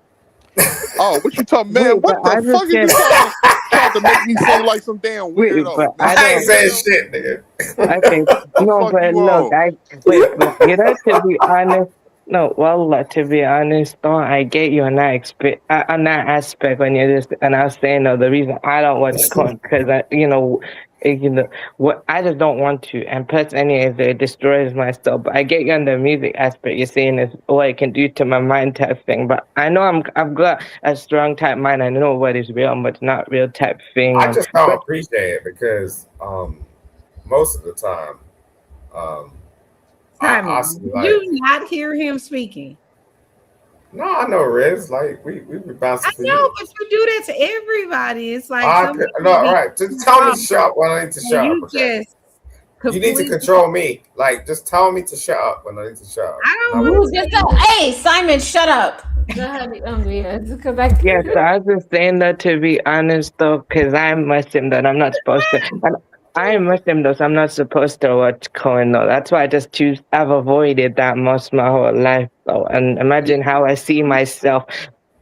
Speaker 8: Oh, what you talking, man? What the fuck are you trying to make me sound like some damn weirdo?
Speaker 16: But
Speaker 11: I ain't saying shit, nigga.
Speaker 16: Okay, no, but look, to be honest, no, well, to be honest, though, I get you on that on that aspect when you're just, and I was saying, though, the reason I don't watch corn because what I just don't want to, and plus, anyways, it destroys my stuff. But I get you on the music aspect. You're saying is what it can do to my mind type thing. But I know I've got a strong type mind. I know what is real and what's not real type thing.
Speaker 11: I just don't appreciate it because most of the time,
Speaker 1: Simon, you not hear him speaking.
Speaker 11: No, I know, Riz. Like we bouncing.
Speaker 1: I know, but you do that to everybody. It's like
Speaker 11: right. Just tell me to shut up when I need to shut up.
Speaker 1: Okay?
Speaker 11: You need to control me. Like, just tell me to shut up when I need to shut up.
Speaker 1: I don't.
Speaker 4: Hey, Simon, shut up. Go ahead,
Speaker 16: Yes, I was just saying that to be honest, though, because I'm Muslim, that I'm not supposed to. And I am Muslim, though, so I'm not supposed to watch Cohen, though. That's why I've avoided that most my whole life, though. And imagine how I see myself,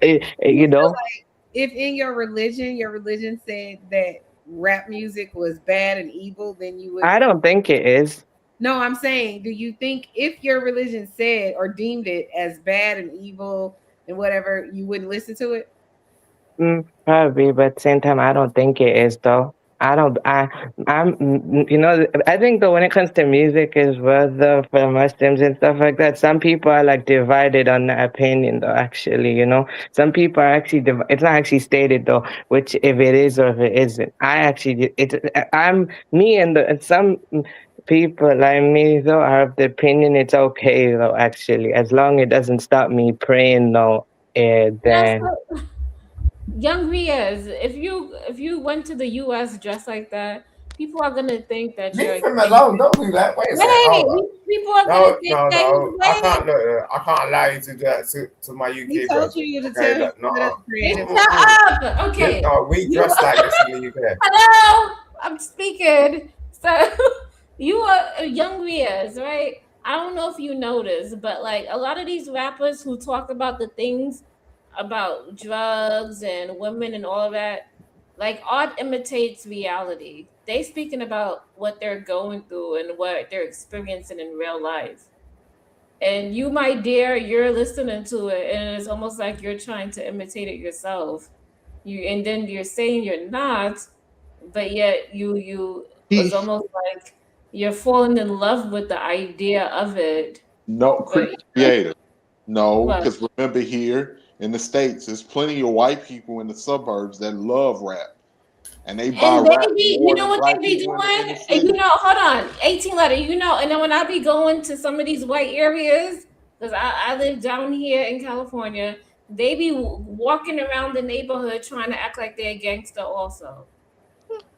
Speaker 16: you know.
Speaker 1: Like if in your religion said that rap music was bad and evil, then you would.
Speaker 16: I don't think it is.
Speaker 1: No, I'm saying, do you think if your religion said or deemed it as bad and evil and whatever, you wouldn't listen to it?
Speaker 16: Probably, but at the same time, I don't think it is, though. I think though when it comes to music as well, though, for Muslims and stuff like that, some people are like divided on the opinion, though. Actually, some people are actually it's not actually stated though, which if it is or if it isn't. Some people like me though are of the opinion it's okay though. Actually, as long as it doesn't stop me praying though, then.
Speaker 4: Young Riaz, if you went to the U.S. dressed like that, people are gonna think that you're.
Speaker 11: Leave him alone. Don't do that. Wait a second.
Speaker 4: People are gonna think that.
Speaker 11: No. I can't allow you to do that to my UK.
Speaker 1: He told you to tell
Speaker 4: Shut up. Okay.
Speaker 11: No, we dress like this in the UK.
Speaker 4: Hello, I'm speaking. So you are Young Riaz, right? I don't know if you noticed, but like a lot of these rappers who talk about the things about drugs and women and all of that, like art imitates reality. They speaking about what they're going through and what they're experiencing in real life. And you, my dear, you're listening to it and it's almost like you're trying to imitate it yourself. And then you're saying you're not, but yet it's almost like you're falling in love with the idea of it.
Speaker 8: No, creative. No, because remember here in the States, there's plenty of white people in the suburbs that love rap. And they buy rap.
Speaker 4: You know what they be doing? Hold on, 18 letter, and then when I be going to some of these white areas, because I live down here in California, they be walking around the neighborhood trying to act like they're a gangster also.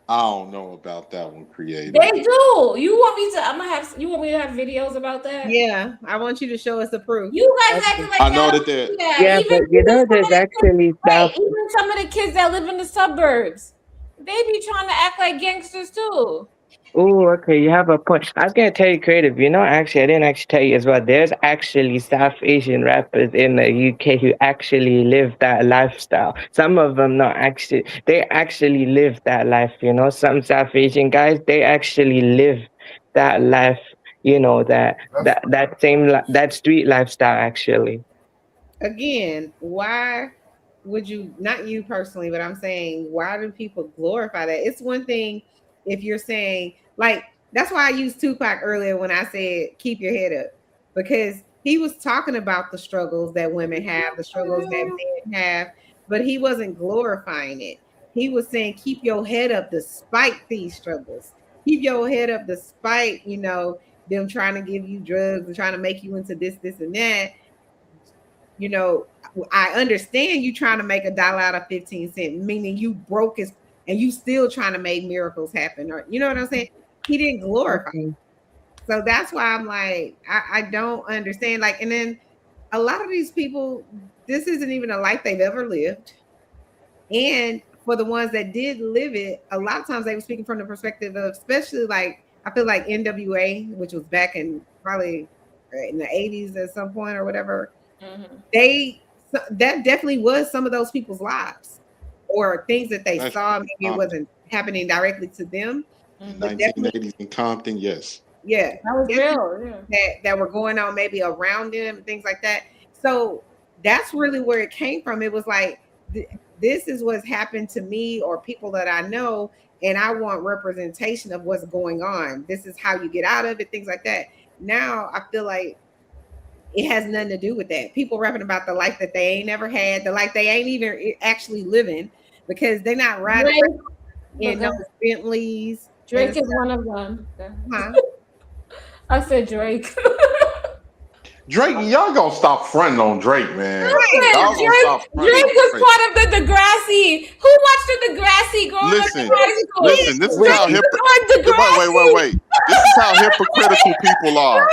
Speaker 8: I don't know about that one, Creative.
Speaker 4: They do. You want me to? You want me to have videos about that?
Speaker 1: Yeah, I want you to show us the proof.
Speaker 4: You guys acting like
Speaker 8: I know
Speaker 4: y'all
Speaker 8: that
Speaker 4: don't
Speaker 8: they're.
Speaker 4: do that.
Speaker 16: Yeah, but you know, there's actually stuff.
Speaker 4: Even some of the kids that live in the suburbs, they be trying to act like gangsters too.
Speaker 16: Oh, okay, you have a point. I was gonna tell you, Creative. You know, actually, I didn't actually tell you as well. There's actually South Asian rappers in the UK who actually live that lifestyle. Some of them not actually. They actually live that life. You know, some South Asian guys, they actually live that life. You know, that street lifestyle actually.
Speaker 1: Again, why would you, not you personally, but I'm saying, why do people glorify that? It's one thing if you're saying, like, that's why I used Tupac earlier when I said keep your head up, because he was talking about the struggles that women have, the struggles that men have, but he wasn't glorifying it. He was saying keep your head up despite these struggles. Keep your head up despite, you know, them trying to give you drugs and trying to make you into this, and that. You know, I understand you trying to make $1 out of 15 cents, meaning you broke his, and you still trying to make miracles happen, or you know what I'm saying? He didn't glorify. So that's why I'm like, I don't understand. Like, and then a lot of these people, this isn't even a life they've ever lived. And for the ones that did live it, a lot of times they were speaking from the perspective of, especially like, I feel like NWA, which was back in probably in the 80s at some point or whatever. That definitely was some of those people's lives, or things that they saw. Maybe it wasn't happening directly to them.
Speaker 8: 1980s in Compton, yes.
Speaker 1: Yeah,
Speaker 4: that was real. Yeah.
Speaker 1: That were going on maybe around them and things like that. So that's really where it came from. It was like, this is what's happened to me or people that I know, and I want representation of what's going on. This is how you get out of it, things like that. Now I feel like it has nothing to do with that. People rapping about the life that they ain't never had, the life they ain't even actually living, because they're not riding in those Bentleys.
Speaker 4: Drake is one of them.
Speaker 1: Huh?
Speaker 4: I said Drake.
Speaker 8: Drake, y'all gonna stop fronting on Drake, man. Y'all gonna stop fronting
Speaker 4: Drake
Speaker 8: on
Speaker 4: was
Speaker 8: Drake.
Speaker 4: part of the Degrassi. Who watched the Degrassi growing up in high school?
Speaker 8: Listen, this is how wait. This is how hypocritical people are.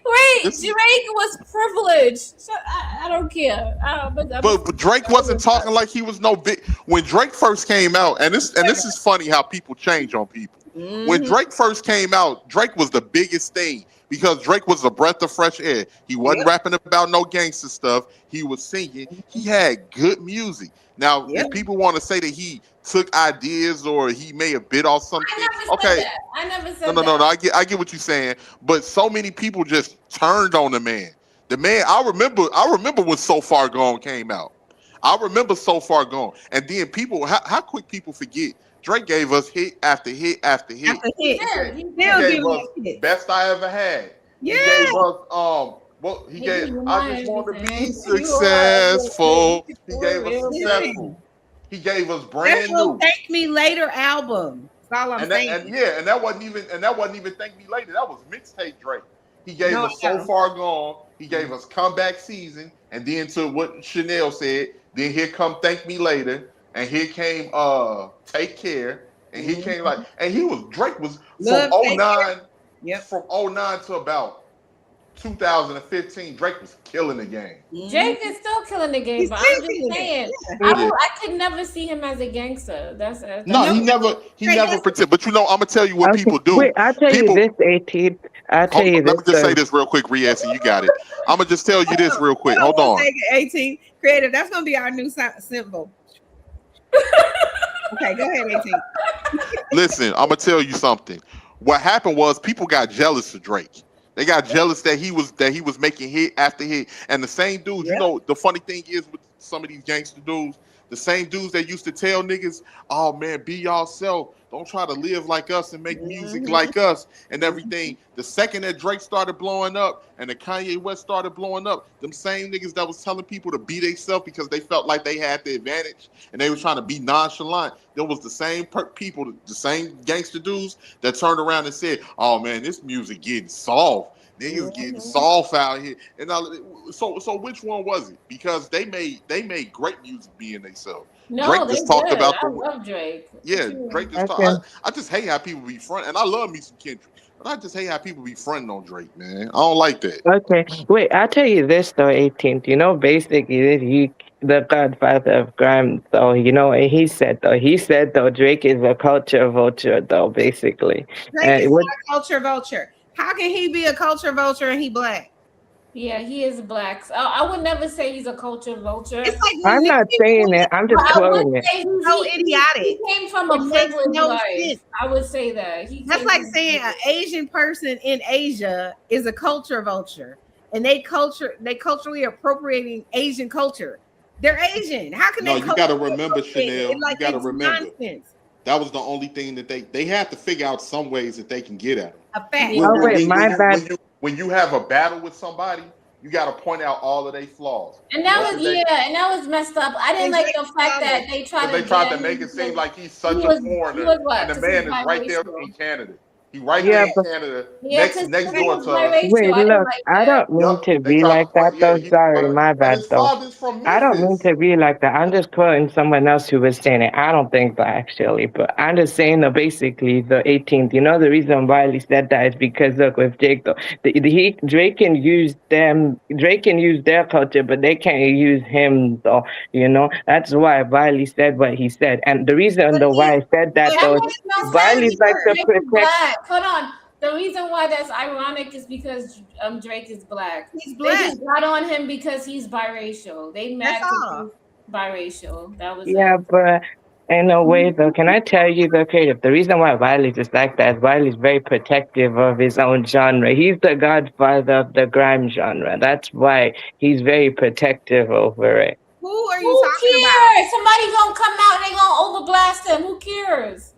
Speaker 4: Wait, Drake was privileged. So I don't care.
Speaker 8: But Drake wasn't talking like he was no big. When Drake first came out, and this is funny how people change on people. When Drake first came out, Drake was the biggest thing because Drake was a breath of fresh air. He wasn't rapping about no gangster stuff. He was singing. He had good music. Now, if people want to say that he took ideas or he may have bit off something, okay.
Speaker 4: I never said
Speaker 8: No. I get what you're saying, but so many people just turned on the man. The man, I remember when So Far Gone came out. I remember So Far Gone, and then people, how quick people forget. Drake gave us hit after hit after hit.
Speaker 1: He
Speaker 8: gave us Best I Ever Had.
Speaker 1: Yeah.
Speaker 8: He gave us I Just Want to Be Successful. He gave us Successful. He gave us Brand New.
Speaker 1: Thank Me Later album. That's all I'm saying.
Speaker 8: And that wasn't even Thank Me Later. That was mixtape Drake. He gave us So Far Gone. He gave us Comeback Season, and then to what Chanel said. Then here come Thank Me Later. And here came Take Care, and he came Drake was from 09. From 09 to about 2015, Drake was killing the game.
Speaker 4: Drake is still killing the game, but I'm just saying, I could never see him as a gangster.
Speaker 8: He never pretend. But you know, I'm gonna tell you what people do.
Speaker 16: Wait, I'll tell you this, 18. I'll tell you this.
Speaker 8: Let me just say this real quick, Riaz, and you got it. I'm gonna just tell you this real quick. Hold on.
Speaker 1: 18 Creative. That's gonna be our new symbol. Okay, go ahead, 18.
Speaker 8: Listen, I'm gonna tell you something. What happened was people got jealous of Drake. They got jealous that he was making hit after hit. And the same dudes, you know, the funny thing is with some of these gangster dudes, the same dudes that used to tell niggas, oh man, be yourself. Don't try to live like us and make music like us and everything. The second that Drake started blowing up and the Kanye West started blowing up, them same niggas that was telling people to be themselves because they felt like they had the advantage and they were trying to be nonchalant. There was the same people, the same gangster dudes that turned around and said, oh man, this music getting soft. Then you was getting soft out here, and so which one was it? Because they made great music being themselves.
Speaker 4: No,
Speaker 8: Drake
Speaker 4: they
Speaker 8: just talked
Speaker 4: did.
Speaker 8: about
Speaker 4: I love Drake.
Speaker 8: yeah. Drake just talked. I just hate how people be front, and I love me some Kendrick, but I just hate how people be fronting on Drake, man. I don't like that.
Speaker 16: Okay, wait. I'll tell you this though, 18th. You know, basically, the godfather of grime. So you know, and he said though, Drake is a culture vulture though, basically.
Speaker 1: Drake is not a culture vulture. How can he be a culture vulture and he black?
Speaker 4: Yeah, he is black. So I would never say he's a culture vulture.
Speaker 1: It's like
Speaker 16: I'm not saying it. I'm just quoting it.
Speaker 1: so idiotic.
Speaker 4: He came from a
Speaker 1: It makes
Speaker 4: privileged
Speaker 1: no
Speaker 4: life.
Speaker 1: sense.
Speaker 4: I would say that.
Speaker 1: That's like saying an Asian person in Asia is a culture vulture, and they culturally appropriating Asian culture. They're Asian. How can
Speaker 8: No,
Speaker 1: they?
Speaker 8: you got to remember, Chanel.
Speaker 1: Like,
Speaker 8: you got to
Speaker 1: it's
Speaker 8: remember.
Speaker 1: nonsense.
Speaker 8: That was the only thing that they have to figure out some ways that they can get at him.
Speaker 1: A fact.
Speaker 16: Oh, wait, my bad.
Speaker 8: When you have a battle with somebody, you got to point out all of their flaws.
Speaker 4: And that was messed up. I didn't like the fact that they tried to
Speaker 8: make it seem like he's such
Speaker 4: was-
Speaker 8: a foreigner,
Speaker 4: he was what?
Speaker 8: and the
Speaker 4: Just
Speaker 8: man
Speaker 4: his
Speaker 8: is right there
Speaker 4: biracial.
Speaker 8: in Canada. He right
Speaker 16: Yeah,
Speaker 8: there in
Speaker 16: but-
Speaker 8: Canada,
Speaker 4: Yeah,
Speaker 8: next
Speaker 4: 'cause
Speaker 8: door
Speaker 4: he was
Speaker 8: to.
Speaker 4: biracial.
Speaker 16: Wait,
Speaker 4: I didn't
Speaker 16: look,
Speaker 4: like
Speaker 16: I
Speaker 4: that.
Speaker 16: don't mean to be like that though. Sorry, my bad
Speaker 8: his
Speaker 16: though.
Speaker 8: father's from
Speaker 16: I don't mean
Speaker 8: Memphis.
Speaker 16: to be like that. I'm just quoting someone else who was saying it. I don't think that actually, but I'm just saying that basically the 18th. You know the reason why he said that is because look with Jake though, Drake can use their culture, but they can't use him though. You know that's why Wiley said what he said, and the reason though why I said that
Speaker 4: That
Speaker 16: though,
Speaker 4: makes no
Speaker 16: Wiley's
Speaker 4: sense.
Speaker 16: like the
Speaker 4: Drake is
Speaker 16: protect.
Speaker 4: black. Hold on. The reason why that's ironic is because Drake is black.
Speaker 1: He's
Speaker 4: They
Speaker 1: black.
Speaker 4: just got on him because he's biracial. They mad
Speaker 1: That's
Speaker 4: because
Speaker 1: all.
Speaker 4: he's biracial. That was
Speaker 16: Yeah,
Speaker 4: it.
Speaker 16: but in a way though, can I tell you the creative? The reason why Wiley's is like that is Wiley's very protective of his own genre. He's the godfather of the grime genre. That's why he's very protective over it.
Speaker 1: Who are you
Speaker 4: Who
Speaker 1: talking
Speaker 4: cares? Somebody gonna come out and they gonna overblast him. Who cares?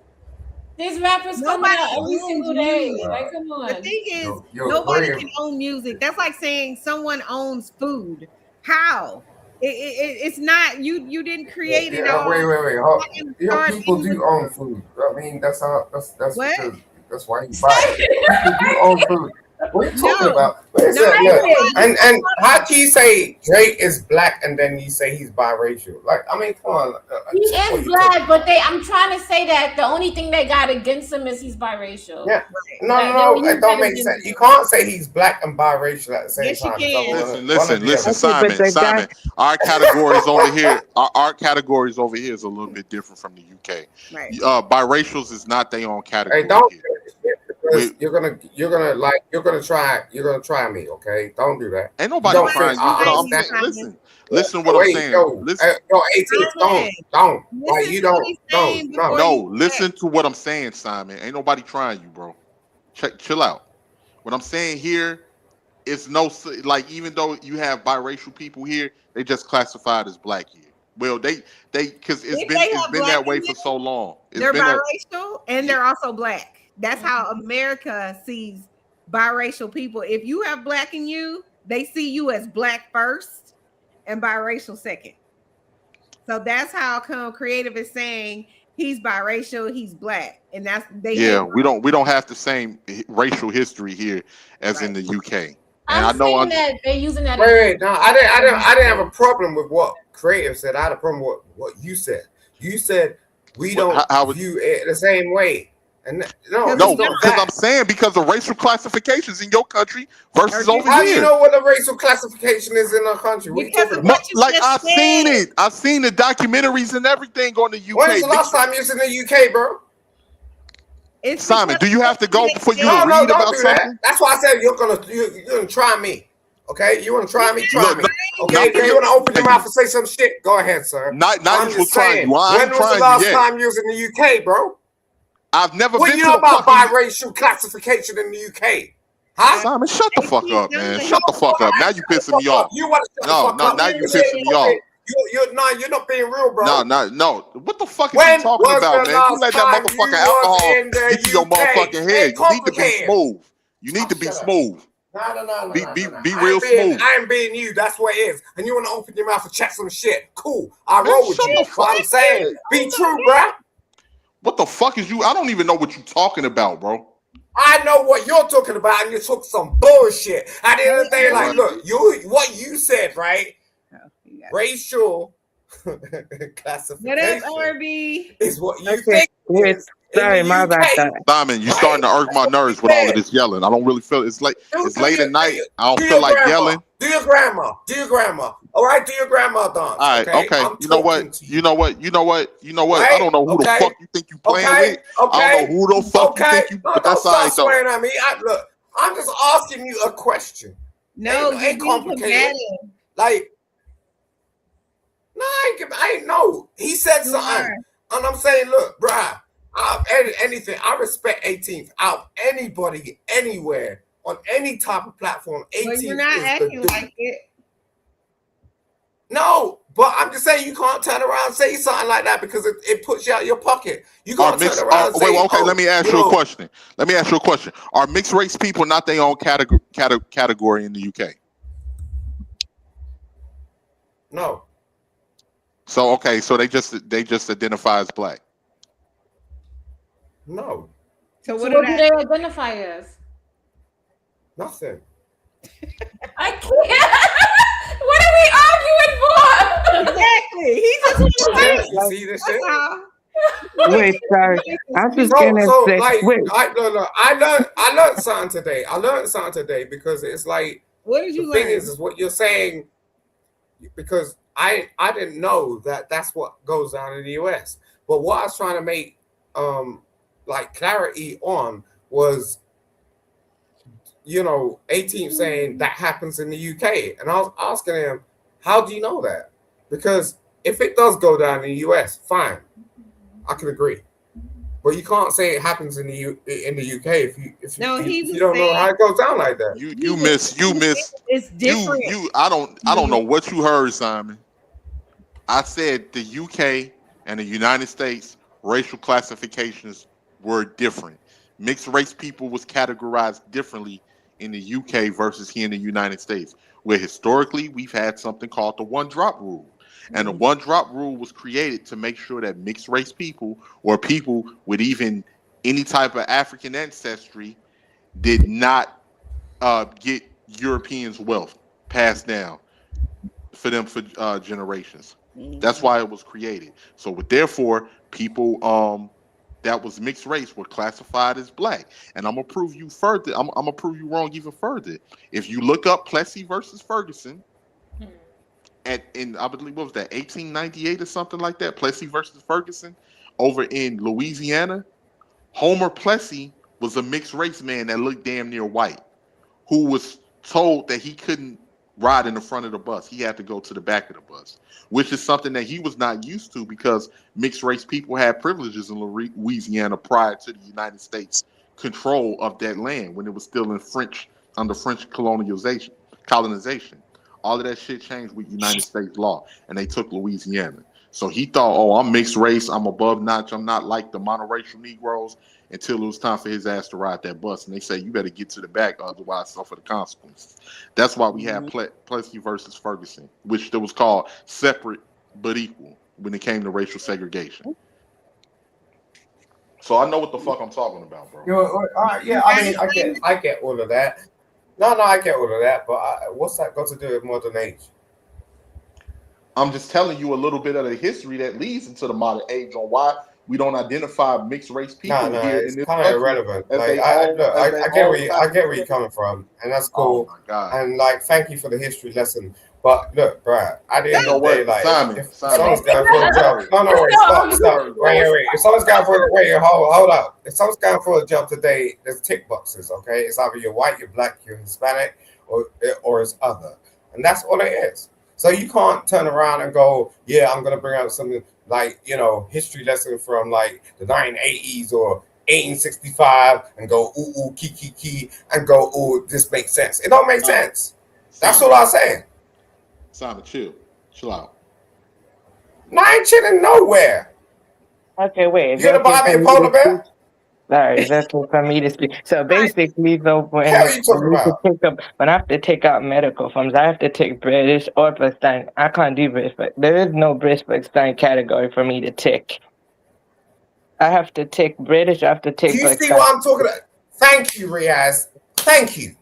Speaker 4: There's rappers coming
Speaker 1: Nobody
Speaker 4: out every
Speaker 1: owns
Speaker 4: single day.
Speaker 1: music.
Speaker 4: Like, come on.
Speaker 1: The thing is,
Speaker 11: Yo,
Speaker 1: nobody
Speaker 11: Graham.
Speaker 1: can own music. That's like saying someone owns food. How? It's not you. Didn't create it. all.
Speaker 11: Wait.
Speaker 1: Fucking
Speaker 11: You know,
Speaker 1: start
Speaker 11: people
Speaker 1: eating-
Speaker 11: do own food. I mean, that's
Speaker 1: What?
Speaker 11: because that's why you buy it. People do own food. What are you talking
Speaker 1: No.
Speaker 11: about? What is
Speaker 1: No,
Speaker 11: that?
Speaker 1: I
Speaker 11: Look,
Speaker 1: agree.
Speaker 11: and how can you say Drake is black and then you say he's biracial? Like, I mean, come on.
Speaker 4: He is black, but I'm trying to say that the only thing they got against him is he's biracial.
Speaker 11: Yeah.
Speaker 4: Like,
Speaker 11: No,
Speaker 4: they
Speaker 11: it
Speaker 4: use
Speaker 11: don't
Speaker 4: that
Speaker 11: make
Speaker 4: against
Speaker 11: sense.
Speaker 4: him.
Speaker 11: You can't say he's black and biracial at the same
Speaker 1: Yes, you
Speaker 11: time.
Speaker 1: can.
Speaker 8: Listen,
Speaker 16: Okay, but
Speaker 8: Simon. Our categories over here, our categories over here is a little bit different from the UK.
Speaker 1: Right.
Speaker 8: Biracials is not their own category.
Speaker 11: Hey, don't
Speaker 8: here.
Speaker 11: because you're gonna try me, okay? Don't do that.
Speaker 8: Ain't nobody
Speaker 11: Don't
Speaker 8: trying you.
Speaker 11: I
Speaker 8: But I'm
Speaker 11: understand.
Speaker 8: saying, listen what I'm
Speaker 11: Wait,
Speaker 8: saying.
Speaker 11: yo,
Speaker 8: Listen.
Speaker 11: yo, 18, don't. Like,
Speaker 1: Listen
Speaker 11: you
Speaker 1: to what
Speaker 11: don't,
Speaker 1: he's
Speaker 11: no,
Speaker 1: saying
Speaker 11: no.
Speaker 1: before
Speaker 8: No,
Speaker 1: you
Speaker 8: listen to what I'm saying, Simon. Ain't nobody trying you, bro. Chill out. What I'm saying here is like, even though you have biracial people here, they just classified as black here. Well, they because it's
Speaker 1: If
Speaker 8: been
Speaker 1: they have
Speaker 8: been
Speaker 1: black
Speaker 8: that way
Speaker 1: in
Speaker 8: for
Speaker 1: them,
Speaker 8: so long. It's
Speaker 1: They're
Speaker 8: been that,
Speaker 1: biracial and they're also black. That's how America sees biracial people. If you have black in you, they see you as black first and biracial second. So that's how come creative is saying he's biracial, he's black, and that's
Speaker 8: yeah. We don't have the same racial history here as in the UK. And I
Speaker 4: I'm
Speaker 8: know
Speaker 4: saying that they're using that.
Speaker 11: Wait, no, I didn't have a problem with what creative said. I had a problem with what you said. You said we don't view it the same way. And no,
Speaker 8: because I'm saying because of racial classifications in your country versus over
Speaker 11: how do
Speaker 8: here.
Speaker 11: you know what the racial classification is in our country? What are you talking about?
Speaker 8: Like I've seen it. I've seen the documentaries and everything on the UK.
Speaker 11: When's the last time you was in the UK, bro?
Speaker 8: Simon, do you have to go for you to
Speaker 11: No,
Speaker 8: read
Speaker 11: don't
Speaker 8: about
Speaker 11: do
Speaker 8: something?
Speaker 11: that. That's why I said you're gonna try me. Okay, you want to try me? Try me. Okay,
Speaker 8: not
Speaker 11: if you want to open your mouth and say some shit, go ahead, sir.
Speaker 8: Not
Speaker 11: I'm
Speaker 8: just
Speaker 11: just
Speaker 8: trying
Speaker 11: saying.
Speaker 8: you. I ain't
Speaker 11: When was
Speaker 8: trying
Speaker 11: the last
Speaker 8: you yet.
Speaker 11: time you was in the UK, bro?
Speaker 8: I've never
Speaker 11: What
Speaker 8: been
Speaker 11: you
Speaker 8: to
Speaker 11: know
Speaker 8: a
Speaker 11: about
Speaker 8: fucking.
Speaker 11: biracial classification in the UK? Huh?
Speaker 8: Simon, shut the fuck up, man. Shut the fuck up. Now you pissing me off.
Speaker 11: You want to shut
Speaker 8: No,
Speaker 11: the fuck up?
Speaker 8: now you pissing me off.
Speaker 11: You're not being real, bro.
Speaker 8: No. What the fuck is
Speaker 11: When
Speaker 8: you talking
Speaker 11: was
Speaker 8: about,
Speaker 11: the
Speaker 8: man? You
Speaker 11: last
Speaker 8: let that
Speaker 11: time
Speaker 8: motherfucking
Speaker 11: you was
Speaker 8: alcohol
Speaker 11: in the
Speaker 8: get to your
Speaker 11: UK?
Speaker 8: motherfucking head.
Speaker 11: Ain't
Speaker 8: You need to be
Speaker 11: complicated.
Speaker 8: smooth. You need to be smooth.
Speaker 11: No.
Speaker 8: Be real smooth.
Speaker 11: I ain't being you. That's what it is. And you want to open your mouth and chat some shit. Cool. I roll with you. What I'm saying. Be true, bro.
Speaker 8: What the fuck is you? I don't even know what you talking about, bro.
Speaker 11: I know what you're talking about, and you took some bullshit. At the end of the day, like, look, what you said, right? Racial classification.
Speaker 1: What up, RB?
Speaker 11: Is what you
Speaker 16: Okay,
Speaker 11: think.
Speaker 16: wait, sorry, my bad.
Speaker 8: Simon, you starting to irk my nerves with all of this yelling. I don't really feel it's late. It's late at night. I don't feel like yelling.
Speaker 11: Do your grandma. All right, do your grandma dance.
Speaker 8: All right, okay. You know what? You know what?
Speaker 11: Right?
Speaker 8: I don't know who the fuck you think you playing with. I don't know who the fuck you think you. But that's all right though.
Speaker 11: Swearing at me. Look, I'm just asking you a question.
Speaker 1: No,
Speaker 11: ain't complicated. Like, no, I ain't know. He said something, and I'm saying, look, bruh. Anything. I respect 18th out of anybody, anywhere, on any type of platform. 18th
Speaker 1: Well, you're not acting like it.
Speaker 11: No, but I'm just saying you can't turn around and say something like that because it puts you out of your pocket. You gotta turn around and say,
Speaker 8: okay, let me ask you a question. Are mixed race people not their own category in the UK?
Speaker 11: No.
Speaker 8: So okay, so they just identify as black.
Speaker 11: No.
Speaker 1: So
Speaker 4: what do they identify as?
Speaker 11: Nothing.
Speaker 4: I can't. What are we arguing for?
Speaker 1: Exactly. He's just
Speaker 11: You see this shit?
Speaker 16: Wait, sorry. I'm just gonna say.
Speaker 11: Like,
Speaker 16: wait.
Speaker 11: I learned something today. Because it's like,
Speaker 1: what did you
Speaker 11: the thing
Speaker 1: learn?
Speaker 11: is what you're saying, because I didn't know that that's what goes on in the US. But what I was trying to make like clarity on was, 18 saying that happens in the UK. And I was asking him, how do you know that? Because if it does go down in the US, fine. I can agree. But you can't say it happens in the UK if you don't know how it goes down like that.
Speaker 8: You miss.
Speaker 1: It's different.
Speaker 8: I don't know what you heard, Simon. I said the UK and the United States racial classifications were different. Mixed race people was categorized differently in the UK versus here in the United States, where historically we've had something called the one drop rule. And the one drop rule was created to make sure that mixed race people or people with even any type of African ancestry did not get Europeans' wealth passed down for them for generations. That's why it was created. So therefore, people that was mixed race were classified as black. And I'm gonna prove you further. I'm gonna prove you wrong even further. If you look up Plessy versus Ferguson, in I believe what was that 1898 or something like that, Plessy versus Ferguson, over in Louisiana, Homer Plessy was a mixed race man that looked damn near white, who was told that he couldn't ride in the front of the bus. He had to go to the back of the bus, which is something that he was not used to because mixed race people had privileges in Louisiana prior to the United States control of that land when it was still in under French colonization. All of that shit changed with United States law, and they took Louisiana. So he thought, oh, I'm mixed race, I'm above notch, I'm not like the monoracial Negroes, until it was time for his ass to ride that bus. And they say, you better get to the back, otherwise suffer the consequences. That's why we had Plessy versus Ferguson, which was called separate but equal when it came to racial segregation. So I know what the fuck I'm talking about, bro.
Speaker 11: Yeah, I mean, I get all of that. No, I get all of that, but what's that got to do with modern age?
Speaker 8: I'm just telling you a little bit of the history that leads into the modern age on why we don't identify mixed race people
Speaker 11: No,
Speaker 8: here
Speaker 11: it's
Speaker 8: in this
Speaker 11: kind of
Speaker 8: country.
Speaker 11: irrelevant. Like, I get where you're coming from, and that's cool.
Speaker 8: Oh my God.
Speaker 11: And like, thank you for the history lesson. But look, Brad, I didn't know what, like, if someone's going for a job. Stop. Wait. If someone's going for hold up. If someone's going for a job today, there's tick boxes. Okay, it's either you're white, you're black, you're Hispanic, or it's other, and that's all it is. So you can't turn around and go, yeah, I'm gonna bring out something like, history lesson from like the 1980s or 1865 and go ooh key and go, ooh, this makes sense. It don't make sense. That's all I'm saying.
Speaker 8: Simon, chill out.
Speaker 11: No, I ain't chilling nowhere.
Speaker 16: Okay, wait.
Speaker 11: You gonna buy me a polar bear?
Speaker 16: Sorry, that's for me to speak. So basically, though, when
Speaker 11: What are you talking about?
Speaker 16: when I have to take out medical forms, I have to take British or Pakistani. I can't do British, but there is no British Pakistani category for me to tick. I have to take British. I have to take.
Speaker 11: Do you see what I'm talking about? Thank you, Riaz. Thank you.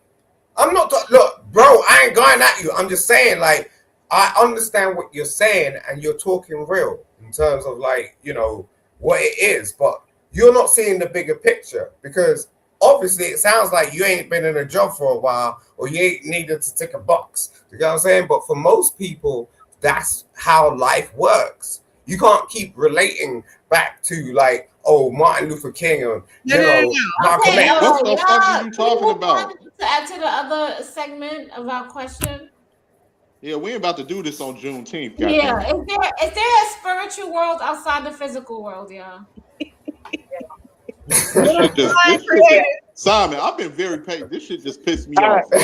Speaker 11: I'm not look, bro. I ain't going at you. I'm just saying, like, I understand what you're saying, and you're talking real in terms of like, you know, what it is, but you're not seeing the bigger picture because obviously it sounds like you ain't been in a job for a while or you ain't needed to tick a box. You know what I'm saying? But for most people, that's how life works. You can't keep relating back to like, oh, Martin Luther King or Malcolm
Speaker 2: Okay,
Speaker 11: X.
Speaker 8: What the fuck are you talking about?
Speaker 2: To add to the other segment of our question.
Speaker 8: Yeah, we ain't about to do this on Juneteenth.
Speaker 2: Yeah,
Speaker 8: Goddamn.
Speaker 2: is there a spiritual world outside the physical world, y'all?
Speaker 8: This shit Simon, I've been very patient. This shit just pissed me off.
Speaker 11: Boy,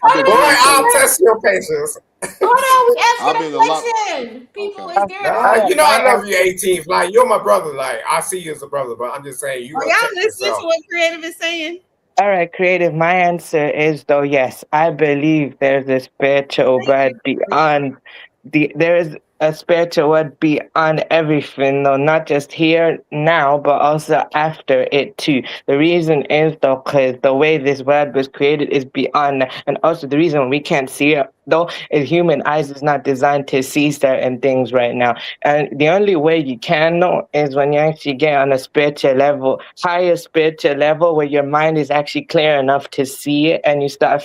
Speaker 11: I'll test your patience.
Speaker 2: Hold on, we
Speaker 8: I've
Speaker 2: answered
Speaker 8: been
Speaker 2: the
Speaker 8: a lot-
Speaker 2: question. People, is there
Speaker 11: You know I love you, 18th. Like you're my brother. Like I see you as a brother, but I'm just saying you.
Speaker 1: Are y'all listening to what Creative is saying?
Speaker 16: All right, Creative. My answer is though, yes, I believe there's a spiritual world beyond there is a spiritual world beyond everything, though, not just here now, but also after it too. The reason is though, because the way this world was created is beyond that. And also the reason we can't see it, though, is human eyes is not designed to see certain things right now. And the only way you can know is when you actually get on a spiritual level, higher spiritual level, where your mind is actually clear enough to see it and you start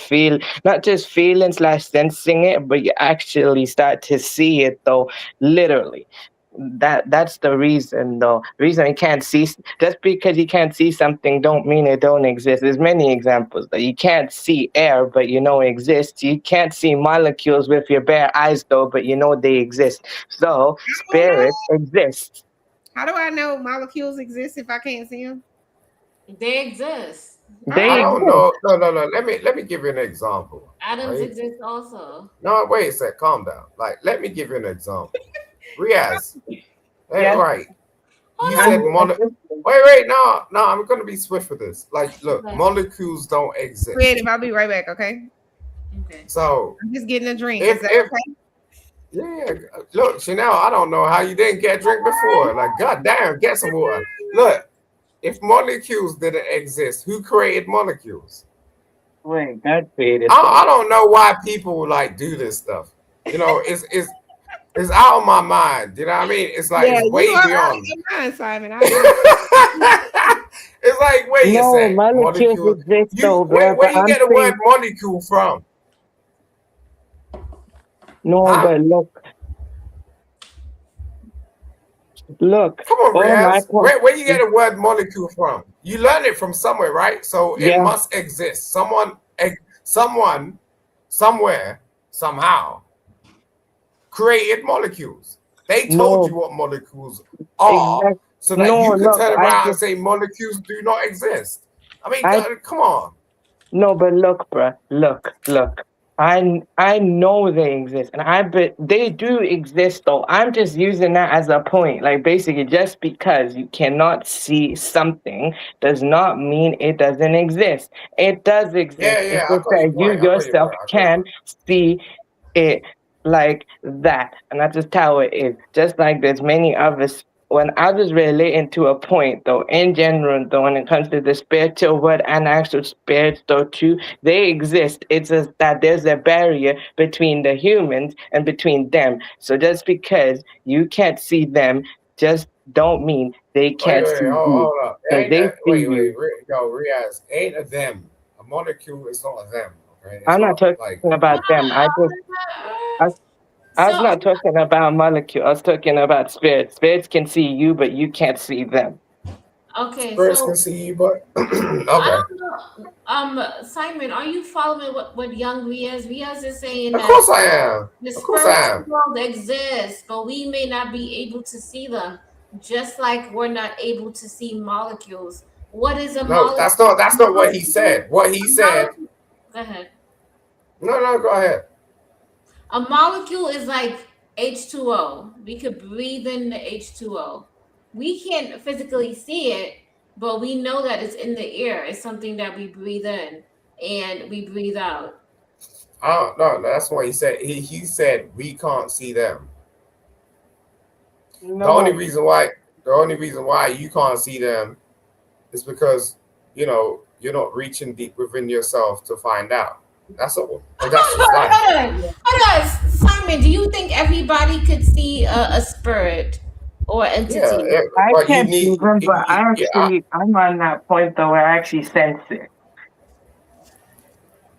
Speaker 16: not just feeling / sensing it, but you actually start to see it though, literally. That's the reason though. The reason you can't see, just because you can't see something don't mean it don't exist. There's many examples that you can't see air, but you know it exists. You can't see molecules with your bare eyes though, but you know they exist. So spirit exists.
Speaker 1: How do I know molecules exist if I can't see them?
Speaker 2: They exist.
Speaker 11: I don't know. No. Let me give you an example.
Speaker 2: Atoms
Speaker 11: right?
Speaker 2: exist also.
Speaker 11: No, wait a sec. Calm down. Like, let me give you an example. Riaz,
Speaker 16: Yeah.
Speaker 11: right? You said Wait. No. I'm gonna be swift with this. Like, look, molecules don't exist.
Speaker 1: Creative, I'll be right back. Okay.
Speaker 2: Okay.
Speaker 11: So
Speaker 1: I'm just getting a drink.
Speaker 11: If-
Speaker 1: Is that
Speaker 11: if-
Speaker 1: okay?
Speaker 11: yeah, look, Chanel. I don't know how you didn't get a drink before. Like, goddamn, get some water. Look, if molecules didn't exist, who created molecules?
Speaker 16: Wait, God created.
Speaker 11: I don't know why people like do this stuff. You know, it's out of my mind. You know what I mean? It's like it's way
Speaker 1: you are out
Speaker 11: beyond.
Speaker 1: of your mind, Simon.
Speaker 11: It's like, wait a
Speaker 16: No,
Speaker 11: sec.
Speaker 16: molecules exist though, bro.
Speaker 11: Where you
Speaker 16: but
Speaker 11: get the
Speaker 16: I'm
Speaker 11: word
Speaker 16: saying-
Speaker 11: molecule from?
Speaker 16: No, but look.
Speaker 11: Come on,
Speaker 16: all my
Speaker 11: Riaz. Where you get the word molecule from? You learn it from somewhere, right? So it
Speaker 16: Yeah.
Speaker 11: must exist. Someone, somewhere, somehow created molecules. They told you what molecules are, so that you can turn around and say molecules do not exist. I mean, come on.
Speaker 16: No, but look, bruh. Look. I know they exist, and they do exist though. I'm just using that as a point. Like basically, just because you cannot see something does not mean it doesn't exist. It does exist.
Speaker 11: Yeah,
Speaker 16: It's
Speaker 11: I
Speaker 16: just
Speaker 11: got your
Speaker 16: that you
Speaker 11: point, I got your
Speaker 16: yourself
Speaker 11: point, I got
Speaker 16: can see it like that, and that's just how it is. Just like there's many others. When I was relating to a point, though, in general, though, when it comes to the spiritual world and actual spirits, though, too, they exist. It's just that there's a barrier between the humans and between them. So just because you can't see them, just don't mean they can't see you.
Speaker 11: Hold up.
Speaker 16: So
Speaker 11: Ain't
Speaker 16: they
Speaker 11: that,
Speaker 16: see
Speaker 11: wait,
Speaker 16: you.
Speaker 11: Riaz, ain't a them. A molecule is not a them. Okay? It's
Speaker 16: I'm not talking
Speaker 11: like
Speaker 16: about them. I was not talking about molecule. I was talking about spirits. Spirits can see you, but you can't see them.
Speaker 2: Okay,
Speaker 11: spirits
Speaker 2: so
Speaker 11: can see you, but
Speaker 2: I
Speaker 11: okay.
Speaker 2: don't know. Simon, are you following what young Riaz? Riaz is saying
Speaker 11: Of
Speaker 2: that
Speaker 11: course I am.
Speaker 2: the
Speaker 11: Of course I
Speaker 2: spiritual
Speaker 11: am.
Speaker 2: world exists, but we may not be able to see them, just like we're not able to see molecules. What is a
Speaker 11: No,
Speaker 2: molecule?
Speaker 11: that's not what he said. What he said.
Speaker 2: Go ahead.
Speaker 11: No, go ahead.
Speaker 2: A molecule is like H2O. We could breathe in the H2O. We can't physically see it, but we know that it's in the air. It's something that we breathe in and we breathe out.
Speaker 11: Oh no, that's what he said. He said we can't see them.
Speaker 16: No.
Speaker 11: The only reason why you can't see them is because you're not reaching deep within yourself to find out. That's all. And that's just life.
Speaker 4: Hold on, Simon. Do you think everybody could see a spirit or entity?
Speaker 16: I
Speaker 11: but you
Speaker 16: can't
Speaker 11: need-
Speaker 16: see them, but I'm on that point though where I actually sense it.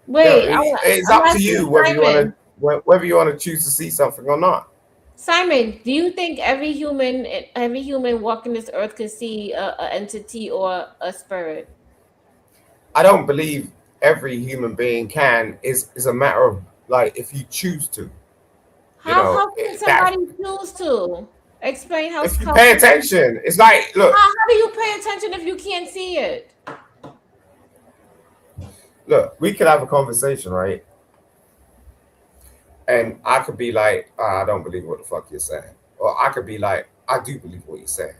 Speaker 4: Wait,
Speaker 11: it's
Speaker 4: I'm
Speaker 11: up to
Speaker 4: asking
Speaker 11: you whether
Speaker 4: Simon.
Speaker 11: you want to choose to see something or not.
Speaker 4: Simon, do you think every human walking this earth could see a entity or a spirit?
Speaker 11: I don't believe every human being can. Is a matter of like if you choose to.
Speaker 4: How can somebody choose to? Explain how.
Speaker 11: If you pay attention, it's like look.
Speaker 4: How do you pay attention if you can't see it?
Speaker 11: Look, we could have a conversation, right? And I could be like, I don't believe what the fuck you're saying. Or I could be like, I do believe what you're saying.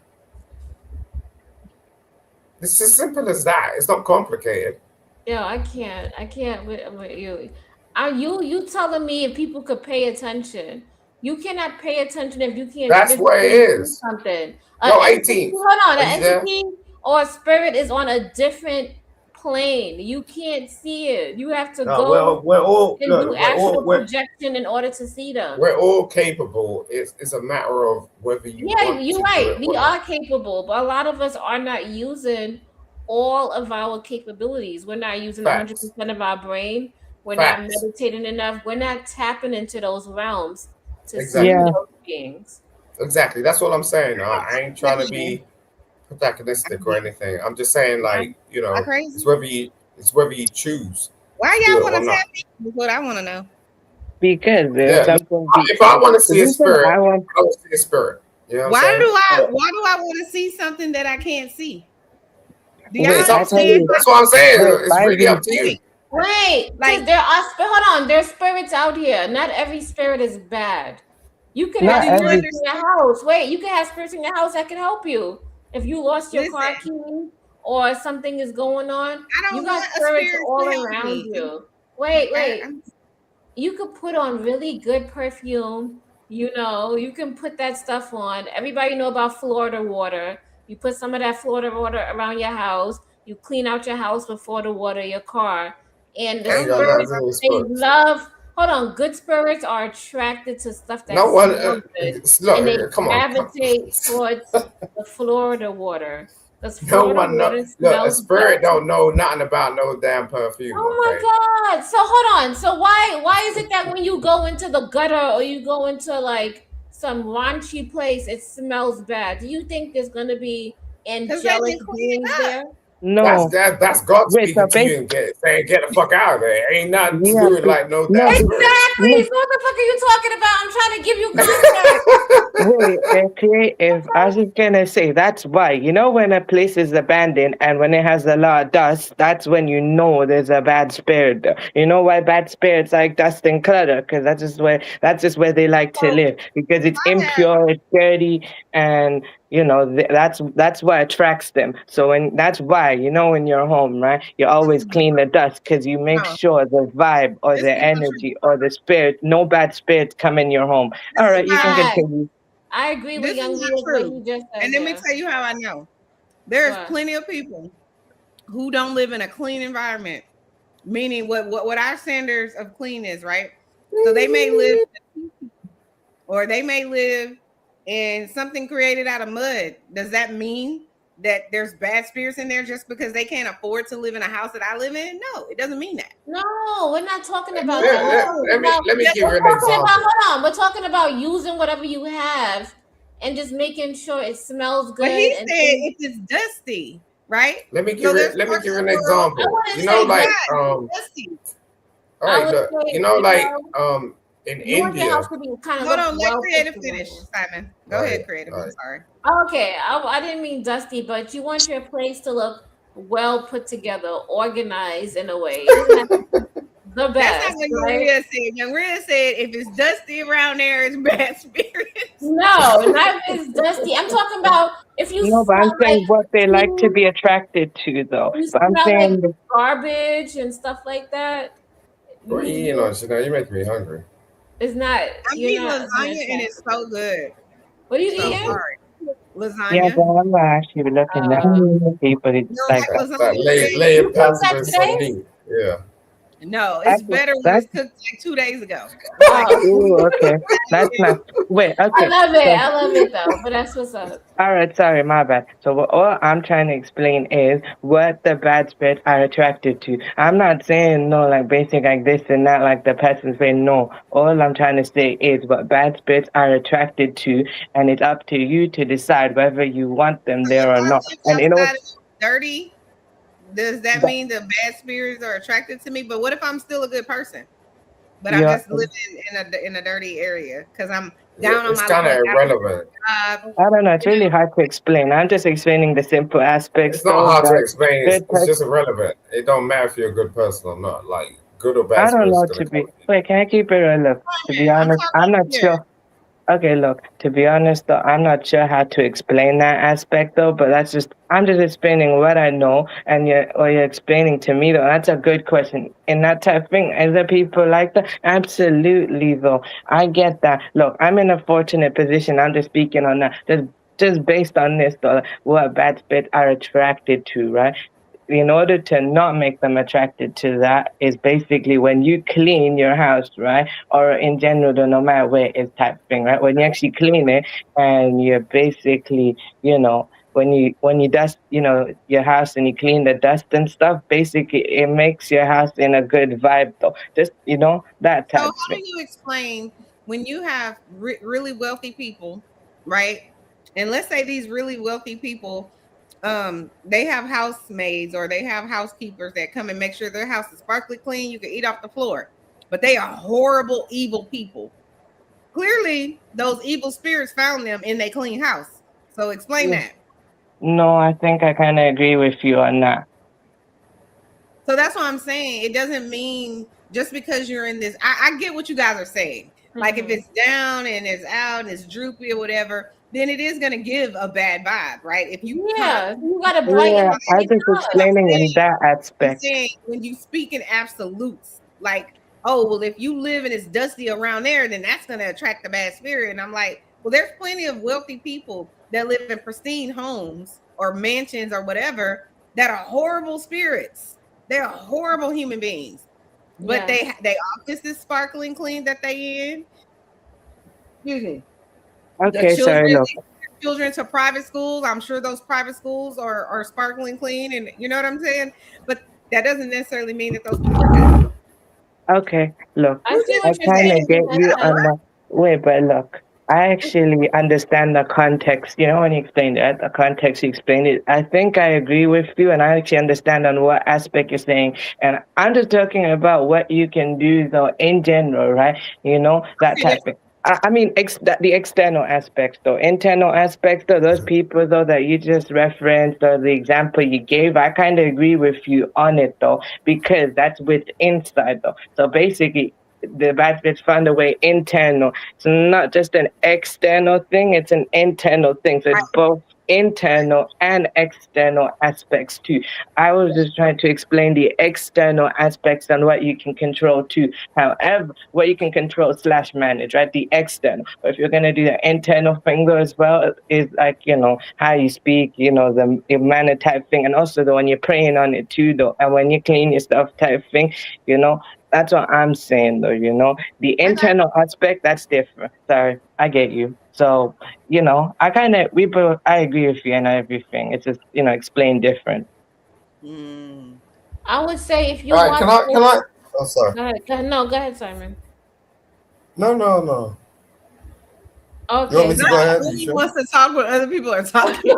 Speaker 11: It's as simple as that. It's not complicated.
Speaker 4: Yeah, I can't with you. Are you telling me if people could pay attention? You cannot pay attention if you can't.
Speaker 11: That's what it is.
Speaker 4: Something.
Speaker 11: No,
Speaker 4: An
Speaker 11: 18.
Speaker 4: entity- Hold on,
Speaker 11: Are
Speaker 4: an
Speaker 11: you there?
Speaker 4: entity or a spirit is on a different plane. You can't see it. You have to
Speaker 11: No,
Speaker 4: go
Speaker 11: we're all
Speaker 4: and
Speaker 11: look,
Speaker 4: do
Speaker 11: we're
Speaker 4: actual
Speaker 11: all we're,
Speaker 4: projection in order to see them.
Speaker 11: we're all capable. It's a matter of whether you
Speaker 4: Yeah,
Speaker 11: want
Speaker 4: you're
Speaker 11: to
Speaker 4: right.
Speaker 11: do it
Speaker 4: We
Speaker 11: or not.
Speaker 4: are capable, but a lot of us are not using all of our capabilities. We're not using
Speaker 11: Facts.
Speaker 4: 100% of our brain. We're
Speaker 11: Facts.
Speaker 4: not meditating enough. We're not tapping into those realms to
Speaker 11: Exactly.
Speaker 4: see
Speaker 11: Yeah.
Speaker 4: those beings.
Speaker 11: Exactly. That's what I'm saying. I ain't trying to be protagonistic or anything. I'm just saying, like,
Speaker 1: Am I crazy?
Speaker 11: it's whether you choose.
Speaker 1: Why
Speaker 11: to do
Speaker 1: y'all
Speaker 11: it
Speaker 1: want
Speaker 11: or
Speaker 1: to
Speaker 11: not.
Speaker 1: tap in? Is what I want to know.
Speaker 16: Because
Speaker 11: Yeah,
Speaker 16: something
Speaker 11: if I want to see a spirit,
Speaker 16: I want
Speaker 11: I will see a spirit. You know what
Speaker 1: Why
Speaker 11: I'm
Speaker 1: do
Speaker 11: saying?
Speaker 1: I want to see something that I can't see? Do
Speaker 16: Wait,
Speaker 1: y'all
Speaker 11: It's up to
Speaker 1: understand?
Speaker 11: you. That's what I'm saying.
Speaker 16: Wait,
Speaker 11: It's really
Speaker 16: Byron.
Speaker 11: up to you.
Speaker 4: Wait,
Speaker 1: Like-
Speaker 4: there are hold on, there's spirits out here. Not every spirit is bad. You could
Speaker 16: Not
Speaker 4: have spirits
Speaker 16: every-
Speaker 4: in your house. Wait, you could have spirits in your house that can help you. If you lost your car key or something is going on,
Speaker 1: I don't
Speaker 4: you got
Speaker 1: want a
Speaker 4: spirits
Speaker 1: spirit
Speaker 4: all
Speaker 1: to help
Speaker 4: around
Speaker 1: me.
Speaker 4: you. Wait.
Speaker 1: I'm-
Speaker 4: You could put on really good perfume. You can put that stuff on. Everybody know about Florida water. You put some of that Florida water around your house. You clean out your house before the water your car. And the
Speaker 11: Ain't got nothing
Speaker 4: spirits,
Speaker 11: to do with
Speaker 4: they
Speaker 11: spirits.
Speaker 4: love. Hold on, good spirits are attracted to stuff that
Speaker 11: No one.
Speaker 4: smells good,
Speaker 11: Look,
Speaker 4: and they
Speaker 11: come on.
Speaker 4: gravitate towards the Florida water. Because
Speaker 11: No
Speaker 4: Florida
Speaker 11: one know.
Speaker 4: water
Speaker 11: Look, a
Speaker 4: smells
Speaker 11: spirit
Speaker 4: good.
Speaker 11: don't know nothing about no damn perfume.
Speaker 4: Oh my
Speaker 11: okay?
Speaker 4: God. So hold on. So why is it that when you go into the gutter or you go into like some raunchy place, it smells bad? Do you think there's gonna be angelic beings there?
Speaker 16: no.
Speaker 11: That's God
Speaker 16: Wait,
Speaker 11: speaking
Speaker 16: so
Speaker 11: to you and saying, get the fuck out of there. Ain't nothing
Speaker 16: Yeah,
Speaker 11: doing like no
Speaker 16: no,
Speaker 11: damn spirit.
Speaker 4: Exactly. So what the fuck are you talking about? I'm trying to give you context.
Speaker 16: Wait, creative. I was just gonna say that's why. When a place is abandoned and when it has a lot of dust, that's when you know there's a bad spirit there. You know why bad spirits like dust and clutter? Because that's just where they like to live. Because it's impure, it's dirty, and that's what attracts them. So that's why when you're home, right, you always clean the dust because you make sure the vibe or the energy or the spirit, no bad spirits come in your home. All right, you can
Speaker 4: Right.
Speaker 16: continue.
Speaker 4: I agree with
Speaker 1: This
Speaker 4: Young
Speaker 1: is
Speaker 4: Lee
Speaker 1: not
Speaker 4: with what
Speaker 1: true.
Speaker 4: he just said.
Speaker 1: And let me
Speaker 4: there.
Speaker 1: tell you how I know. There's
Speaker 4: What?
Speaker 1: plenty of people who don't live in a clean environment, meaning what our standards of clean is, right? So they may live, or they may live in something created out of mud. Does that mean that there's bad spirits in there just because they can't afford to live in a house that I live in? No, it doesn't mean that.
Speaker 4: No, we're not talking about
Speaker 11: Let-
Speaker 4: that.
Speaker 11: let-
Speaker 4: We're
Speaker 11: let me-
Speaker 4: talking
Speaker 11: let me
Speaker 4: about-
Speaker 11: give you
Speaker 4: we're
Speaker 11: an
Speaker 4: talking
Speaker 11: example.
Speaker 4: about- hold on, we're talking about using whatever you have and just making sure it smells good.
Speaker 1: But he
Speaker 4: and
Speaker 1: said if it's dusty, right?
Speaker 11: Let me
Speaker 1: So
Speaker 11: give it.
Speaker 1: there's
Speaker 11: Let me
Speaker 1: parts
Speaker 11: give you
Speaker 1: of
Speaker 11: an
Speaker 1: the world-
Speaker 11: example.
Speaker 1: I wouldn't
Speaker 11: You know,
Speaker 1: say
Speaker 11: like
Speaker 1: God, it's dusty.
Speaker 11: all
Speaker 4: I
Speaker 11: right,
Speaker 4: would
Speaker 11: look,
Speaker 4: say,
Speaker 11: you know,
Speaker 4: you
Speaker 11: like
Speaker 4: know,
Speaker 11: in
Speaker 4: you want your
Speaker 11: India.
Speaker 4: house to be kind of
Speaker 1: Hold
Speaker 4: look
Speaker 1: on, let
Speaker 4: well
Speaker 1: creative
Speaker 4: put
Speaker 1: finish,
Speaker 4: together.
Speaker 1: Simon. Go
Speaker 11: All
Speaker 1: ahead,
Speaker 11: right,
Speaker 1: creative.
Speaker 11: all
Speaker 1: I'm
Speaker 11: right.
Speaker 1: sorry.
Speaker 4: Okay, I didn't mean dusty, but you want your place to look well put together, organized in a way. It doesn't have to be the
Speaker 1: That's
Speaker 4: best,
Speaker 1: not what Young
Speaker 4: right?
Speaker 1: Rhea said. Young Rhea said if it's dusty around there, it's bad spirits.
Speaker 4: No, not if it's dusty. I'm talking about if you
Speaker 16: No, but I'm
Speaker 4: smell
Speaker 16: saying
Speaker 4: like
Speaker 16: what they like to
Speaker 4: food,
Speaker 16: be attracted to, though.
Speaker 4: you
Speaker 16: But I'm
Speaker 4: smell like
Speaker 16: saying,
Speaker 4: garbage and stuff like that.
Speaker 11: What are you eating on, Chanel? You making me hungry.
Speaker 4: It's not.
Speaker 1: I'm
Speaker 4: You're
Speaker 1: eating
Speaker 4: not
Speaker 1: lasagna and it's so good.
Speaker 4: What are you
Speaker 1: So
Speaker 4: eating?
Speaker 1: sorry.
Speaker 16: Yeah,
Speaker 1: Lasagna.
Speaker 16: but I'm not actually looking at people. It's
Speaker 1: You don't
Speaker 16: like
Speaker 1: like
Speaker 9: Like
Speaker 1: lasagna?
Speaker 9: lay
Speaker 4: You
Speaker 9: it
Speaker 4: cooked
Speaker 9: past
Speaker 4: that
Speaker 9: with some
Speaker 4: today?
Speaker 9: meat. Yeah.
Speaker 1: No, it's
Speaker 16: that's
Speaker 1: better when
Speaker 16: that's
Speaker 1: it's cooked like 2 days ago.
Speaker 4: Oh,
Speaker 16: ooh, okay. That's not. Wait,
Speaker 4: I
Speaker 16: okay.
Speaker 4: love it.
Speaker 16: So
Speaker 4: I love it though. But that's what's up.
Speaker 16: all right, sorry, my bad. So all I'm trying to explain is what the bad spirits are attracted to. I'm not saying no, like basic like this and that, like the person saying no. All I'm trying to say is what bad spirits are attracted to, and it's up to you to decide whether you want them there or not. And you know
Speaker 1: Outside
Speaker 16: what?
Speaker 1: of dirty, does that mean the bad spirits are attracted to me? But what if I'm still a good person, but I'm
Speaker 16: Yeah.
Speaker 1: just living in a dirty area because I'm down on
Speaker 9: It's
Speaker 1: my
Speaker 9: kind of
Speaker 1: luck?
Speaker 9: irrelevant.
Speaker 16: I don't know. It's really hard to explain. I'm just explaining the simple aspects.
Speaker 9: It's not
Speaker 16: So
Speaker 9: hard to
Speaker 16: that
Speaker 9: explain.
Speaker 16: good
Speaker 9: It's just irrelevant. It don't matter if you're a good person or not. Like good or bad
Speaker 16: I don't
Speaker 9: spirits
Speaker 16: know
Speaker 9: gonna
Speaker 16: to
Speaker 9: come.
Speaker 16: be. Wait, can I keep it real? Look, to be honest, I'm not sure. Okay, look, to be honest though, I'm not sure how to explain that aspect though, but I'm just explaining what I know, and you're explaining to me though. That's a good question. And that type of thing, is there people like that? Absolutely though. I get that. Look, I'm in a fortunate position. I'm just speaking on that. Just based on this though, what bad spirits are attracted to, right? In order to not make them attracted to that is basically when you clean your house, right? Or in general, no matter where it is type thing, right? When you actually clean it and you're basically, when you dust, your house and you clean the dust and stuff, basically it makes your house in a good vibe though. Just, that
Speaker 1: So
Speaker 16: type
Speaker 1: how
Speaker 16: of
Speaker 1: do
Speaker 16: thing.
Speaker 1: you explain when you have really wealthy people, right? And let's say these really wealthy people, they have housemaids or they have housekeepers that come and make sure their house is sparkly clean. You can eat off the floor, but they are horrible, evil people. Clearly, those evil spirits found them in their clean house. So explain that.
Speaker 16: No, I think I kind of agree with you on that.
Speaker 1: So that's what I'm saying. It doesn't mean just because you're in this. I get what you guys are saying. Like if it's down and it's out and it's droopy or whatever, then it is going to give a bad vibe, right? If you
Speaker 4: you gotta brighten
Speaker 16: Yeah,
Speaker 4: up.
Speaker 16: I'm just explaining in that
Speaker 1: I'm
Speaker 16: aspect.
Speaker 1: saying when you speak in absolutes, like, oh, well, if you live and it's dusty around there, then that's going to attract the bad spirit. And I'm like, well, there's plenty of wealthy people that live in pristine homes or mansions or whatever that are horrible spirits. They're horrible human beings, but
Speaker 4: Yeah.
Speaker 1: they office is sparkling clean that they in. Excuse me.
Speaker 16: Okay, sorry,
Speaker 1: They
Speaker 16: look.
Speaker 1: send their children to private schools. I'm sure those private schools are sparkling clean, and you know what I'm saying. But that doesn't necessarily mean that those people are good.
Speaker 16: Okay, look,
Speaker 4: I see
Speaker 16: I
Speaker 4: what you're
Speaker 16: kind
Speaker 4: saying.
Speaker 16: of get you on the wait, but look, I actually understand the context. When you explained it, the context you explained it, I think I agree with you, and I actually understand on what aspect you're saying. And I'm just talking about what you can do, though, in general, right? That type of. I mean, the external aspects, though. Internal aspects, though, those people, though, that you just referenced, or the example you gave, I kind of agree with you on it, though, because that's with inside, though. So basically, the bad spirits found a way internal. It's not just an external thing, it's an internal thing. So it's both internal and external aspects too. I was just trying to explain the external aspects and what you can control too. However, what you can control / manage, right? The external. But if you're gonna do the internal thing though as well, is like, how you speak, the manner type thing, and also the when you're praying on it too though, and when you clean your stuff type thing, that's what I'm saying though, the internal aspect, that's different. Sorry, I get you. So, I agree with you and everything. It's just, explained different.
Speaker 4: I would say if you
Speaker 9: All right,
Speaker 4: watch.
Speaker 9: can I? Oh, sorry.
Speaker 4: Go ahead. No, go ahead, Simon.
Speaker 9: No.
Speaker 4: Okay.
Speaker 9: You want me to go ahead?
Speaker 1: He wants to talk when other people are talking.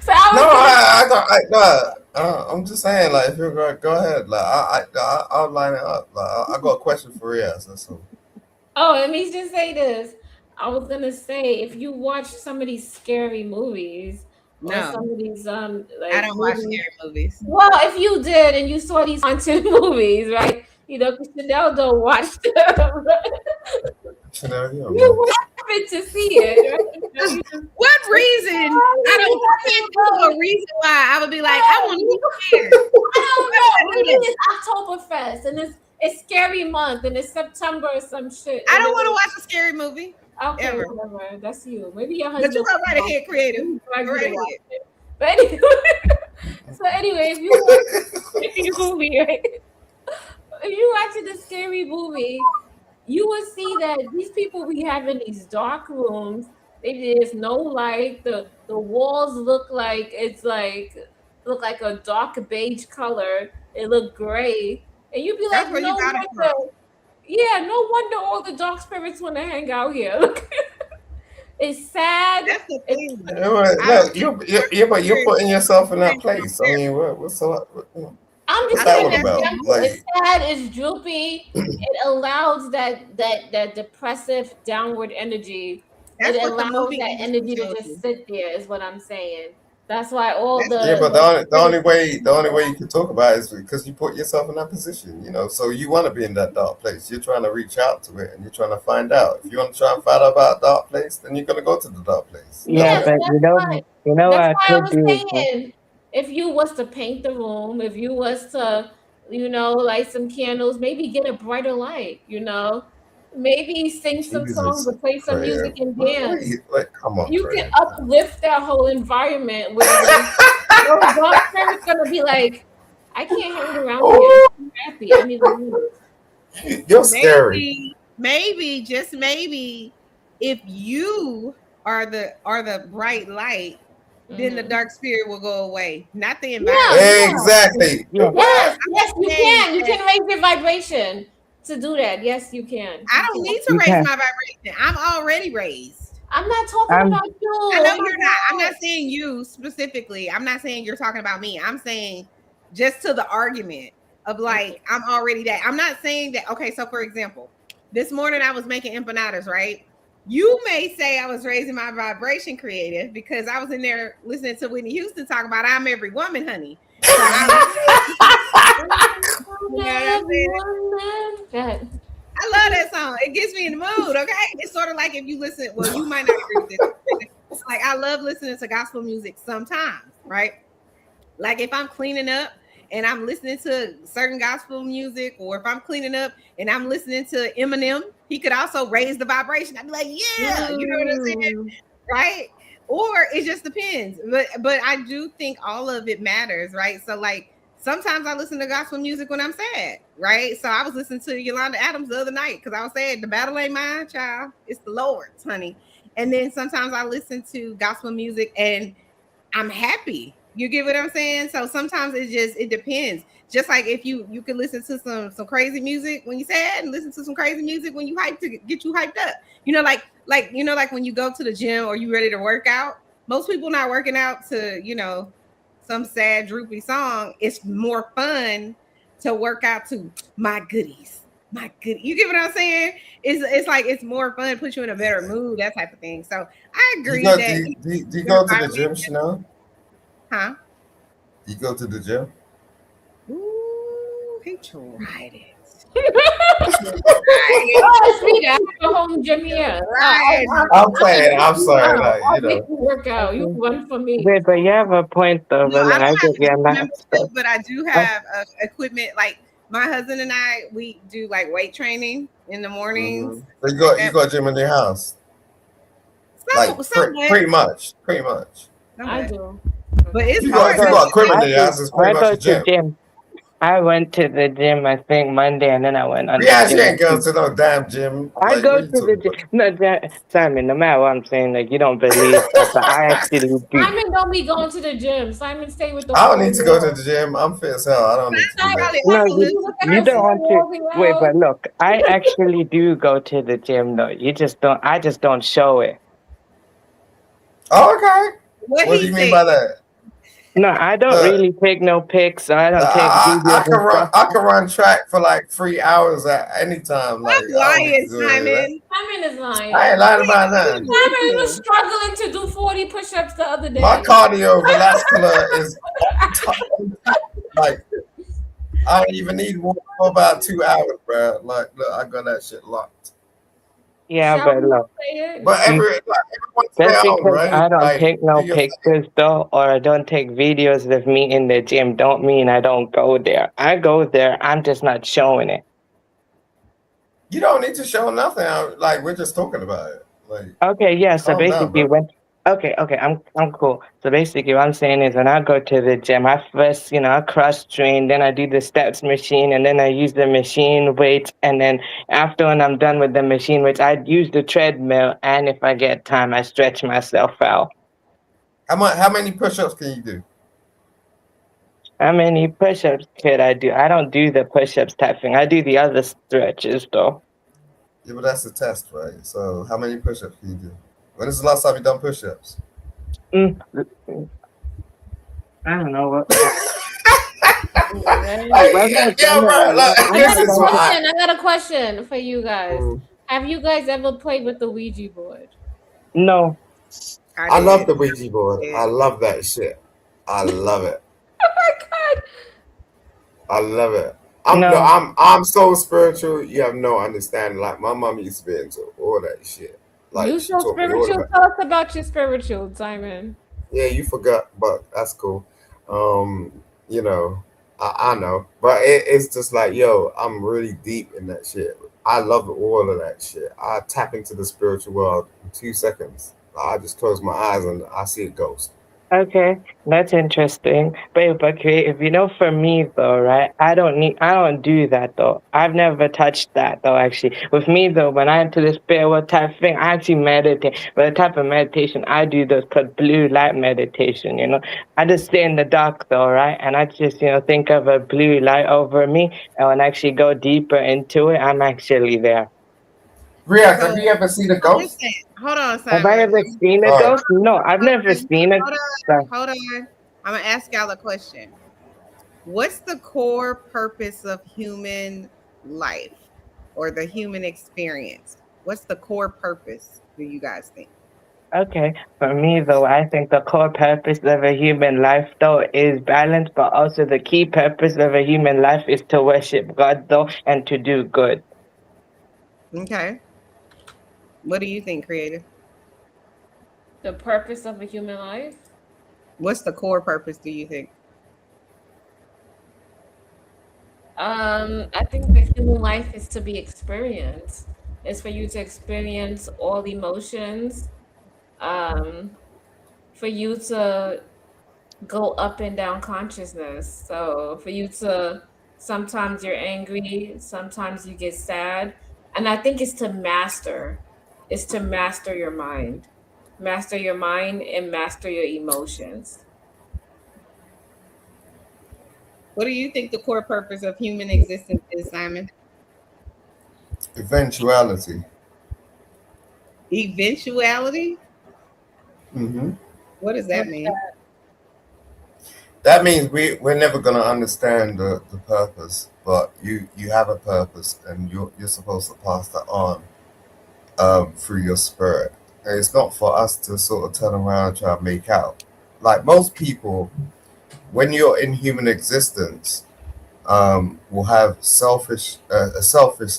Speaker 4: So
Speaker 9: I'm just saying, like, if you go ahead, like, I'll line it up. Like, I got a question for Riaz. That's all.
Speaker 4: Oh, let me just say this. I was gonna say if you watch some of these scary movies or
Speaker 1: No.
Speaker 4: some of these like
Speaker 1: I don't watch
Speaker 4: movies-
Speaker 1: scary movies.
Speaker 4: Well, if you did and you saw these haunted movies, right? Because Chanel don't watch them. You would happen to see it. Right?
Speaker 1: What reason? I can't think of a reason why I would be like, I want to be scared.
Speaker 4: I don't know. Maybe it's Oktoberfest and it's scary month and it's September or some shit.
Speaker 1: I don't want to watch a scary movie.
Speaker 4: Okay,
Speaker 1: Ever.
Speaker 4: whatever. That's you. Maybe your
Speaker 1: But
Speaker 4: husband.
Speaker 1: you go right ahead, creative.
Speaker 4: Drag
Speaker 1: Go
Speaker 4: you
Speaker 1: right
Speaker 4: to
Speaker 1: ahead.
Speaker 4: watch it. But anyway, so anyway, if you watch a movie, right? If you watching the scary movie, you will see that these people we have in these dark rooms, there's no light. The walls look like a dark beige color. It look gray, and you'd be
Speaker 1: That's
Speaker 4: like,
Speaker 1: where you
Speaker 4: no
Speaker 1: got it
Speaker 4: wonder. Yeah, no wonder all the dark spirits want to hang out here. Look, it's sad.
Speaker 1: That's the thing.
Speaker 11: Look, you're putting yourself in that place. I mean, what's
Speaker 4: I'm
Speaker 11: what's
Speaker 4: just
Speaker 11: that
Speaker 4: saying
Speaker 11: one
Speaker 4: that
Speaker 11: about?
Speaker 4: it's sad, it's droopy. It allows that depressive downward energy.
Speaker 1: That's
Speaker 4: it
Speaker 1: what the
Speaker 4: allows
Speaker 1: movie
Speaker 4: that
Speaker 1: industry
Speaker 4: energy to
Speaker 1: tells
Speaker 4: just
Speaker 1: you.
Speaker 4: sit there. Is what I'm saying. That's why all the
Speaker 11: Yeah, but the only way you can talk about it is because you put yourself in that position, you know. So you want to be in that dark place. You're trying to reach out to it, and you're trying to find out. If you want to try and find out about a dark place, then you're gonna go to the dark place.
Speaker 16: Yeah, but you know what I
Speaker 4: That's why I
Speaker 16: could
Speaker 4: was
Speaker 16: do is
Speaker 4: saying, if you was to paint the room, if you was to, light some candles, maybe get a brighter light, maybe sing some songs or play some music and dance.
Speaker 11: Come on,
Speaker 4: You can uplift that whole environment where those dark spirits gonna be like, I can't hang around here. I'm happy. I need to leave.
Speaker 11: You're scary.
Speaker 1: Maybe, just maybe, if you are the bright light, then the dark spirit will go away, not the environment.
Speaker 4: Yeah.
Speaker 11: Exactly.
Speaker 4: Yes, you can. You can raise your vibration to do that. Yes, you can.
Speaker 1: I don't need to raise my vibration. I'm already raised.
Speaker 4: I'm not talking about you.
Speaker 1: I know you're not. I'm not saying you specifically. I'm not saying you're talking about me. I'm saying just to the argument of like, I'm already that. I'm not saying that. Okay, so for example, this morning I was making empanadas, right? You may say I was raising my vibration, creative, because I was in there listening to Whitney Houston talk about I'm every woman, honey. So I love that song. It gets me in the mood, okay? It's sort of like if you listen, well, you might not agree with this. It's like I love listening to gospel music sometimes, right? Like if I'm cleaning up and I'm listening to certain gospel music, or if I'm cleaning up and I'm listening to Eminem, he could also raise the vibration. I'd be like, yeah, you know what I'm saying? Right? Or it just depends. But I do think all of it matters, right? So like sometimes I listen to gospel music when I'm sad, right? So I was listening to Yolanda Adams the other night because I was saying the battle ain't mine, child. It's the Lord's, honey. And then sometimes I listen to gospel music and I'm happy. You get what I'm saying? So sometimes it depends. Just like if you can listen to some crazy music when you're sad and listen to some crazy music when you hyped to get you hyped up. Like when you go to the gym or you ready to work out, most people not working out to, some sad droopy song. It's more fun to work out to my goodies. You get what I'm saying? It's like it's more fun, put you in a better mood, that type of thing. So I agree
Speaker 11: Do you go to the gym, Chanel?
Speaker 1: Huh?
Speaker 11: You go to the gym?
Speaker 1: Ooh, he tried it.
Speaker 4: Oh, sweet. I have a home gym here.
Speaker 11: I'm playing. I'm sorry.
Speaker 4: I'll make you work out. You run for me.
Speaker 16: Wait, but you have a point though.
Speaker 1: No,
Speaker 16: But
Speaker 1: I
Speaker 16: I
Speaker 1: don't
Speaker 16: just
Speaker 1: have
Speaker 16: get
Speaker 1: a membership, but I do have equipment. Like my husband and I, we do like weight training in the mornings.
Speaker 11: So you go to gym in your house? Pretty much.
Speaker 4: I do.
Speaker 1: But it's
Speaker 11: You got equipment in your house. It's pretty
Speaker 16: I go
Speaker 11: much
Speaker 16: to
Speaker 11: a gym.
Speaker 16: gym. I went to the gym, I think Monday, and then I went on.
Speaker 11: Yeah, she ain't going to no damn gym.
Speaker 16: I go to the gym. No, Simon, no matter what I'm saying, like you don't believe, but I actually do.
Speaker 4: Simon don't be going to the gym. Simon stay with the.
Speaker 11: I don't need to go to the gym. I'm fit as hell. I don't need to do that.
Speaker 16: No, you don't want to. Wait, but look, I actually do go to the gym though. You just don't. I just don't show it.
Speaker 11: Oh, okay. What do you mean by that?
Speaker 16: No, I don't really take no pics. I don't take videos.
Speaker 11: I can run track for like 3 hours at any time. Like,
Speaker 1: lying, Simon.
Speaker 4: Simon is lying.
Speaker 11: I ain't lying about nothing.
Speaker 4: Simon was struggling to do 40 push-ups the other day.
Speaker 11: My cardiovascular is like I don't even need one for about 2 hours, bro. Like, look, I got that shit locked.
Speaker 16: Yeah, but look.
Speaker 11: But everyone's
Speaker 16: That's
Speaker 11: down,
Speaker 16: because
Speaker 11: right?
Speaker 16: I don't
Speaker 11: Like,
Speaker 16: take no pictures though, or I don't take videos of me in the gym. Don't mean I don't go there. I go there. I'm just not showing it.
Speaker 11: You don't need to show nothing. Like, we're just talking about it.
Speaker 9: Like,
Speaker 16: Okay, yeah. So
Speaker 9: calm down,
Speaker 16: basically,
Speaker 9: bro.
Speaker 16: I'm cool. So basically, what I'm saying is, when I go to the gym, I first, I cross train, then I do the steps machine, and then I use the machine weights, and then after when I'm done with the machine weights, I use the treadmill, and if I get time, I stretch myself out.
Speaker 9: How many push-ups can you do?
Speaker 16: How many push-ups could I do? I don't do the push-ups type thing. I do the other stretches though.
Speaker 9: Yeah, but that's a test, right? So how many push-ups can you do? When is the last time you done push-ups?
Speaker 16: I don't know what.
Speaker 9: Yeah, bro. Like,
Speaker 4: I got a question for you guys. Have you guys ever played with the Ouija board?
Speaker 16: No.
Speaker 9: I love the Ouija board. I love that shit. I love it.
Speaker 4: Oh my god.
Speaker 9: I love it. I'm so spiritual. You have no understanding. Like my mom used to be into all that shit. Like
Speaker 4: You
Speaker 9: she
Speaker 4: so
Speaker 9: taught me all
Speaker 4: spiritual.
Speaker 9: about.
Speaker 4: Tell us about your spiritual, Simon.
Speaker 9: Yeah, you forgot, but that's cool. You know, I know, but it's just like, yo, I'm really deep in that shit. I love all of that shit. I tap into the spiritual world in 2 seconds. I just close my eyes and I see a ghost.
Speaker 16: Okay, that's interesting. But creative, for me though, right? I don't do that though. I've never touched that though, actually. With me though, when I into the spirit world type thing, I actually meditate. But the type of meditation I do though is called blue light meditation, I just stay in the dark though, right? And I just, think of a blue light over me, and when I actually go deeper into it, I'm actually there.
Speaker 9: Ria, have you ever seen a ghost?
Speaker 1: Hold on, Simon.
Speaker 16: Have I ever seen a ghost? No, I've never seen a ghost.
Speaker 1: Hold on. I'm gonna ask y'all a question. What's the core purpose of human life or the human experience? What's the core purpose, do you guys think?
Speaker 16: Okay, for me though, I think the core purpose of a human life though is balance, but also the key purpose of a human life is to worship God though and to do good.
Speaker 1: Okay. What do you think, Creative?
Speaker 4: The purpose of a human life?
Speaker 1: What's the core purpose, do you think?
Speaker 4: I think the human life is to be experienced. It's for you to experience all emotions, for you to go up and down consciousness. So for you to, sometimes you're angry, sometimes you get sad. And I think it's to master. It's to master your mind. Master your mind and master your emotions.
Speaker 1: What do you think the core purpose of human existence is, Simon?
Speaker 9: Eventuality.
Speaker 1: Eventuality?
Speaker 9: Mm-hmm.
Speaker 1: What does that mean?
Speaker 9: That means we're never gonna understand the purpose, but you have a purpose and you're supposed to pass that on through your spirit. And it's not for us to sort of turn around and try to make out. Like most people, when you're in human existence, will have a selfish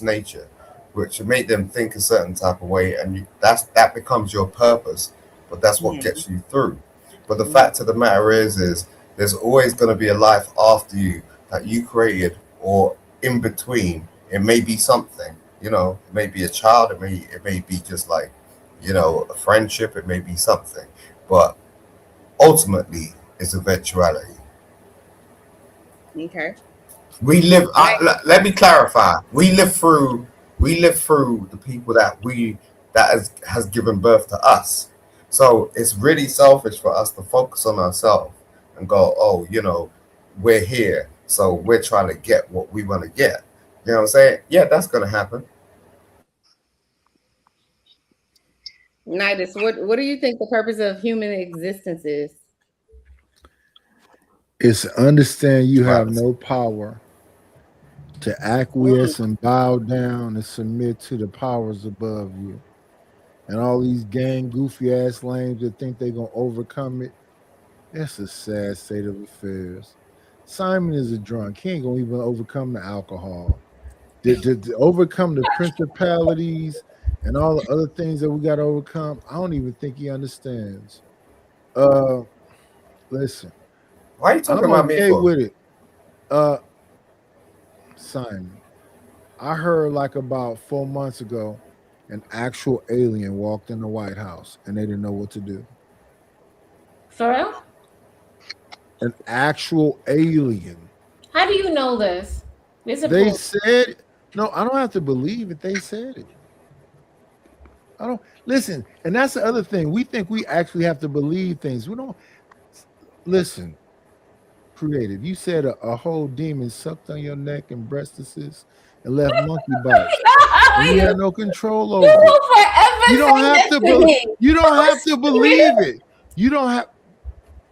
Speaker 9: nature, which will make them think a certain type of way, and that becomes your purpose. But that's what gets you through. But the fact of the matter is there's always going to be a life after you that you created, or in between. It may be something, it may be a child, it may be just like, a friendship, it may be something. But ultimately, it's eventuality.
Speaker 1: Okay.
Speaker 9: We live. Let me clarify. We live through the people that has given birth to us. So it's really selfish for us to focus on ourselves and go, oh, we're here, so we're trying to get what we want to get. You know what I'm saying? Yeah, that's gonna happen.
Speaker 1: Nidus, what do you think the purpose of human existence is?
Speaker 10: It's understand you have no power to acquiesce and bow down and submit to the powers above you. And all these gang goofy ass lames that think they're gonna overcome it. That's a sad state of affairs. Simon is a drunk. He ain't gonna even overcome the alcohol. To overcome the principalities and all the other things that we gotta overcome, I don't even think he understands. Listen.
Speaker 9: Why are you talking
Speaker 10: I'm
Speaker 9: about
Speaker 10: okay
Speaker 9: me for?
Speaker 10: with it. Simon, I heard like about 4 months ago an actual alien walked in the White House and they didn't know what to do?
Speaker 4: For real?
Speaker 10: An actual alien.
Speaker 4: How do you know this? There's a
Speaker 10: They
Speaker 4: proof.
Speaker 10: said, no, I don't have to believe it. They said it. I don't listen. And that's the other thing. We think we actually have to believe things. We don't listen. Creative. You said a whole demon sucked on your neck and breastises and left monkey bites. And you had no control over
Speaker 4: You will
Speaker 10: it.
Speaker 4: forever
Speaker 10: You don't
Speaker 4: say
Speaker 10: have
Speaker 4: this
Speaker 10: to
Speaker 4: to me.
Speaker 10: you don't have to believe it. You don't have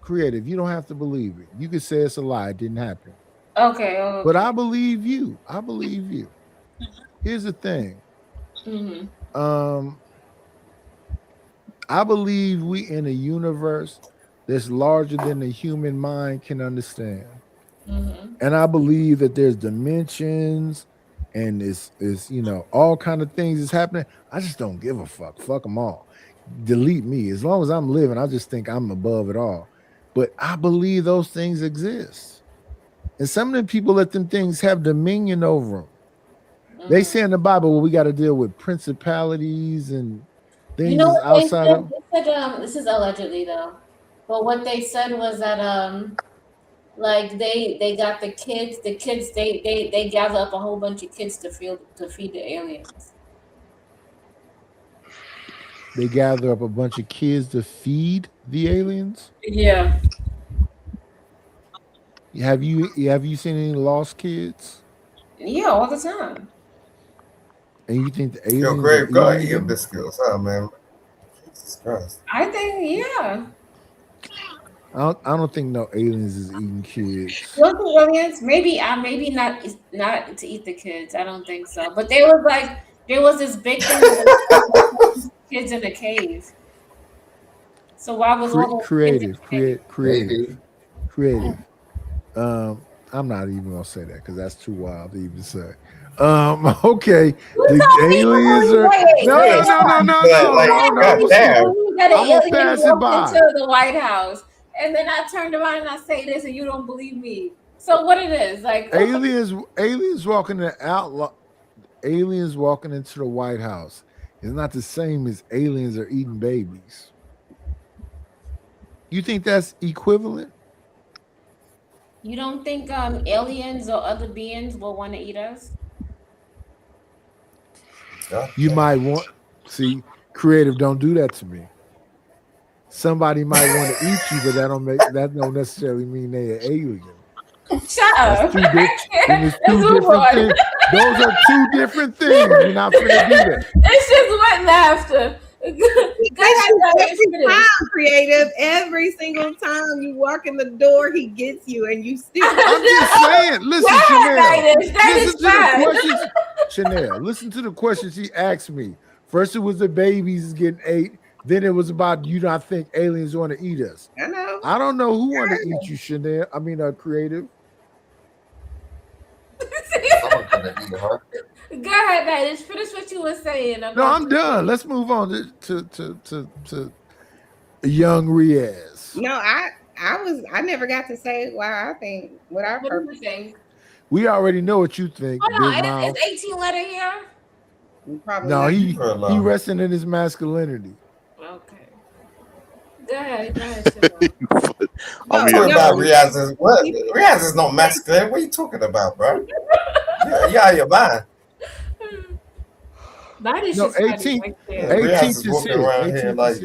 Speaker 10: creative. You don't have to believe it. You could say it's a lie. It didn't happen.
Speaker 4: Okay.
Speaker 10: But I believe you. I believe you. Here's the thing.
Speaker 4: Mm-hmm.
Speaker 10: I believe we in a universe that's larger than the human mind can understand.
Speaker 4: Mm-hmm.
Speaker 10: And I believe that there's dimensions and it's all kind of things is happening. I just don't give a fuck. Fuck them all. Delete me. As long as I'm living, I just think I'm above it all. But I believe those things exist. And some of them people let them things have dominion over them. They say in the Bible, well, we got to deal with principalities and things
Speaker 4: You know what
Speaker 10: outside of.
Speaker 4: they said, this is allegedly though, but what they said was that like they got the kids they gather up a whole bunch of kids to feed the aliens.
Speaker 10: They gather up a bunch of kids to feed the aliens.
Speaker 4: Yeah.
Speaker 10: Have you seen any lost kids?
Speaker 4: Yeah, all the time.
Speaker 10: And you think the aliens?
Speaker 11: Yo, Grave, go ahead, eat biscuits, huh, man? Jesus Christ.
Speaker 4: I think yeah.
Speaker 10: I don't think no aliens is eating kids.
Speaker 4: Local aliens, maybe not to eat the kids. I don't think so. But there was this big thing with kids in the cave. So why was all those
Speaker 10: creative? I'm not even gonna say that because that's too wild to even say. Okay. The aliens are no.
Speaker 4: That
Speaker 10: I'm gonna
Speaker 4: alien
Speaker 10: pass it
Speaker 4: walked
Speaker 10: by.
Speaker 4: into the White House, and then I turned around and I say this, and you don't believe me. So what it is like?
Speaker 10: Aliens walking into the White House is not the same as aliens are eating babies. You think that's equivalent?
Speaker 4: You don't think aliens or other beings will want to eat us?
Speaker 10: You might want creative. Don't do that to me. Somebody might want to eat you, but that don't necessarily mean they're an alien.
Speaker 4: Shut up.
Speaker 10: That's two different things. Those are two different things. You're not gonna do that.
Speaker 4: It's just went laughter.
Speaker 1: Every time, creative. Every single time you walk in the door, he gets you, and you still.
Speaker 10: I'm just saying. Listen, Chanel. Listen to the question she asked me. First, it was the babies getting ate. Then it was about you not think aliens want to eat us.
Speaker 1: I know.
Speaker 10: I don't know who want to eat you, Chanel. I mean, creative.
Speaker 4: Go ahead, Nighters. Finish what you were saying.
Speaker 10: No, I'm done. Let's move on to young Riaz.
Speaker 1: No, I never got to say why I think what our purpose.
Speaker 10: We already know what you think.
Speaker 4: Hold
Speaker 10: Big
Speaker 4: on,
Speaker 10: mouth.
Speaker 4: is 18 letter here?
Speaker 1: Probably
Speaker 10: No,
Speaker 1: not.
Speaker 10: he resting in his masculinity.
Speaker 4: Okay. Go ahead.
Speaker 11: I'm talking about Riaz. What? Riaz is not masculine. What are you talking about, bro? You out of your mind.
Speaker 4: That is
Speaker 10: No,
Speaker 4: just
Speaker 10: 18.
Speaker 4: right
Speaker 10: 18
Speaker 4: there.
Speaker 11: Riaz is
Speaker 10: to
Speaker 11: walking
Speaker 10: 6.
Speaker 11: around
Speaker 10: 18
Speaker 11: here
Speaker 10: to
Speaker 11: like
Speaker 10: 6.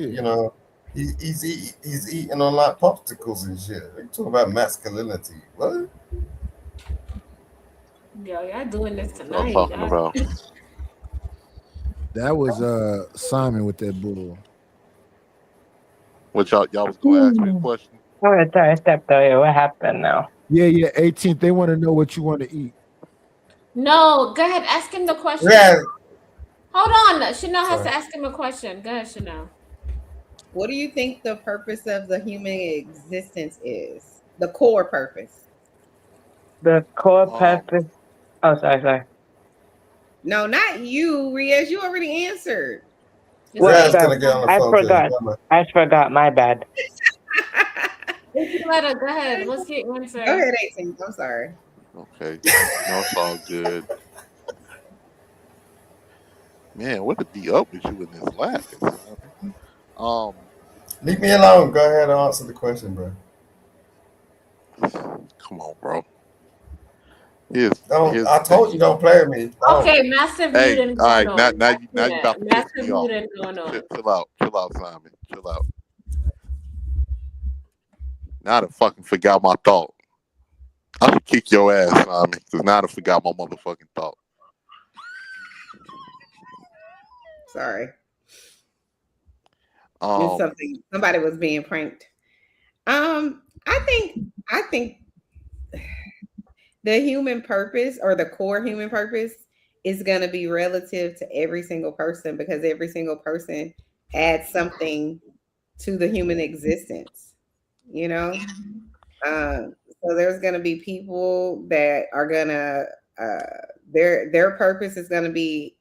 Speaker 11: he's eating on like popsicles and shit. You talking about masculinity? What?
Speaker 4: Yo, y'all doing this
Speaker 8: I'm
Speaker 4: tonight.
Speaker 8: talking about.
Speaker 10: That was Simon with that bull.
Speaker 8: What y'all was gonna ask me a question?
Speaker 16: I stepped away. What happened now?
Speaker 10: Yeah, 18th. They want to know what you want to eat.
Speaker 4: No, go ahead. Ask him the question.
Speaker 11: Riaz.
Speaker 4: Hold on. Chanel has to ask him a question. Go ahead, Chanel.
Speaker 1: What do you think the purpose of the human existence is? The core purpose.
Speaker 16: The core purpose. Oh, sorry.
Speaker 1: No, not you, Riaz. You already answered.
Speaker 11: Riaz gonna get on the
Speaker 16: I
Speaker 11: phone.
Speaker 16: I forgot. My bad.
Speaker 4: Letter, go ahead. What's your answer?
Speaker 1: Go ahead, 18. I'm sorry.
Speaker 8: Okay, no, it's all good. Man, what to be up with you in this laughing?
Speaker 11: Leave me alone. Go ahead and answer the question, bro.
Speaker 8: Come on, bro.
Speaker 11: I told you don't play with me.
Speaker 2: Okay, massive
Speaker 8: Hey,
Speaker 2: mutant
Speaker 8: all right,
Speaker 2: going on.
Speaker 8: now you about to piss
Speaker 2: Massive
Speaker 8: me off.
Speaker 2: mutant going on.
Speaker 8: Chill out, Simon. Chill out. Now I done fucking forgot my thought. I should kick your ass, Simon, because now I done forgot my motherfucking thought.
Speaker 1: Sorry. Somebody was being pranked. I think the human purpose, or the core human purpose, is going to be relative to every single person, because every single person adds something to the human existence, you know? So there's going to be people that are going to, their purpose is going to be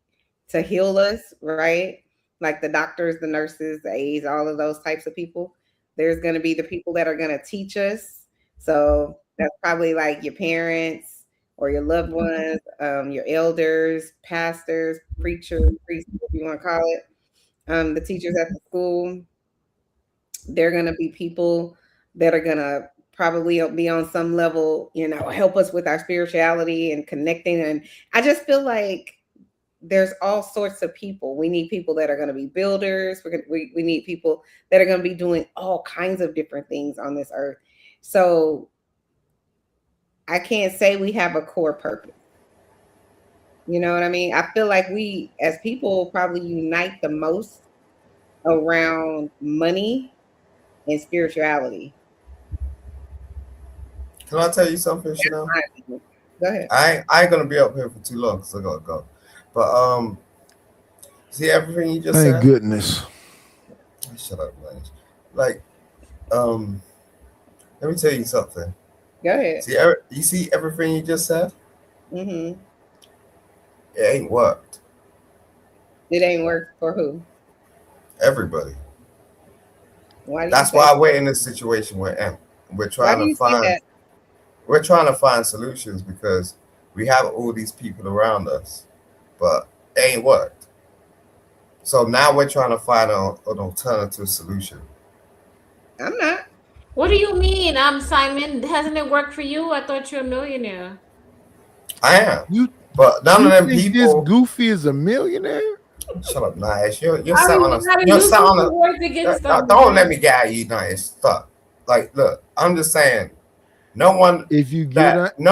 Speaker 1: to heal us, right? Like the doctors, the nurses, the aides, all of those types of people. There's going to be the people that are going to teach us. So that's probably like your parents or your loved ones, your elders, pastors, preachers, priests, if you want to call it, the teachers at the school. They're going to be people that are going to probably be on some level, you know, help us with our spirituality and connecting. And I just feel like there's all sorts of people. We need people that are going to be builders. We need people that are going to be doing all kinds of different things on this earth. So I can't say we have a core purpose. You know what I mean? I feel like we as people probably unite the most around money and spirituality.
Speaker 11: Can I tell you something, Chanel?
Speaker 1: Go ahead.
Speaker 11: I ain't gonna be up here for too long because I gotta go. But see everything you just said?
Speaker 10: Thank goodness.
Speaker 11: Shut up, man. Like, let me tell you something.
Speaker 1: Go ahead.
Speaker 11: You see everything you just said?
Speaker 1: Mm-hmm.
Speaker 11: It ain't worked.
Speaker 1: It ain't worked for who?
Speaker 11: Everybody.
Speaker 1: That's
Speaker 11: why we're in this situation we're in. We're trying to find solutions because we have all these people around us, but it ain't worked. So now we're trying to find an alternative solution.
Speaker 1: I'm not.
Speaker 2: What do you mean? Simon. Hasn't it worked for you? I thought you're a millionaire.
Speaker 11: I am. But none of them
Speaker 10: think
Speaker 11: people.
Speaker 10: This Goofy is a millionaire?
Speaker 11: Shut up, Nice. You're sat on a. Don't let me get at you, Nice. Fuck. Like, look, I'm just saying. No one.
Speaker 10: If you get
Speaker 11: at me,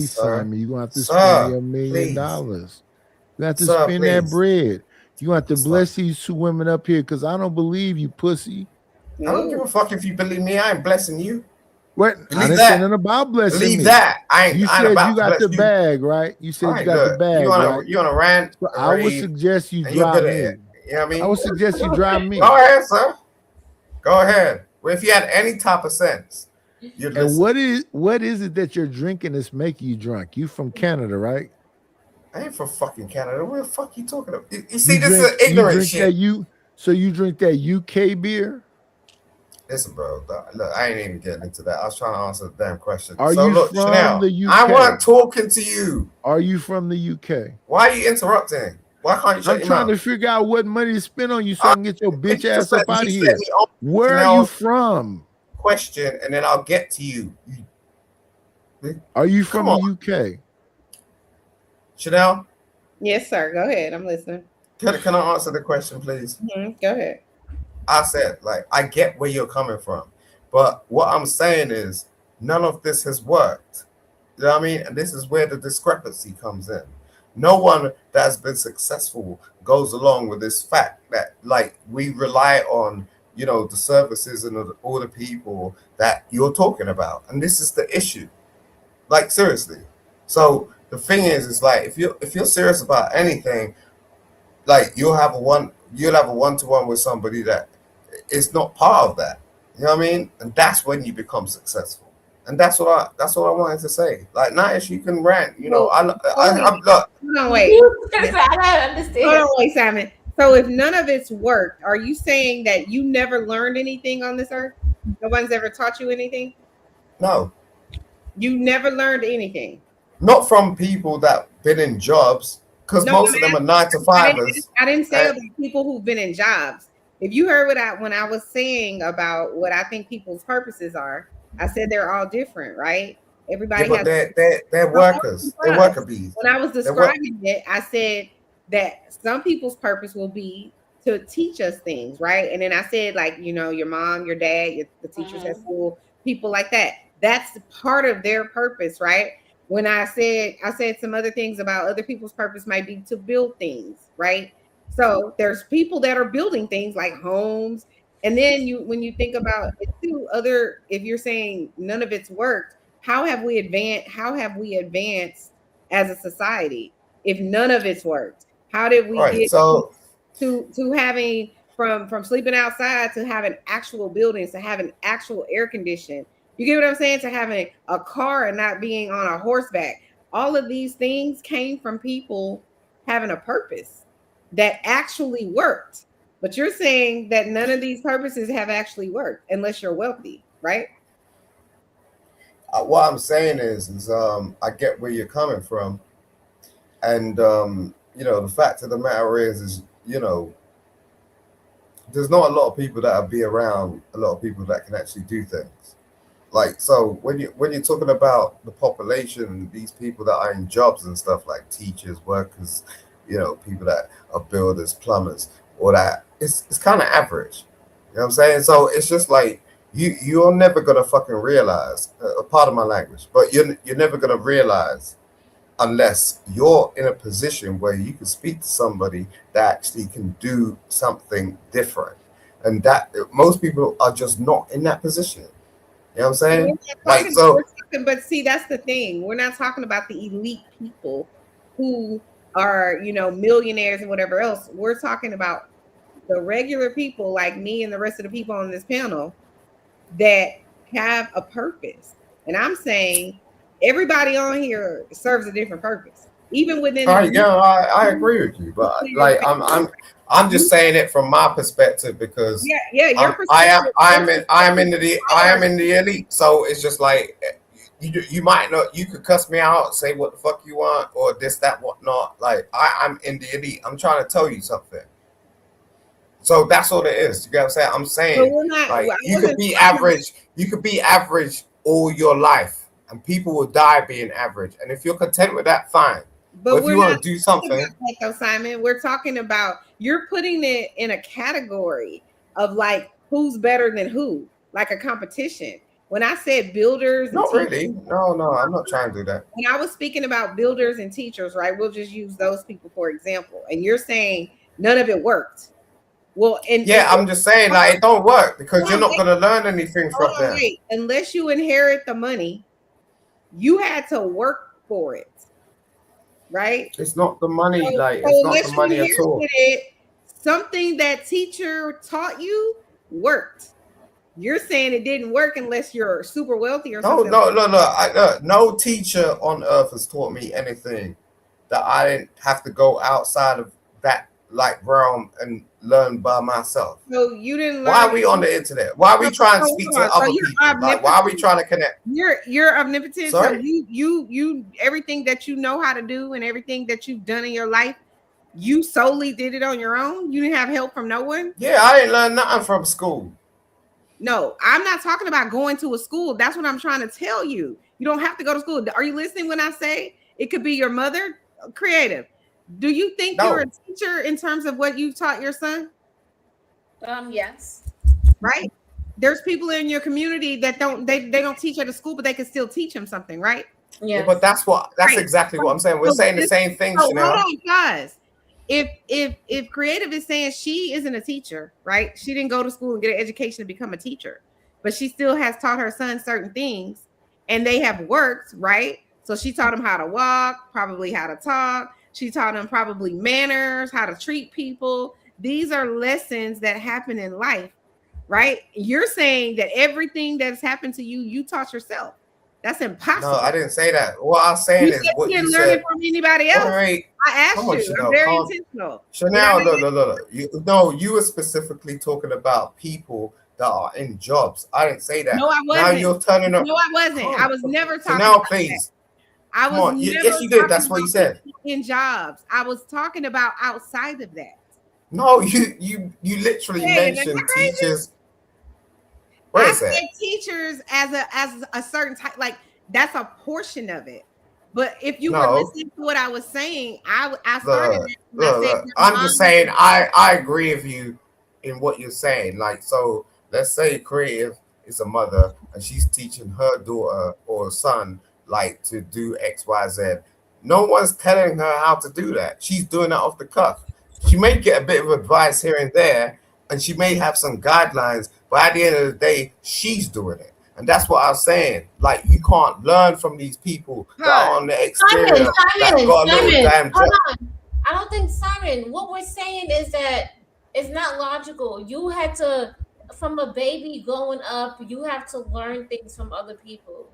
Speaker 11: Simon,
Speaker 10: you're gonna have to spend your $1 million. You have to spend that bread. You have to bless these two women up here because I don't believe you, pussy.
Speaker 11: I don't give a fuck if you believe me. I ain't blessing you.
Speaker 10: What? I didn't say nothing about blessing me.
Speaker 11: Believe that.
Speaker 10: You said you got the bag, right? You said you got the bag.
Speaker 11: You want to rant?
Speaker 10: So I would suggest you drive me.
Speaker 11: You know what I mean?
Speaker 10: I would suggest you drive me.
Speaker 11: Go ahead, sir. Go ahead. Well, if you had any type of sense.
Speaker 10: And what is it that you're drinking that's making you drunk? You from Canada, right?
Speaker 11: I ain't from fucking Canada. What the fuck you talking about? You see, this is ignorant shit.
Speaker 10: So you drink that UK beer?
Speaker 11: Listen, bro. Look, I ain't even getting into that. I was trying to answer the damn question.
Speaker 10: Are you from
Speaker 11: Chanel,
Speaker 10: the UK?
Speaker 11: I wasn't talking to you.
Speaker 10: Are you from the UK?
Speaker 11: Why are you interrupting? Why can't you shut your mouth?
Speaker 10: I'm trying to figure out what money to spend on you so I can get your bitch ass up out of here. Where are you from?
Speaker 11: Question, and then I'll get to you.
Speaker 10: Are you from the UK?
Speaker 11: Chanel?
Speaker 1: Yes, sir. Go ahead. I'm listening.
Speaker 11: Can I answer the question, please?
Speaker 1: Mm-hmm. Go ahead.
Speaker 11: I said, like, I get where you're coming from, but what I'm saying is none of this has worked. You know what I mean? And this is where the discrepancy comes in. No one that has been successful goes along with this fact that, like, we rely on, you know, the services and all the people that you're talking about. And this is the issue. Like, seriously. So the thing is like, if you're serious about anything, like, you'll have a one-to-one with somebody that is not part of that. You know what I mean? And that's when you become successful. And that's what I wanted to say. Like, Nice, you can rant. You know, I'm look.
Speaker 1: Hold on, wait.
Speaker 2: I don't understand.
Speaker 1: Hold on, wait, Simon. So if none of it's worked, are you saying that you never learned anything on this earth? No one's ever taught you anything?
Speaker 11: No.
Speaker 1: You never learned anything?
Speaker 11: not from people that been in jobs, because most of them are 9 to 5ers.
Speaker 1: I didn't say about people who've been in jobs. If you heard when I was saying about what I think people's purposes are, I said they're all different, right? Everybody
Speaker 11: Yeah, but
Speaker 1: has.
Speaker 11: they're workers. They're worker bees.
Speaker 1: When I was describing it, I said that some people's purpose will be to teach us things, right? And then I said, like, you know, your mom, your dad, the teachers at school, people like that. That's part of their purpose, right? When I said some other things about other people's purpose might be to build things, right? So there's people that are building things like homes. And then when you think about it too, if you're saying none of it's worked, how have we advanced as a society if none of it's worked? How did we get to having from sleeping outside to having actual buildings, to having actual air conditioning? You get what I'm saying? To having a car and not being on a horseback. All of these things came from people having a purpose that actually worked. But you're saying that none of these purposes have actually worked unless you're wealthy, right?
Speaker 11: What I'm saying is I get where you're coming from. And, you know, the fact of the matter is, you know, there's not a lot of people that'll be around a lot of people that can actually do things. Like, so when you're talking about the population, these people that are in jobs and stuff like teachers, workers, you know, people that are builders, plumbers, all that, it's kind of average. You know what I'm saying? So it's just like you're never gonna fucking realize, part of my language, but you're never gonna realize unless you're in a position where you can speak to somebody that actually can do something different, and that most people are just not in that position. You know what I'm saying? Like, so,
Speaker 1: but see, that's the thing. We're not talking about the elite people who are, you know, millionaires and whatever else. We're talking about the regular people like me and the rest of the people on this panel that have a purpose. And I'm saying everybody on here serves a different purpose, even within.
Speaker 11: I agree with you, but like I'm just saying it from my perspective because I am in the elite, so it's just like you might not, you could cuss me out, say what the fuck you want, or this, that, whatnot. Like I'm in the elite. I'm trying to tell you something. So that's all it is. You get what I'm saying? I'm saying like you could be average. You could be average all your life, and people will die being average. And if you're content with that, fine. But if you want to do something,
Speaker 1: like Simon, we're talking about, you're putting it in a category of like who's better than who, like a competition. When I said builders,
Speaker 11: not really. No, I'm not trying to do that.
Speaker 1: When I was speaking about builders and teachers, right? We'll just use those people for example. And you're saying none of it worked. Well,
Speaker 11: I'm just saying like it don't work because you're not going to learn anything from them.
Speaker 1: Unless you inherit the money, you had to work for it. Right?
Speaker 11: It's not the money, it's not the money at all.
Speaker 1: Something that teacher taught you worked. You're saying it didn't work unless you're super wealthy or something.
Speaker 11: No teacher on earth has taught me anything that I didn't have to go outside of that like realm and learn by myself.
Speaker 1: So you didn't learn.
Speaker 11: Why are we on the internet? Why are we trying to speak to other people? Like, why are we trying to connect?
Speaker 1: You're omnipotent.
Speaker 11: Sorry?
Speaker 1: So you everything that you know how to do and everything that you've done in your life, you solely did it on your own. You didn't have help from no one.
Speaker 11: Yeah, I didn't learn nothing from school.
Speaker 1: No, I'm not talking about going to a school. That's what I'm trying to tell you. You don't have to go to school. Are you listening when I say it could be your mother? Creative. Do you think you're a teacher in terms of what you taught your son?
Speaker 4: Yes.
Speaker 1: Right. There's people in your community that don't teach at a school, but they can still teach them something, right?
Speaker 11: Yeah, but that's exactly what I'm saying. We're saying the same thing.
Speaker 1: Hold on, guys. If Creative is saying she isn't a teacher, right? She didn't go to school and get an education to become a teacher, but she still has taught her son certain things, and they have worked, right? So she taught him how to walk, probably how to talk. She taught him probably manners, how to treat people. These are lessons that happen in life, right? You're saying that everything that's happened to you, you taught yourself. That's impossible.
Speaker 11: No, I didn't say that. What I'm saying is what you said.
Speaker 1: Learn it from anybody else.
Speaker 11: Right.
Speaker 1: I asked you. I'm very intentional.
Speaker 11: Chanel, look. You were specifically talking about people that are in jobs. I didn't say that.
Speaker 1: No, I wasn't.
Speaker 11: Now you're turning up.
Speaker 1: No, I wasn't. I was never talking
Speaker 11: Chanel,
Speaker 1: about
Speaker 11: please.
Speaker 1: I
Speaker 11: Come
Speaker 1: was
Speaker 11: on.
Speaker 1: never
Speaker 11: Yes, you did.
Speaker 1: talking
Speaker 11: That's what you
Speaker 1: about
Speaker 11: said.
Speaker 1: people in jobs. I was talking about outside of that.
Speaker 11: No, you literally
Speaker 1: Hey, am I
Speaker 11: mentioned
Speaker 1: crazy?
Speaker 11: teachers. What
Speaker 1: I
Speaker 11: is that?
Speaker 1: said teachers as a certain type, like that's a portion of it. But if you were
Speaker 11: No.
Speaker 1: listening to what I was saying, I started it and I said
Speaker 11: Look. I'm just saying I agree with you in what you're saying. Like, so let's say Creative is a mother and she's teaching her daughter or son like to do XYZ. No one's telling her how to do that. She's doing that off the cuff. She may get a bit of advice here and there, and she may have some guidelines, but at the end of the day, she's doing it. And that's what I was saying. Like, you can't learn from these people that are on the exterior that got a little damn
Speaker 4: hold
Speaker 11: job.
Speaker 4: on. I don't think, Simon, what we're saying is that it's not logical. You had to, from a baby growing up, you have to learn things from other people.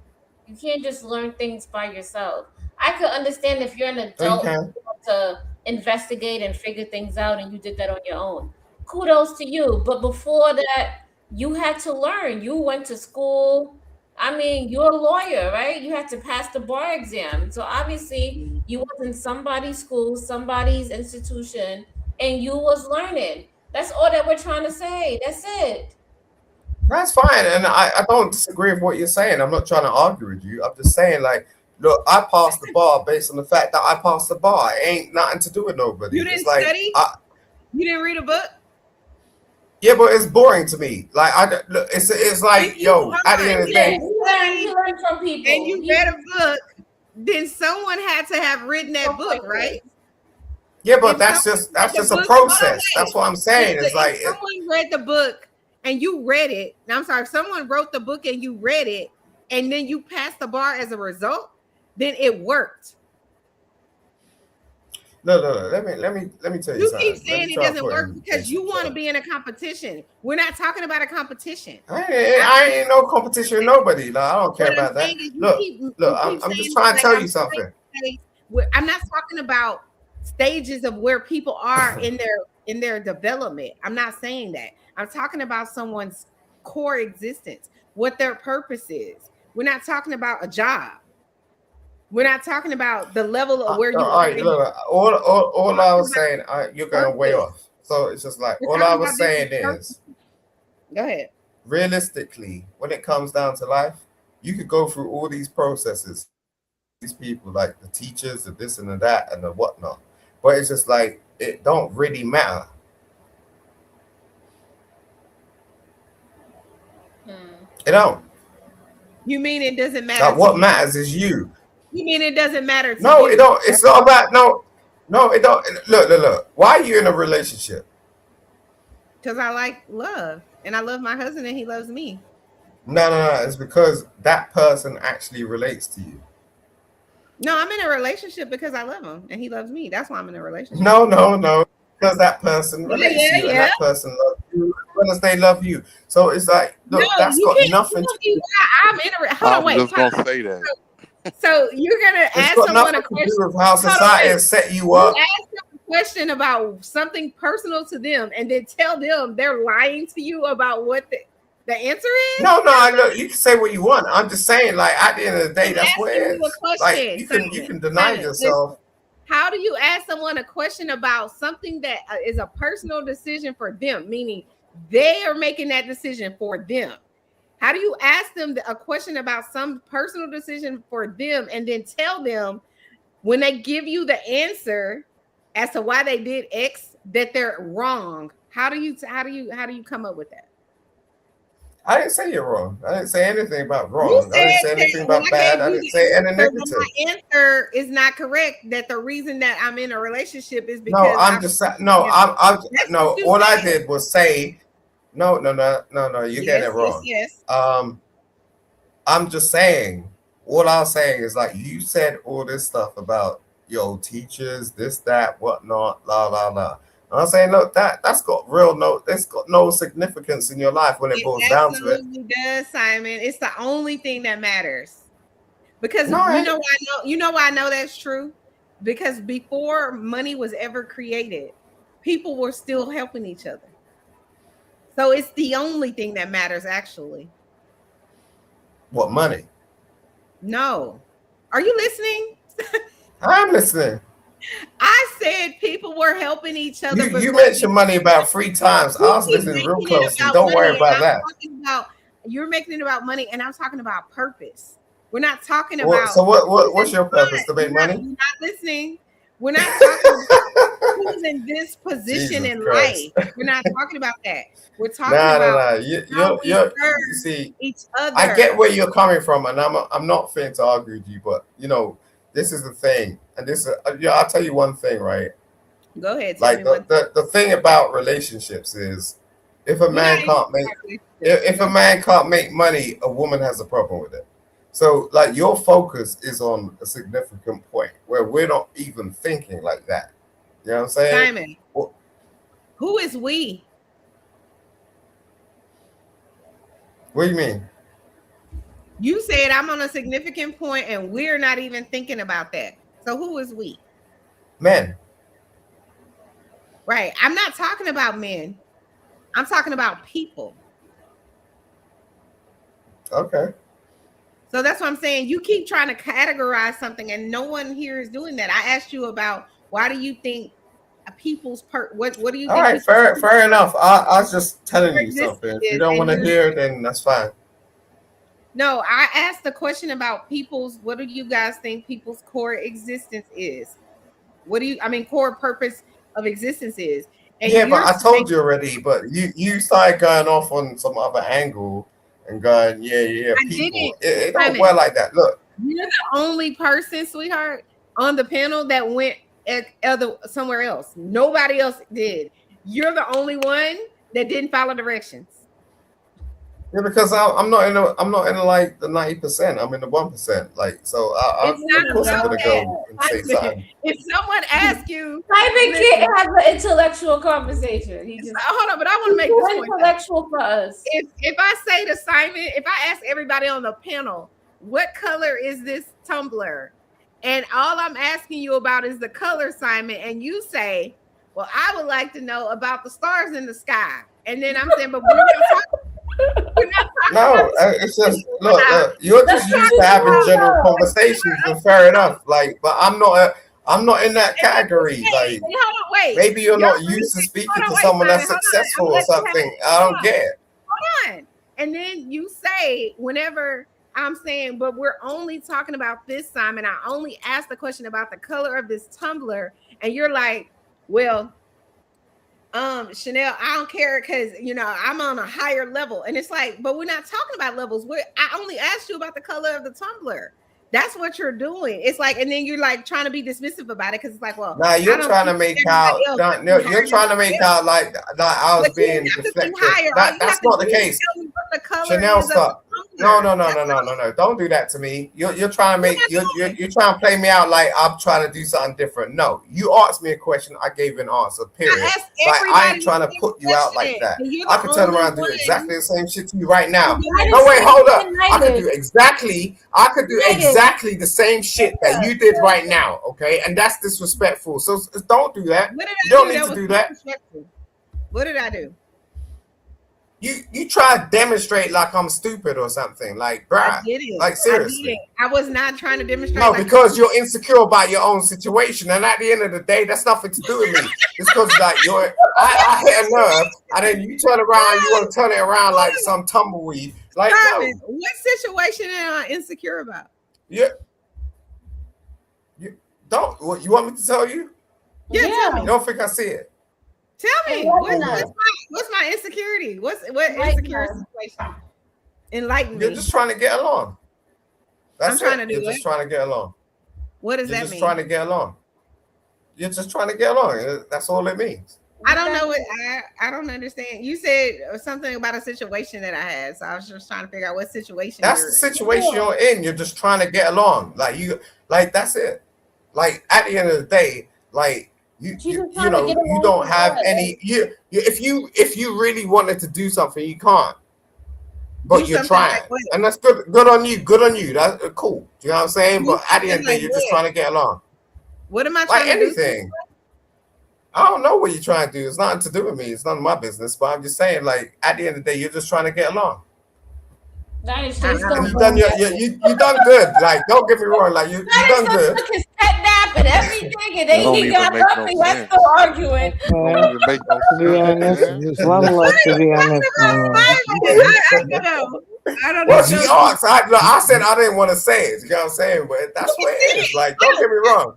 Speaker 4: You can't just learn things by yourself. I could understand if you're an adult
Speaker 11: Okay.
Speaker 4: you want to investigate and figure things out and you did that on your own. Kudos to you. But before that, you had to learn. You went to school. I mean, you're a lawyer, right? You had to pass the bar exam. So obviously you was in somebody's school, somebody's institution, and you was learning. That's all that we're trying to say. That's it.
Speaker 11: That's fine. And I don't disagree with what you're saying. I'm not trying to argue with you. I'm just saying, like, look, I passed the bar based on the fact that I passed the bar. It ain't nothing to do with nobody.
Speaker 1: You didn't
Speaker 11: It's like,
Speaker 1: study? You didn't read a book?
Speaker 11: yeah, but it's boring to me. Like, look, it's like, yo, at the end of the day,
Speaker 4: You learn from people.
Speaker 1: And you read a book, then someone had to have written that book, right?
Speaker 11: yeah, but
Speaker 1: If
Speaker 11: that's
Speaker 1: someone
Speaker 11: just that's
Speaker 1: read the
Speaker 11: just a
Speaker 1: book- hold on,
Speaker 11: process.
Speaker 1: wait.
Speaker 11: That's what I'm saying.
Speaker 1: If
Speaker 11: It's like,
Speaker 1: someone read the book and you read it. Now, I'm sorry, if someone wrote the book and you read it, and then you passed the bar as a result, then it worked.
Speaker 11: no. Let me tell you
Speaker 1: You
Speaker 11: something.
Speaker 1: keep saying it doesn't work because you want to be in a competition. We're not talking about a competition.
Speaker 11: I ain't no competition with nobody. Like, I don't care
Speaker 1: What I'm
Speaker 11: about that.
Speaker 1: saying is you
Speaker 11: Look,
Speaker 1: keep
Speaker 11: I'm
Speaker 1: saying
Speaker 11: just trying to
Speaker 1: like
Speaker 11: tell
Speaker 1: I'm
Speaker 11: you something.
Speaker 1: I'm not talking about stages of where people are in their development. I'm not saying that. I'm talking about someone's core existence, what their purpose is. We're not talking about a job. We're not talking about the level of where you
Speaker 11: All
Speaker 1: are.
Speaker 11: right, look, all I was saying, you're going way off. So it's just like,
Speaker 1: We're
Speaker 11: all I
Speaker 1: talking
Speaker 11: was
Speaker 1: about this
Speaker 11: saying
Speaker 1: purpose.
Speaker 11: is,
Speaker 1: Go ahead.
Speaker 11: realistically, when it comes down to life, you could go through all these processes, these people, like the teachers, the this and the that and the whatnot. But it's just like, it don't really matter. It don't.
Speaker 1: You mean it doesn't matter?
Speaker 11: Like,
Speaker 1: to
Speaker 11: what
Speaker 1: you?
Speaker 11: matters is you.
Speaker 1: You mean it doesn't matter to
Speaker 11: No,
Speaker 1: you?
Speaker 11: it don't. It's not about no, it don't. Look. Why are you in a relationship?
Speaker 1: Because I like love, and I love my husband, and he loves me.
Speaker 11: No. It's because that person actually relates to you.
Speaker 1: No, I'm in a relationship because I love him, and he loves me. That's why I'm in a relationship.
Speaker 11: No. Because that person relates to you, and
Speaker 1: Yeah.
Speaker 11: that person loves you as well as they love you. So it's like, look,
Speaker 1: No,
Speaker 11: that's
Speaker 1: you
Speaker 11: got
Speaker 1: can't
Speaker 11: nothing
Speaker 1: tell
Speaker 11: to
Speaker 1: me
Speaker 11: do.
Speaker 1: why I'm in a. Hold
Speaker 8: I
Speaker 1: on,
Speaker 8: was
Speaker 1: wait.
Speaker 8: just gonna say that.
Speaker 1: So you're gonna
Speaker 11: It's
Speaker 1: ask
Speaker 11: got
Speaker 1: someone
Speaker 11: nothing
Speaker 1: a
Speaker 11: to do
Speaker 1: question.
Speaker 11: with how
Speaker 1: Hold on,
Speaker 11: society
Speaker 1: wait.
Speaker 11: has set you
Speaker 1: You
Speaker 11: up.
Speaker 1: ask them a question about something personal to them, and then tell them they're lying to you about what the answer is.
Speaker 11: No, look, you can say what you want. I'm just saying, like, at the end of the day,
Speaker 1: I'm
Speaker 11: that's what it
Speaker 1: asking you a
Speaker 11: is.
Speaker 1: question,
Speaker 11: Like, you can deny
Speaker 1: Simon,
Speaker 11: yourself.
Speaker 1: How do you ask someone a question about something that is a personal decision for them, meaning they are making that decision for them? How do you ask them a question about some personal decision for them and then tell them when they give you the answer as to why they did X that they're wrong? How do you come up with that?
Speaker 11: I didn't say you're wrong. I didn't say anything about
Speaker 1: You
Speaker 11: wrong. I didn't
Speaker 1: said
Speaker 11: say anything
Speaker 1: that
Speaker 11: about
Speaker 1: when
Speaker 11: bad. I
Speaker 1: gave you
Speaker 11: didn't say any
Speaker 1: the
Speaker 11: negative.
Speaker 1: answer, my answer is not correct. That the reason that I'm in a relationship is because
Speaker 11: No, I'm just saying. No, no.
Speaker 1: you
Speaker 11: All I
Speaker 1: said.
Speaker 11: did was say, no. You're getting it wrong.
Speaker 1: Yes.
Speaker 11: I'm just saying. All I was saying is, like, you said all this stuff about your teachers, this, that, whatnot, la. I'm saying, look, that's got no significance in your life when it boils down to it.
Speaker 1: Absolutely does, Simon. It's the only thing that matters. Because
Speaker 11: No,
Speaker 1: you know why I know that's true? Because before money was ever created, people were still helping each other. So it's the only thing that matters, actually.
Speaker 11: What, money?
Speaker 1: No. Are you listening?
Speaker 11: I'm listening.
Speaker 1: I said people were helping each other.
Speaker 11: You mentioned money about 3 times. I was listening real closely. Don't worry about that.
Speaker 1: You're making it about money, and I'm talking about purpose. We're not talking
Speaker 11: What,
Speaker 1: about.
Speaker 11: so what's your purpose? To make money?
Speaker 1: You're not listening. We're not talking about who's in this position in life. We're not talking about that. We're talking about
Speaker 11: you see,
Speaker 1: each other.
Speaker 11: I get where you're coming from, and I'm not fin to argue with you, but this is the thing, and this is I'll tell you one thing, right?
Speaker 1: Go ahead.
Speaker 11: Like the thing about relationships is, if a man can't make money, a woman has a problem with it. So, like, your focus is on a significant point where we're not even thinking like that. You know what I'm saying?
Speaker 1: Simon, who is we?
Speaker 11: What do you mean?
Speaker 1: You said I'm on a significant point, and we're not even thinking about that. So, who is we?
Speaker 11: Men.
Speaker 1: Right. I'm not talking about men. I'm talking about people.
Speaker 11: Okay.
Speaker 1: So that's what I'm saying. You keep trying to categorize something, and no one here is doing that. I asked you about why do you think a people's what do you think?
Speaker 11: All right, fair enough. I was just telling you something. If you don't want to hear, then that's fine.
Speaker 1: No, I asked the question about people's. What do you guys think people's core existence is? Core purpose of existence is? And
Speaker 11: yeah, but I told you already. But you started going off on some other angle. And going, yeah, people. It don't work like that. Look,
Speaker 1: you're the only person, sweetheart, on the panel that went somewhere else. Nobody else did. You're the only one that didn't follow directions.
Speaker 11: Yeah, because I'm not in like the 90%. I'm in the 1%. Like, so of course I'm gonna go and say something.
Speaker 1: If someone asks you,
Speaker 4: Simon can't have an intellectual conversation. He just
Speaker 1: hold on, but I want to make this point.
Speaker 4: Intellectual for us.
Speaker 1: If I say to Simon, if I ask everybody on the panel, what color is this tumbler? And all I'm asking you about is the color, Simon, and you say, well, I would like to know about the stars in the sky. And then I'm saying, but we're not talking.
Speaker 11: No, it's just look, you're just used to having general conversations, and fair enough. Like, but I'm not in that category. Like, maybe you're not used to speaking to someone that's successful or something. I don't get it.
Speaker 1: Hold on. And then you say, whenever I'm saying, but we're only talking about this, Simon, I only asked the question about the color of this tumbler, and you're like, well, Chanel, I don't care because I'm on a higher level, and it's like, but we're not talking about levels. I only asked you about the color of the tumbler. That's what you're doing. It's like, and then you're like trying to be dismissive about it because it's like, well,
Speaker 11: nah, you're trying to make out. You're trying to make out like I was being deflected. That's not the case. Chanel, stop. No. Don't do that to me. You're trying to make you're trying to play me out like I'm trying to do something different. No, you asked me a question, I gave you an answer. Period. Like, I ain't trying to put you out like that. I could turn around and do exactly the same shit to you right now. No, wait, hold up. I could do exactly the same shit that you did right now. Okay, and that's disrespectful. So don't do that. You don't need to do that.
Speaker 1: What did I do?
Speaker 11: You try to demonstrate like I'm stupid or something. Like, bruh, like seriously.
Speaker 1: I was not trying to demonstrate.
Speaker 11: No, because you're insecure about your own situation, and at the end of the day, that's nothing to do with me. It's because like I hit a nerve, and then you turn around, you want to turn it around like some tumbleweed. Like, no.
Speaker 1: What situation am I insecure about?
Speaker 11: Yeah. You don't. What you want me to tell you?
Speaker 1: Yeah. Tell me.
Speaker 11: You don't think I see it?
Speaker 1: Tell me, what's my insecurity? What insecure situation? Enlighten me.
Speaker 11: You're just trying to get along. That's
Speaker 1: I'm trying to do
Speaker 11: You're just trying to get along.
Speaker 1: What does that mean?
Speaker 11: You're just trying to get along. You're just trying to get along. That's all it means.
Speaker 1: I don't know what I don't understand. You said something about a situation that I had, so I was just trying to figure out what situation.
Speaker 11: That's the situation you're in. You're just trying to get along. Like that's it. Like at the end of the day, like. You don't have any. If you really wanted to do something, you can't. But you're trying, and that's good. Good on you. Good on you. That's cool. Do you know what I'm saying? But at the end of the day, you're just trying to get along.
Speaker 1: What am I trying to do?
Speaker 11: Like anything. I don't know what you're trying to do. It's nothing to do with me. It's none of my business. But I'm just saying, like at the end of the day, you're just trying to get along.
Speaker 4: Night just
Speaker 11: You
Speaker 4: don't
Speaker 11: done you done good. Like, don't get me wrong. Like you done good.
Speaker 4: took his pet nap and everything, and
Speaker 8: That
Speaker 4: then
Speaker 8: don't
Speaker 4: he
Speaker 8: even
Speaker 4: got
Speaker 8: make
Speaker 4: up
Speaker 8: no
Speaker 4: and we're
Speaker 8: sense.
Speaker 4: still arguing.
Speaker 8: Don't
Speaker 16: Okay.
Speaker 8: even make no
Speaker 16: To be honest,
Speaker 8: sense.
Speaker 16: one more to be honest.
Speaker 1: I don't
Speaker 11: Well,
Speaker 1: even
Speaker 11: she
Speaker 1: know.
Speaker 11: asked. I said I didn't want to say it. You know what I'm saying? But that's what it is. Like, don't get me wrong.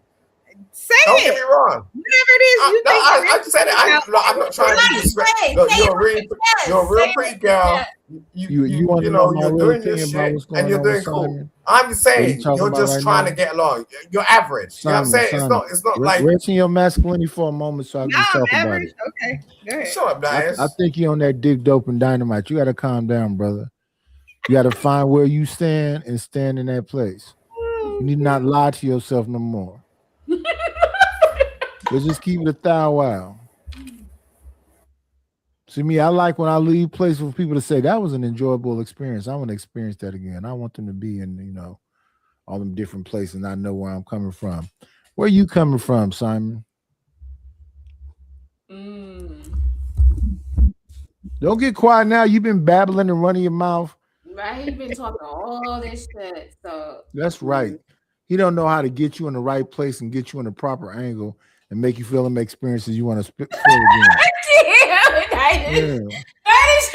Speaker 1: Say
Speaker 11: Don't
Speaker 1: it.
Speaker 11: get me wrong.
Speaker 1: Whatever it is you think.
Speaker 11: I said it. I'm not trying to disrespect. Look, you're a real pretty girl.
Speaker 10: You want to
Speaker 11: You
Speaker 10: know
Speaker 11: know,
Speaker 10: my
Speaker 11: you're
Speaker 10: real
Speaker 11: doing your
Speaker 10: opinion about
Speaker 11: shit
Speaker 10: what's
Speaker 11: and
Speaker 10: going
Speaker 11: you're
Speaker 10: on with
Speaker 11: doing cool.
Speaker 10: Simon?
Speaker 11: I'm just
Speaker 10: What are you
Speaker 11: saying,
Speaker 10: talking
Speaker 11: you're
Speaker 10: about
Speaker 11: just
Speaker 10: right
Speaker 11: trying
Speaker 10: now?
Speaker 11: to get along. You're average. You know what I'm saying? It's not like
Speaker 10: rest in your masculinity for a moment so I can
Speaker 1: No,
Speaker 10: just talk about
Speaker 1: average.
Speaker 10: it.
Speaker 1: Okay, go ahead.
Speaker 11: shut up, Dias.
Speaker 10: I think you on that dick, dope, and dynamite. You got to calm down, brother. You got to find where you stand and stand in that place. You need not lie to yourself no more. Let's just keep it 1,000 while. See me, I like when I leave places for people to say that was an enjoyable experience. I want to experience that again. I want them to be in, all them different places and I know where I'm coming from. Where you coming from, Simon? Don't get quiet now. You've been babbling and running your mouth.
Speaker 4: Right, he been talking all this shit. So
Speaker 10: That's right. He don't know how to get you in the right place and get you in the proper angle and make you feel them experiences you want to feel again.
Speaker 4: Damn, Night's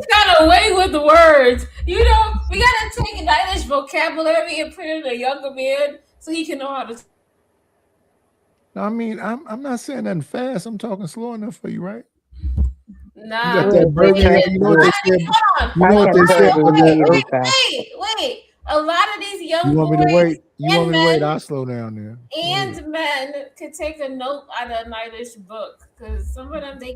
Speaker 4: got away with the words. We gotta take Night's vocabulary and put it in a younger man so he can know how to.
Speaker 10: I mean, I'm not saying nothing fast. I'm talking slow enough for you, right?
Speaker 4: Nah,
Speaker 10: You got that Birmingham. You know what they said. You know what they said.
Speaker 4: Wait. A lot of these young
Speaker 10: You want me to
Speaker 4: boys
Speaker 10: wait? You want me to wait?
Speaker 4: men
Speaker 10: I'll slow down there.
Speaker 4: and men could take a note out of Nightish book because some of them they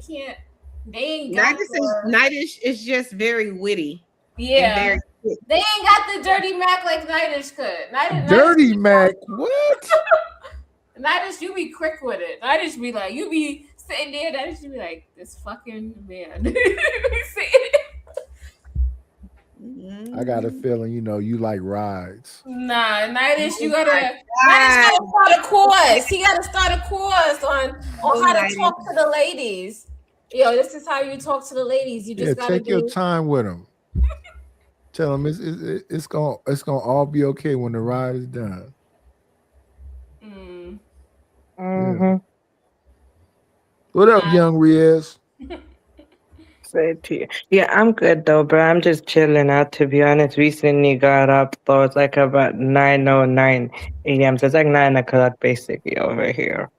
Speaker 4: ain't got
Speaker 1: Nightish is just very witty.
Speaker 4: Yeah. They ain't got the dirty Mac like Nightish could.
Speaker 10: Dirty Mac, what?
Speaker 4: Nightish, you be quick with it. Nightish be like, you be sitting there, Nightish be like, this fucking man.
Speaker 10: I got a feeling, you like rides.
Speaker 4: Nah, Nightish, you gotta start a course. He gotta start a course on how to talk to the ladies. Yo, this is how you talk to the ladies. You just gotta
Speaker 10: take your time with them. Tell them it's gonna all be okay when the ride is done. Yeah. What up, young Riaz?
Speaker 16: Say it to you. Yeah, I'm good though, bro. I'm just chilling out, to be honest. Recently got up, though. It's like about 9:09 a.m. So it's like 9 o'clock basically over here.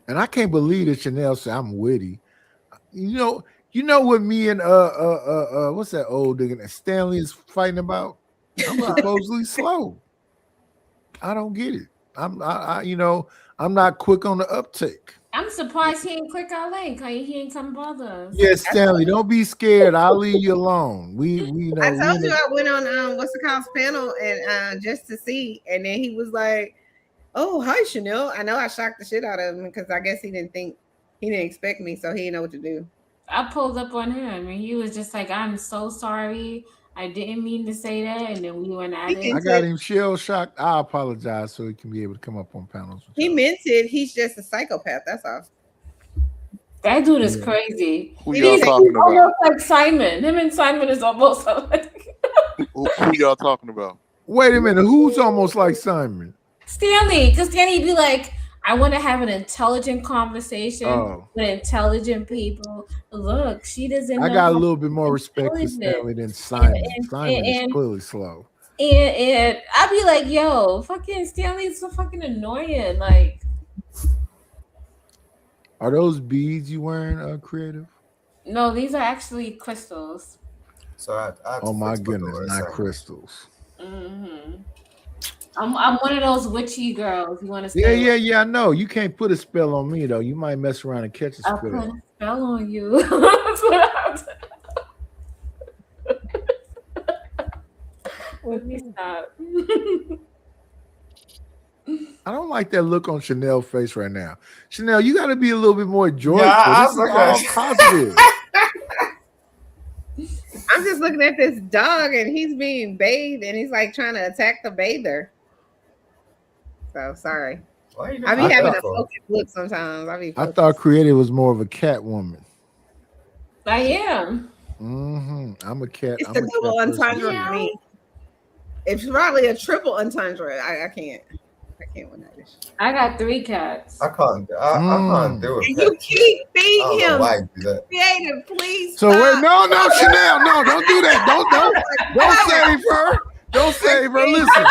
Speaker 10: And I can't believe that Chanel said I'm witty. You know what me and what's that old nigga Stanley is fighting about? I'm supposedly slow. I don't get it. I'm not quick on the uptake.
Speaker 4: I'm surprised he ain't click our link. He ain't come bother us.
Speaker 10: Yeah, Stanley, don't be scared. I'll leave you alone.
Speaker 1: I told you I went on what's the call's panel and just to see, and then he was like, "Oh, hi Chanel." I know I shocked the shit out of him because I guess he didn't expect me, so he didn't know what to do.
Speaker 4: I pulled up on him and he was just like, "I'm so sorry. I didn't mean to say that." And then we went at it.
Speaker 10: I got him shell shocked. I apologize so he can be able to come up on panels.
Speaker 1: He meant it. He's just a psychopath. That's all.
Speaker 4: That dude is crazy.
Speaker 8: Who y'all talking about?
Speaker 4: Almost like Simon. Him and Simon is almost like
Speaker 8: Who y'all talking about?
Speaker 10: Wait a minute. Who's almost like Simon?
Speaker 4: Stanley. Because Stanley be like, I want to have an intelligent conversation with intelligent people. Look, she doesn't.
Speaker 10: I
Speaker 4: know
Speaker 10: got a
Speaker 4: how
Speaker 10: little bit more respect for Stanley than Simon. Simon is clearly slow.
Speaker 4: And I'd be like, yo, fucking Stanley's so fucking annoying. Like,
Speaker 10: are those beads you wearing creative?
Speaker 4: No, these are actually crystals.
Speaker 11: So I
Speaker 10: oh my goodness, not crystals.
Speaker 4: I'm one of those witchy girls. You want to
Speaker 10: stay? Yeah. I know. You can't put a spell on me though. You might mess around and catch a spell.
Speaker 4: I'll put a spell on you. That's what I'm Let me stop.
Speaker 10: I don't like that look on Chanel's face right now. Chanel, you got to be a little bit more joyful.
Speaker 11: Yeah,
Speaker 10: this is all positive.
Speaker 1: I'm just looking at this dog and he's being bathed and he's like trying to attack the bather. So sorry. I be having a focused look sometimes.
Speaker 10: I thought Creative was more of a cat woman.
Speaker 4: I am.
Speaker 10: I'm a cat.
Speaker 1: It's
Speaker 10: I'm
Speaker 1: the
Speaker 10: a cat
Speaker 1: double
Speaker 10: person
Speaker 1: entendre
Speaker 10: too.
Speaker 1: for me. It's probably a triple entendre. I can't. I can't with that.
Speaker 4: I got 3 cats.
Speaker 11: I can't do it.
Speaker 1: And you keep
Speaker 11: I
Speaker 1: feeding
Speaker 11: don't know
Speaker 1: him.
Speaker 11: why you do that.
Speaker 1: Creative, please.
Speaker 10: So wait,
Speaker 1: stop.
Speaker 10: no, Chanel, no, don't do that. Don't save her. Don't save her. Listen,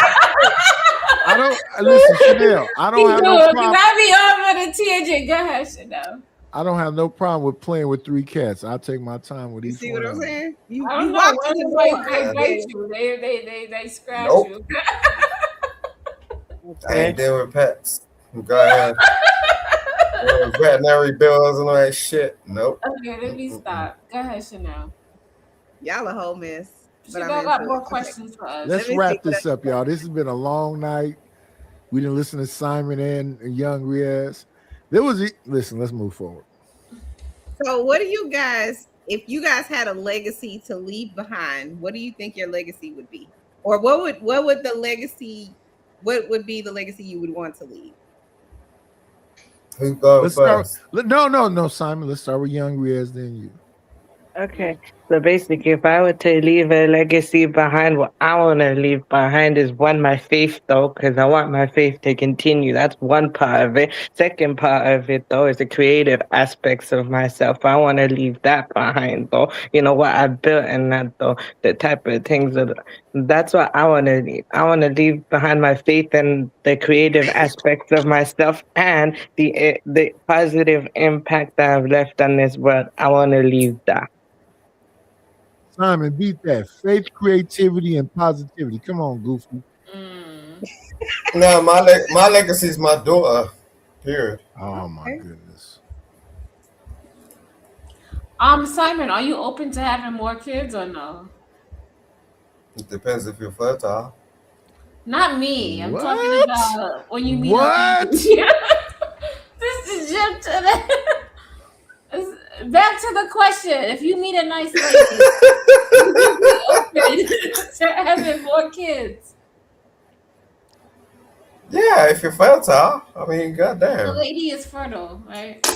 Speaker 10: listen, Chanel. I don't have no
Speaker 4: You
Speaker 10: problem.
Speaker 4: got me over the tangent. Go ahead, Chanel.
Speaker 10: I don't have no problem with playing with 3 cats. I'll take my time with
Speaker 1: You
Speaker 10: each
Speaker 1: see
Speaker 10: one
Speaker 1: what
Speaker 10: of
Speaker 1: I'm
Speaker 10: them.
Speaker 1: saying? You
Speaker 4: I don't know.
Speaker 1: walk in the
Speaker 4: Ones
Speaker 1: door.
Speaker 4: they bite you. They scratch
Speaker 11: Nope.
Speaker 4: you.
Speaker 11: I ain't dealing with pets. Go ahead. Veterinary bills and all that shit. Nope.
Speaker 4: Okay, let me stop. Go ahead, Chanel.
Speaker 1: Y'all a whole mess. But
Speaker 4: Chanel
Speaker 1: I'm
Speaker 4: got
Speaker 1: into
Speaker 4: more
Speaker 1: it.
Speaker 4: questions for us.
Speaker 10: Let's wrap this up, y'all. This has been a long night. We didn't listen to Simon and Young Riaz. Listen, let's move forward.
Speaker 1: So what do you guys, if you guys had a legacy to leave behind, what do you think your legacy would be? Or what would be the legacy you would want to leave?
Speaker 11: Who goes
Speaker 10: Let's
Speaker 11: first?
Speaker 10: No, Simon. Let's start with Young Riaz, then you.
Speaker 16: Okay, so basically, if I were to leave a legacy behind, what I want to leave behind is one, my faith, though, because I want my faith to continue. That's one part of it. Second part of it, though, is the creative aspects of myself. I want to leave that behind, though. You know what I built and that, though, the type of things that's what I want to leave. I want to leave behind my faith and the creative aspects of myself and the positive impact that I've left on this world. I want to leave that.
Speaker 10: Simon, beat that. Faith, creativity, and positivity. Come on, Goofy.
Speaker 11: No, my legacy is my daughter. Period.
Speaker 10: Oh my goodness.
Speaker 4: Simon, are you open to having more kids or no?
Speaker 11: It depends if you're fertile.
Speaker 4: Not me. I'm
Speaker 10: What?
Speaker 4: talking about when you meet
Speaker 10: What?
Speaker 4: This is jump to the back to the question. If you meet a nice lady, would you be open to having more kids?
Speaker 11: Yeah, if you're fertile. I mean,
Speaker 4: The
Speaker 11: goddamn.
Speaker 4: lady is fertile, right?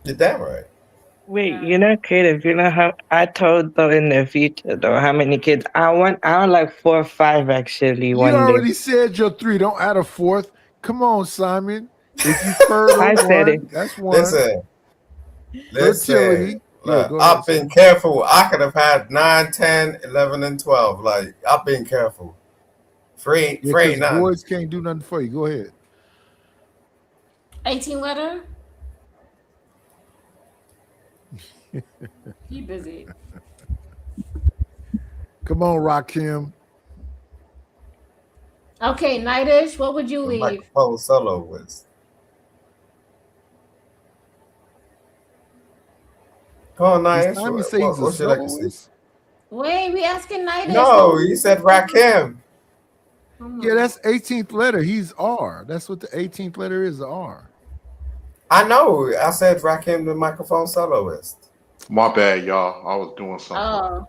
Speaker 11: You're damn right.
Speaker 16: Wait, you're not creative. You know how I told though in the future though how many kids I want like 4 or 5 actually
Speaker 10: You
Speaker 16: one
Speaker 10: already
Speaker 16: day.
Speaker 10: said your 3. Don't add a 4th. Come on, Simon. If you fertile,
Speaker 16: I said
Speaker 10: one,
Speaker 16: it.
Speaker 10: that's one.
Speaker 11: Listen.
Speaker 10: Fertility. Yeah,
Speaker 11: Look,
Speaker 10: go ahead.
Speaker 11: I've been careful. I could have had 9, 10, 11, and 12. Like, I've been careful. Free
Speaker 10: Yeah, 'cause
Speaker 11: none.
Speaker 10: boys can't do nothing for you. Go ahead.
Speaker 4: 18 letter? He busy.
Speaker 10: Come on, Rakim.
Speaker 4: Okay, Nightish, what would you leave?
Speaker 11: Microphone solo was. Come on, Nice.
Speaker 10: Simon say he's a
Speaker 11: What's your legacy?
Speaker 10: soloist?
Speaker 4: Wait, we asking Nightish.
Speaker 11: No, you said Rakim.
Speaker 10: Yeah, that's 18th letter. He's R. That's what the 18th letter is, R.
Speaker 11: I know. I said Rakim, the microphone soloist.
Speaker 8: My bad, y'all. I was doing something.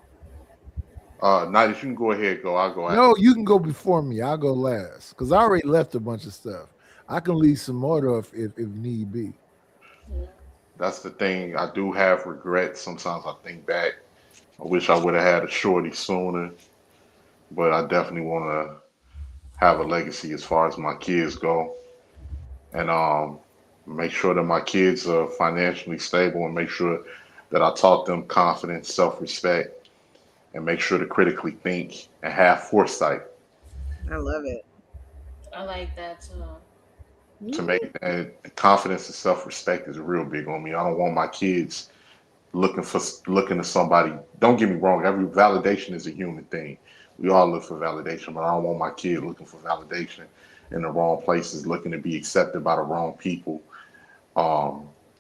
Speaker 4: Oh.
Speaker 8: Nighty, you can go ahead. I'll go after.
Speaker 10: No, you can go before me. I'll go last because I already left a bunch of stuff. I can leave some more though if need be.
Speaker 8: That's the thing. I do have regrets. Sometimes I think back. I wish I would have had a shorty sooner, but I definitely want to have a legacy as far as my kids go, and make sure that my kids are financially stable, and make sure that I taught them confidence, self-respect, and make sure to critically think and have foresight
Speaker 1: I love it.
Speaker 4: I like that too.
Speaker 8: to make and confidence and self-respect is real big on me. I don't want my kids looking to somebody. Don't get me wrong, every validation is a human thing. We all look for validation, but I don't want my kid looking for validation in the wrong places, looking to be accepted by the wrong people,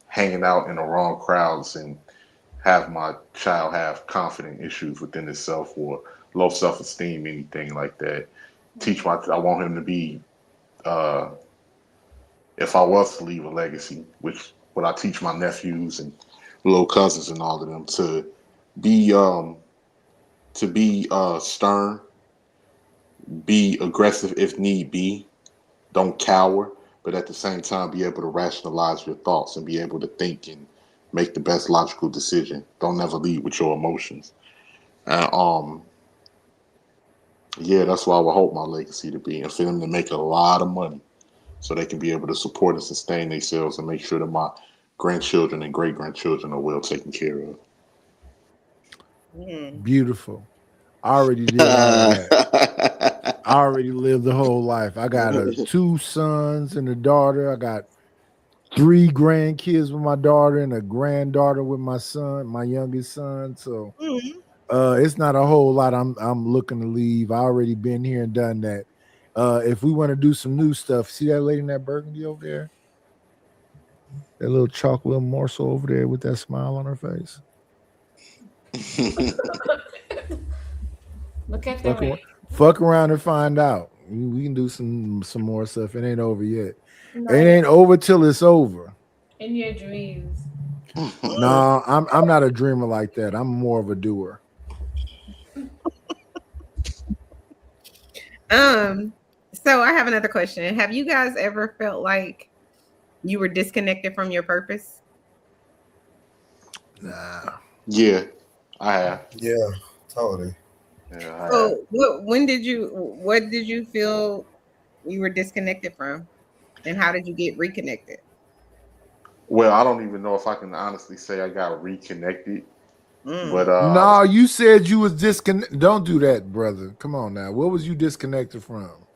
Speaker 8: hanging out in the wrong crowds, and have my child have confident issues within himself or low self-esteem, anything like that. I want him to be, if I was to leave a legacy, which what I teach my nephews and little cousins and all of them, to be stern, be aggressive if need be, don't cower, but at the same time be able to rationalize your thoughts and be able to think and make the best logical decision. Don't never lead with your emotions. And yeah, that's what I would hope my legacy to be, and for them to make a lot of money so they can be able to support and sustain themselves and make sure that my grandchildren and great grandchildren are well taken care of.
Speaker 10: Beautiful. I already did all that. I already lived the whole life. I got 2 sons and a daughter. I got 3 grandkids with my daughter and a granddaughter with my son, my youngest son. So it's not a whole lot I'm looking to leave. I already been here and done that. If we want to do some new stuff, see that lady in that burgundy over there? That little chocolate morsel over there with that smile on her face.
Speaker 4: Look at that.
Speaker 10: Fuck around and find out. We can do some more stuff. It ain't over yet.
Speaker 4: No.
Speaker 10: It ain't over till it's over.
Speaker 4: In your dreams.
Speaker 10: No, I'm not a dreamer like that. I'm more of a doer.
Speaker 1: So I have another question. Have you guys ever felt like you were disconnected from your purpose?
Speaker 10: Nah.
Speaker 8: Yeah, I have.
Speaker 9: Yeah, totally.
Speaker 8: Yeah,
Speaker 1: So what did you feel you were disconnected from, and how did you get reconnected?
Speaker 8: Well, I don't even know if I can honestly say I got reconnected. But
Speaker 10: no, you said you was disconnected. Don't do that, brother. Come on now. What was you disconnected from?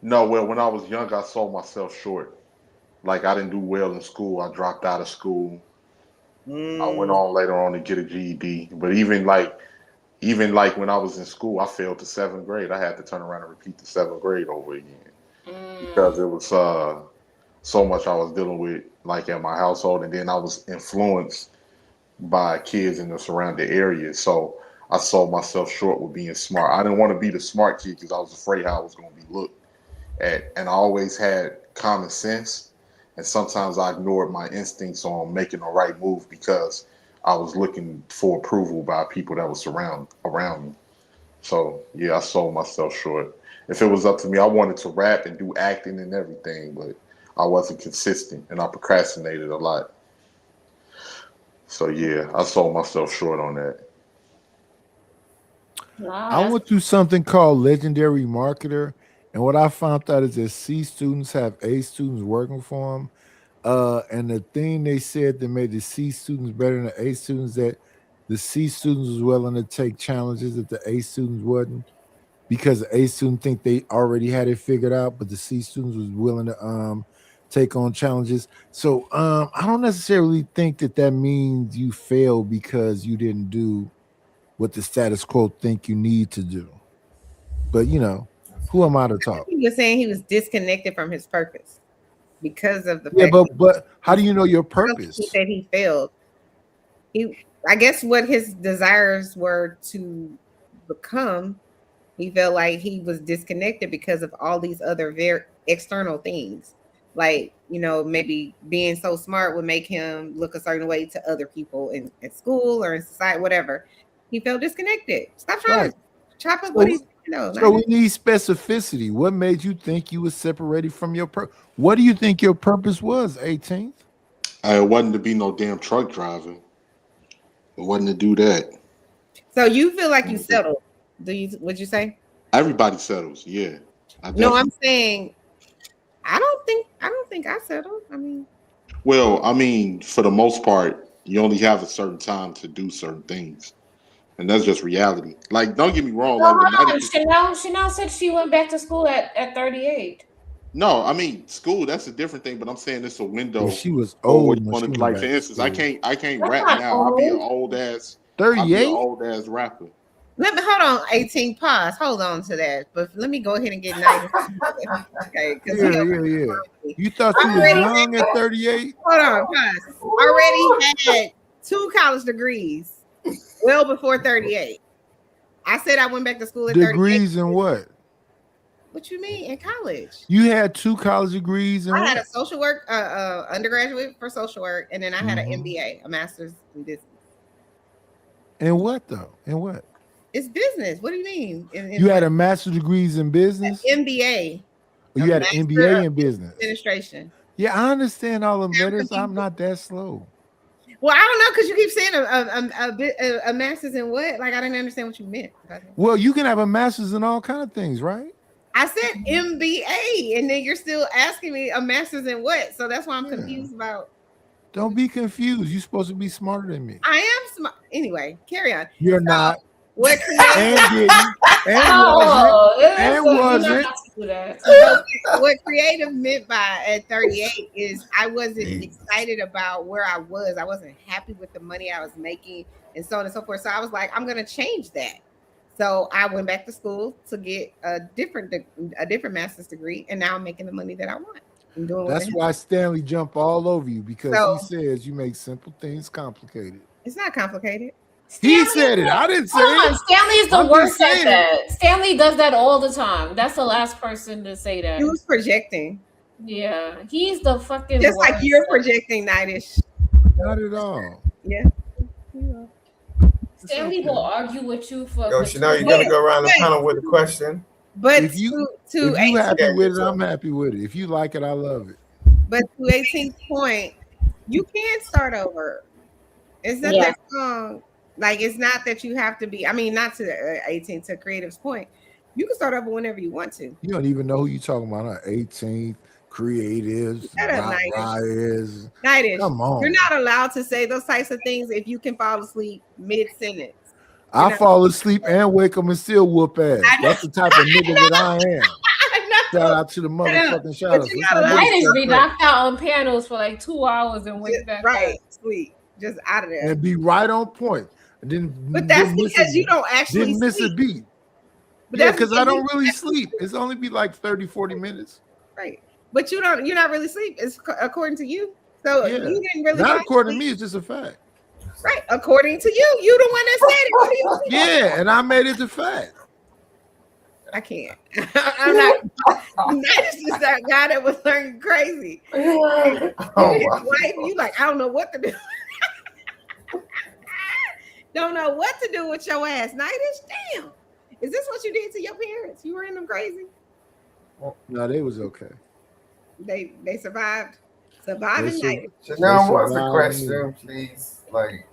Speaker 8: No, well, when I was young, I sold myself short. Like, I didn't do well in school. I dropped out of school. I went on later on to get a GED. But even like when I was in school, I failed to 7th grade. I had to turn around and repeat the 7th grade over again because it was so much I was dealing with, like, at my household, and then I was influenced by kids in the surrounding areas. So I sold myself short with being smart. I didn't want to be the smart kid because I was afraid how I was going to be looked at. And I always had common sense. And sometimes I ignored my instincts on making the right move because I was looking for approval by people that was around me. So yeah, I sold myself short. If it was up to me, I wanted to rap and do acting and everything, but I wasn't consistent and I procrastinated a lot. So yeah, I sold myself short on that.
Speaker 10: I went through something called Legendary Marketer, and what I found out is that C students have A students working for them. And the thing they said that made the C students better than the A students, that the C students was willing to take challenges that the A students wasn't, because the A students think they already had it figured out, but the C students was willing to take on challenges. So I don't necessarily think that means you failed because you didn't do what the status quo think you need to do. But you know, who am I to talk?
Speaker 1: He was saying he was disconnected from his purpose because of the
Speaker 10: Yeah,
Speaker 1: fact
Speaker 10: but how do you know your purpose?
Speaker 1: he said he failed. I guess what his desires were to become, he felt like he was disconnected because of all these other very external things. Like, you know, maybe being so smart would make him look a certain way to other people in school or in society, whatever. He felt disconnected. Stop trying to chop up what he's,
Speaker 10: So we need specificity. What made you think you were separated from your purpose? What do you think your purpose was, 18th?
Speaker 8: It wasn't to be no damn truck driver. It wasn't to do that.
Speaker 1: So you feel like you settled? Would you say?
Speaker 8: Everybody settles, yeah.
Speaker 1: No, I'm saying I don't think I settled. I mean,
Speaker 8: well, I mean, for the most part, you only have a certain time to do certain things. And that's just reality. Like, don't get me wrong.
Speaker 4: No,
Speaker 8: Like,
Speaker 4: Chanel said she went back to school at 38.
Speaker 8: no, I mean, school, that's a different thing, but I'm saying it's a window.
Speaker 10: Well, she was
Speaker 8: for
Speaker 10: old
Speaker 8: what you
Speaker 10: when
Speaker 8: wanna
Speaker 10: she
Speaker 8: do.
Speaker 10: went
Speaker 8: Like, for
Speaker 10: back to
Speaker 8: instance, I can't
Speaker 1: That's
Speaker 8: rap
Speaker 1: not
Speaker 8: now. I'll be an
Speaker 1: old.
Speaker 8: old ass
Speaker 10: 38?
Speaker 8: old ass rapper.
Speaker 1: let me hold on. 18 pause. Hold on to that. But let me go ahead and get 90. Okay, because
Speaker 10: Yeah. You thought you was
Speaker 1: Already
Speaker 10: young at 38?
Speaker 1: Hold on, pause. Already had 2 college degrees well before 38. I said I went back to school at 38.
Speaker 10: Degrees in what?
Speaker 1: What you mean in college?
Speaker 10: You had 2 college degrees in
Speaker 1: I had
Speaker 10: what?
Speaker 1: a social work, undergraduate for social work, and then I had an
Speaker 10: Mhm.
Speaker 1: MBA, a master's in business.
Speaker 10: In what though? In what?
Speaker 1: It's business. What do you mean?
Speaker 10: You had a master's degrees in business?
Speaker 1: MBA.
Speaker 10: Or you had an
Speaker 1: Master
Speaker 10: MBA
Speaker 1: of
Speaker 10: in business?
Speaker 1: Administration.
Speaker 10: Yeah, I understand all the letters. I'm not that slow.
Speaker 1: Well, I don't know because you keep saying a master's in what? Like I didn't understand what you meant.
Speaker 10: Well, you can have a master's in all kind of things, right?
Speaker 1: I said MBA, and then you're still asking me a master's in what? So that's why I'm confused about.
Speaker 10: Don't be confused. You're supposed to be smarter than me.
Speaker 1: I am smart. Anyway, carry on.
Speaker 10: You're not.
Speaker 1: What what creative meant by at 38 is I wasn't excited about where I was. I wasn't happy with the money I was making and so on and so forth. So I was like, I'm going to change that. So I went back to school to get a different master's degree, and now I'm making the money that I want. I'm doing
Speaker 10: That's why Stanley jumped all over you because he says you make simple things complicated.
Speaker 1: It's not complicated.
Speaker 10: He said it. I didn't say it.
Speaker 4: Stanley is the worst at that. Stanley does that all the time. That's the last person to say that.
Speaker 1: He was projecting.
Speaker 4: Yeah, he's the fucking
Speaker 1: just
Speaker 4: worst.
Speaker 1: like you're projecting, Nightish.
Speaker 10: Not at all.
Speaker 1: Yeah.
Speaker 4: Stanley will argue with you for.
Speaker 11: Yo, Chanel, you gotta go around the panel with a question.
Speaker 1: But
Speaker 10: if you happy with it, I'm happy with it. If you like it, I love it.
Speaker 1: But to 18th point, you can start over. It's not that strong. Like it's not that you have to be. I mean, not to 18 to Creative's point. You can start over whenever you want to.
Speaker 10: You don't even know who you're talking about. 18th Creatives, Rise.
Speaker 1: Nightish.
Speaker 10: Come on.
Speaker 1: You're not allowed to say those types of things if you can fall asleep mid-sentence.
Speaker 10: I fall asleep and wake up and still whoop ass. That's the type of nigga that I am. Shout out to the motherfucking shout outs.
Speaker 4: Nightish be knocked out on panels for like 2 hours and wake back
Speaker 1: right, sleep, just out of there,
Speaker 10: and be right on point.
Speaker 1: But that's because you don't actually
Speaker 10: didn't miss a
Speaker 1: sleep.
Speaker 10: beat.
Speaker 1: But
Speaker 10: Yeah,
Speaker 1: that's
Speaker 10: because I
Speaker 1: because
Speaker 10: don't
Speaker 1: you-
Speaker 10: really sleep. It's only be like 30, 40 minutes.
Speaker 1: Right, but you're not really sleep. It's according to you. So
Speaker 10: Yeah.
Speaker 1: you didn't really.
Speaker 10: Not
Speaker 1: fall
Speaker 10: according to
Speaker 1: asleep.
Speaker 10: me, it's just a fact.
Speaker 1: Right, according to you. You the one that said it. What do you think?
Speaker 10: Yeah, and I made it a fact.
Speaker 1: I can't. I'm not. That's just that guy that was learning crazy. You like, I don't know what to do. Don't know what to do with your ass. Nightish, damn. Is this what you did to your parents? You ran them crazy.
Speaker 10: No, they was okay.
Speaker 1: They survived. Surviving night.
Speaker 11: Chanel, what's the question, please? Like,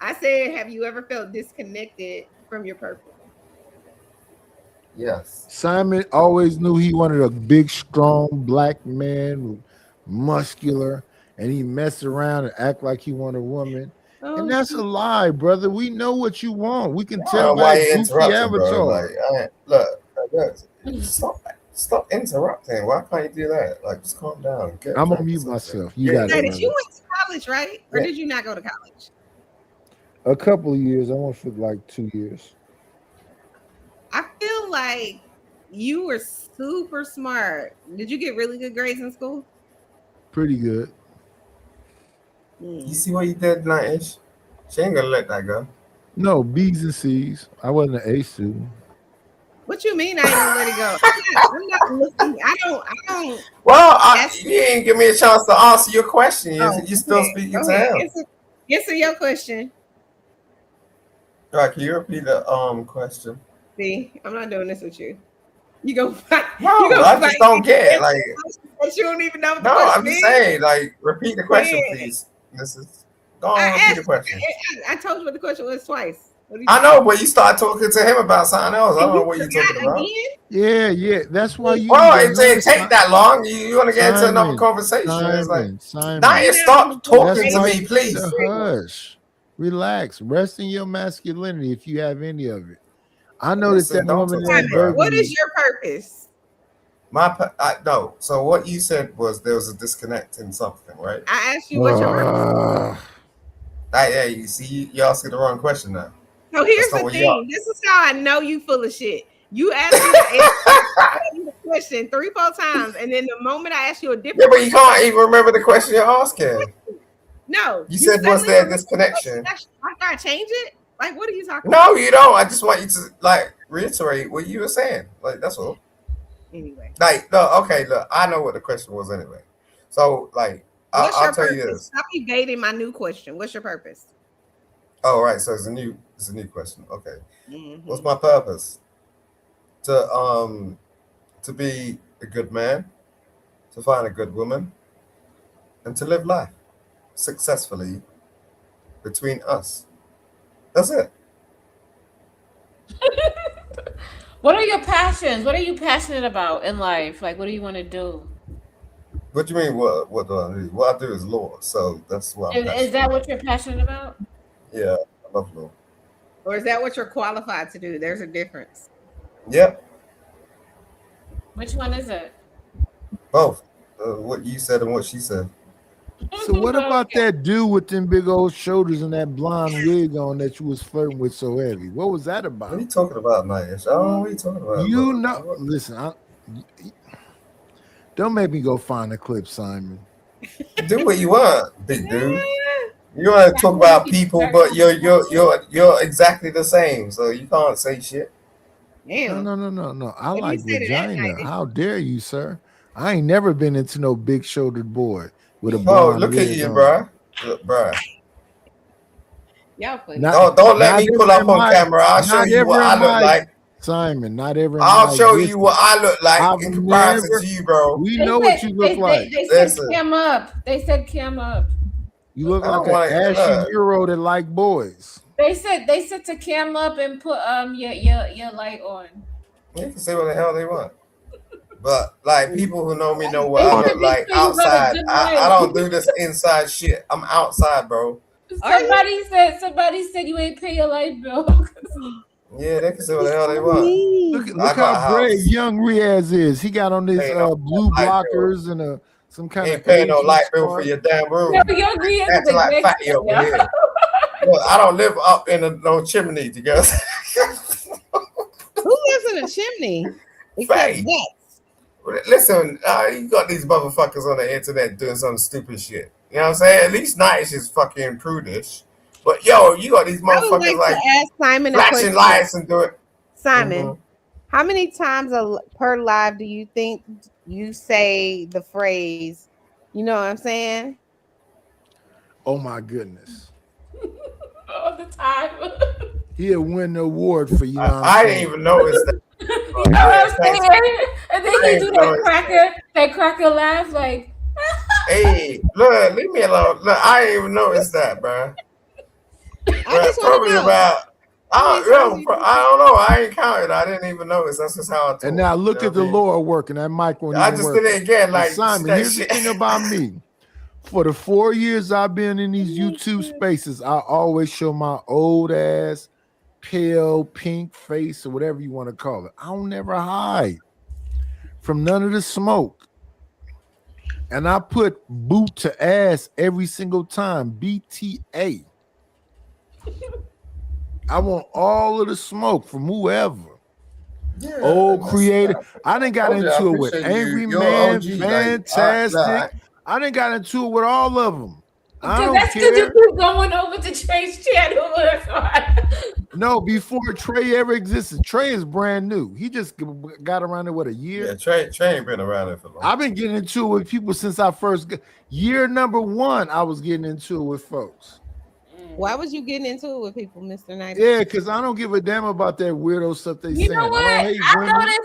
Speaker 1: I said, have you ever felt disconnected from your purpose?
Speaker 11: yes.
Speaker 10: Simon always knew he wanted a big, strong black man, muscular, and he mess around and act like he wanted a woman. And that's a lie, brother. We know what you want. We can tell by
Speaker 11: why you
Speaker 10: goofy
Speaker 11: interrupting, bro?
Speaker 10: avatar.
Speaker 11: Like, stop interrupting. Why can't you do that? Like, just calm down.
Speaker 10: I'm gonna mute myself. You got
Speaker 1: Nightish,
Speaker 10: it.
Speaker 1: you went to college, right? Or
Speaker 10: Yeah.
Speaker 1: did you not go to college?
Speaker 10: A couple of years. I went for like 2 years.
Speaker 1: I feel like you were super smart. Did you get really good grades in school?
Speaker 10: Pretty good.
Speaker 11: You see what you did, Nightish? She ain't gonna let that go.
Speaker 10: No, B's and C's. I wasn't an A student.
Speaker 1: What you mean I ain't gonna let it go? I'm not looking. I don't.
Speaker 11: Well, you didn't give me a chance to answer your question. You still
Speaker 1: okay.
Speaker 11: speaking
Speaker 1: Go
Speaker 11: to
Speaker 1: ahead.
Speaker 11: him.
Speaker 1: Answer your question.
Speaker 11: Right, can you repeat the question?
Speaker 1: See, I'm not doing this with you. You go.
Speaker 11: No, I just don't get it. Like,
Speaker 1: but you don't even know what the
Speaker 11: no,
Speaker 1: question
Speaker 11: I'm just
Speaker 1: is.
Speaker 11: saying, like, repeat the question,
Speaker 1: Yeah.
Speaker 11: please. Go on, repeat the question.
Speaker 1: I told you what the question was twice. What do you
Speaker 11: I know, but you started talking to him about something else. I don't know what you're talking about.
Speaker 10: Yeah. That's why you.
Speaker 11: Well, it didn't take that long. You want to get into another conversation? It's like,
Speaker 10: Simon.
Speaker 11: now you stop talking
Speaker 10: That's
Speaker 11: to
Speaker 10: why
Speaker 11: me,
Speaker 10: you
Speaker 11: please.
Speaker 10: need to hush. Relax. Rest in your masculinity if you have any of it. I know
Speaker 11: Listen,
Speaker 10: that
Speaker 11: don't
Speaker 10: woman
Speaker 11: talk
Speaker 10: that
Speaker 11: to me, bro.
Speaker 1: What
Speaker 10: burgled
Speaker 1: is
Speaker 10: you.
Speaker 1: your purpose?
Speaker 11: No. So what you said was there was a disconnect in something, right?
Speaker 1: I asked you what your purpose.
Speaker 11: Yeah, you see, you asking the wrong question now.
Speaker 1: So here's
Speaker 11: That's not
Speaker 1: the
Speaker 11: what you
Speaker 1: thing. This is how I know you full of shit. You asked me the question 3-4 times, and then the moment I ask you a different
Speaker 11: Yeah, but you can't even remember the question you're asking.
Speaker 1: No.
Speaker 11: You said, was
Speaker 1: suddenly
Speaker 11: there a
Speaker 1: remember the
Speaker 11: disconnection?
Speaker 1: question. I gotta change it? Like, what are you talking
Speaker 11: No,
Speaker 1: about?
Speaker 11: you don't. I just want you to like reiterate what you were saying. Like, that's all.
Speaker 1: Anyway.
Speaker 11: Like, no, okay, look, I know what the question was anyway. So, like,
Speaker 1: What's
Speaker 11: I'll
Speaker 1: your
Speaker 11: tell
Speaker 1: purpose?
Speaker 11: you this.
Speaker 1: Stop evading my new question. What's your purpose?
Speaker 11: Oh, right. So it's a new question. Okay.
Speaker 1: Mm-hmm.
Speaker 11: What's my purpose? To be a good man, to find a good woman, and to live life successfully between us. That's it.
Speaker 4: What are your passions? What are you passionate about in life? Like, what do you want to do?
Speaker 11: What do you mean? What do I do? What I do is law, so that's what I'm passionate.
Speaker 4: Is that what you're passionate about?
Speaker 11: Yeah, I love law.
Speaker 1: Or is that what you're qualified to do? There's a difference.
Speaker 11: Yep,
Speaker 4: Which one is it?
Speaker 11: both. What you said and what she said.
Speaker 10: So what about that dude with them big old shoulders and that blonde wig on that you was flirting with so heavy? What was that about?
Speaker 11: What are you talking about, Nish? I don't know what you talking about.
Speaker 10: You know, listen, don't make me go find a clip, Simon.
Speaker 11: Do what you want, big dude. You want to talk about people, but you're exactly the same, so you can't say shit.
Speaker 10: No. I
Speaker 1: If you
Speaker 10: like
Speaker 1: said it that
Speaker 10: vagina.
Speaker 1: night,
Speaker 10: How dare you, sir? I ain't never been into no big shouldered boy with a
Speaker 11: Oh,
Speaker 10: blonde
Speaker 11: look at
Speaker 10: wig
Speaker 11: you,
Speaker 10: on.
Speaker 11: bruh. Look, bruh.
Speaker 1: Y'all play.
Speaker 11: Don't let me pull up on camera. I'll show
Speaker 10: not
Speaker 11: you what
Speaker 10: ever
Speaker 11: I
Speaker 10: in
Speaker 11: look
Speaker 10: my-
Speaker 11: like.
Speaker 10: Simon, not ever. in
Speaker 11: I'll
Speaker 10: my
Speaker 11: show you
Speaker 10: existence.
Speaker 11: what I look like
Speaker 10: I've
Speaker 11: in comparison
Speaker 10: never-
Speaker 11: to you, bro.
Speaker 10: We
Speaker 4: They
Speaker 10: know
Speaker 4: said-
Speaker 10: what you look like.
Speaker 4: They said
Speaker 11: Listen.
Speaker 4: cam up. They said cam up.
Speaker 10: You look
Speaker 11: I don't
Speaker 10: like an
Speaker 11: wanna-
Speaker 10: ashy Euro that like boys.
Speaker 4: They said to cam up and put your light on.
Speaker 11: They can say what the hell they want. But like people who know me know what
Speaker 4: They
Speaker 11: I
Speaker 4: said
Speaker 11: look like
Speaker 4: they say you got a
Speaker 11: outside.
Speaker 4: good
Speaker 11: I
Speaker 4: light.
Speaker 11: don't do this inside shit. I'm outside, bro.
Speaker 4: Somebody said you ain't pay your light bill.
Speaker 11: Yeah, they can say what the hell they want.
Speaker 10: Look
Speaker 11: I got a
Speaker 10: how brave
Speaker 11: house.
Speaker 10: young Riaz is. He got on this
Speaker 11: Ain't no
Speaker 10: blue
Speaker 11: light bill.
Speaker 10: blockers and some kind
Speaker 11: Ain't
Speaker 10: of
Speaker 11: paying no
Speaker 10: Asian
Speaker 11: light bill
Speaker 10: scarf.
Speaker 11: for your damn room.
Speaker 4: Yo, your Riaz is
Speaker 11: Acting
Speaker 4: a
Speaker 11: like
Speaker 4: gangster,
Speaker 11: fatty over
Speaker 4: yo.
Speaker 11: here. Look, I don't live up in no chimney together.
Speaker 1: Who lives in a chimney? Except
Speaker 11: Right.
Speaker 1: Vets.
Speaker 11: Listen, you got these motherfuckers on the internet doing some stupid shit. You know what I'm saying? At least Nice is fucking prudish. But yo, you got these
Speaker 1: I would
Speaker 11: motherfuckers
Speaker 1: like
Speaker 11: like
Speaker 1: to ask Simon a
Speaker 11: flashing
Speaker 1: question.
Speaker 11: lights and do it.
Speaker 1: Simon, how many times per live do you think you say the phrase? You know what I'm saying?
Speaker 10: Oh my goodness.
Speaker 4: All the time.
Speaker 10: He'll win the award for you. Know what I'm
Speaker 11: I
Speaker 10: saying?
Speaker 11: didn't even notice that.
Speaker 4: You know what I'm saying? And then he do that cracker laugh like.
Speaker 11: Hey, look, leave me alone. Look, I didn't even notice that, bro.
Speaker 1: just wanna
Speaker 11: Probably
Speaker 1: know.
Speaker 11: about. I don't know. I ain't counted. I didn't even notice. That's just how I talk.
Speaker 10: And now look at the Lord working. That mic won't
Speaker 11: I
Speaker 10: even
Speaker 11: just
Speaker 10: work.
Speaker 11: did it again. Like
Speaker 10: Simon,
Speaker 11: that
Speaker 10: here's
Speaker 11: shit.
Speaker 10: the thing about me. For the 4 years I've been in these YouTube spaces, I always show my old ass, pale pink face or whatever you want to call it. I don't never hide from none of the smoke. And I put boot to ass every single time. BTA. I want all of the smoke from whoever.
Speaker 11: Yeah,
Speaker 10: Old
Speaker 11: that's-
Speaker 10: creator. I done got
Speaker 11: told you, I
Speaker 10: into it with
Speaker 11: appreciate you.
Speaker 10: Angry
Speaker 11: You're
Speaker 10: Man,
Speaker 11: OG, like,
Speaker 10: Fantastic. I done got into it with all of them. I don't
Speaker 4: That's because
Speaker 10: care.
Speaker 4: you keep going over to Trey's channel.
Speaker 10: No, before Trey ever existed, Trey is brand new. He just got around it, what, a year?
Speaker 11: Yeah, Trey ain't been around there for long.
Speaker 10: I've been getting into it with people since I first got year number 1. I was getting into it with folks.
Speaker 1: Why was you getting into it with people, Mr. Knight?
Speaker 10: Yeah, because I don't give a damn about that weirdo stuff they
Speaker 4: You
Speaker 10: saying.
Speaker 4: know what?
Speaker 10: I don't hate
Speaker 4: I
Speaker 10: women.
Speaker 4: noticed.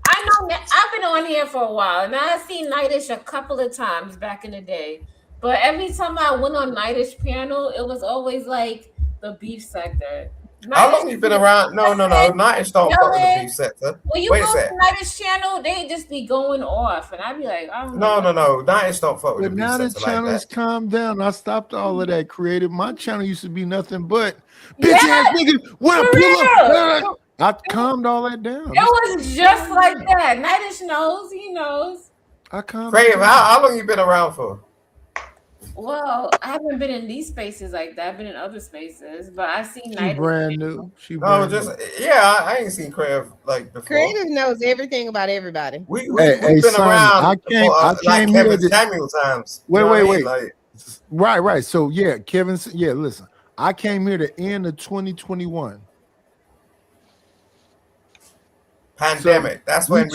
Speaker 4: I know that I've been on here for a while, and I've seen Nightish a couple of times back in the day. But every time I went on Nightish panel, it was always like the beef sector.
Speaker 11: How long you been around? No. Nightish don't fuck with the beef sector.
Speaker 4: When you
Speaker 11: Wait a
Speaker 4: go
Speaker 11: sec.
Speaker 4: to Nightish channel, they just be going off, and I'd be like, I don't know.
Speaker 11: No. Nightish don't fuck with
Speaker 10: But
Speaker 11: the beef
Speaker 10: now the
Speaker 11: sector like
Speaker 10: channel's
Speaker 11: that.
Speaker 10: calmed down. I stopped all of that creative. My channel used to be nothing but bitch ass niggas. When I
Speaker 4: for
Speaker 10: pull
Speaker 4: real.
Speaker 10: up, I calmed all that down.
Speaker 4: It was just like that. Nightish knows. He knows.
Speaker 10: I calmed
Speaker 11: Crave,
Speaker 10: it down.
Speaker 11: how long you been around for?
Speaker 4: Well, I haven't been in these spaces like that. I've been in other spaces, but I've seen
Speaker 10: She
Speaker 4: Nightish.
Speaker 10: brand new. She
Speaker 11: No,
Speaker 10: brand
Speaker 11: just
Speaker 10: new.
Speaker 11: yeah. I ain't seen Crave like before.
Speaker 1: Creative knows everything about everybody.
Speaker 11: We
Speaker 10: Hey,
Speaker 11: been
Speaker 10: Simon,
Speaker 11: around
Speaker 10: I came
Speaker 11: like
Speaker 10: here
Speaker 11: Kevin
Speaker 10: to
Speaker 11: Samuel times. You
Speaker 10: wait,
Speaker 11: know what I
Speaker 10: wait,
Speaker 11: mean?
Speaker 10: wait.
Speaker 11: Like,
Speaker 10: Right. So yeah, Kevin. Yeah, listen. I came here to end of 2021.
Speaker 11: pandemic. That's when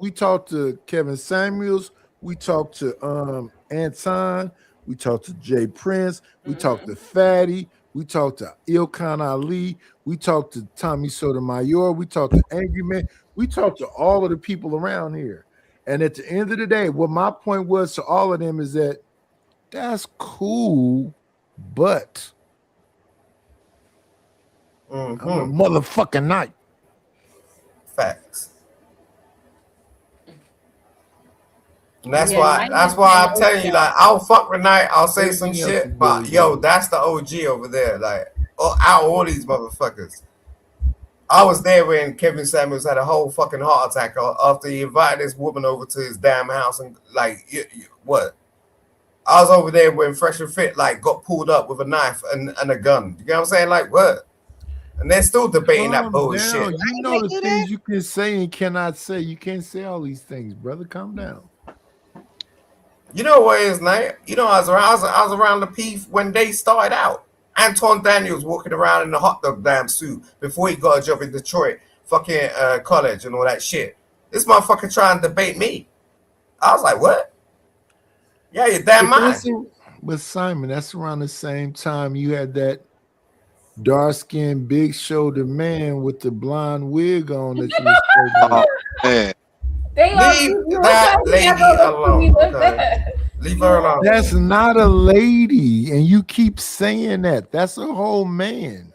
Speaker 10: we talked to Kevin Samuels. We talked to Anton. We talked to Jay Prince. We talked to Fatty. We talked to Ilkan Ali. We talked to Tommy Sotomayor. We talked to Angry Man. We talked to all of the people around here. And at the end of the day, what my point was to all of them is that that's cool, but I'm a motherfucking night.
Speaker 11: Facts. And that's why I'm telling you, like, I'll fuck with Night, I'll say some shit, but yo, that's the OG over there. Like, out of all these motherfuckers. I was there when Kevin Samuels had a whole fucking heart attack after he invited this woman over to his damn house and like what? I was over there when Fresh and Fit like got pulled up with a knife and a gun. You know what I'm saying? Like what? And they're still debating that bullshit.
Speaker 10: Down. You know the things you can say and cannot say. You can't say all these things, brother. Calm down.
Speaker 11: You know what it is, Night? You know, I was around the P when they started out. Anton Daniels walking around in the hot dog damn suit before he got a job in Detroit, fucking college and all that shit. This motherfucker trying to debate me. I was like, what? Yeah, you're damn mind.
Speaker 10: But Simon, that's around the same time you had that dark-skinned, big-shouldered man with the blonde wig on that you was
Speaker 8: man.
Speaker 11: Leave that lady alone. Okay. Leave her alone.
Speaker 10: That's not a lady, and you keep saying that. That's a whole man.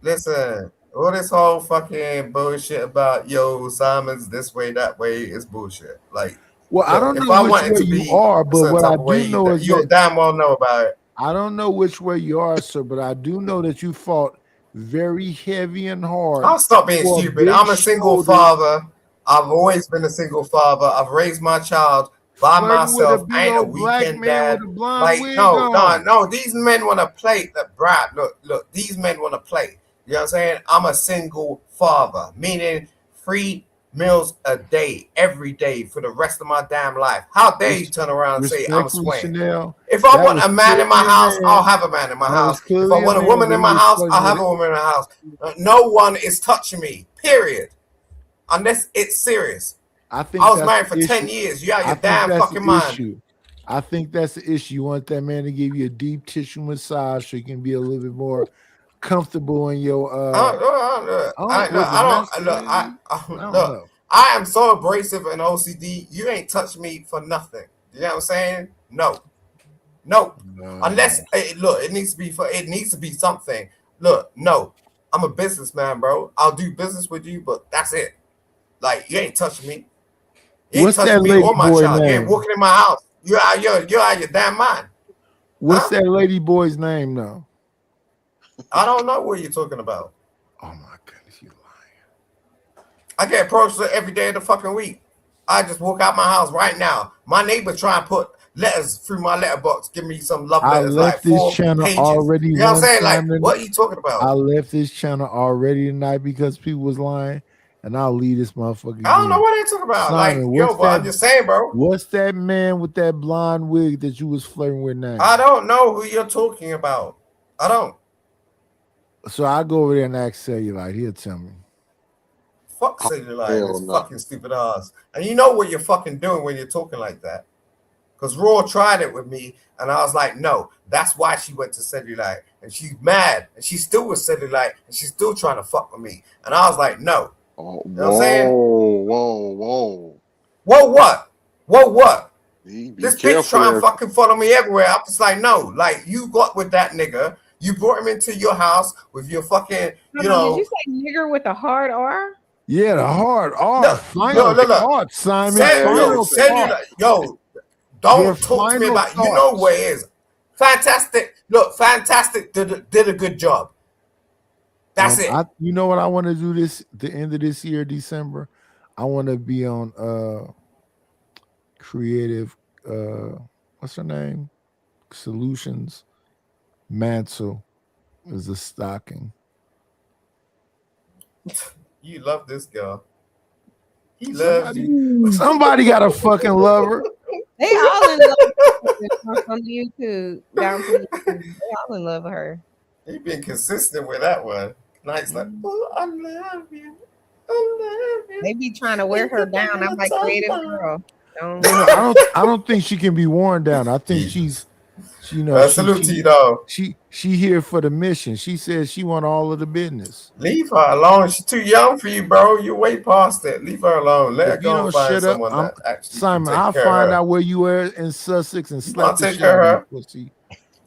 Speaker 11: Listen, all this whole fucking bullshit about Simon's this way, that way is bullshit. Like,
Speaker 10: well, I don't know which way you are, but what I do know is
Speaker 11: you damn well know about it.
Speaker 10: I don't know which way you are, sir, but I do know that you fought very heavy and hard.
Speaker 11: I'll stop being stupid. I'm a single father. I've always been a single father. I've raised my child by myself. I ain't a weekend dad. Like, no. These men want to play. Brad, look. These men want to play. You know what I'm saying? I'm a single father, meaning 3 meals a day, every day for the rest of my damn life. How dare you turn around and say I'm swaying? If I want a man in my house, I'll have a man in my house. If I want a woman in my house, I'll have a woman in my house. No one is touching me, period. Unless it's serious. I was married for 10 years. You out your damn fucking mind.
Speaker 10: I think that's the issue. You want that man to give you a deep tissue massage so you can be a little bit more comfortable in your
Speaker 11: I am so abrasive and OCD. You ain't touched me for nothing. You know what I'm saying? No. Unless it needs to be something. Look, no. I'm a businessman, bro. I'll do business with you, but that's it. Like, you ain't touching me. You ain't touching me or my child. You ain't walking in my house. You're out your damn mind.
Speaker 10: What's that lady boy's name now?
Speaker 11: I don't know what you're talking about.
Speaker 10: Oh my goodness, you lying.
Speaker 11: I get approached every day of the fucking week. I just walk out my house right now. My neighbor try and put letters through my letterbox, give me some love letters.
Speaker 10: I left this channel
Speaker 11: pages.
Speaker 10: already.
Speaker 11: You know what I'm saying? Like, what are you talking about?
Speaker 10: I left this channel already tonight because people was lying, and I'll leave this motherfucker.
Speaker 11: I don't know what they talking about.
Speaker 10: Simon,
Speaker 11: like, I'm just saying, bro.
Speaker 10: What's that man with that blonde wig that you was flirting with now?
Speaker 11: I don't know who you're talking about. I don't.
Speaker 10: So I go over there and ask Cellulite. He'll tell me.
Speaker 11: Fuck Cellulite, this fucking stupid ass. And you know what you're fucking doing when you're talking like that. Because Raw tried it with me, and I was like, no, that's why she went to Cellulite. And she's mad, and she still with Cellulite, and she's still trying to fuck with me. And I was like, no. You know what I'm saying?
Speaker 8: Whoa.
Speaker 11: Whoa, what? This bitch trying to fucking follow me everywhere. I'm just like, no. Like, you got with that nigga. You brought him into your house with your fucking, you know.
Speaker 1: Did you say nigger with a hard R?
Speaker 10: Yeah, the hard R.
Speaker 11: Look.
Speaker 10: Simon.
Speaker 11: Yo, don't talk to me about. You know what it is. Fantastic. Look, Fantastic did a good job. That's it.
Speaker 10: You know what I want to do the end of this year, December? I want to be on Creative. What's her name? Solutions. Mantle is a stocking.
Speaker 11: You love this girl. He loves
Speaker 10: you. Somebody got a fucking lover.
Speaker 1: They all in love on YouTube. Down to YouTube. They all in love with her.
Speaker 11: He been consistent with that one. Nice, like, oh, I love you. I love you.
Speaker 1: They be trying to wear her down. I'm like, creative girl.
Speaker 10: I don't think she can be worn down. I think she's.
Speaker 11: Salute to you, though.
Speaker 10: She here for the mission. She says she want all of the business.
Speaker 11: Leave her alone. She's too young for you, bro. You're way past it. Leave her alone. Let her go and find someone that actually
Speaker 10: Simon, I'll find out where you were in Sussex and slap the shit out of you, pussy.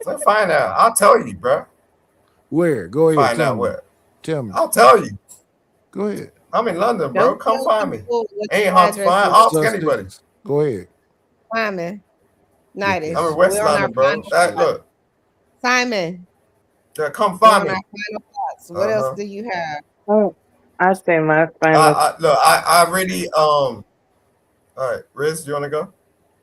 Speaker 11: So find out. I'll tell you, bro.
Speaker 10: Where? Go ahead.
Speaker 11: Find out where.
Speaker 10: Tell me.
Speaker 11: I'll tell you.
Speaker 10: Go ahead.
Speaker 11: I'm in London, bro.
Speaker 1: Don't
Speaker 11: Come
Speaker 1: tell
Speaker 11: find me.
Speaker 1: people what
Speaker 11: Ain't
Speaker 1: your
Speaker 11: hard to
Speaker 1: address
Speaker 11: find.
Speaker 1: is.
Speaker 11: Ask
Speaker 10: Sussex.
Speaker 11: anybody.
Speaker 10: Go ahead.
Speaker 1: Simon, Nightish.
Speaker 11: I'm in West
Speaker 1: We're on our
Speaker 11: London, bro.
Speaker 1: final
Speaker 11: That,
Speaker 1: thoughts.
Speaker 11: look,
Speaker 1: Simon,
Speaker 11: come
Speaker 1: we're
Speaker 11: find
Speaker 1: on
Speaker 11: me.
Speaker 1: our final thoughts. What else do you have?
Speaker 16: Oh, I say my final.
Speaker 11: I really all right, Riz, you want to go?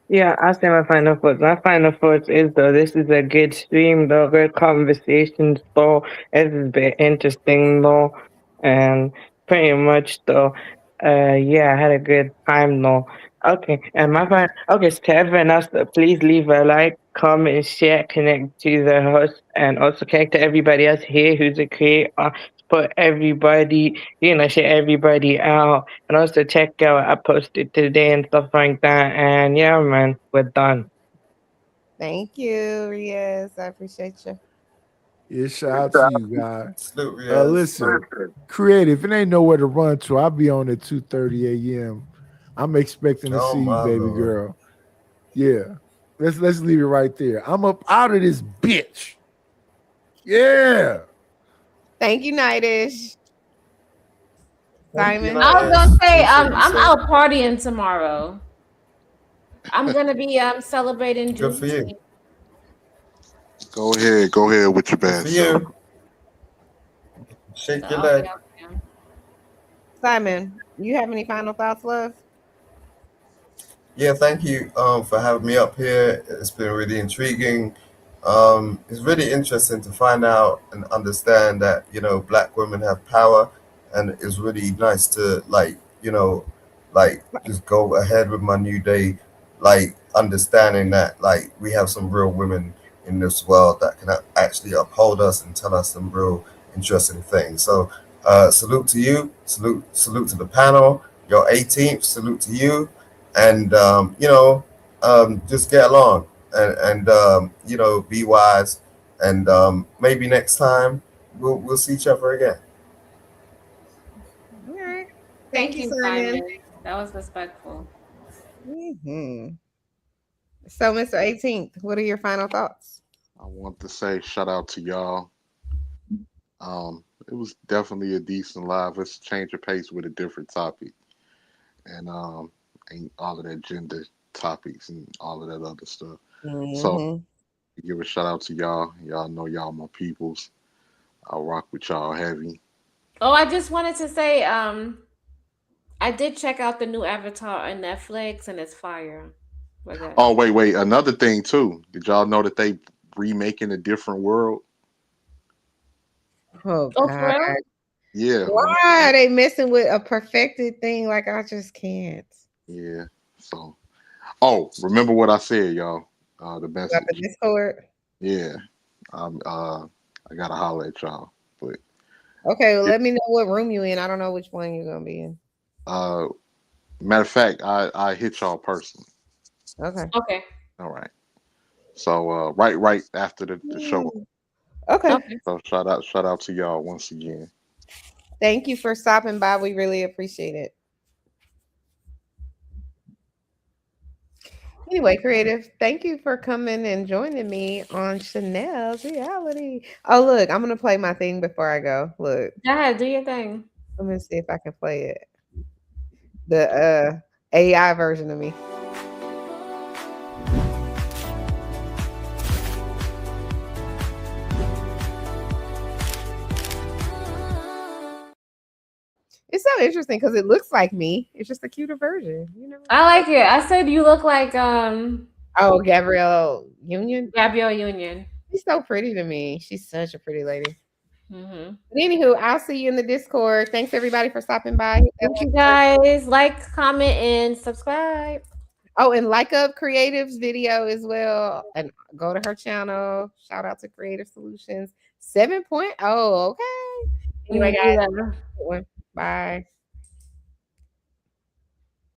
Speaker 16: Yeah, I say my final thoughts. My final thoughts is though this is a good stream though, good conversations though. It has been interesting though, and pretty much though. Yeah, I had a good time though. Okay, and my final. Okay, so to everyone else, though, please leave a like, comment, share, connect to the host, and also connect to everybody else here who's a creator. Put everybody, share everybody out, and also check out I posted today and stuff like that. And yeah, man, we're done.
Speaker 1: Thank you, Riaz. I appreciate you.
Speaker 10: Yeah, shout out to you guys.
Speaker 11: Salute, Riaz.
Speaker 10: Listen, creative. It ain't nowhere to run to. I'll be on at 2:30 a.m. I'm expecting to see you,
Speaker 11: my
Speaker 10: baby
Speaker 11: Lord.
Speaker 10: girl. Yeah, let's leave it right there. I'm up out of this bitch. Yeah.
Speaker 1: Thank you, Nightish. Simon.
Speaker 4: I was gonna say, I'm out partying tomorrow. I'm gonna be celebrating.
Speaker 11: Good for you.
Speaker 8: Go ahead with your bad
Speaker 11: For
Speaker 8: self.
Speaker 11: you. Shake your leg.
Speaker 1: Simon, you have any final thoughts, love?
Speaker 11: Yeah, thank you for having me up here. It's been really intriguing. It's really interesting to find out and understand that, Black women have power, and it's really nice to just go ahead with my new day, understanding that we have some real women in this world that can actually uphold us and tell us some real interesting things. So salute to you, salute to the panel, your 18th, salute to you. And just get along and be wise, and maybe next time we'll see each other again.
Speaker 1: All right.
Speaker 4: Thank
Speaker 1: you,
Speaker 4: you,
Speaker 1: Simon.
Speaker 4: Simon. That was respectful.
Speaker 1: Mm-hmm. So, Mr. 18th, what are your final thoughts?
Speaker 8: I want to say shout out to y'all. It was definitely a decent live. Let's change the pace with a different topic, and all of that gender topics and all of that other stuff. So give a shout out to y'all. Y'all know y'all my peoples. I'll rock with y'all heavy.
Speaker 4: Oh, I just wanted to say, I did check out the new Avatar on Netflix, and it's fire.
Speaker 8: Oh, wait. Another thing too. Did y'all know that they remaking A Different World?
Speaker 1: Oh,
Speaker 4: for
Speaker 1: God.
Speaker 4: real?
Speaker 8: Yeah.
Speaker 1: Why are they messing with a perfected thing? Like, I just can't.
Speaker 8: Yeah. So, remember what I said, y'all. The message.
Speaker 1: Got the Discord?
Speaker 8: Yeah. I gotta holler at y'all. But
Speaker 1: Okay, well, let me know what room you in. I don't know which one you're gonna be in.
Speaker 8: matter of fact, I hit y'all personally.
Speaker 1: Okay.
Speaker 4: Okay.
Speaker 8: All right. So right after the show.
Speaker 1: Okay.
Speaker 8: So shout out to y'all once again.
Speaker 1: Thank you for stopping by. We really appreciate it. Anyway, creative, thank you for coming and joining me on Chanel's Reality. Oh, look, I'm gonna play my thing before I go. Look.
Speaker 4: Go ahead, do your thing.
Speaker 1: Let me see if I can play it. The AI version of me. It's so interesting because it looks like me. It's just a cuter version,
Speaker 4: I like it. I said you look like
Speaker 1: Oh, Gabrielle Union.
Speaker 4: Gabrielle Union.
Speaker 1: She's so pretty to me. She's such a pretty lady.
Speaker 4: Mm-hmm.
Speaker 1: But anywho, I'll see you in the Discord. Thanks everybody for stopping by.
Speaker 4: Thank you guys. Like, comment, and subscribe.
Speaker 1: Oh, and like up Creative's video as well. And go to her channel. Shout out to Creative Solutions 7.0. Okay. Anyway, guys. Bye.